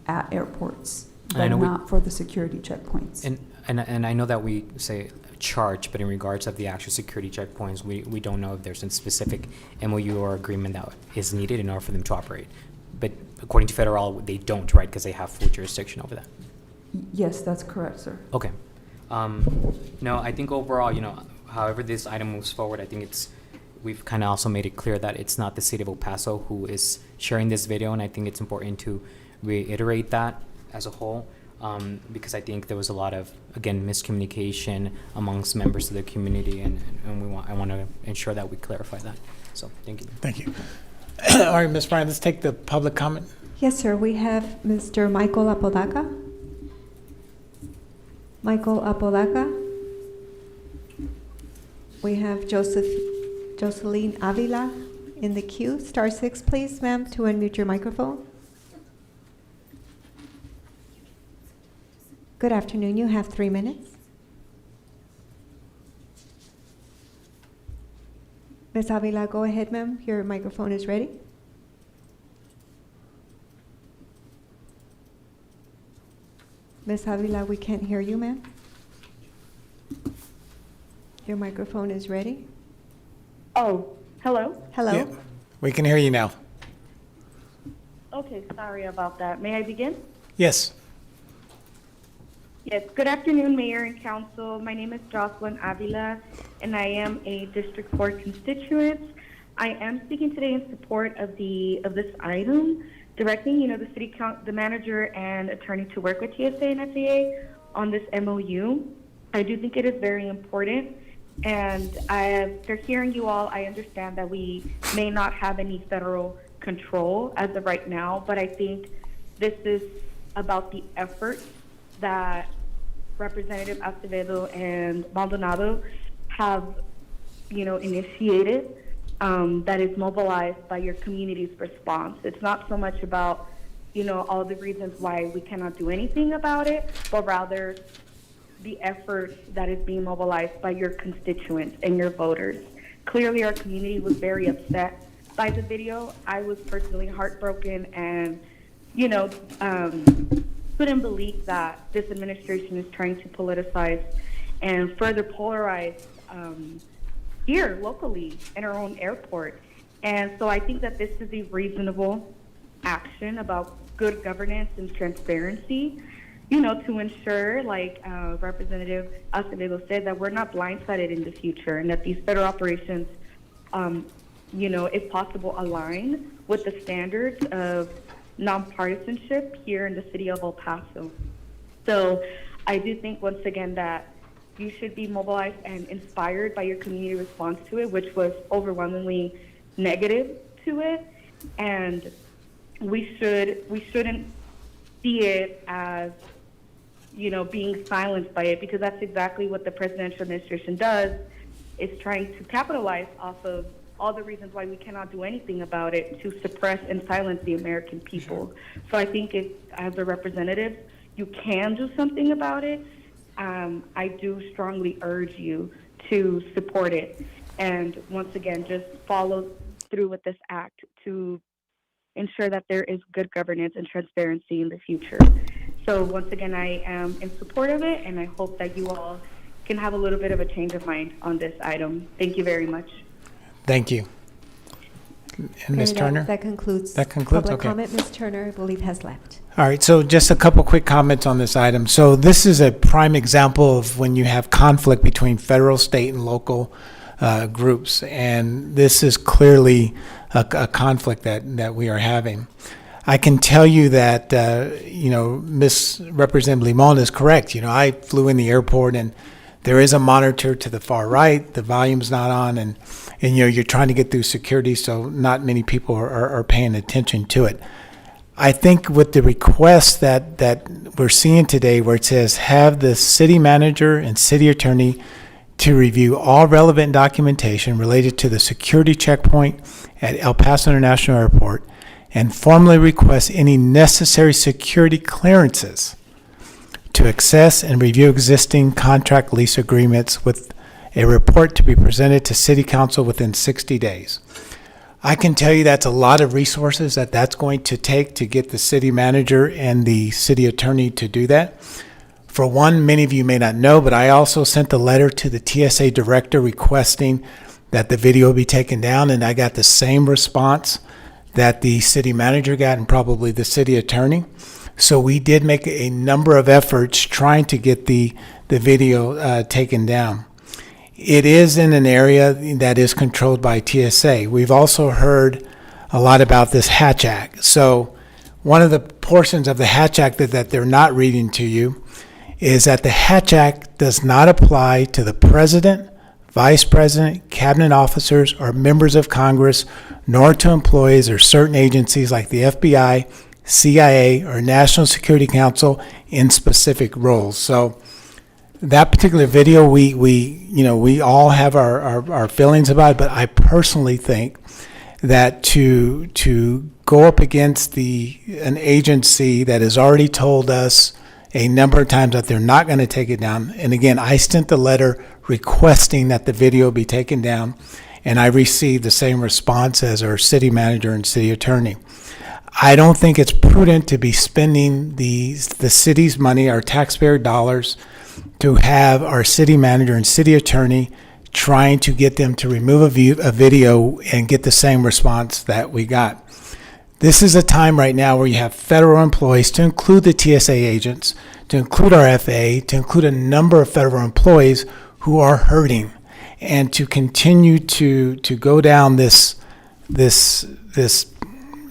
at airports, I but know not for the security checkpoints. And I know that we say charge, but in regards of the actual security checkpoints, we don't know if there's a specific MOU or agreement that is needed in order for them to operate. But according to federal, they don't, right? Because they have full jurisdiction over that. Yes, that's correct, sir. Okay. No, I think overall, however this item moves forward, I think we've kind of also made it clear that it's not the city of El Paso who is sharing this video, and I think it's important to reiterate that as a whole, because I think there was a lot of, again, miscommunication amongst members of the community, and I want to ensure that we clarify that. So, thank you. Thank you. All right, Ms. Bryant, let's take the public comment. Yes, sir. We have Mr. Michael Apodaca. Michael Apodaca. We have Jocelyn Avila in the queue. Star 6, please, ma'am, to unmute your microphone. Good afternoon. You have 3 minutes. Ms. Avila, go ahead, ma'am. Your microphone is ready. Ms. Avila, we can't hear you, ma'am. Your microphone is ready. Oh, hello? Hello. Yeah, we can hear you now. Okay, sorry about that. May I begin? Yes. Yes, good afternoon, Mayor and Council. My name is Jocelyn Avila, and I am a District 4 constituent. I am speaking today in support of this item, directing, the manager and attorney to work with TSA and FAA on this MOU. I do think it is very important, and after hearing you all, I understand that we may not have any federal control as of right now, but I think this is about the effort that Representative Acevedo and Maldonado have, initiated, that is mobilized by your community's response. It's not so much about, all the reasons why we cannot do anything about it, but rather the effort that is being mobilized by your constituents and your voters. Clearly, our community was very upset by the video. I was personally heartbroken and, couldn't believe that this administration is trying to politicize and further polarize here locally in our own airport. And so I think that this is a reasonable action about good governance and transparency, to ensure, like Representative Acevedo said, that we're not blindsided in the future and that these federal operations, if possible, align with the standards of nonpartisanship here in the city of El Paso. So I do think, once again, that you should be mobilized and inspired by your community response to it, which was overwhelmingly negative to it. And we shouldn't see it as, being silenced by it, because that's exactly what the presidential administration does, is trying to capitalize off of all the reasons why we cannot do anything about it, to suppress and silence the American people. So I think as a representative, you can do something about it. I do strongly urge you to support it. And once again, just follow through with this act to ensure that there is good governance and transparency in the future. So once again, I am in support of it, and I hope that you all can have a little bit of a change of mind on this item. Thank you very much. Thank you. And Ms. Turner? That concludes. Public Okay. Comment. Ms. Turner, I believe, has left. All right, so just a couple quick comments on this item. So this is a prime example of when you have conflict between federal, state, and local groups, and this is clearly a conflict that we are having. I can tell you that, Ms. Representative Limon is correct. I flew in the airport, and there is a monitor to the far right. The volume's not on, and you're trying to get through security, so not many people are paying attention to it. I think with the request that we're seeing today, where it says have the city manager and city attorney to review all relevant documentation related to the security checkpoint at El Paso International Airport and formally request any necessary security clearances to access and review existing contract lease agreements with a report to be presented to City Council within 60 days. I can tell you that's a lot of resources that's going to take to get the city manager and the city attorney to do that. For one, many of you may not know, but I also sent a letter to the TSA director requesting that the video be taken down, and I got the same response that the city manager got and probably the city attorney. So we did make a number of efforts trying to get the video taken down. It is in an area that is controlled by TSA. We've also heard a lot about this Hatch Act. So one of the portions of the Hatch Act that they're not reading to you is that the Hatch Act does not apply to the president, vice president, cabinet officers, or members of Congress, nor to employees or certain agencies like the FBI, CIA, or National Security Council in specific roles. So that particular video, we all have our feelings about it, but I personally think that to go up against an agency that has already told us a number of times that they're not going to take it down, and again, I sent the letter requesting that the video be taken down, and I received the same response as our city manager and city attorney. I don't think it's prudent to be spending the city's money, our taxpayer dollars, to have our city manager and city attorney trying to get them to remove a video and get the same response that we got. This is a time right now where you have federal employees, to include the TSA agents, to include our FAA, to include a number of federal employees who are hurting, and to continue to go down this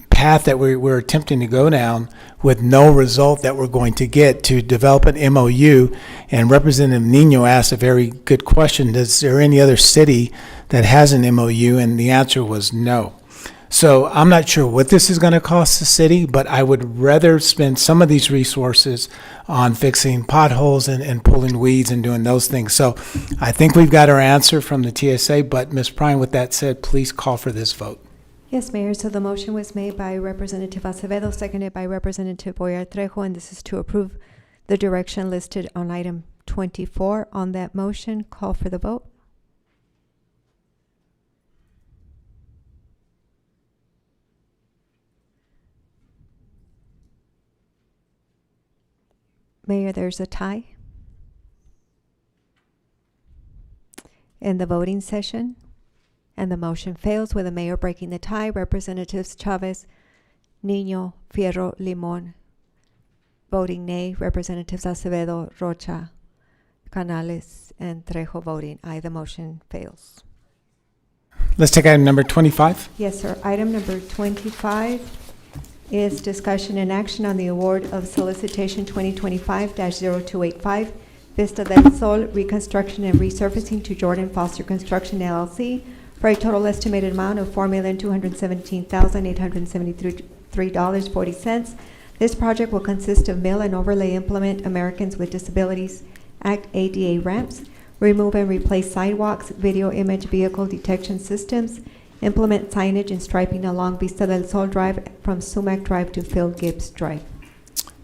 path that we're attempting to go down with no result that we're going to get, to develop an MOU. And Representative Nino asked a very good question: is there any other city that has an MOU? And the answer was no. So I'm not sure what this is going to cost the city, but I would rather spend some of these resources on fixing potholes and pulling weeds and doing those things. So I think we've got our answer from the TSA, but Ms. Prine, with that said, please call for this vote. Yes, Mayor. So the motion was made by Representative Acevedo, seconded by Representative Boyar Trejo, and this is to approve the direction listed on item 24. On that motion, call for the vote. Mayor, there's a tie in the voting session, and the motion fails with the mayor breaking the tie. Representatives Chavez, Nino, Fierro, Limon voting nay. Representatives Acevedo, Rocha, Canales, and Trejo voting aye. The motion fails. Let's take item number 25. Yes, sir. Item number 25 is discussion and action on the award of solicitation 2025-0285 Vista del Sol Reconstruction and Resurfacing to Jordan Foster Construction LLC for a total estimated amount of $4,217,873.40. This project will consist of mill and overlay implement Americans with Disabilities Act ADA ramps, remove and replace sidewalks, video image vehicle detection systems, implement signage and striping along Vista del Sol Drive from Sumac Drive to Phil Gibbs Drive.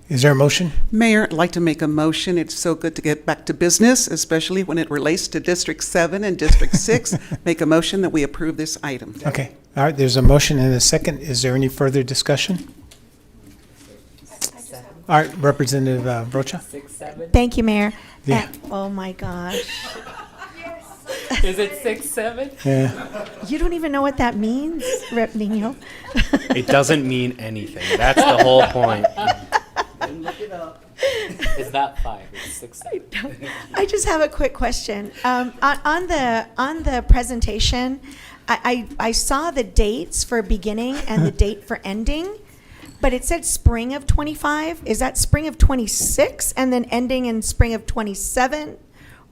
Is there a motion? Mayor, I'd like to make a motion. It's so good to get back to business, especially when it relates to District 7 and District 6. Make a motion that we approve this item. Okay. All right. There's a motion and a second. Is there any further discussion? All right. Representative Rocha. Thank you, Mayor. Yeah. Oh my gosh. Is it 6-7? Yeah. You don't even know what that means, Rep. Nino. It doesn't mean anything. That's the whole point. Look it up. It's not 5. It's 6-7. I just have a quick question. On the presentation, I saw the dates for beginning and the date for ending, but it said spring of 25. Is that spring of 26 and then ending in spring of 27?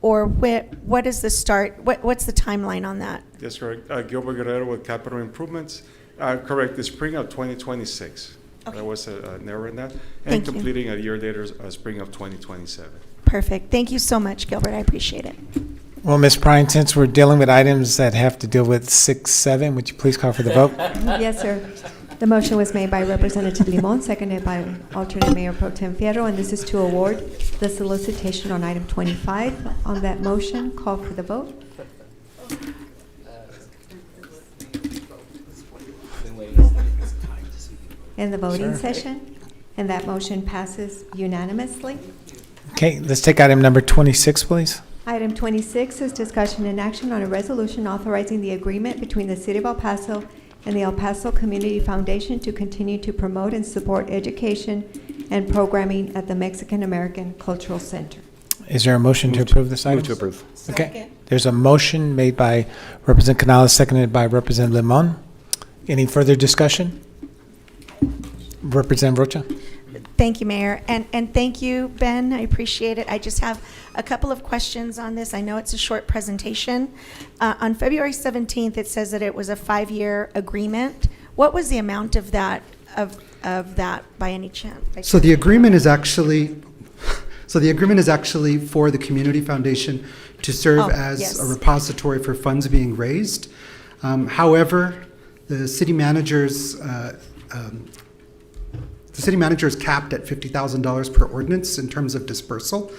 Or what is the start? What's the timeline on that? That's correct. Gilbert Guerrero with Capital Improvements. Correct, the spring of 2026. Okay. That was an error in that. And Thank you. completing a year later, spring of 2027. Perfect. Thank you so much, Gilbert. I appreciate it. Well, Ms. Prine, since we're dealing with items that have to deal with 6-7, would you please call for the vote? Yes, sir. The motion was made by Representative Limon, seconded by Alternate Mayor Pro Tem Fierro, and this is to award the solicitation on item 25. On that motion, call for the vote. in the voting Sure. session, and that motion passes unanimously. Okay, let's take item number 26, please. Item 26 is discussion and action on a resolution authorizing the agreement between the City of El Paso and the El Paso Community Foundation to continue to promote and support education and programming at the Mexican American Cultural Center. Is there a motion to approve this item? Move to approve. Okay. There's a motion made by Representative Canales, seconded by Representative Limon. Any further discussion? Representative Rocha? Thank you, Mayor. And thank you, Ben. I appreciate it. I just have a couple of questions on this. I know it's a short presentation. On February 17th, it says that it was a 5-year agreement. What was the amount of that, of that by any chance? So the agreement is actually, for the Community Foundation to serve as yes. a repository for funds being raised. However, the city manager's capped at $50,000 per ordinance in terms of dispersal.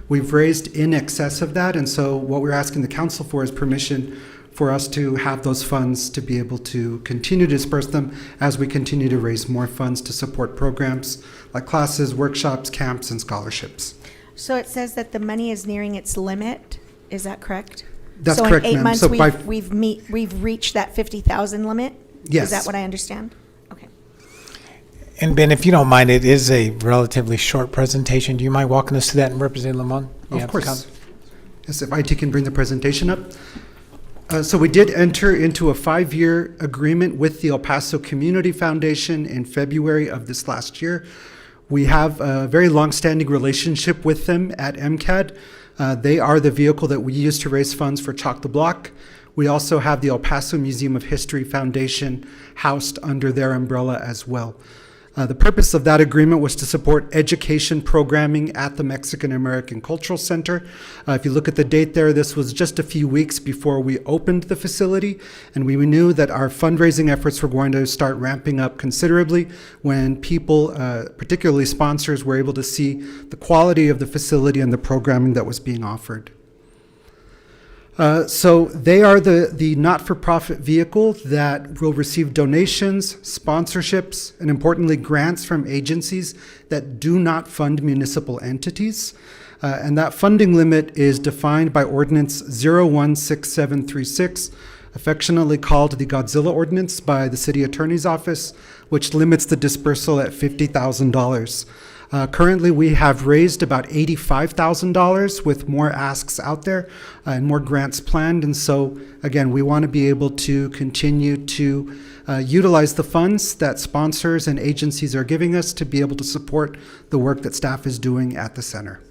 We've raised in excess of that, and so what we're asking the council for is permission for us to have those funds to be able to continue to disperse them as we continue to raise more funds to support programs like classes, workshops, camps, and scholarships. So it says that the money is nearing its limit. Is that correct? That's so correct, in 8 ma'am. months, So we've reached that 50,000 limit? Yes. Is that what I understand? Okay. And Ben, if you don't mind, it is a relatively short presentation. Do you mind walking us through that and Representative Limon? You Of have course. to come. Yes, if IT can bring the presentation up. So we did enter into a 5-year agreement with the El Paso Community Foundation in February of this last year. We have a very long-standing relationship with them at MCAD. They are the vehicle that we use to raise funds for Chalk the Block. We also have the El Paso Museum of History Foundation housed under their umbrella as well. The purpose of that agreement was to support education programming at the Mexican American Cultural Center. If you look at the date there, this was just a few weeks before we opened the facility, and we knew that our fundraising efforts were going to start ramping up considerably when people, particularly sponsors, were able to see the quality of the facility and the programming that was being offered. So they are the not-for-profit vehicle that will receive donations, sponsorships, and importantly, grants from agencies that do not fund municipal entities. And that funding limit is defined by Ordinance 016736, affectionately called the Godzilla Ordinance by the City Attorney's Office, which limits the dispersal at $50,000. Currently, we have raised about $85,000 with more asks out there and more grants planned. And so, again, we want to be able to continue to utilize the funds that sponsors and agencies are giving us to be able to support the work that staff is doing at the center.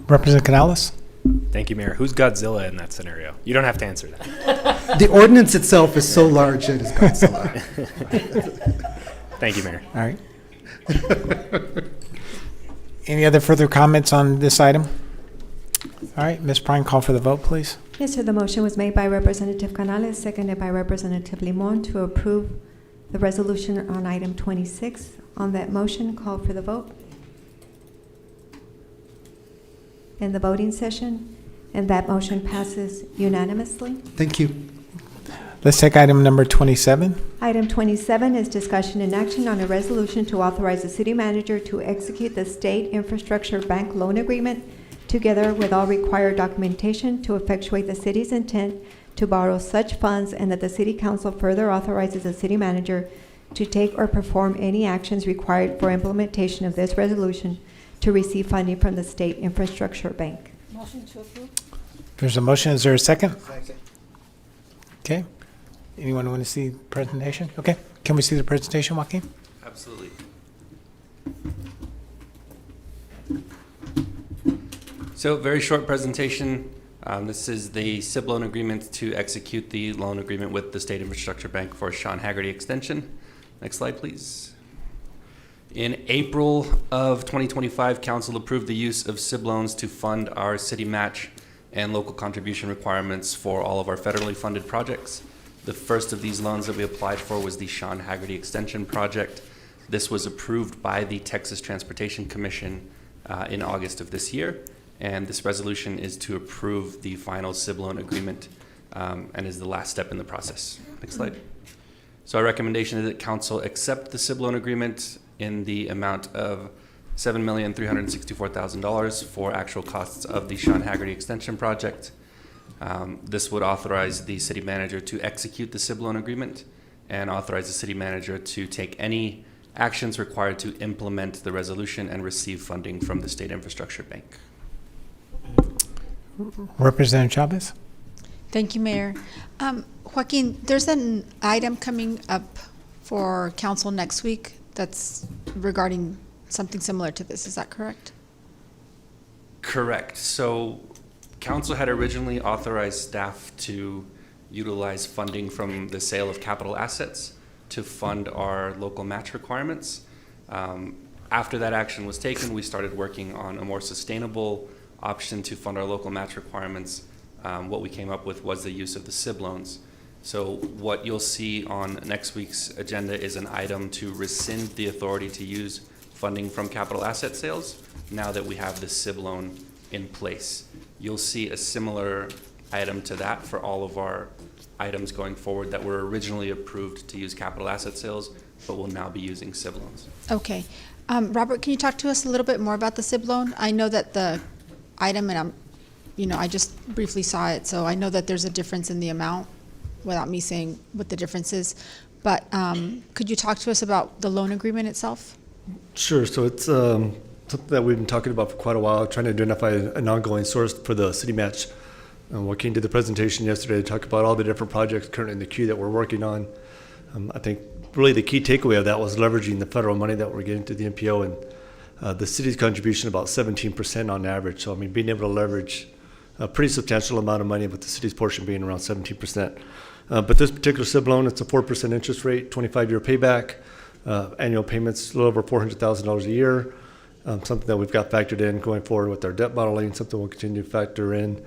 Representative Canales? Thank you, Mayor. Who's Godzilla in that scenario? You don't have to answer that. The ordinance itself is so large, it is Godzilla. Thank you, Mayor. All right. Any other further comments on this item? All right, Ms. Prine, call for the vote, please. Yes, sir. The motion was made by Representative Canales, seconded by Representative Limon to approve the resolution on item 26. On that motion, call for the vote. In the voting session, and that motion passes unanimously. Thank you. Let's take item number 27. Item 27 is discussion and action on a resolution to authorize the city manager to execute the State Infrastructure Bank loan agreement together with all required documentation to effectuate the city's intent to borrow such funds, and that the city council further authorizes the city manager to take or perform any actions required for implementation of this resolution to receive funding from the State Infrastructure Bank. Motion to approve. There's a motion. Is there a second? Second. Okay. Anyone want to see the presentation? Okay. Can we see the presentation, Joaquin? Absolutely. So, very short presentation. This is the SIB loan agreement to execute the loan agreement with the State Infrastructure Bank for Sean Haggerty extension. Next slide, please. In April of 2025, Council approved the use of SIB loans to fund our city match and local contribution requirements for all of our federally funded projects. The first of these loans that we applied for was the Sean Haggerty Extension Project. This was approved by the Texas Transportation Commission in August of this year, and this resolution is to approve the final SIB loan agreement and is the last step in the process. Next slide. So our recommendation is that council accept the SIB loan agreement in the amount of $7,364,000 for actual costs of the Sean Haggerty Extension Project. This would authorize the city manager to execute the SIB loan agreement and authorize the city manager to take any actions required to implement the resolution and receive funding from the State Infrastructure Bank. Representative Chavez? Thank you, Mayor. Joaquin, there's an item coming up for council next week that's regarding something similar to this. Is that correct? Correct. So council had originally authorized staff to utilize funding from the sale of capital assets to fund our local match requirements. After that action was taken, we started working on a more sustainable option to fund our local match requirements. What we came up with was the use of the SIB loans. So what you'll see on next week's agenda is an item to rescind the authority to use funding from capital asset sales now that we have the SIB loan in place. You'll see a similar item to that for all of our items going forward that were originally approved to use capital asset sales, but will now be using SIB loans. Okay. Robert, can you talk to us a little bit more about the SIB loan? I know that the item, and I just briefly saw it, so I know that there's a difference in the amount without me saying what the difference is. But could you talk to us about the loan agreement itself? Sure. So it's something that we've been talking about for quite a while, trying to identify an ongoing source for the city match. Joaquin did the presentation yesterday to talk about all the different projects currently in the queue that we're working on. I think really the key takeaway of that was leveraging the federal money that we're getting to the MPO and the city's contribution about 17% on average. So, being able to leverage a pretty substantial amount of money with the city's portion being around 17%. But this particular SIB loan, it's a 4% interest rate, 25-year payback, annual payments a little over $400,000 a year, something that we've got factored in going forward with our debt modeling, something we'll continue to factor in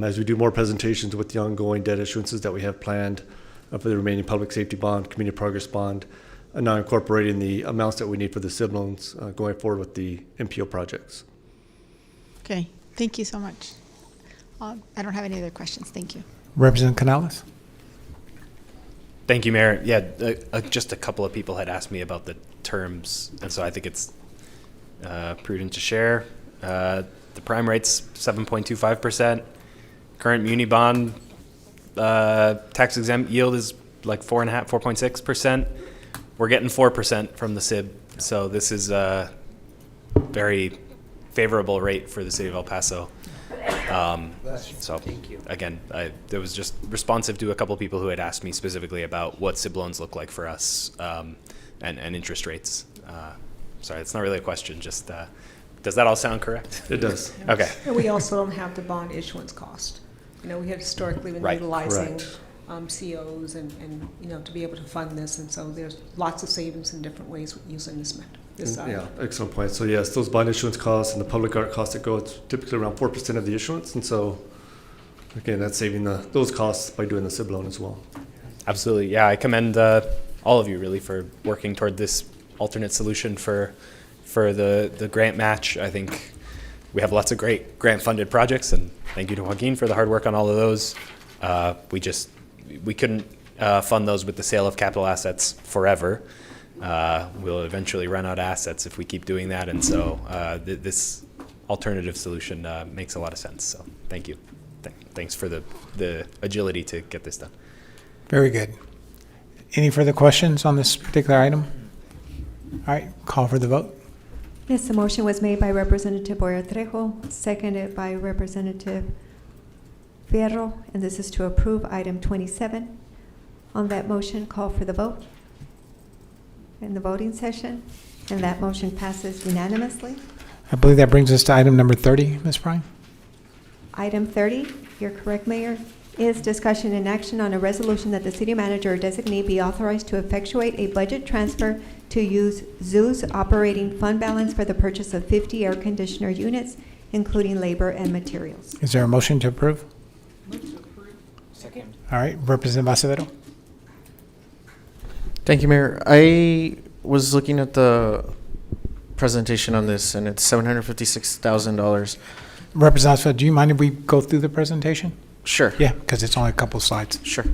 as we do more presentations with the ongoing debt issuances that we have planned for the remaining public safety bond, community progress bond, and now incorporating the amounts that we need for the SIB loans going forward with the MPO projects. Okay. Thank you so much. I don't have any other questions. Thank you. Representative Canales? Thank you, Mayor. Yeah, just a couple of people had asked me about the terms, and so I think it's prudent to share. The prime rate's 7.25%. Current muni bond tax exempt yield is like 4.6%. We're getting 4% from the SIB, so this is a very favorable rate for the city of El Paso. So again, it was just responsive to a couple of people who had asked me specifically about what SIB loans look like for us and interest rates. Sorry, it's not really a question. Just does that all sound correct? It does. Okay. And we also don't have the bond issuance cost. We have historically been utilizing COs and to be able to fund this, and so there's lots of savings in different ways using this method. Yeah, excellent point. So yes, those bond issuance costs and the public art costs that go, it's typically around 4% of the issuance, and so again, that's saving those costs by doing the SIB loan as well. Absolutely. Yeah, I commend all of you really for working toward this alternate solution for the grant match. I think we have lots of great grant funded projects, and thank you to Joaquin for the hard work on all of those. We couldn't fund those with the sale of capital assets forever. We'll eventually run out of assets if we keep doing that, and so this alternative solution makes a lot of sense. So thank you. Thanks for the agility to get this done. Very good. Any further questions on this particular item? All right, call for the vote. Yes, the motion was made by Representative Boyer Trejo, seconded by Representative Fierro, and this is to approve item 27. On that motion, call for the vote in the voting session, and that motion passes unanimously. I believe that brings us to item number 30, Ms. Prime. Item 30, you're correct, Mayor, is discussion and action on a resolution that the city manager or designee be authorized to effectuate a budget transfer to use ZOO's operating fund balance for the purchase of 50 air conditioner units, including labor and materials. Is there a motion to approve? Second. All right, Representative Acevedo. Thank you, Mayor. I was looking at the presentation on this, and it's $756,000. Representative Acevedo, do you mind if we go through the presentation? Sure. Yeah, because it's only a couple slides. Sure.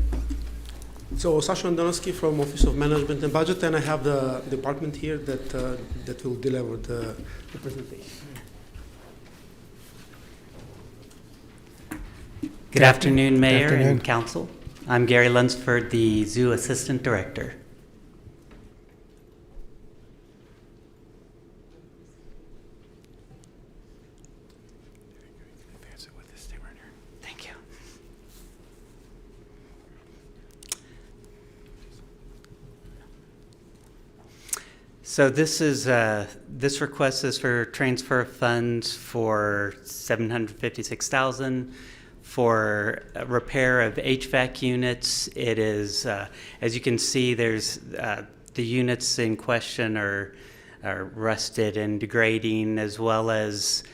So Sasha Andonovsky from Office of Management and Budget, and I have the department here that will deliver the presentation. Good afternoon, Mayor afternoon. and Council. I'm Gary Lunsford, the Zoo Assistant Director. Thank you. So this request is for transfer of funds for $756,000 for repair of HVAC units. It is, as you can see, there's the units in question are rusted and degrading, as well as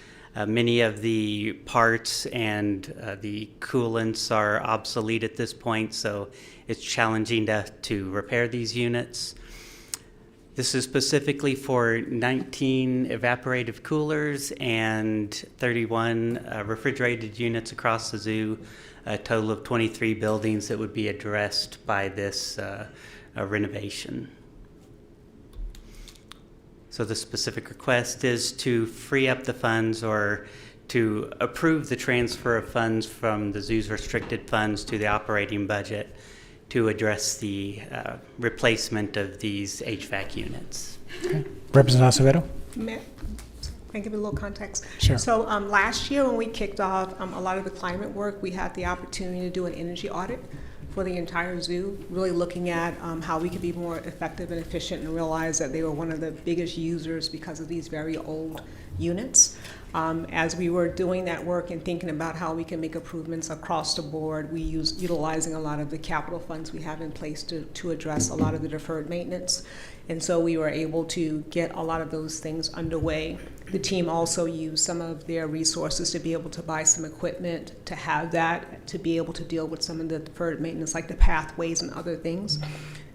many of the parts and the coolants are obsolete at this point, so it's challenging to repair these units. This is specifically for 19 evaporative coolers and 31 refrigerated units across the zoo, a total of 23 buildings that would be addressed by this renovation. So the specific request is to free up the funds or to approve the transfer of funds from the zoo's restricted funds to the operating budget to address the replacement of these HVAC units. Okay. Representative Acevedo? Can I give you a little context? Sure. So last year when we kicked off a lot of the climate work, we had the opportunity to do an energy audit for the entire zoo, really looking at how we could be more effective and efficient, and realize that they were one of the biggest users because of these very old units. As we were doing that work and thinking about how we can make improvements across the board, we utilizing a lot of the capital funds we have in place to address a lot of the deferred maintenance. And so we were able to get a lot of those things underway. The team also used some of their resources to be able to buy some equipment to have that, to be able to deal with some of the deferred maintenance like the pathways and other things.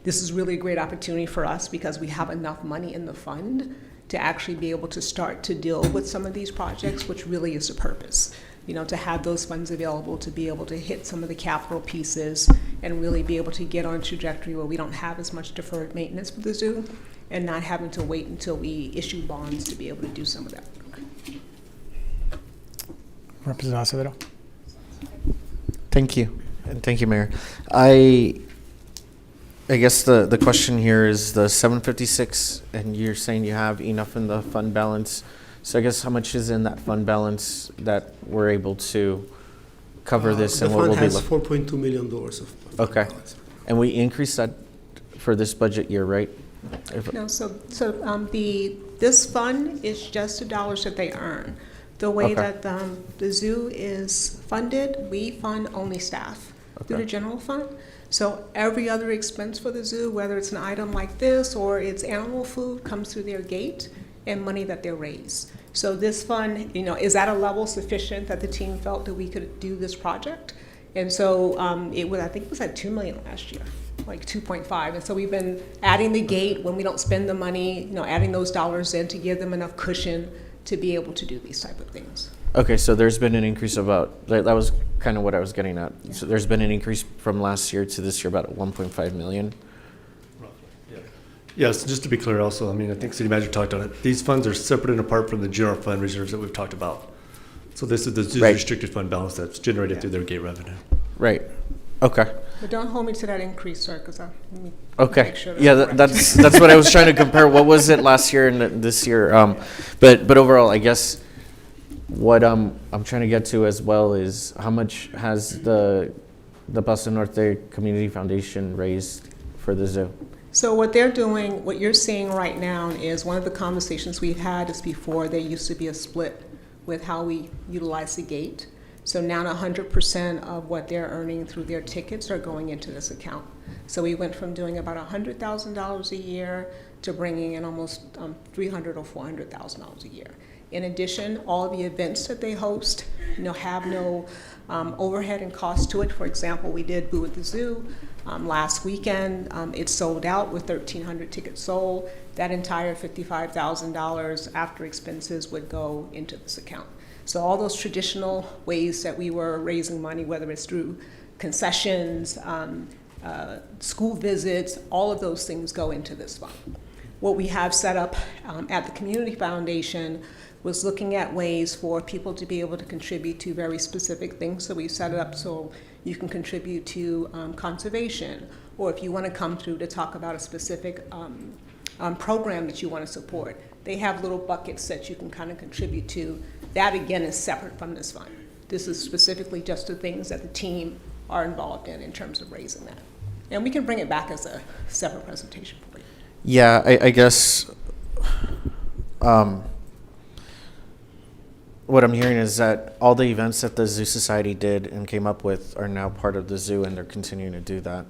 This is really a great opportunity for us because we have enough money in the fund to actually be able to start to deal with some of these projects, which really is the purpose. You know, to have those funds available to be able to hit some of the capital pieces and really be able to get on a trajectory where we don't have as much deferred maintenance for the zoo and not having to wait until we issue bonds to be able to do some of that work. Representative Acevedo? Thank you. And thank you, Mayor. I guess the question here is the 756, and you're saying you have enough in the fund balance. So I guess how much is in that fund balance that we're able to cover this and what we'll be The fund has $4.2 million of fund balance. And we increased that for this budget year, right? No, this fund is just the dollars that they earn. The way that the zoo is funded, we fund only staff through the general fund. So every other expense for the zoo, whether it's an item like this or it's animal food, comes through their gate and money that they raise. So this fund, you know, is at a level sufficient that the team felt that we could do this project. And so I think it was at $2 million last year, like 2.5. And so we've been adding the gate when we don't spend the money, you know, adding those dollars in to give them enough cushion to be able to do these type of things. Okay, so there's been an increase about, that was kind of what I was getting at. Yeah. So there's been an increase from last year to this year, about 1.5 million. Yes, just to be clear also, I mean, I think City Manager talked on it. These funds are separate and apart from the general fund reserves that we've talked about. So this is the restricted fund balance that's generated through their gate revenue. Right. Okay. But don't hold me to that increase, sir, because okay. That's what I was trying to compare. What was it last year and this year? But overall, I guess what I'm trying to get to as well is how much has the Paso Norte Community Foundation raised for the zoo? So what they're doing, what you're seeing right now is one of the conversations we've had is before there used to be a split with how we utilize the gate. So now 100% of what they're earning through their tickets are going into this account. So we went from doing about $100,000 a year to bringing in almost $300,000 or $400,000 a year. In addition, all the events that they host, have no overhead and cost to it. For example, we did Boo at the Zoo last weekend. It sold out with 1,300 tickets sold. That entire $55,000 after expenses would go into this account. So all those traditional ways that we were raising money, whether it's through concessions, school visits, all of those things go into this fund. What we have set up at the Community Foundation was looking at ways for people to be able to contribute to very specific things. So we set it up so you can contribute to conservation, or if you want to come through to talk about a specific program that you want to support. They have little buckets that you can kind of contribute to. That again is separate from this fund. This is specifically just the things that the team are involved in terms of raising that. And we can bring it back as a separate presentation for you. Yeah, I guess what I'm hearing is that all the events that the Zoo Society did and came up with are now part of the zoo, and they're continuing to do that.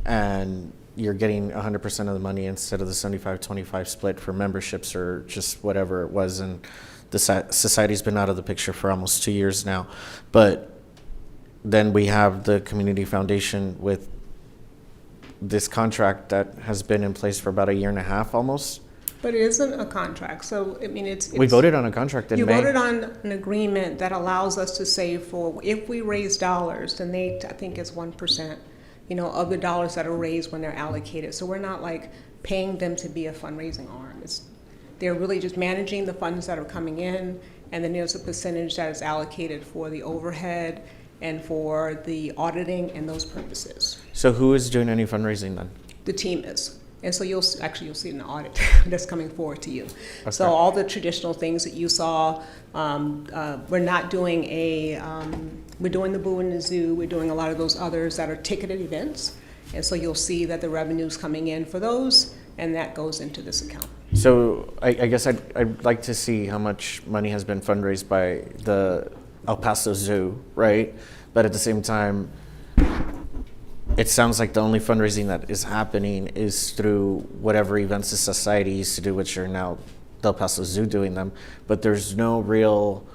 And you're getting 100% of the money instead of the 75-25 split for memberships or just whatever it was. And the society's been out of the picture for almost 2 years now. But then we have the Community Foundation with this contract that has been in place for about 1.5 years almost. But it isn't a contract, so I mean it's We voted on a contract in May. You voted on an agreement that allows us to save for, if we raise dollars, then I think it's 1%, of the dollars that are raised when they're allocated. So we're not like paying them to be a fundraising arm. They're really just managing the funds that are coming in, and then there's a percentage that is allocated for the overhead and for the auditing and those purposes. So who is doing any fundraising then? The team is. And so you'll see an audit that's coming forward to you. Okay. So all the traditional things that you saw, we're not doing we're doing the Boo in the Zoo, we're doing a lot of those others that are ticketed events. And so you'll see that the revenue's coming in for those, and that goes into this account. So I guess I'd like to see how much money has been fundraised by the El Paso Zoo, right? But at the same time, it sounds like the only fundraising that is happening is through whatever events the society used to do, which are now the El Paso Zoo doing them. But there's no real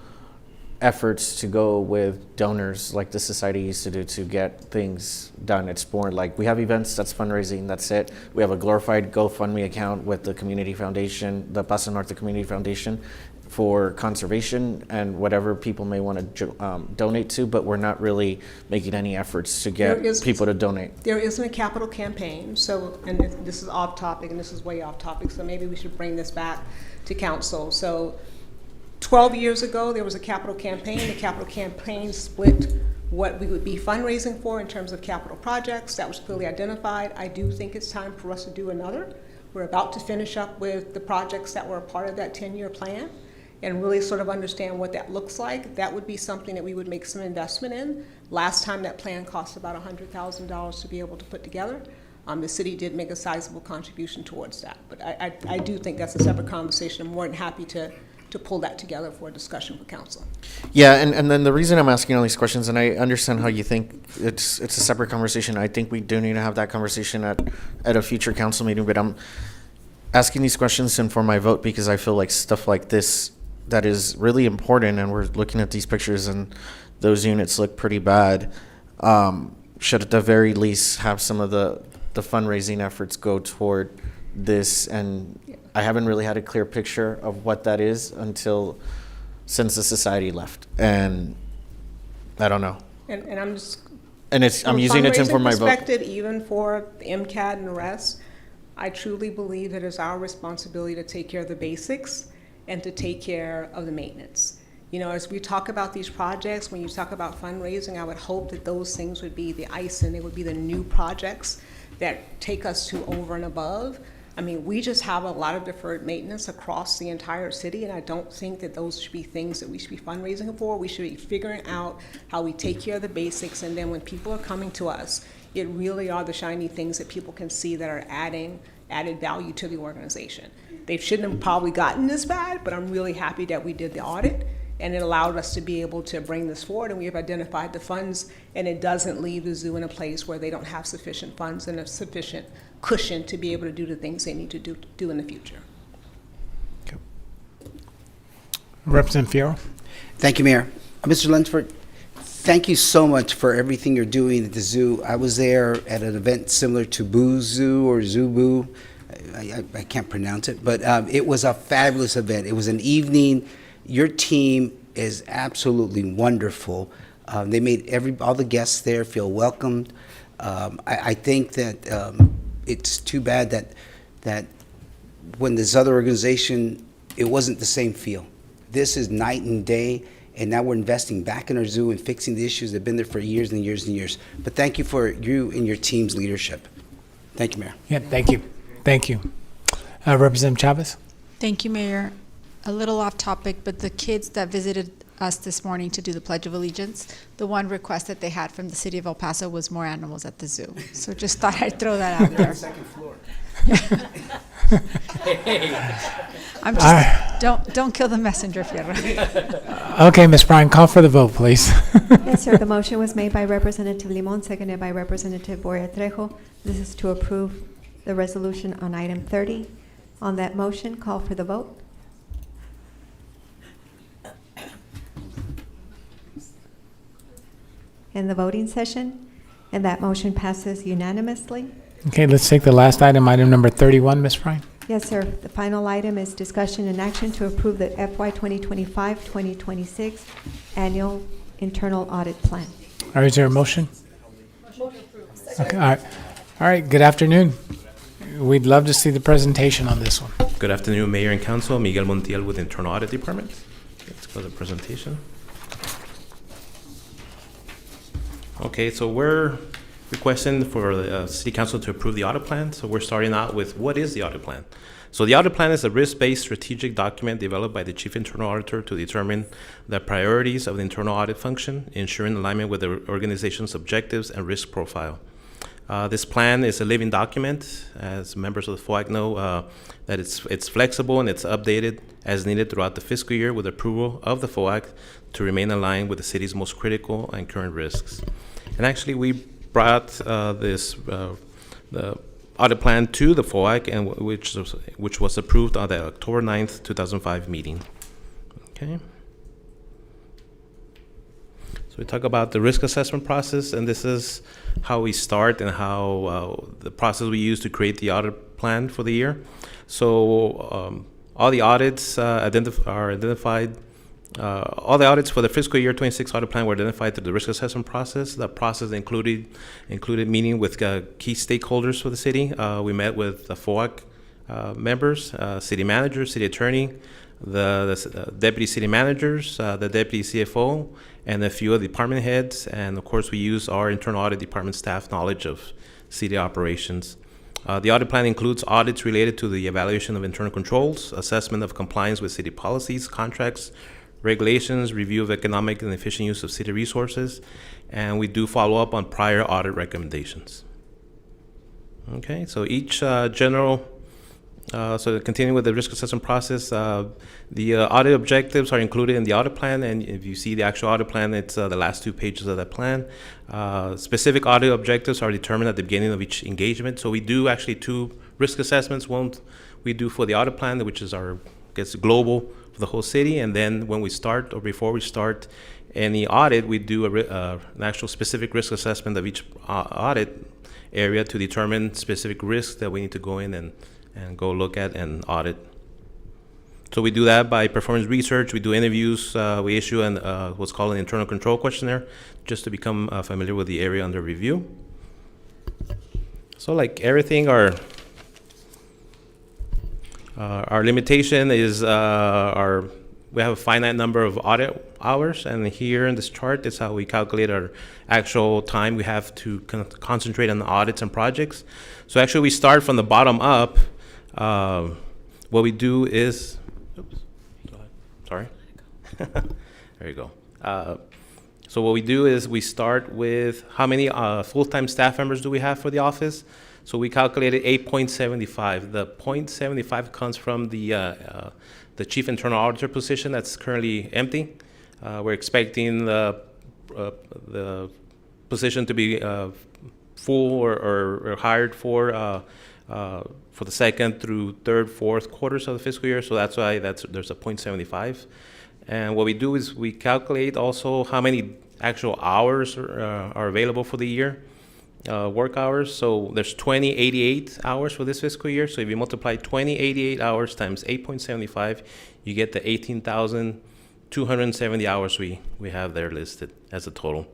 efforts to go with donors like the society used to do to get things done. It's more like we have events, that's fundraising, that's it. We have a glorified GoFundMe account with the Community Foundation, the Paso Norte Community Foundation, for conservation and whatever people may want to donate to, but we're not really making any efforts to get people to donate. There isn't a capital campaign, so, and this is off topic, and this is way off topic, so maybe we should bring this back to council. So 12 years ago, there was a capital campaign. The capital campaign split what we would be fundraising for in terms of capital projects. That was clearly identified. I do think it's time for us to do another. We're about to finish up with the projects that were a part of that 10-year plan and really sort of understand what that looks like. That would be something that we would make some investment in. Last time that plan cost about $100,000 to be able to put together. The city did make a sizable contribution towards that. But I do think that's a separate conversation. I'm more than happy to pull that together for a discussion with council. Yeah, and then the reason I'm asking all these questions, and I understand how you think it's a separate conversation. I think we do need to have that conversation at a future council meeting, but I'm asking these questions to inform my vote because I feel like stuff like this that is really important, and we're looking at these pictures and those units look pretty bad, should at the very least have some of the fundraising efforts go toward this. And I haven't really had a clear picture of what that is since the society left, and I don't know. And I'm just, and I'm using it to inform my vote. Perspective, even for the MCAD and the rest, I truly believe it is our responsibility to take care of the basics and to take care of the maintenance. As we talk about these projects, when you talk about fundraising, I would hope that those things would be the icing, they would be the new projects that take us to over and above. I mean, we just have a lot of deferred maintenance across the entire city, and I don't think that those should be things that we should be fundraising for. We should be figuring out how we take care of the basics, and then when people are coming to us, it really are the shiny things that people can see that are added value to the organization. They shouldn't have probably gotten this bad, but I'm really happy that we did the audit, and it allowed us to be able to bring this forward, and we have identified the funds, and it doesn't leave the zoo in a place where they don't have sufficient funds and a sufficient cushion to be able to do the things they need to do in the future. Okay. Representative Fierro. Thank you, Mayor. Mr. Lunsford, thank you so much for everything you're doing at the zoo. I was there at an event similar to Boo Zoo or Zoo Boo. I can't pronounce it, but it was a fabulous event. It was an evening. Your team is absolutely wonderful. They made all the guests there feel welcomed. I think that it's too bad that when this other organization, it wasn't the same feel. This is night and day, and now we're investing back in our zoo and fixing the issues that have been there for years and years and years. But thank you for you and your team's leadership. Thank you, Mayor. Yeah, thank you. Thank you. Representative Chavez? Thank you, Mayor. A little off topic, but the kids that visited us this morning to do the Pledge of Allegiance, the one request that they had from the city of El Paso was more animals at the zoo. So just thought I'd throw that out there. Second floor. I'm just, don't kill the messenger, Fierro. Okay, Ms. Bryan, call for the vote, please. Yes, sir. The motion was made by Representative Limon, seconded by Representative Boria Trejo. This is to approve the resolution on item 30. On that motion, call for the vote. In the voting session, and that motion passes unanimously. Okay, let's take the last item, item number 31, Ms. Bryan. Yes, sir. The final item is discussion and action to approve the FY 2025-2026 Annual Internal Audit Plan. All right, is there a motion? Okay, all right. All right, good afternoon. We'd love to see the presentation on this one. Good afternoon, Mayor and Council. Miguel Montiel with Internal Audit Department. Let's go to the presentation. Okay, so we're requesting for the City Council to approve the audit plan. So we're starting out with what is the audit plan? So the audit plan is a risk-based strategic document developed by the Chief Internal Auditor to determine the priorities of the internal audit function, ensuring alignment with the organization's objectives and risk profile. This plan is a living document, as members of the FOIAC know, that it's flexible and it's updated as needed throughout the fiscal year with approval of the FOIAC to remain aligned with the city's most critical and current risks. And actually, we brought the audit plan to the FOIAC, and which was approved on the October 9th, 2005 meeting. Okay. So we talk about the risk assessment process, and this is how we start and how the process we use to create the audit plan for the year. So all the audits are identified. All the audits for the fiscal year 26 audit plan were identified through the risk assessment process. The process included meeting with key stakeholders for the city. We met with the FOIAC members, city manager, city attorney, the deputy city managers, the deputy CFO, and a few of the department heads. And of course, we use our internal audit department staff knowledge of city operations. The audit plan includes audits related to the evaluation of internal controls, assessment of compliance with city policies, contracts, regulations, review of economic and efficient use of city resources, and we do follow up on prior audit recommendations. Okay, so each general, so continuing with the risk assessment process, the audit objectives are included in the audit plan, and if you see the actual audit plan, it's the last 2 pages of that plan. Specific audit objectives are determined at the beginning of each engagement, so we do actually 2 risk assessments. One we do for the audit plan, which is our, global for the whole city, and then when we start or before we start any audit, we do an actual specific risk assessment of each audit area to determine specific risks that we need to go in and go look at and audit. So we do that by performance research, we do interviews, we issue what's called an internal control questionnaire just to become familiar with the area under review. So like everything, our limitation is we have a finite number of audit hours, and here in this chart is how we calculate our actual time we have to concentrate on the audits and projects. So actually we start from the bottom up. What we do is, sorry. There you go. So what we do is we start with how many full-time staff members do we have for the office. So we calculated 8.75. The 0.75 comes from the chief internal auditor position that's currently empty. We're expecting the position to be full or hired for the second through third, fourth quarters of the fiscal year. So that's why there's a 0.75. And what we do is we calculate also how many actual hours are available for the year. Work hours, so there's 2088 hours for this fiscal year. So if you multiply 2088 hours times 8.75, you get the 18,270 hours we have there listed as a total.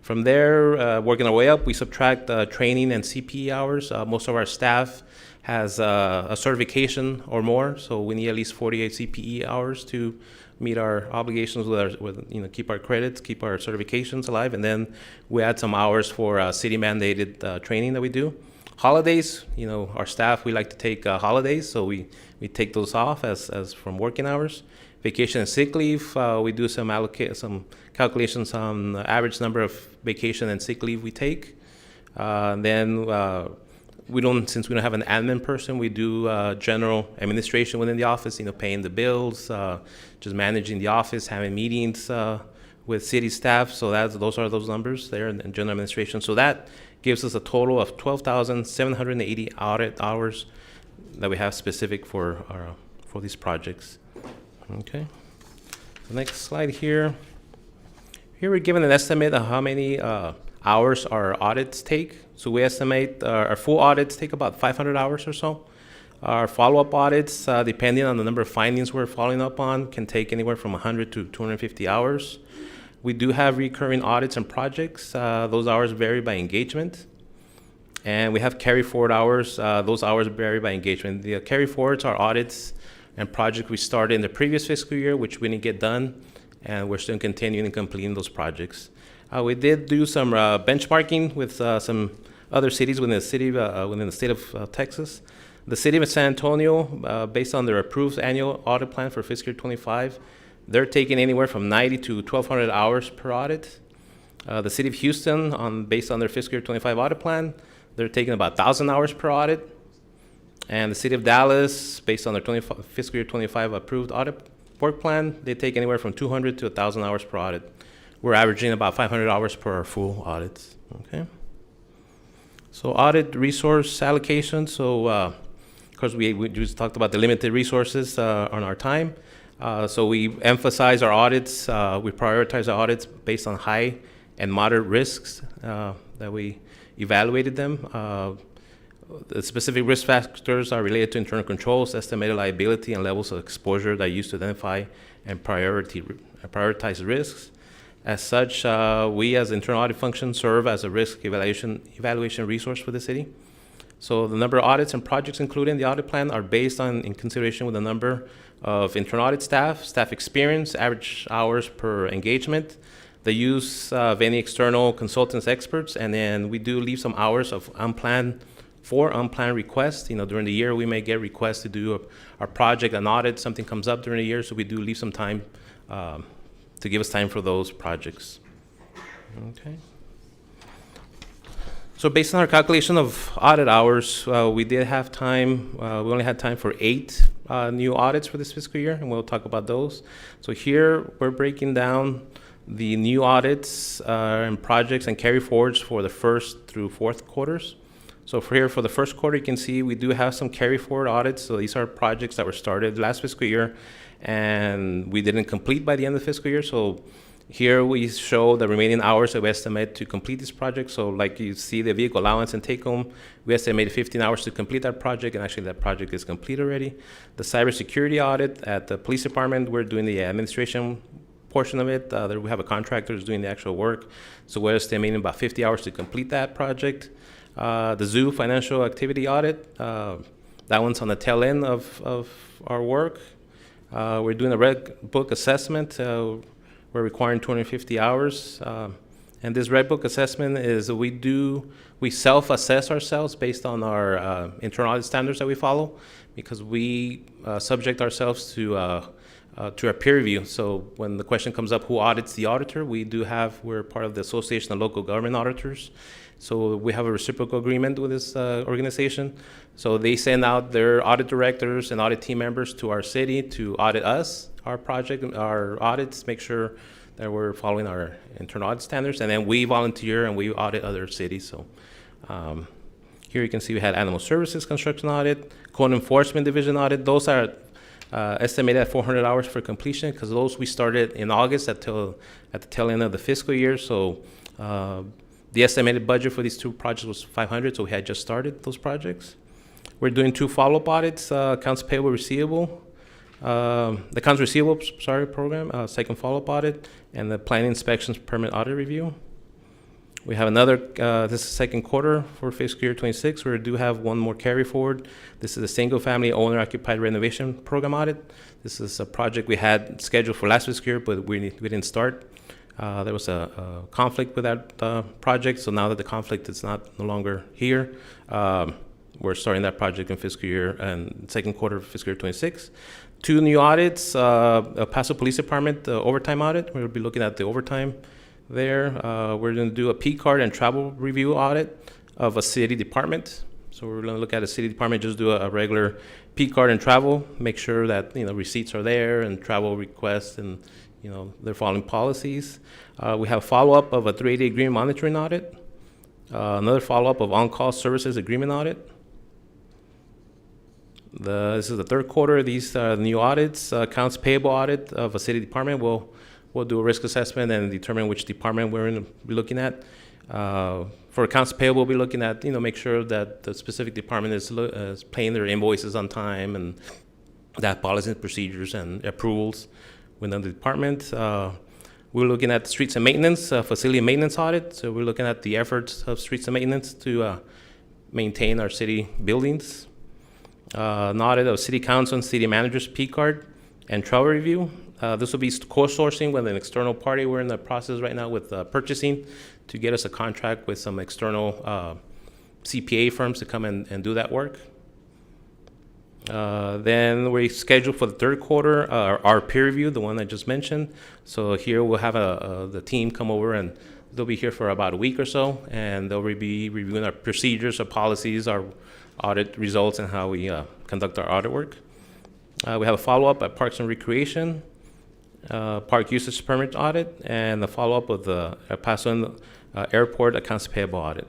From there, working our way up, we subtract training and CPE hours. Most of our staff has a certification or more, so we need at least 48 CPE hours to meet our obligations with keep our credits, keep our certifications alive, and then we add some hours for city mandated training that we do. Holidays, our staff, we like to take holidays, so we take those off as from working hours. Vacation and sick leave, we do some calculations on the average number of vacation and sick leave we take. Then since we don't have an admin person, we do general administration within the office, paying the bills, just managing the office, having meetings with city staff. So those are those numbers there in general administration. So that gives us a total of 12,780 audit hours that we have specific for these projects. Okay. The next slide here. Here we're given an estimate of how many hours our audits take. So we estimate our full audits take about 500 hours or so. Our follow-up audits, depending on the number of findings we're following up on, can take anywhere from 100 to 250 hours. We do have recurring audits and projects. Those hours vary by engagement. And we have carry-forward hours. Those hours vary by engagement. The carry-forwards are audits and projects we started in the previous fiscal year, which we didn't get done, and we're still continuing and completing those projects. We did do some benchmarking with some other cities within the state of Texas. The city of San Antonio, based on their approved annual audit plan for fiscal year 25, they're taking anywhere from 90 to 1,200 hours per audit. The city of Houston, based on their fiscal year 25 audit plan, they're taking about 1,000 hours per audit. And the city of Dallas, based on their fiscal year 25 approved audit work plan, they take anywhere from 200 to 1,000 hours per audit. We're averaging about 500 hours per full audits. Okay. So audit resource allocation. So of course we just talked about the limited resources on our time. So we emphasize our audits. We prioritize our audits based on high and moderate risks that we evaluated them. The specific risk factors are related to internal controls, estimated liability, and levels of exposure that are used to identify and prioritize risks. As such, we as internal audit function serve as a risk evaluation resource for the city. So the number of audits and projects included in the audit plan are based in consideration with the number of internal audit staff experience, average hours per engagement, the use of any external consultants, experts, and then we do leave some hours of unplanned requests. During the year, we may get requests to do our project, an audit, something comes up during the year, so we do leave some time to give us time for those projects. Okay. So based on our calculation of audit hours, we did have time, we only had time for 8 new audits for this fiscal year, and we'll talk about those. So here, we're breaking down the new audits and projects and carry forwards for the first through fourth quarters. So for the first quarter, you can see we do have some carry forward audits. So these are projects that were started last fiscal year and we didn't complete by the end of the fiscal year. So here we show the remaining hours that we estimate to complete this project. So like you see the vehicle allowance and take home, we estimated 15 hours to complete that project, and actually that project is complete already. The cybersecurity audit at the police department, we're doing the administration portion of it. There we have a contractor who's doing the actual work. So we're estimating about 50 hours to complete that project. The zoo financial activity audit, that one's on the tail end of our work. We're doing a Red Book assessment. We're requiring 250 hours. And this Red Book assessment is we self-assess ourselves based on our internal audit standards that we follow, because we subject ourselves to a peer review. So when the question comes up, who audits the auditor, we're part of the Association of Local Government Auditors. So we have a reciprocal agreement with this organization. So they send out their audit directors and audit team members to our city to audit us, our project, our audits, make sure that we're following our internal audit standards. And then we volunteer and we audit other cities. So here you can see we had Animal Services Construction Audit, Code Enforcement Division Audit. Those are estimated at 400 hours for completion, because those we started in August at the tail end of the fiscal year. So the estimated budget for these two projects was 500, so we had just started those projects. We're doing 2 follow-up audits, accounts payable receivable, the accounts receivable, program, second follow-up audit, and the planning inspections permit audit review. We have another, this is second quarter for fiscal year 26. We do have one more carry forward. This is a single-family owner-occupied renovation program audit. This is a project we had scheduled for last fiscal year, but we didn't start. There was a conflict with that project, so now that the conflict is no longer here, we're starting that project in fiscal year and second quarter of fiscal year 26. 2 new audits, El Paso Police Department overtime audit. We'll be looking at the overtime there. We're going to do a P card and travel review audit of a city department. So we're going to look at a city department, just do a regular P card and travel, make sure that receipts are there and travel requests and they're following policies. We have follow-up of a 380 agreement monitoring audit. Another follow-up of on-call services agreement audit. This is the third quarter. These are the new audits. Accounts payable audit of a city department. We'll do a risk assessment and determine which department we're going to be looking at. For accounts payable, we'll be looking at, make sure that the specific department is paying their invoices on time and that policies and procedures and approvals within the department. We're looking at streets and maintenance, facility maintenance audit. So we're looking at the efforts of streets and maintenance to maintain our city buildings. An audit of city council and city manager's P card and travel review. This will be co-sourcing with an external party. We're in the process right now with purchasing to get us a contract with some external CPA firms to come and do that work. Then we scheduled for the third quarter our peer review, the one I just mentioned. So here we'll have the team come over and they'll be here for about a week or so, and they'll be reviewing our procedures, our policies, our audit results, and how we conduct our audit work. We have a follow-up at Parks and Recreation, park usage permit audit, and the follow-up of the El Paso Airport accounts payable audit.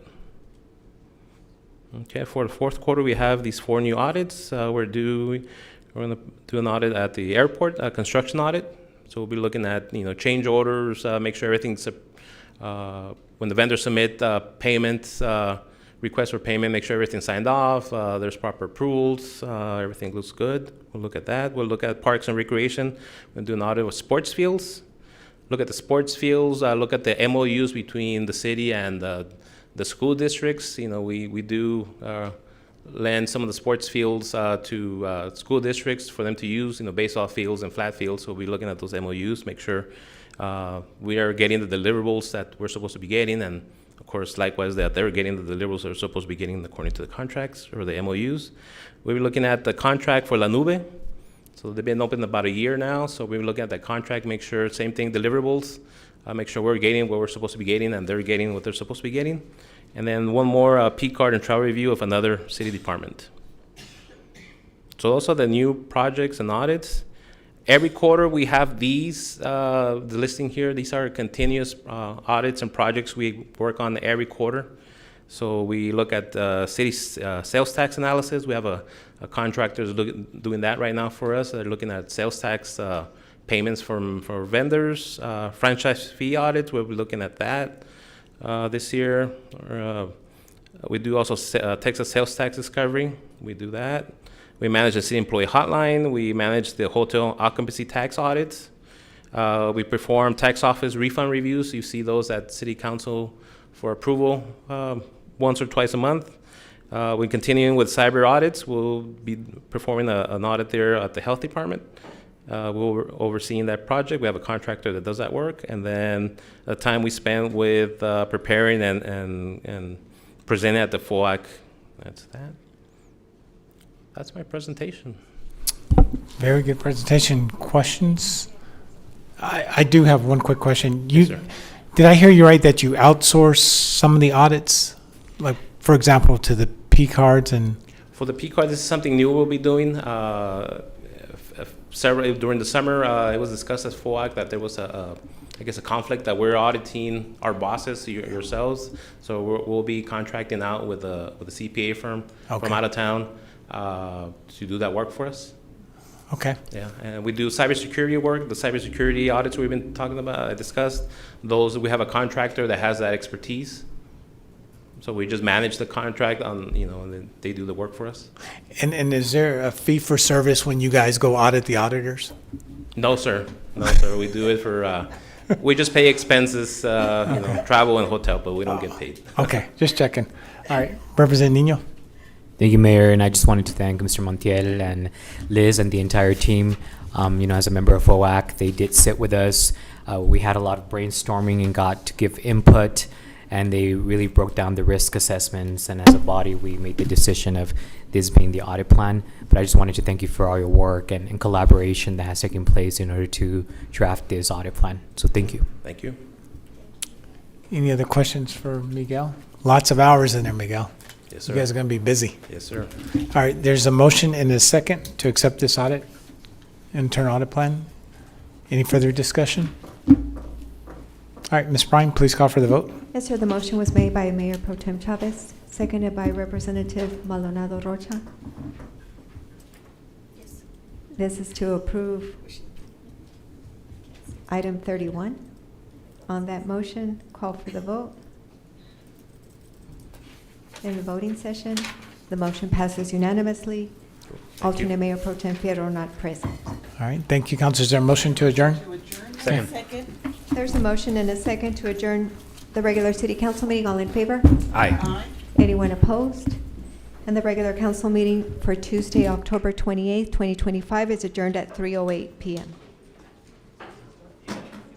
Okay, for the fourth quarter, we have these 4 new audits. We're going to do an audit at the airport, a construction audit. So we'll be looking at change orders, make sure everything's when the vendors submit payments, request for payment, make sure everything's signed off, there's proper approvals, everything looks good. We'll look at that. We'll look at Parks and Recreation. We'll do an audit of sports fields. Look at the sports fields, look at the MOUs between the city and the school districts. We do lend some of the sports fields to school districts for them to use, baseball fields and flat fields. So we'll be looking at those MOUs, make sure we are getting the deliverables that we're supposed to be getting, and of course, likewise, that they're getting the deliverables they're supposed to be getting according to the contracts or the MOUs. We'll be looking at the contract for La Nube. So they've been open about a year now, so we'll be looking at that contract, make sure, same thing, deliverables, make sure we're getting what we're supposed to be getting and they're getting what they're supposed to be getting. And then one more P card and travel review of another city department. So those are the new projects and audits. Every quarter we have these, the listing here. These are continuous audits and projects we work on every quarter. So we look at city sales tax analysis. We have a contractor doing that right now for us. They're looking at sales tax payments for vendors. Franchise fee audits, we'll be looking at that this year. We do also Texas sales tax discovery. We do that. We manage the city employee hotline. We manage the hotel occupancy tax audits. We perform tax office refund reviews. You see those at City Council for approval once or twice a month. We're continuing with cyber audits. We'll be performing an audit there at the health department. We're overseeing that project. We have a contractor that does that work. And then the time we spend with preparing and presenting at the FOAC, that's that. That's my presentation. Very good presentation. Questions? I do have one quick question. Did I hear you right that you outsource some of the audits, like for example, to the P cards and? For the P card, this is something new we'll be doing. During the summer, it was discussed at FOAC that there was a conflict that we're auditing our bosses, yourselves. So we'll be contracting out with a CPA firm from out of town to do that work for us. Okay. Yeah, and we do cybersecurity work. The cybersecurity audits we've been talking about, I discussed. Those, we have a contractor that has that expertise. So we just manage the contract on, and then they do the work for us. And is there a fee for service when you guys go audit the auditors? No, sir. No, sir. We do it for We just pay expenses, travel and hotel, but we don't get paid. Okay, just checking. All right, Representative Nino. Thank you, Mayor, and I just wanted to thank Mr. Montiel and Liz and the entire team. As a member of FOAC, they did sit with us. We had a lot of brainstorming and got to give input, and they really broke down the risk assessments, and as a body, we made the decision of this being the audit plan. But I just wanted to thank you for all your work and collaboration that has taken place in order to draft this audit plan. So thank you. Thank you. Any other questions for Miguel? Lots of hours in there, Miguel. Yes, sir. You guys are going to be busy. Yes, sir. All right, there's a motion and a second to accept this audit, internal audit plan. Any further discussion? All right, Ms. Bryan, please call for the vote. Yes, sir. The motion was made by Mayor Pro Tem Chavez, seconded by Representative Maldonado Rocha. This is to approve item 31. On that motion, call for the vote. In the voting session, the motion passes unanimously. Alternate Mayor Pro Tem Fierro not present. All right, thank you, Council. Is there a motion to adjourn? Second. There's a motion and a second to adjourn the regular city council meeting. All in favor? Aye. Anyone opposed? And the regular council meeting for Tuesday, October 28th, 2025 is adjourned at 3:08 p.m.